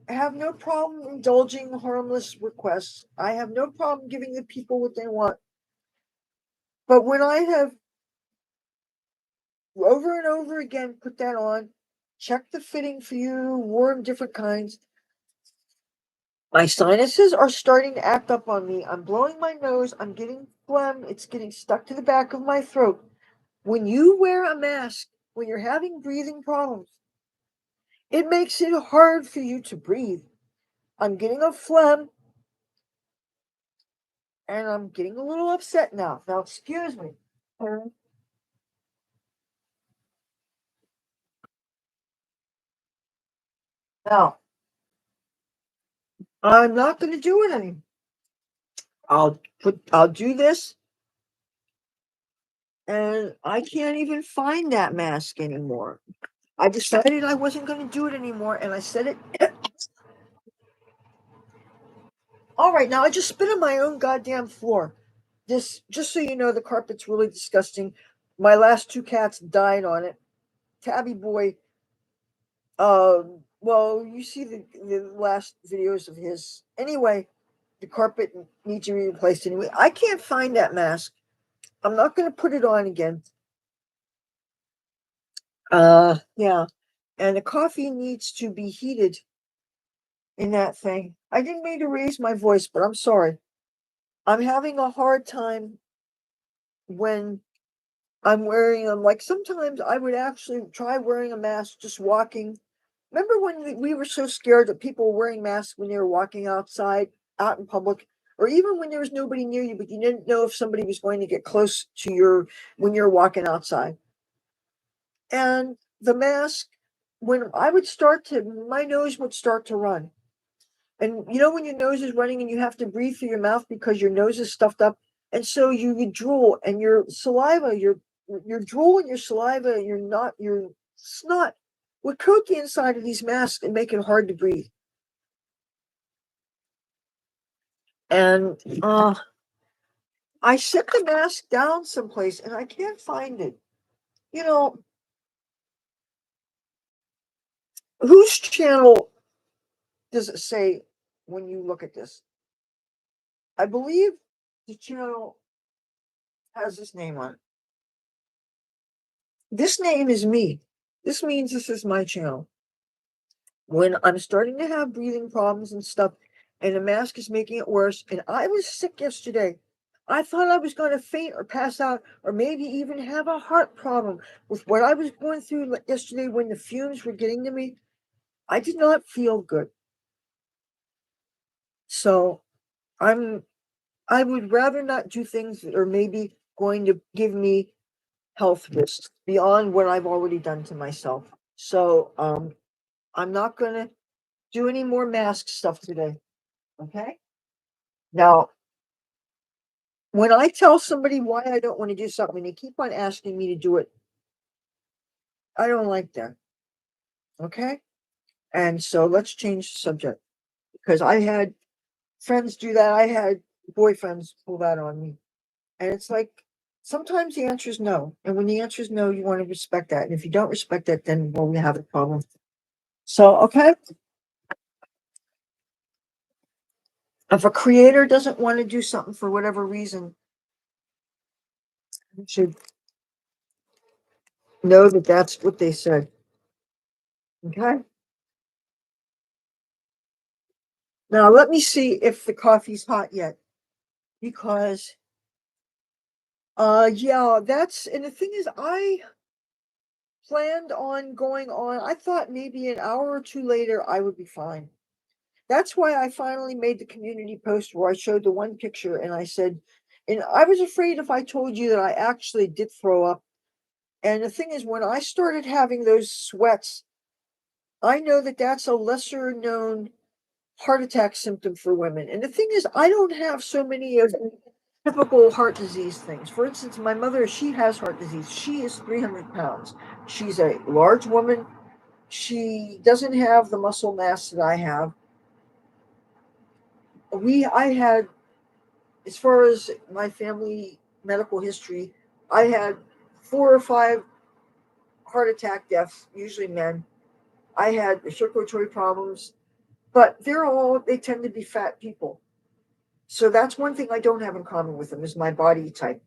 have no problem indulging harmless requests. I have no problem giving the people what they want. But when I have over and over again put that on, check the fitting for you, worn different kinds, my sinuses are starting to act up on me. I'm blowing my nose. I'm getting phlegm. It's getting stuck to the back of my throat. When you wear a mask, when you're having breathing problems, it makes it hard for you to breathe. I'm getting a phlegm and I'm getting a little upset now. Now, excuse me. Now, I'm not going to do it anymore. I'll do this, and I can't even find that mask anymore. I decided I wasn't going to do it anymore, and I said it. All right, now I just spit on my own goddamn floor. This, just so you know, the carpet's really disgusting. My last two cats died on it. Tabby boy, well, you see the last videos of his. Anyway, the carpet needs to be replaced anyway. I can't find that mask. I'm not going to put it on again. Yeah. And the coffee needs to be heated in that thing. I didn't mean to raise my voice, but I'm sorry. I'm having a hard time when I'm wearing them. Like sometimes I would actually try wearing a mask just walking. Remember when we were so scared that people were wearing masks when they were walking outside, out in public, or even when there was nobody near you, but you didn't know if somebody was going to get close to your when you're walking outside. And the mask, when I would start to, my nose would start to run. And you know when your nose is running and you have to breathe through your mouth because your nose is stuffed up, and so you would drool and your saliva, your drool and your saliva, your snot would coat the inside of these masks and make it hard to breathe. And I set the mask down someplace and I can't find it. You know, whose channel does it say when you look at this? I believe the channel has this name on it. This name is me. This means this is my channel. When I'm starting to have breathing problems and stuff, and the mask is making it worse, and I was sick yesterday. I thought I was going to faint or pass out, or maybe even have a heart problem with what I was going through yesterday when the fumes were getting to me. I did not feel good. So I'm I would rather not do things that are maybe going to give me health risks beyond what I've already done to myself. So I'm not gonna do any more mask stuff today. Okay. Now, when I tell somebody why I don't want to do something, they keep on asking me to do it. I don't like that. Okay. And so let's change the subject because I had friends do that. I had boyfriends pull that on me. And it's like sometimes the answer is no. And when the answer is no, you want to respect that. And if you don't respect that, then well, we have a problem. So, okay. If a creator doesn't want to do something for whatever reason, you should know that that's what they said. Okay. Now let me see if the coffee's hot yet. Because yeah, that's and the thing is I planned on going on. I thought maybe an hour or two later I would be fine. That's why I finally made the community post where I showed the one picture and I said, and I was afraid if I told you that I actually did throw up. And the thing is, when I started having those sweats, I know that that's a lesser known heart attack symptom for women. And the thing is, I don't have so many of the typical heart disease things. For instance, my mother, she has heart disease. She is 300 pounds. She's a large woman. She doesn't have the muscle mass that I have. I had, as far as my family medical history, I had 4 or 5 heart attack deaths, usually men. I had circulatory problems, but they tend to be fat people. So that's one thing I don't have in common with them is my body type.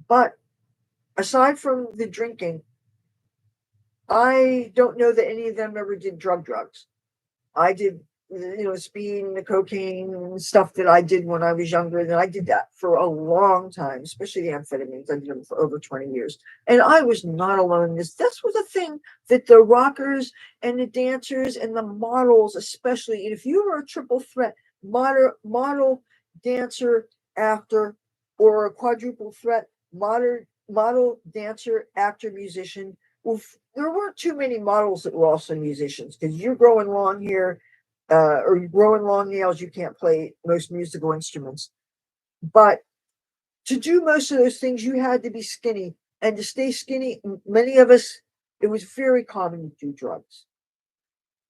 But aside from the drinking, I don't know that any of them ever did drugs. I did, speed and the cocaine and stuff that I did when I was younger. And I did that for a long time, especially the amphetamines. I did them for over 20 years. And I was not alone in this. This was a thing that the rockers and the dancers and the models, especially, and if you were a triple threat model, dancer, actor, or a quadruple threat model, dancer, actor, musician, well, there weren't too many models that were also musicians because you're growing long hair or you're growing long nails, you can't play most musical instruments. But to do most of those things, you had to be skinny. And to stay skinny, many of us, it was very common to do drugs.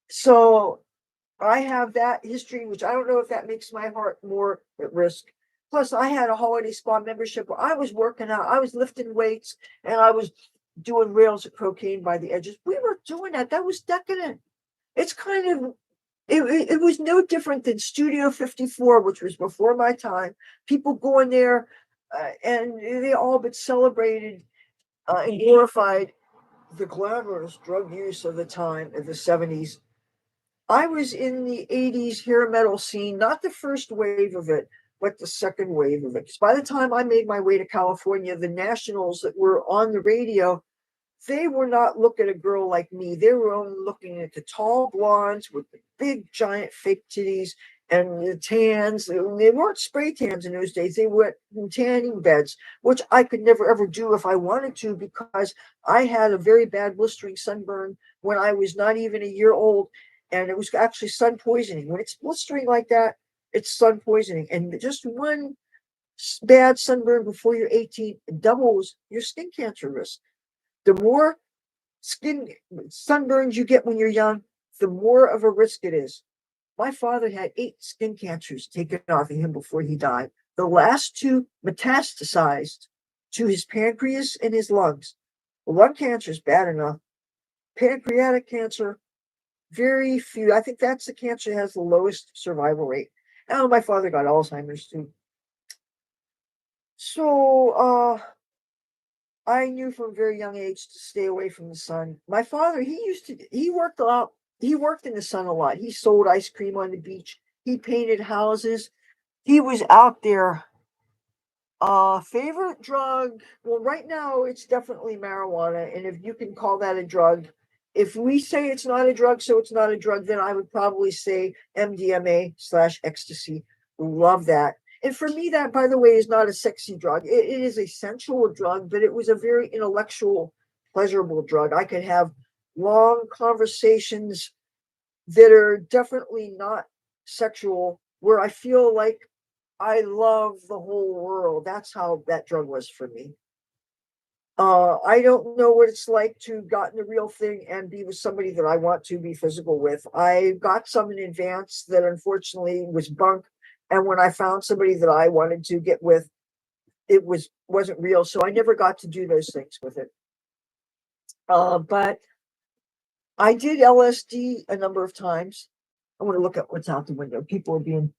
So I have that history, which I don't know if that makes my heart more at risk. Plus, I had a holiday spa membership where I was working out, I was lifting weights, and I was doing rails of cocaine by the edges. We were doing that. That was decadent. It's kind of it was no different than Studio 54, which was before my time. People going there and they all but celebrated and glorified the glamorous drug use of the time of the 70s. I was in the 80s hair metal scene, not the first wave of it, but the second wave of it. Because by the time I made my way to California, the nationals that were on the radio, they were not looking at a girl like me. They were only looking at the tall blondes with the big giant fake titties and the tans. They weren't spray tans in those days. They were in tanning beds, which I could never ever do if I wanted to because I had a very bad blistering sunburn when I was not even a year old. And it was actually sun poisoning. When it's blistering like that, it's sun poisoning. And just one bad sunburn before you're 18 doubles your skin cancer risk. The more skin sunburns you get when you're young, the more of a risk it is. My father had 8 skin cancers taken off of him before he died. The last 2 metastasized to his pancreas and his lungs. Lung cancer is bad enough. Pancreatic cancer, very few. I think that's the cancer that has the lowest survival rate. Oh, my father got Alzheimer's too. So, I knew from a very young age to stay away from the sun. My father, he worked a lot. He worked in the sun a lot. He sold ice cream on the beach. He painted houses. He was out there. Favorite drug? Well, right now it's definitely marijuana. And if you can call that a drug, if we say it's not a drug, so it's not a drug, then I would probably say MDMA/ecstasy. Love that. And for me, that, by the way, is not a sexy drug. It is a sensual drug, but it was a very intellectual, pleasurable drug. I could have long conversations that are definitely not sexual, where I feel like I love the whole world. That's how that drug was for me. I don't know what it's like to gotten the real thing and be with somebody that I want to be physical with. I got some in advance that unfortunately was bunk. And when I found somebody that I wanted to get with, it wasn't real. So I never got to do those things with it. But I did LSD a number of times. I want to look at what's out the window. People are being,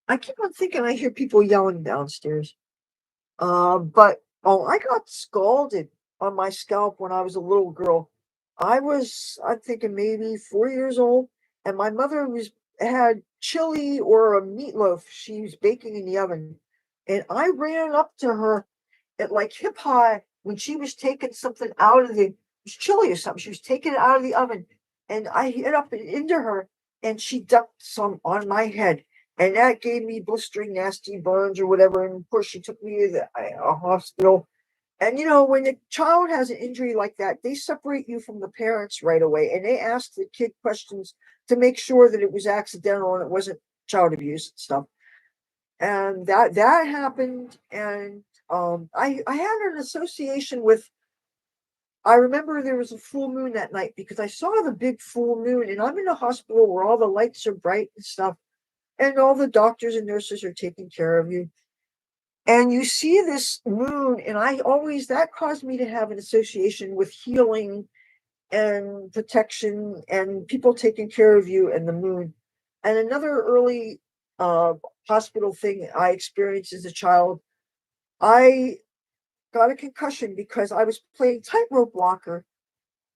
I keep on thinking I hear people yelling downstairs. But oh, I got scalded on my scalp when I was a little girl. I'm thinking maybe 4 years old, and my mother had chili or a meatloaf she was baking in the oven, and I ran up to her at like hip high when she was taking something out of it was chili or something. She was taking it out of the oven, and I hit up into her, and she dumped some on my head, and that gave me blistering, nasty burns or whatever. And of course, she took me to a hospital. And when a child has an injury like that, they separate you from the parents right away, and they ask the kid questions to make sure that it was accidental and it wasn't child abuse and stuff. And that happened, and I had an association with. I remember there was a full moon that night because I saw the big full moon, and I'm in a hospital where all the lights are bright and stuff, and all the doctors and nurses are taking care of you. And you see this moon, and that caused me to have an association with healing and protection and people taking care of you and the moon. And another early hospital thing I experienced as a child, I got a concussion because I was playing tightrope walker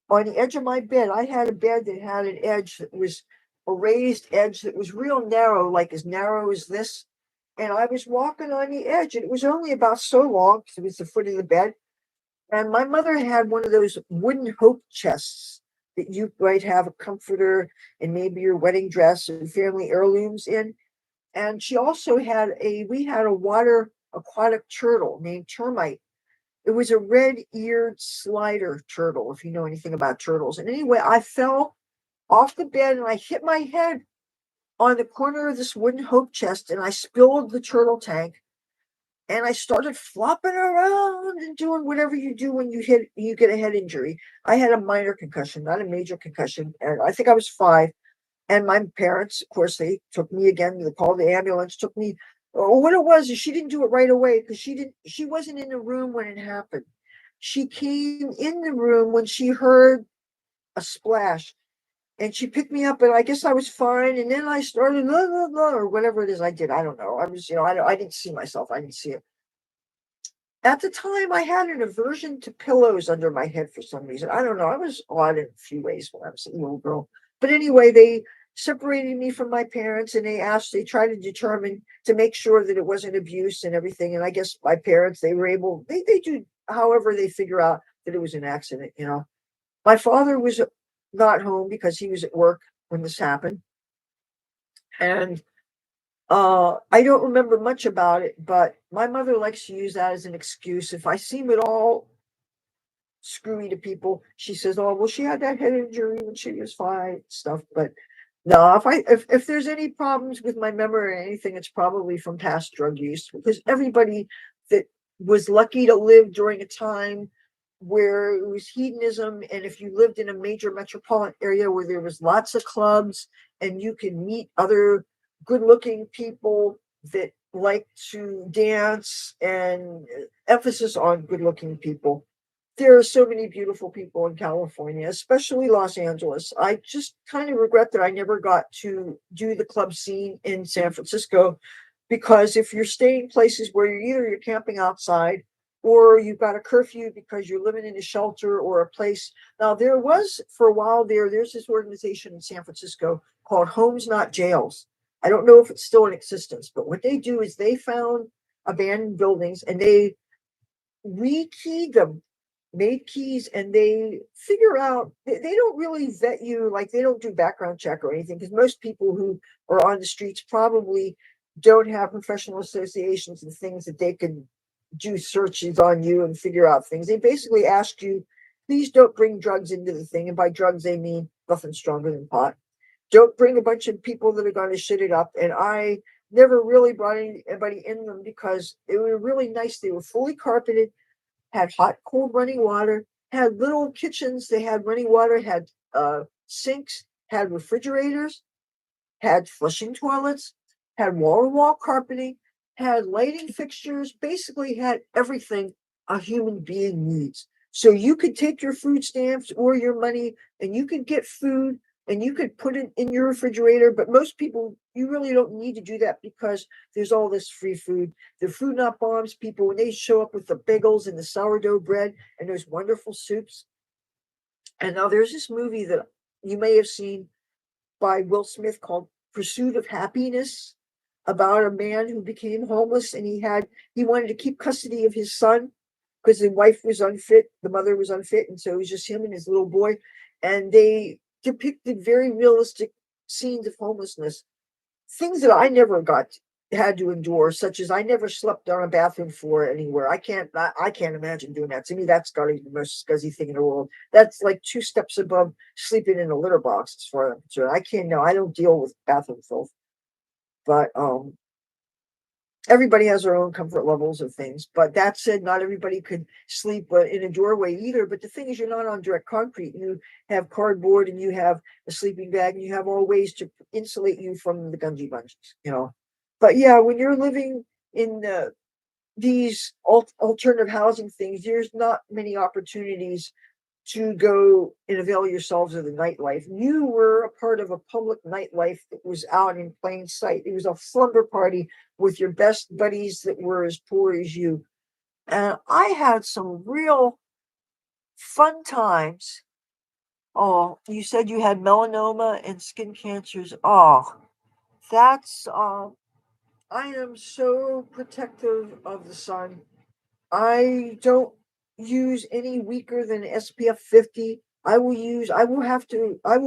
on the edge of my bed. I had a bed that had an edge that was a raised edge that was real narrow, like as narrow as this. And I was walking on the edge, and it was only about so long because it was the foot of the bed. And my mother had one of those wooden hope chests that you might have a comforter and maybe your wedding dress and family heirlooms in. And she also we had a water aquatic turtle named Termite. It was a red-eared slider turtle, if you know anything about turtles. And anyway, I fell off the bed and I hit my head on the corner of this wooden hope chest, and I spilled the turtle tank, and I started flopping around and doing whatever you do when you get a head injury. I had a minor concussion, not a major concussion, and I think I was 5. And my parents, of course, they took me again. They called the ambulance, took me. What it was is she didn't do it right away because she wasn't in the room when it happened. She came in the room when she heard a splash, and she picked me up, and I guess I was fine. And then I started blah, blah, blah, or whatever it is I did. I don't know. I was, I didn't see myself. I didn't see it. At the time, I had an aversion to pillows under my head for some reason. I don't know. I was odd in a few ways when I was a little girl. But anyway, they separated me from my parents, and they tried to determine to make sure that it wasn't abuse and everything. And I guess my parents, they were able, they do however they figure out that it was an accident. My father was not home because he was at work when this happened. And I don't remember much about it, but my mother likes to use that as an excuse. If I seem at all screwy to people, she says, "Oh, well, she had that head injury when she was 5," stuff. But no, if there's any problems with my memory or anything, it's probably from past drug use, because everybody that was lucky to live during a time where it was hedonism, and if you lived in a major metropolitan area where there was lots of clubs and you can meet other good-looking people that like to dance, and emphasis on good-looking people. There are so many beautiful people in California, especially Los Angeles. I just kind of regret that I never got to do the club scene in San Francisco, because if you're staying places where you're camping outside, or you've got a curfew because you're living in a shelter or a place. Now, there was for a while there's this organization in San Francisco called Homes Not Jails. I don't know if it's still in existence, but what they do is they found abandoned buildings and they rekeyed them, made keys, and they figure out they don't really vet you, like they don't do background check or anything, because most people who are on the streets probably don't have professional associations and things that they can do searches on you and figure out things. They basically ask you, please don't bring drugs into the thing. And by drugs, they mean nothing stronger than pot. Don't bring a bunch of people that are going to shit it up. And I never really brought anybody in them because they were really nice. They were fully carpeted, had hot, cold running water, had little kitchens. They had running water, had sinks, had refrigerators, had flushing toilets, had wall-to-wall carpeting, had lighting fixtures, basically had everything a human being needs. So you could take your food stamps or your money and you could get food and you could put it in your refrigerator. But most people, you really don't need to do that because there's all this free food. The Food Not Bombs people, when they show up with the bagels and the sourdough bread and those wonderful soups. And now there's this movie that you may have seen by Will Smith called Pursuit of Happiness, about a man who became homeless and he wanted to keep custody of his son because the wife was unfit, the mother was unfit, and so it was just him and his little boy. And they depicted very realistic scenes of homelessness, things that I never had to endure, such as I never slept on a bathroom floor anywhere. I can't imagine doing that. To me, that's got to be the most scuzzy thing in the world. That's like 2 steps above sleeping in a litter box, as far as I'm concerned. I can't. No, I don't deal with bathroom filth. But everybody has their own comfort levels of things. But that said, not everybody could sleep in a doorway either. But the thing is, you're not on direct concrete. You have cardboard and you have a sleeping bag and you have all ways to insulate you from the gungy bungees. But yeah, when you're living in these alternative housing things, there's not many opportunities to go and avail yourselves of the nightlife. You were a part of a public nightlife that was out in plain sight. It was a slumber party with your best buddies that were as poor as you. And I had some real fun times. Oh, you said you had melanoma and skin cancers. Oh, that's I am so protective of the sun. I don't use any weaker than SPF 50. I will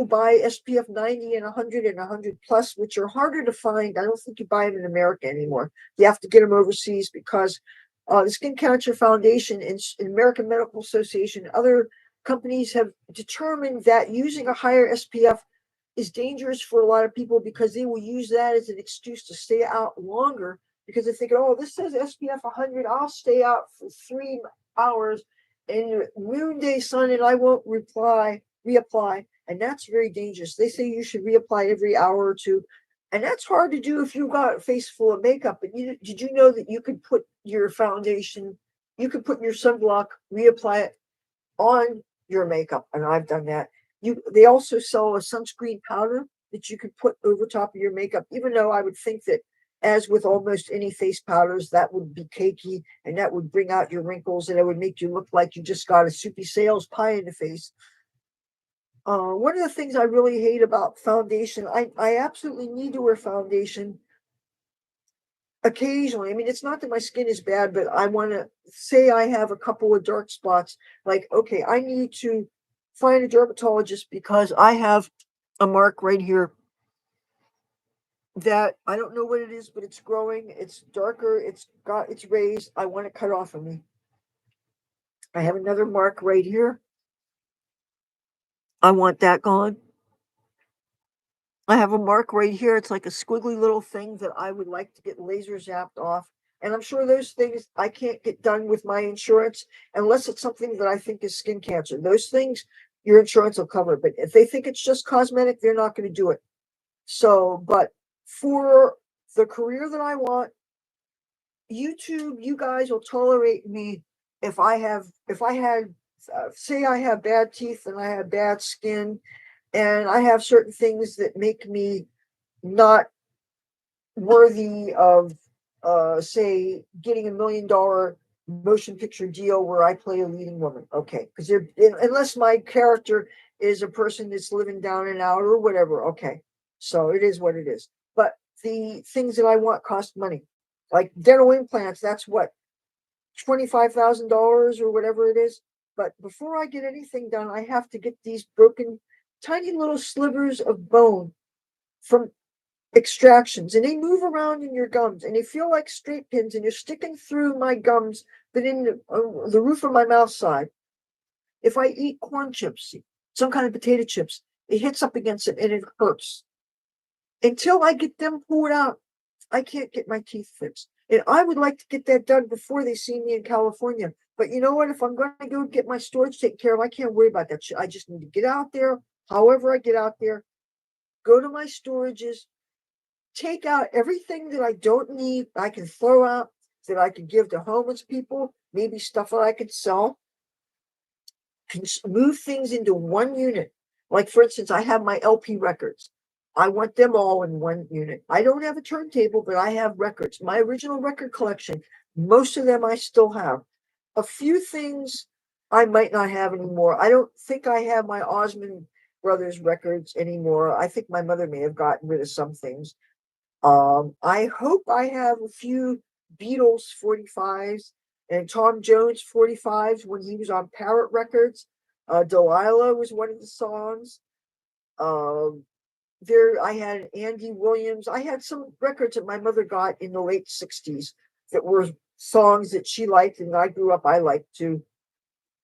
buy SPF 90 and 100 and 100 plus, which are harder to find. I don't think you buy them in America anymore. You have to get them overseas because the Skin Cancer Foundation and American Medical Association, other companies have determined that using a higher SPF is dangerous for a lot of people because they will use that as an excuse to stay out longer because they're thinking, oh, this says SPF 100, I'll stay out for 3 hours in noonday sun and I won't reapply. And that's very dangerous. They say you should reapply every hour or two. And that's hard to do if you've got a face full of makeup. But did you know that you could put your foundation, you could put your sunblock, reapply it on your makeup? And I've done that. They also sell a sunscreen powder that you could put over top of your makeup, even though I would think that, as with almost any face powders, that would be cakey and that would bring out your wrinkles and it would make you look like you just got a soupy sales pie in the face. One of the things I really hate about foundation, I absolutely need to wear foundation occasionally. I mean, it's not that my skin is bad, but I want to say I have a couple of dark spots. Like, okay, I need to find a dermatologist because I have a mark right here that I don't know what it is, but it's growing. It's darker. It's raised. I want it cut off of me. I have another mark right here. I want that gone. I have a mark right here. It's like a squiggly little thing that I would like to get laser zapped off. And I'm sure those things I can't get done with my insurance unless it's something that I think is skin cancer. Those things your insurance will cover. But if they think it's just cosmetic, they're not going to do it. So, but for the career that I want, YouTube, you guys will tolerate me if I had, say I have bad teeth and I have bad skin and I have certain things that make me not worthy of, say, getting $1 million motion picture deal where I play a leading woman. Okay, because unless my character is a person that's living down and out or whatever. Okay, so it is what it is. But the things that I want cost money, like dental implants. That's what, $25,000 or whatever it is. But before I get anything done, I have to get these broken, tiny little slivers of bone from extractions, and they move around in your gums, and they feel like straight pins, and you're sticking through my gums, but in the roof of my mouth side. If I eat corn chips, some kind of potato chips, it hits up against it and it hurts. Until I get them pulled out, I can't get my teeth fixed. And I would like to get that done before they see me in California. But you know what? If I'm going to go get my storage taken care of, I can't worry about that shit. I just need to get out there. However, I get out there, go to my storages, take out everything that I don't need, I can throw out, that I could give to homeless people, maybe stuff that I could sell, can move things into one unit. Like, for instance, I have my LP records. I want them all in one unit. I don't have a turntable, but I have records. My original record collection, most of them I still have. A few things I might not have anymore. I don't think I have my Osmond Brothers records anymore. I think my mother may have gotten rid of some things. I hope I have a few Beatles 45s and Tom Jones 45s when he was on Parrot Records. Delilah was one of the songs. There, I had Andy Williams. I had some records that my mother got in the late 60s that were songs that she liked, and I grew up, I liked too.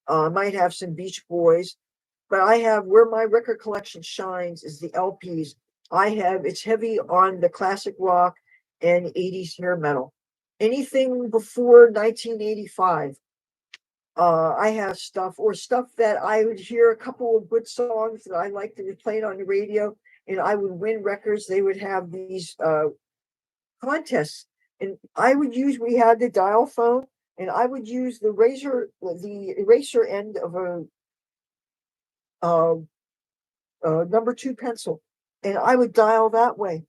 Might have some Beach Boys, but I have where my record collection shines is the LPs. It's heavy on the classic rock and 80s hair metal. Anything before 1985, I have stuff that I would hear a couple of good songs that I liked that were played on the radio, and I would win records. They would have these contests, and we had the dial phone, and I would use the eraser end of a uh, number 2 pencil, and I would dial that way.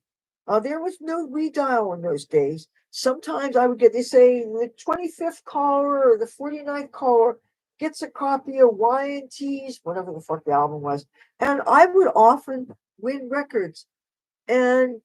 There was no redial in those days. Sometimes I would they say the 25th caller or the 49th caller gets a copy of Y&T's, whatever the fuck the album was, and I would often win records. And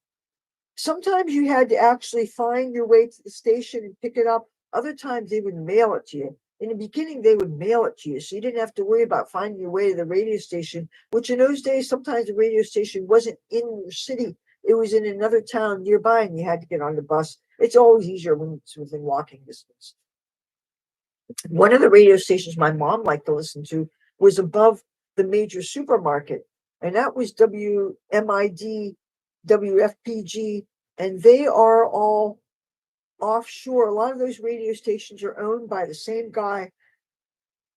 sometimes you had to actually find your way to the station and pick it up. Other times they would mail it to you. In the beginning, they would mail it to you, so you didn't have to worry about finding your way to the radio station, which in those days, sometimes the radio station wasn't in your city. It was in another town nearby, and you had to get on the bus. It's always easier when it's within walking distance. One of the radio stations my mom liked to listen to was above the major supermarket, and that was WMID, WFPG, and they are all offshore. A lot of those radio stations are owned by the same guy,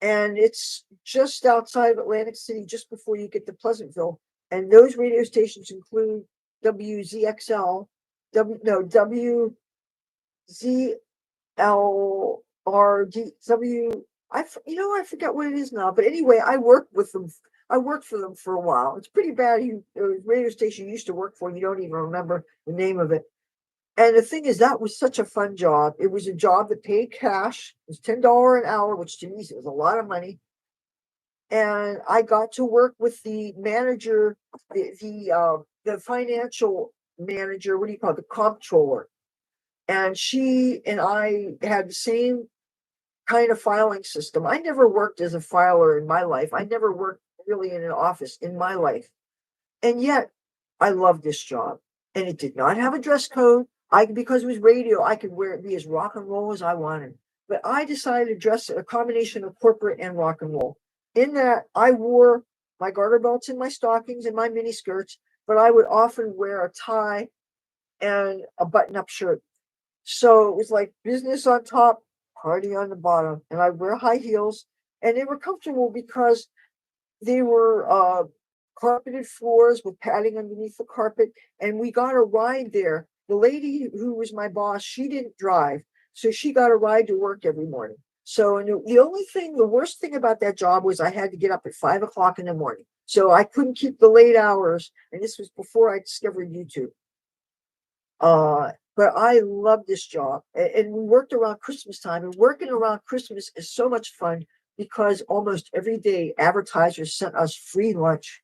and it's just outside of Atlantic City, just before you get to Pleasantville. And those radio stations include WZXL, WZLRD, I forgot what it is now. But anyway, I worked with them. I worked for them for a while. It's pretty bad. Radio station you used to work for, you don't even remember the name of it. And the thing is, that was such a fun job. It was a job that paid cash. It was $10 an hour, which to me was a lot of money. And I got to work with the manager, the financial manager. What do you call it? The comptroller. And she and I had the same kind of filing system. I never worked as a filer in my life. I never worked really in an office in my life. And yet I loved this job. And it did not have a dress code. Because it was radio, I could be as rock and roll as I wanted. But I decided to dress a combination of corporate and rock and roll. In that, I wore my garter belts and my stockings and my mini skirts, but I would often wear a tie and a button-up shirt. So it was like business on top, party on the bottom. And I'd wear high heels, and they were comfortable because they were carpeted floors with padding underneath the carpet. And we got a ride there. The lady who was my boss, she didn't drive, so she got a ride to work every morning. So, and the worst thing about that job was I had to get up at 5 o'clock in the morning. So I couldn't keep the late hours. And this was before I discovered YouTube. But I loved this job. And we worked around Christmas time. And working around Christmas is so much fun because almost every day advertisers sent us free lunch.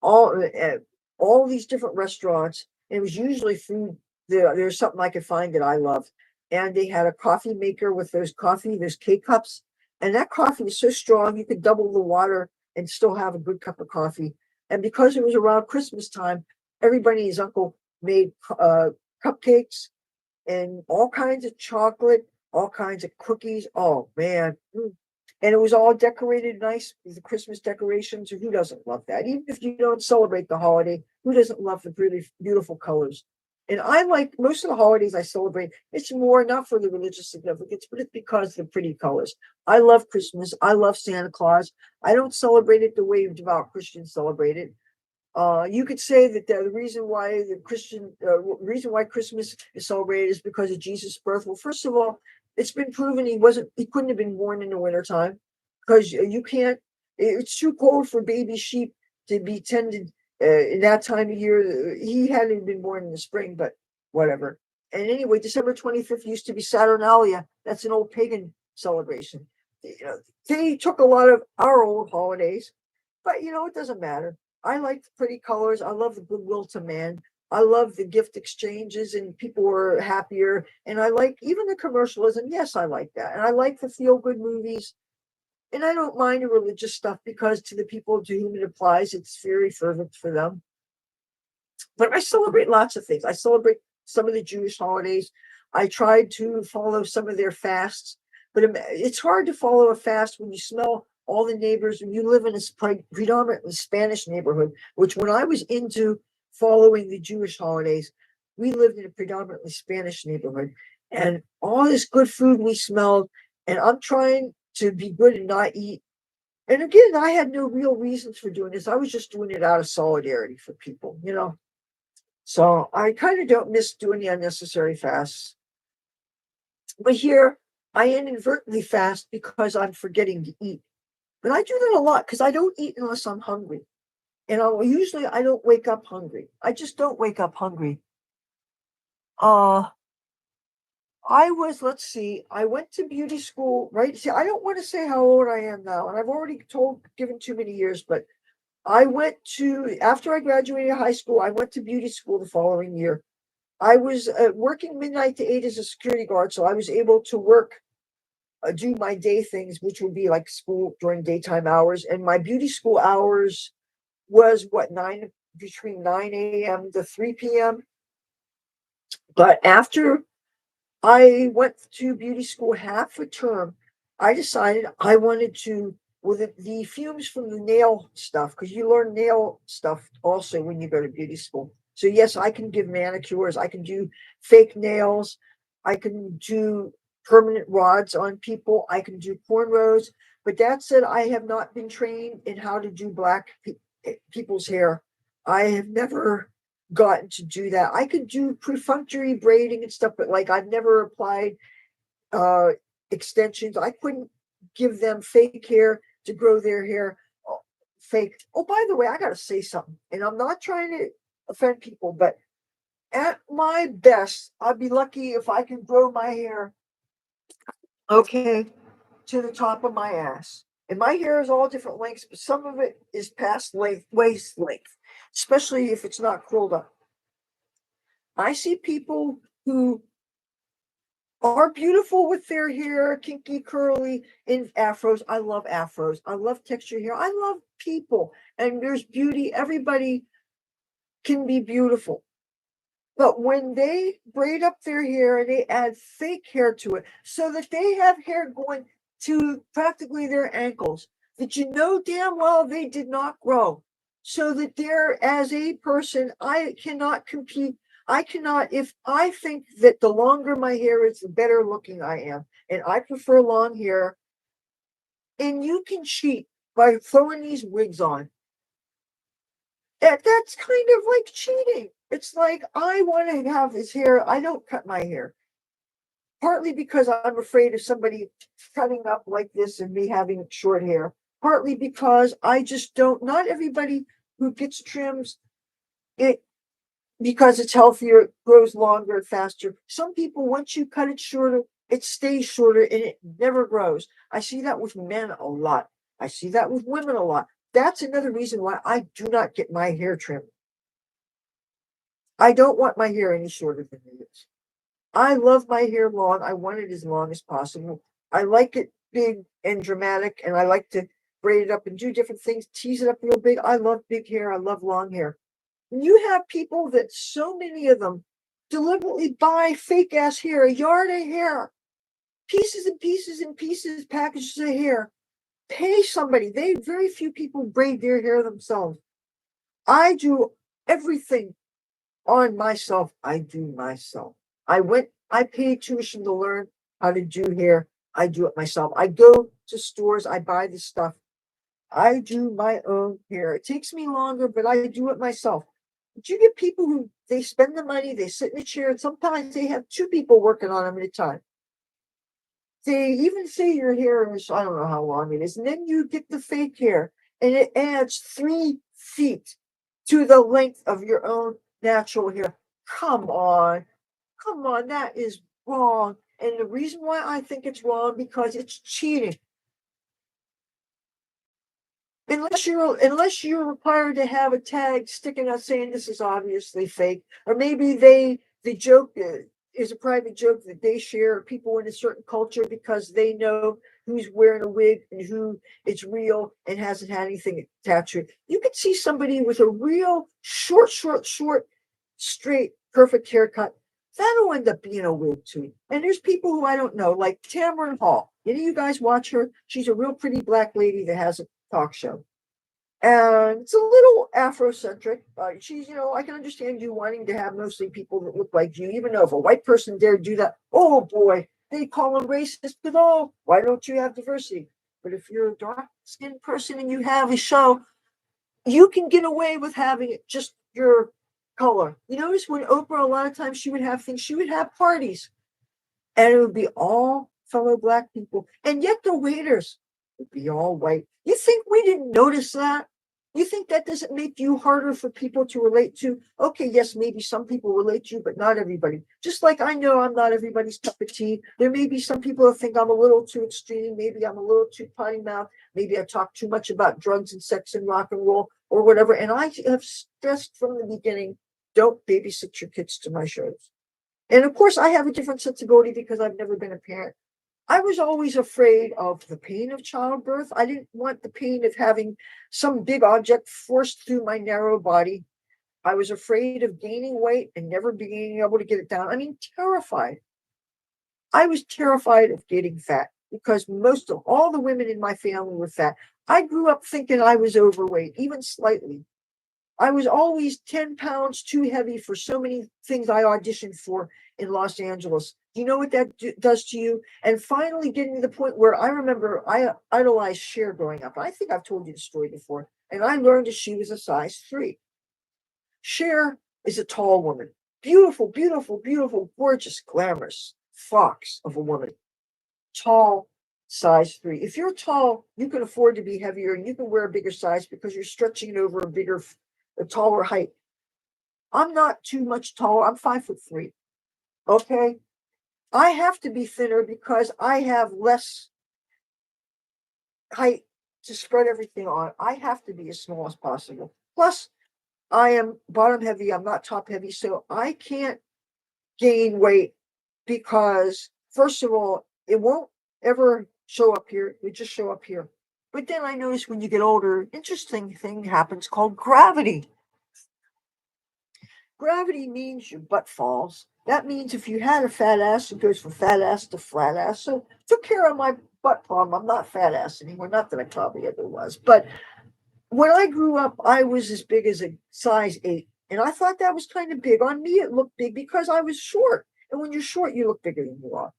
All these different restaurants. And it was usually food. There's something I could find that I loved. And they had a coffee maker with those K-cups. And that coffee was so strong, you could double the water and still have a good cup of coffee. And because it was around Christmas time, everybody's uncle made cupcakes and all kinds of chocolate, all kinds of cookies. Oh man. And it was all decorated nice with the Christmas decorations. Who doesn't love that? Even if you don't celebrate the holiday, who doesn't love the pretty, beautiful colors? And I like most of the holidays I celebrate. It's more not for the religious significance, but it's because of the pretty colors. I love Christmas. I love Santa Claus. I don't celebrate it the way devout Christians celebrate it. You could say that the reason why reason why Christmas is celebrated is because of Jesus' birth. Well, first of all, it's been proven he couldn't have been born in the wintertime because you can't, it's too cold for baby sheep to be tended in that time of year. He hadn't been born in the spring, but whatever. And anyway, December 25th used to be Saturnalia. That's an old pagan celebration. They took a lot of our old holidays, but it doesn't matter. I like the pretty colors. I love the goodwill to man. I love the gift exchanges and people were happier. And I like even the commercialism. Yes, I like that. And I like the feel good movies. And I don't mind the religious stuff because to the people to whom it applies, it's very fervent for them. But I celebrate lots of things. I celebrate some of the Jewish holidays. I tried to follow some of their fasts, but it's hard to follow a fast when you smell all the neighbors and you live in a predominantly Spanish neighborhood, which when I was into following the Jewish holidays, we lived in a predominantly Spanish neighborhood and all this good food we smelled. And I'm trying to be good and not eat. And again, I had no real reasons for doing this. I was just doing it out of solidarity for people. So I kind of don't miss doing the unnecessary fasts. But here I inadvertently fast because I'm forgetting to eat. But I do that a lot because I don't eat unless I'm hungry. And I don't wake up hungry. I just don't wake up hungry. Uh let's see, I went to beauty school, right? See, I don't want to say how old I am now, and I've already given too many years, but after I graduated high school, I went to beauty school the following year. I was working midnight to 8 as a security guard, so I was able to do my day things, which would be like school during daytime hours. And my beauty school hours was between 9 a.m. to 3 p.m. But after I went to beauty school half a term, I decided I wanted to, with the fumes from the nail stuff, because you learn nail stuff also when you go to beauty school. So yes, I can give manicures, I can do fake nails, I can do permanent rods on people, I can do cornrows. But that said, I have not been trained in how to do black people's hair. I have never gotten to do that. I could do perfunctory braiding and stuff, but like I've never applied uh extensions. I couldn't give them fake hair to grow their hair fake. Oh, by the way, I gotta say something, and I'm not trying to offend people, but at my best, I'd be lucky if I can grow my hair okay to the top of my ass. And my hair is all different lengths, but some of it is past waist length, especially if it's not curled up. I see people who are beautiful with their hair, kinky, curly, in afros. I love afros. I love texture hair. I love people. And there's beauty. Everybody can be beautiful. But when they braid up their hair and they add fake hair to it so that they have hair going to practically their ankles, that you know damn well they did not grow. So that they're, as a person, I cannot compete. I cannot, if I think that the longer my hair is, the better looking I am. And I prefer long hair. And you can cheat by throwing these wigs on. That's kind of like cheating. It's like I want to have his hair. I don't cut my hair. Partly because I'm afraid of somebody cutting up like this and me having short hair. Partly because I just don't, not everybody who gets trims it because it's healthier, grows longer, faster. Some people, once you cut it shorter, it stays shorter and it never grows. I see that with men a lot. I see that with women a lot. That's another reason why I do not get my hair trimmed. I don't want my hair any shorter than it is. I love my hair long. I want it as long as possible. I like it big and dramatic, and I like to braid it up and do different things, tease it up real big. I love big hair. I love long hair. You have people that so many of them deliberately buy fake ass hair, a yard of hair, pieces and pieces and pieces, packages of hair. Pay somebody. Very few people braid their hair themselves. I do everything on myself. I do myself. I paid tuition to learn how to do hair. I do it myself. I go to stores, I buy the stuff. I do my own hair. It takes me longer, but I do it myself. But you get people who they spend the money, they sit in a chair, and sometimes they have two people working on them at a time. They even say your hair is, I don't know how long it is, and then you get the fake hair, and it adds 3 feet to the length of your own natural hair. Come on, come on, that is wrong. And the reason why I think it's wrong because it's cheating. Unless you're required to have a tag sticking out saying this is obviously fake, or maybe the joke is a private joke that they share people in a certain culture because they know who's wearing a wig and who it's real and hasn't had anything attached to it. You could see somebody with a real short, straight, perfect haircut. That'll end up being a wig too. And there's people who I don't know, like Tamron Hall. Any of you guys watch her? She's a real pretty black lady that has a talk show. And it's a little Afrocentric. She's, I can understand you wanting to have mostly people that look like you, even though if a white person dared do that, oh boy, they call them racist, but oh, why don't you have diversity? But if you're a dark skinned person and you have a show, you can get away with having it just your color. You notice when Oprah, a lot of times she would have things, she would have parties, and it would be all fellow black people. And yet the waiters would be all white. You think we didn't notice that? You think that doesn't make you harder for people to relate to? Okay, yes, maybe some people relate to you, but not everybody. Just like I know I'm not everybody's cup of tea. There may be some people that think I'm a little too extreme. Maybe I'm a little too potty mouth. Maybe I talk too much about drugs and sex and rock and roll or whatever. And I have stressed from the beginning, don't babysit your kids to my shows. And of course, I have a different sensibility because I've never been a parent. I was always afraid of the pain of childbirth. I didn't want the pain of having some big object forced through my narrow body. I was afraid of gaining weight and never being able to get it down. I mean, terrified. I was terrified of getting fat because most of all the women in my family were fat. I grew up thinking I was overweight, even slightly. I was always 10 pounds too heavy for so many things I auditioned for in Los Angeles. Do you know what that does to you? And finally getting to the point where I remember I idolized Cher growing up. I think I've told you the story before. And I learned that she was a size 3. Cher is a tall woman. Beautiful, beautiful, beautiful, gorgeous, glamorous fox of a woman. Tall, size 3. If you're tall, you can afford to be heavier and you can wear a bigger size because you're stretching it over a taller height. I'm not too much taller. I'm 5'3". Okay. I have to be thinner because I have less height to spread everything on. I have to be as small as possible. Plus, I am bottom heavy. I'm not top heavy. So I can't gain weight because, first of all, it won't ever show up here. It just show up here. But then I notice when you get older, interesting thing happens called gravity. Gravity means your butt falls. That means if you had a fat ass, it goes from fat ass to flat ass. So took care of my butt problem. I'm not fat ass anymore. Not that I probably ever was. But when I grew up, I was as big as a size 8. And I thought that was kind of big. On me, it looked big because I was short. And when you're short, you look bigger than you are.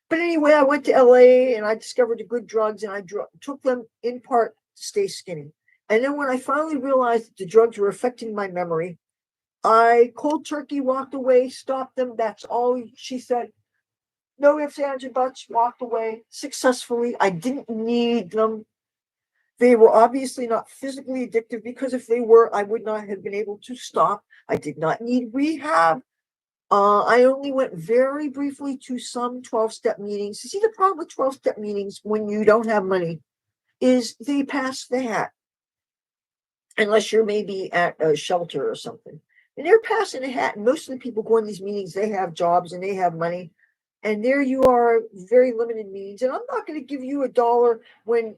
But anyway, I went to LA and I discovered the good drugs and I took them in part to stay skinny. And then when I finally realized that the drugs were affecting my memory, I cold turkey walked away, stopped them. That's all she said. No ifs, ands, or buts, walked away successfully. I didn't need them. They were obviously not physically addictive because if they were, I would not have been able to stop. I did not need rehab. I only went very briefly to some 12-step meetings. You see, the problem with 12-step meetings when you don't have money is they pass the hat, unless you're maybe at a shelter or something. And they're passing a hat. And most of the people going to these meetings, they have jobs and they have money. And there you are, very limited means. And I'm not going to give you $1 when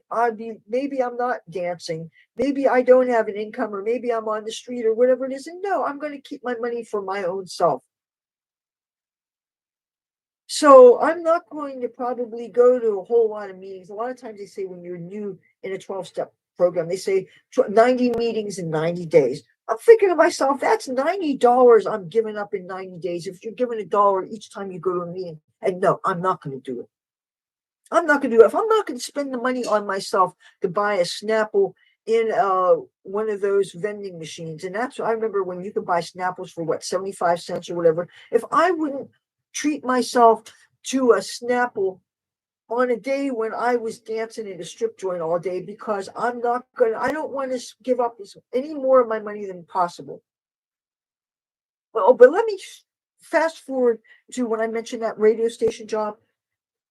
maybe I'm not dancing. Maybe I don't have an income, or maybe I'm on the street or whatever it is. And no, I'm going to keep my money for my own self. So I'm not going to probably go to a whole lot of meetings. A lot of times they say when you're new in a 12-step program, they say 90 meetings in 90 days. I'm thinking to myself, that's $90 I'm giving up in 90 days. If you're giving $1 each time you go to a meeting, and no, I'm not going to do it. I'm not going to do it. If I'm not going to spend the money on myself to buy a Snapple in one of those vending machines, and that's what I remember when you could buy Snapples for what, 75 cents or whatever. If I wouldn't treat myself to a Snapple on a day when I was dancing at a strip joint all day, because I don't want to give up any more of my money than possible. Well, but let me fast forward to when I mentioned that radio station job.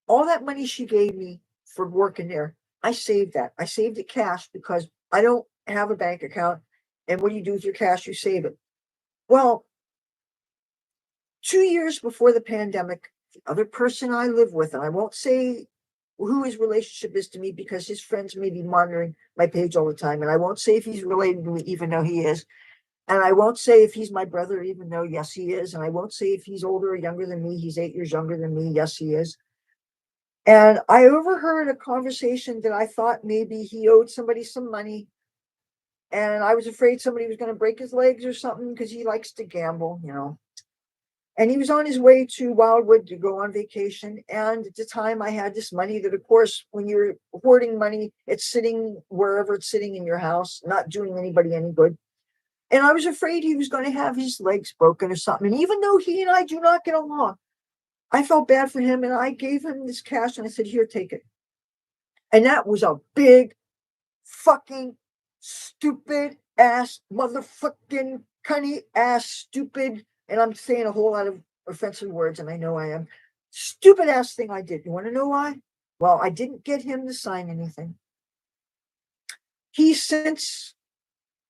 All that money she gave me for working there, I saved that. I saved it cash because I don't have a bank account. And what do you do with your cash? You save it. Well, 2 years before the pandemic, the other person I live with, and I won't say who his relationship is to me because his friends may be monitoring my page all the time. And I won't say if he's related to me, even though he is. And I won't say if he's my brother, even though, yes, he is. And I won't say if he's older or younger than me. He's 8 years younger than me. Yes, he is. And I overheard a conversation that I thought maybe he owed somebody some money. And I was afraid somebody was going to break his legs or something because he likes to gamble, And he was on his way to Wildwood to go on vacation. And at the time, I had this money that, of course, when you're hoarding money, it's sitting wherever it's sitting in your house, not doing anybody any good. And I was afraid he was going to have his legs broken or something. And even though he and I do not get along, I felt bad for him, and I gave him this cash, and I said, here, take it. And that was a big, fucking, stupid ass, motherfucking, cunny ass, stupid, and I'm saying a whole lot of offensive words, and I know I am, stupid ass thing I did. You want to know why? Well, I didn't get him to sign anything. He since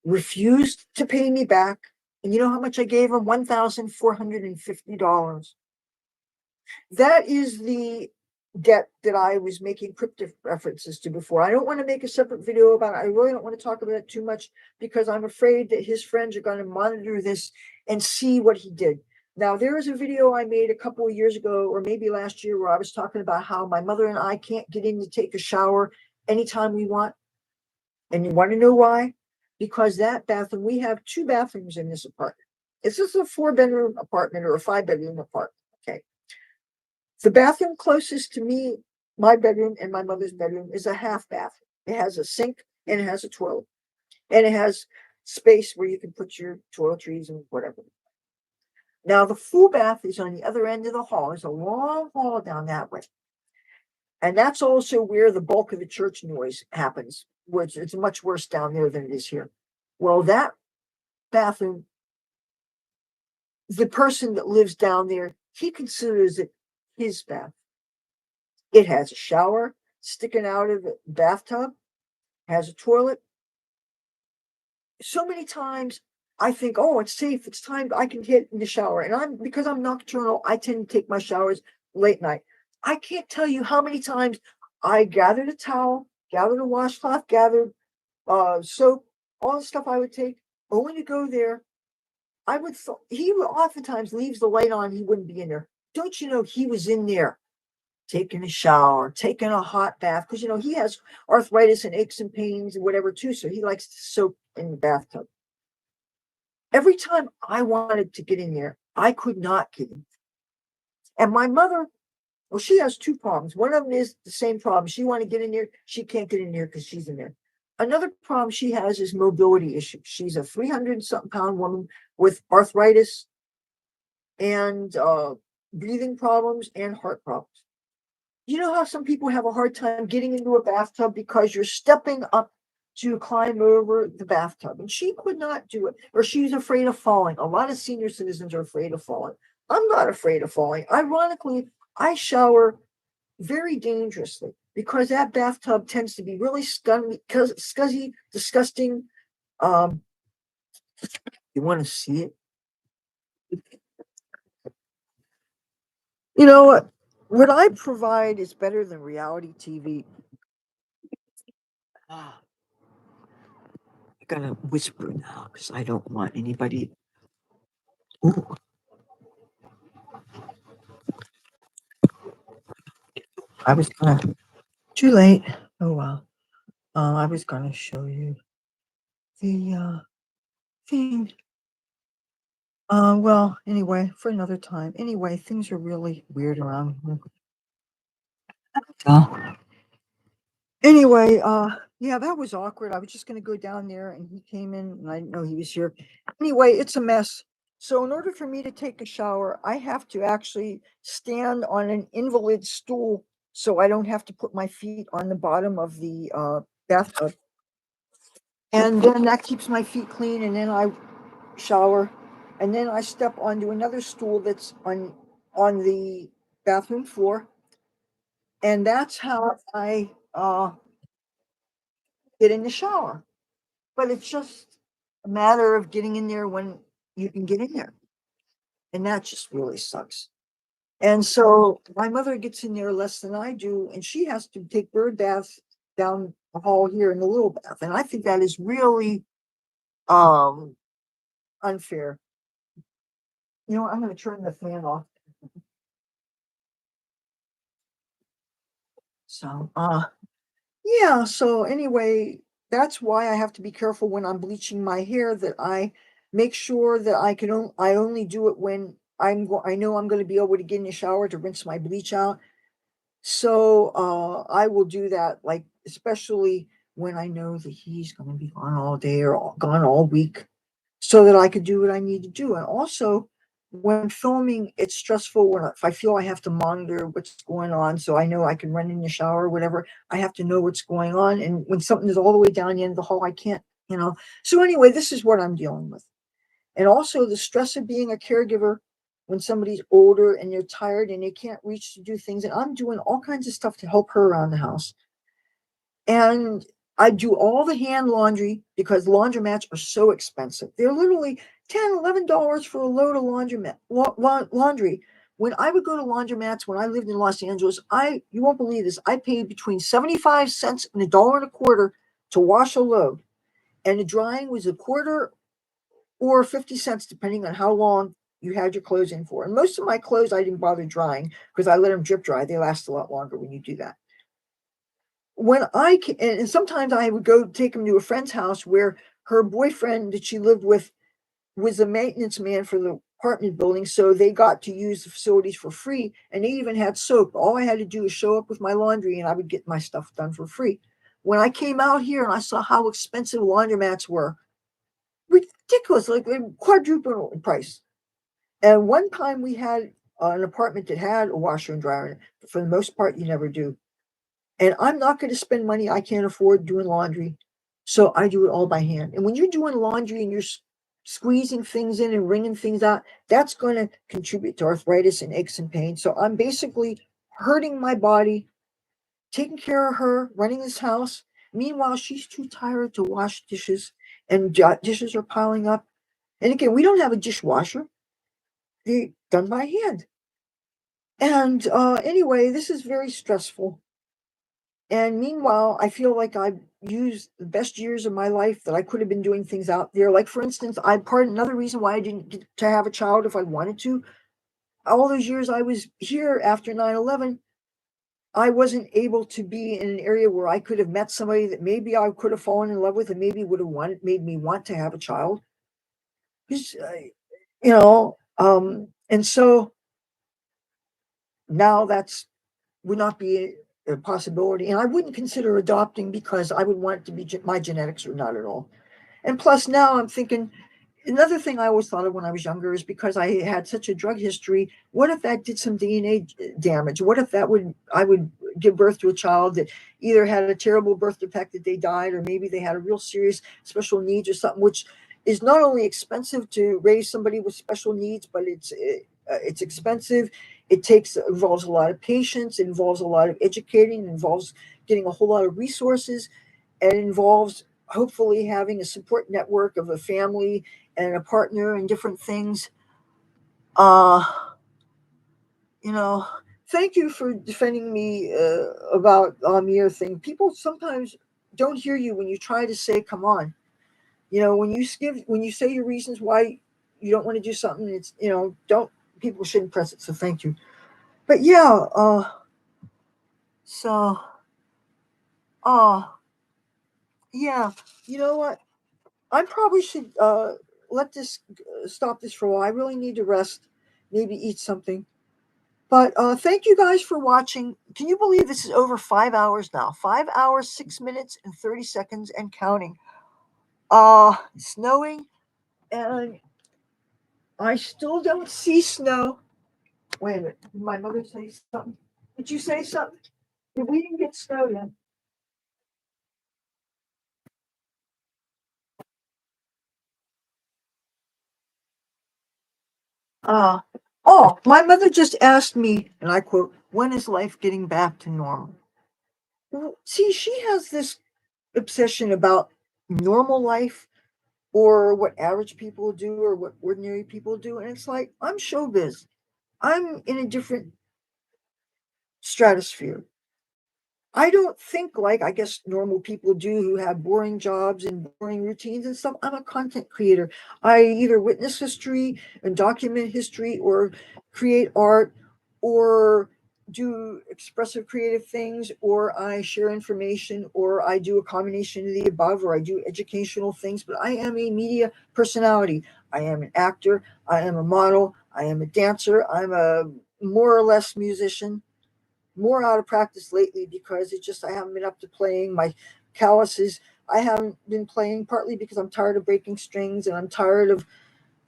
refused to pay me back. And you know how much I gave him? $1,450. That is the debt that I was making cryptic references to before. I don't want to make a separate video about it. I really don't want to talk about it too much because I'm afraid that his friends are going to monitor this and see what he did. Now, there is a video I made a couple of years ago, or maybe last year, where I was talking about how my mother and I can't get in to take a shower anytime we want. And you want to know why? Because that bathroom, we have 2 bathrooms in this apartment. This is a 4-bedroom apartment or a 5-bedroom apartment. Okay. The bathroom closest to me, my bedroom and my mother's bedroom, is a half bathroom. It has a sink and it has a toilet. And it has space where you can put your toiletries and whatever. Now, the full bath is on the other end of the hall. There's a long hall down that way. And that's also where the bulk of the church noise happens, which it's much worse down there than it is here. Well, that bathroom, the person that lives down there, he considers it his bath. It has a shower sticking out of the bathtub, has a toilet. So many times I think, oh, it's safe. It's time I can get in the shower. And because I'm nocturnal, I tend to take my showers late night. I can't tell you how many times I gathered a towel, gathered a washcloth, gathered soap, all the stuff I would take, only to go there. He oftentimes leaves the light on. He wouldn't be in there. Don't you know he was in there taking a shower, taking a hot bath, because he has arthritis and aches and pains and whatever too, so he likes to soak in the bathtub. Every time I wanted to get in there, I could not get in. And my mother, well, she has 2 problems. One of them is the same problem. She want to get in there, she can't get in there because she's in there. Another problem she has is mobility issues. She's a 300-something pound woman with arthritis and breathing problems and heart problems. You know how some people have a hard time getting into a bathtub because you're stepping up to climb over the bathtub, and she could not do it, or she's afraid of falling. A lot of senior citizens are afraid of falling. I'm not afraid of falling. Ironically, I shower very dangerously because that bathtub tends to be really scuzzy, disgusting. You want to see it? You know what? What I provide is better than reality TV. Ah, I gotta whisper now because I don't want anybody. Ooh, I was gonna. Too late. Oh well. I was gonna show you the thing. Well, anyway, for another time. Anyway, things are really weird around here. So, anyway, yeah, that was awkward. I was just gonna go down there and he came in and I didn't know he was here. Anyway, it's a mess. So in order for me to take a shower, I have to actually stand on an invalid stool so I don't have to put my feet on the bottom of the bathtub. And then that keeps my feet clean and then I shower. And then I step onto another stool that's on the bathroom floor. And that's how I get in the shower. But it's just a matter of getting in there when you can get in there. And that just really sucks. And so my mother gets in there less than I do, and she has to take bird baths down the hall here in the little bath. And I think that is really um unfair. You know, I'm gonna turn the fan off. So yeah, so anyway, that's why I have to be careful when I'm bleaching my hair that I make sure that I only do it when I know I'm going to be able to get in the shower to rinse my bleach out. So I will do that, like especially when I know that he's going to be gone all day or gone all week, so that I could do what I need to do. And also, when filming, it's stressful when if I feel I have to monitor what's going on, so I know I can run in the shower or whatever. I have to know what's going on, and when something is all the way down the end of the hall, I can't, you know. So anyway, this is what I'm dealing with, and also the stress of being a caregiver when somebody's older and they're tired and they can't reach to do things, and I'm doing all kinds of stuff to help her around the house. And I do all the hand laundry because laundromats are so expensive. They're literally $10, $11 for a load of laundry. When I would go to laundromats when I lived in Los Angeles, you won't believe this, I paid between 75 cents and $1.25 to wash a load. And the drying was a quarter or 50 cents, depending on how long you had your clothes in for. And most of my clothes I didn't bother drying because I let them drip dry. They last a lot longer when you do that. And sometimes I would go take him to a friend's house where her boyfriend that she lived with was a maintenance man for the apartment building, so they got to use the facilities for free, and they even had soap. All I had to do was show up with my laundry and I would get my stuff done for free. When I came out here and I saw how expensive laundromats were, ridiculous, like quadruple in price. And one time we had an apartment that had a washer and dryer in it, but for the most part you never do. And I'm not going to spend money I can't afford doing laundry. So I do it all by hand. And when you're doing laundry and you're squeezing things in and wringing things out, that's going to contribute to arthritis and aches and pains. So I'm basically hurting my body, taking care of her, running this house. Meanwhile, she's too tired to wash dishes, and dishes are piling up. And again, we don't have a dishwasher. They're done by hand. And anyway, this is very stressful. And meanwhile, I feel like I've used the best years of my life that I could have been doing things out there. Like, for instance, another reason why I didn't get to have a child if I wanted to. All those years I was here after 9/11, I wasn't able to be in an area where I could have met somebody that maybe I could have fallen in love with and maybe would have made me want to have a child. And so now that's would not be a possibility. And I wouldn't consider adopting because I would want it to be my genetics or not at all. And plus, now I'm thinking another thing I always thought of when I was younger is because I had such a drug history. What if that did some DNA damage? What if I would give birth to a child that either had a terrible birth defect that they died, or maybe they had a real serious special needs or something, which is not only expensive to raise somebody with special needs, but it's expensive. Involves a lot of patience, it involves a lot of educating, it involves getting a whole lot of resources, and it involves hopefully having a support network of a family and a partner and different things. Uh, you know, thank you for defending me about Amir thing. People sometimes don't hear you when you try to say, "Come on," when you say your reasons why you don't want to do something. It's don't people shouldn't press it. So thank you. But yeah, so uh yeah, you know what? I probably should let this stop this for a while. I really need to rest, maybe eat something. But thank you guys for watching. Can you believe this is over 5 hours now? 5 hours, 6 minutes, and 30 seconds and counting. It's snowing, and I still don't see snow. Wait a minute. Did my mother say something? Did you say something? We didn't get snow yet. Uh, oh, my mother just asked me, and I quote, "When is life getting back to normal?" Well, see, she has this obsession about normal life or what average people do or what ordinary people do. And it's like, I'm showbiz. I'm in a different stratosphere. I don't think like I guess normal people do who have boring jobs and boring routines and stuff. I'm a content creator. I either witness history and document history or create art or do expressive creative things or I share information or I do a combination of the above or I do educational things. But I am a media personality. I am an actor. I am a model. I am a dancer. I'm a more or less musician, more out of practice lately because it's just I haven't been up to playing. My calluses, I haven't been playing partly because I'm tired of breaking strings and I'm tired of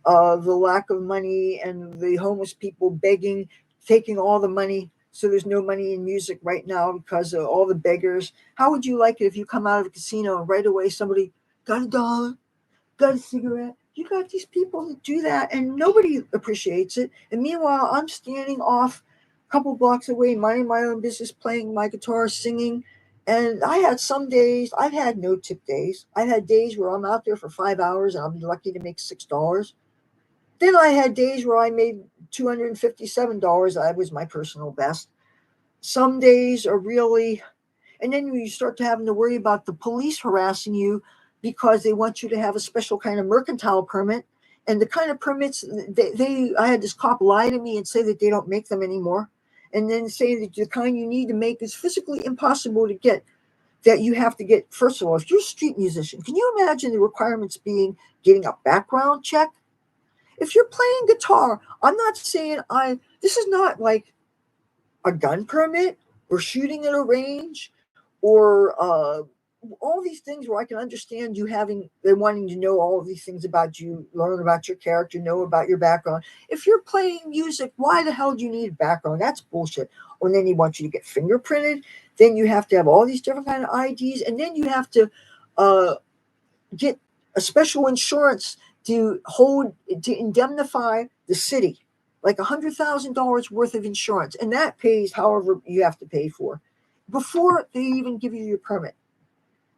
the lack of money and the homeless people begging, taking all the money. So there's no money in music right now because of all the beggars. How would you like it if you come out of a casino and right away somebody got $1, got a cigarette? You got these people that do that and nobody appreciates it. And meanwhile, I'm standing off a couple blocks away, minding my own business, playing my guitar, singing. And I had some days, I've had no tip days. I've had days where I'm out there for 5 hours and I'll be lucky to make $6. Then I had days where I made $257. That was my personal best. Some days are really, and then you start to having to worry about the police harassing you because they want you to have a special kind of mercantile permit. And the kind of permits I had this cop lie to me and say that they don't make them anymore. And then say that the kind you need to make is physically impossible to get. That you have to get, first of all, if you're a street musician, can you imagine the requirements being getting a background check? If you're playing guitar, I'm not saying this is not like a gun permit or shooting at a range or all these things where I can understand you having, they're wanting to know all of these things about you, learn about your character, know about your background. If you're playing music, why the hell do you need a background? That's bullshit. And then they want you to get fingerprinted. Then you have to have all these different kind of IDs, and then you have to uh, get a special insurance to indemnify the city, like $100,000 worth of insurance, and that pays however you have to pay for before they even give you your permit.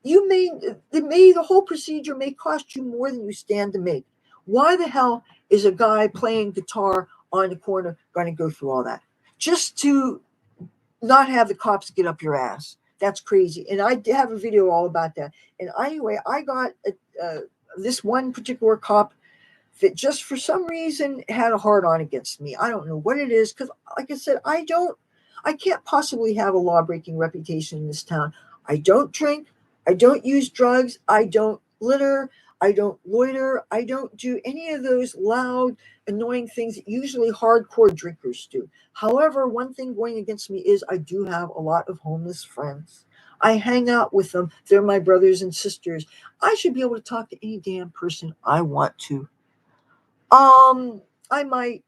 The whole procedure may cost you more than you stand to make. Why the hell is a guy playing guitar on the corner going to go through all that just to not have the cops get up your ass? That's crazy. And I have a video all about that. And anyway, I got this one particular cop that just for some reason had a hard on against me. I don't know what it is because, like I said, I can't possibly have a law breaking reputation in this town. I don't drink. I don't use drugs. I don't litter. I don't loiter. I don't do any of those loud, annoying things that usually hardcore drinkers do. However, one thing going against me is I do have a lot of homeless friends. I hang out with them. They're my brothers and sisters. I should be able to talk to any damn person I want to. I might.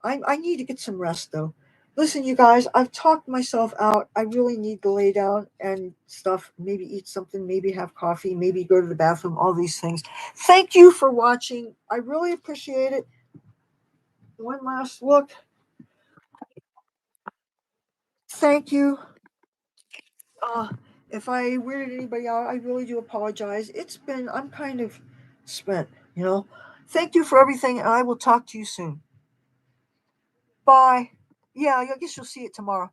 I need to get some rest though. Listen, you guys, I've talked myself out. I really need to lay down and stuff. Maybe eat something. Maybe have coffee. Maybe go to the bathroom. All these things. Thank you for watching. I really appreciate it. One last look. Thank you. Uh, if I weirded anybody out, I really do apologize. I'm kind of spent. Thank you for everything, and I will talk to you soon. Bye. Yeah, I guess you'll see it tomorrow.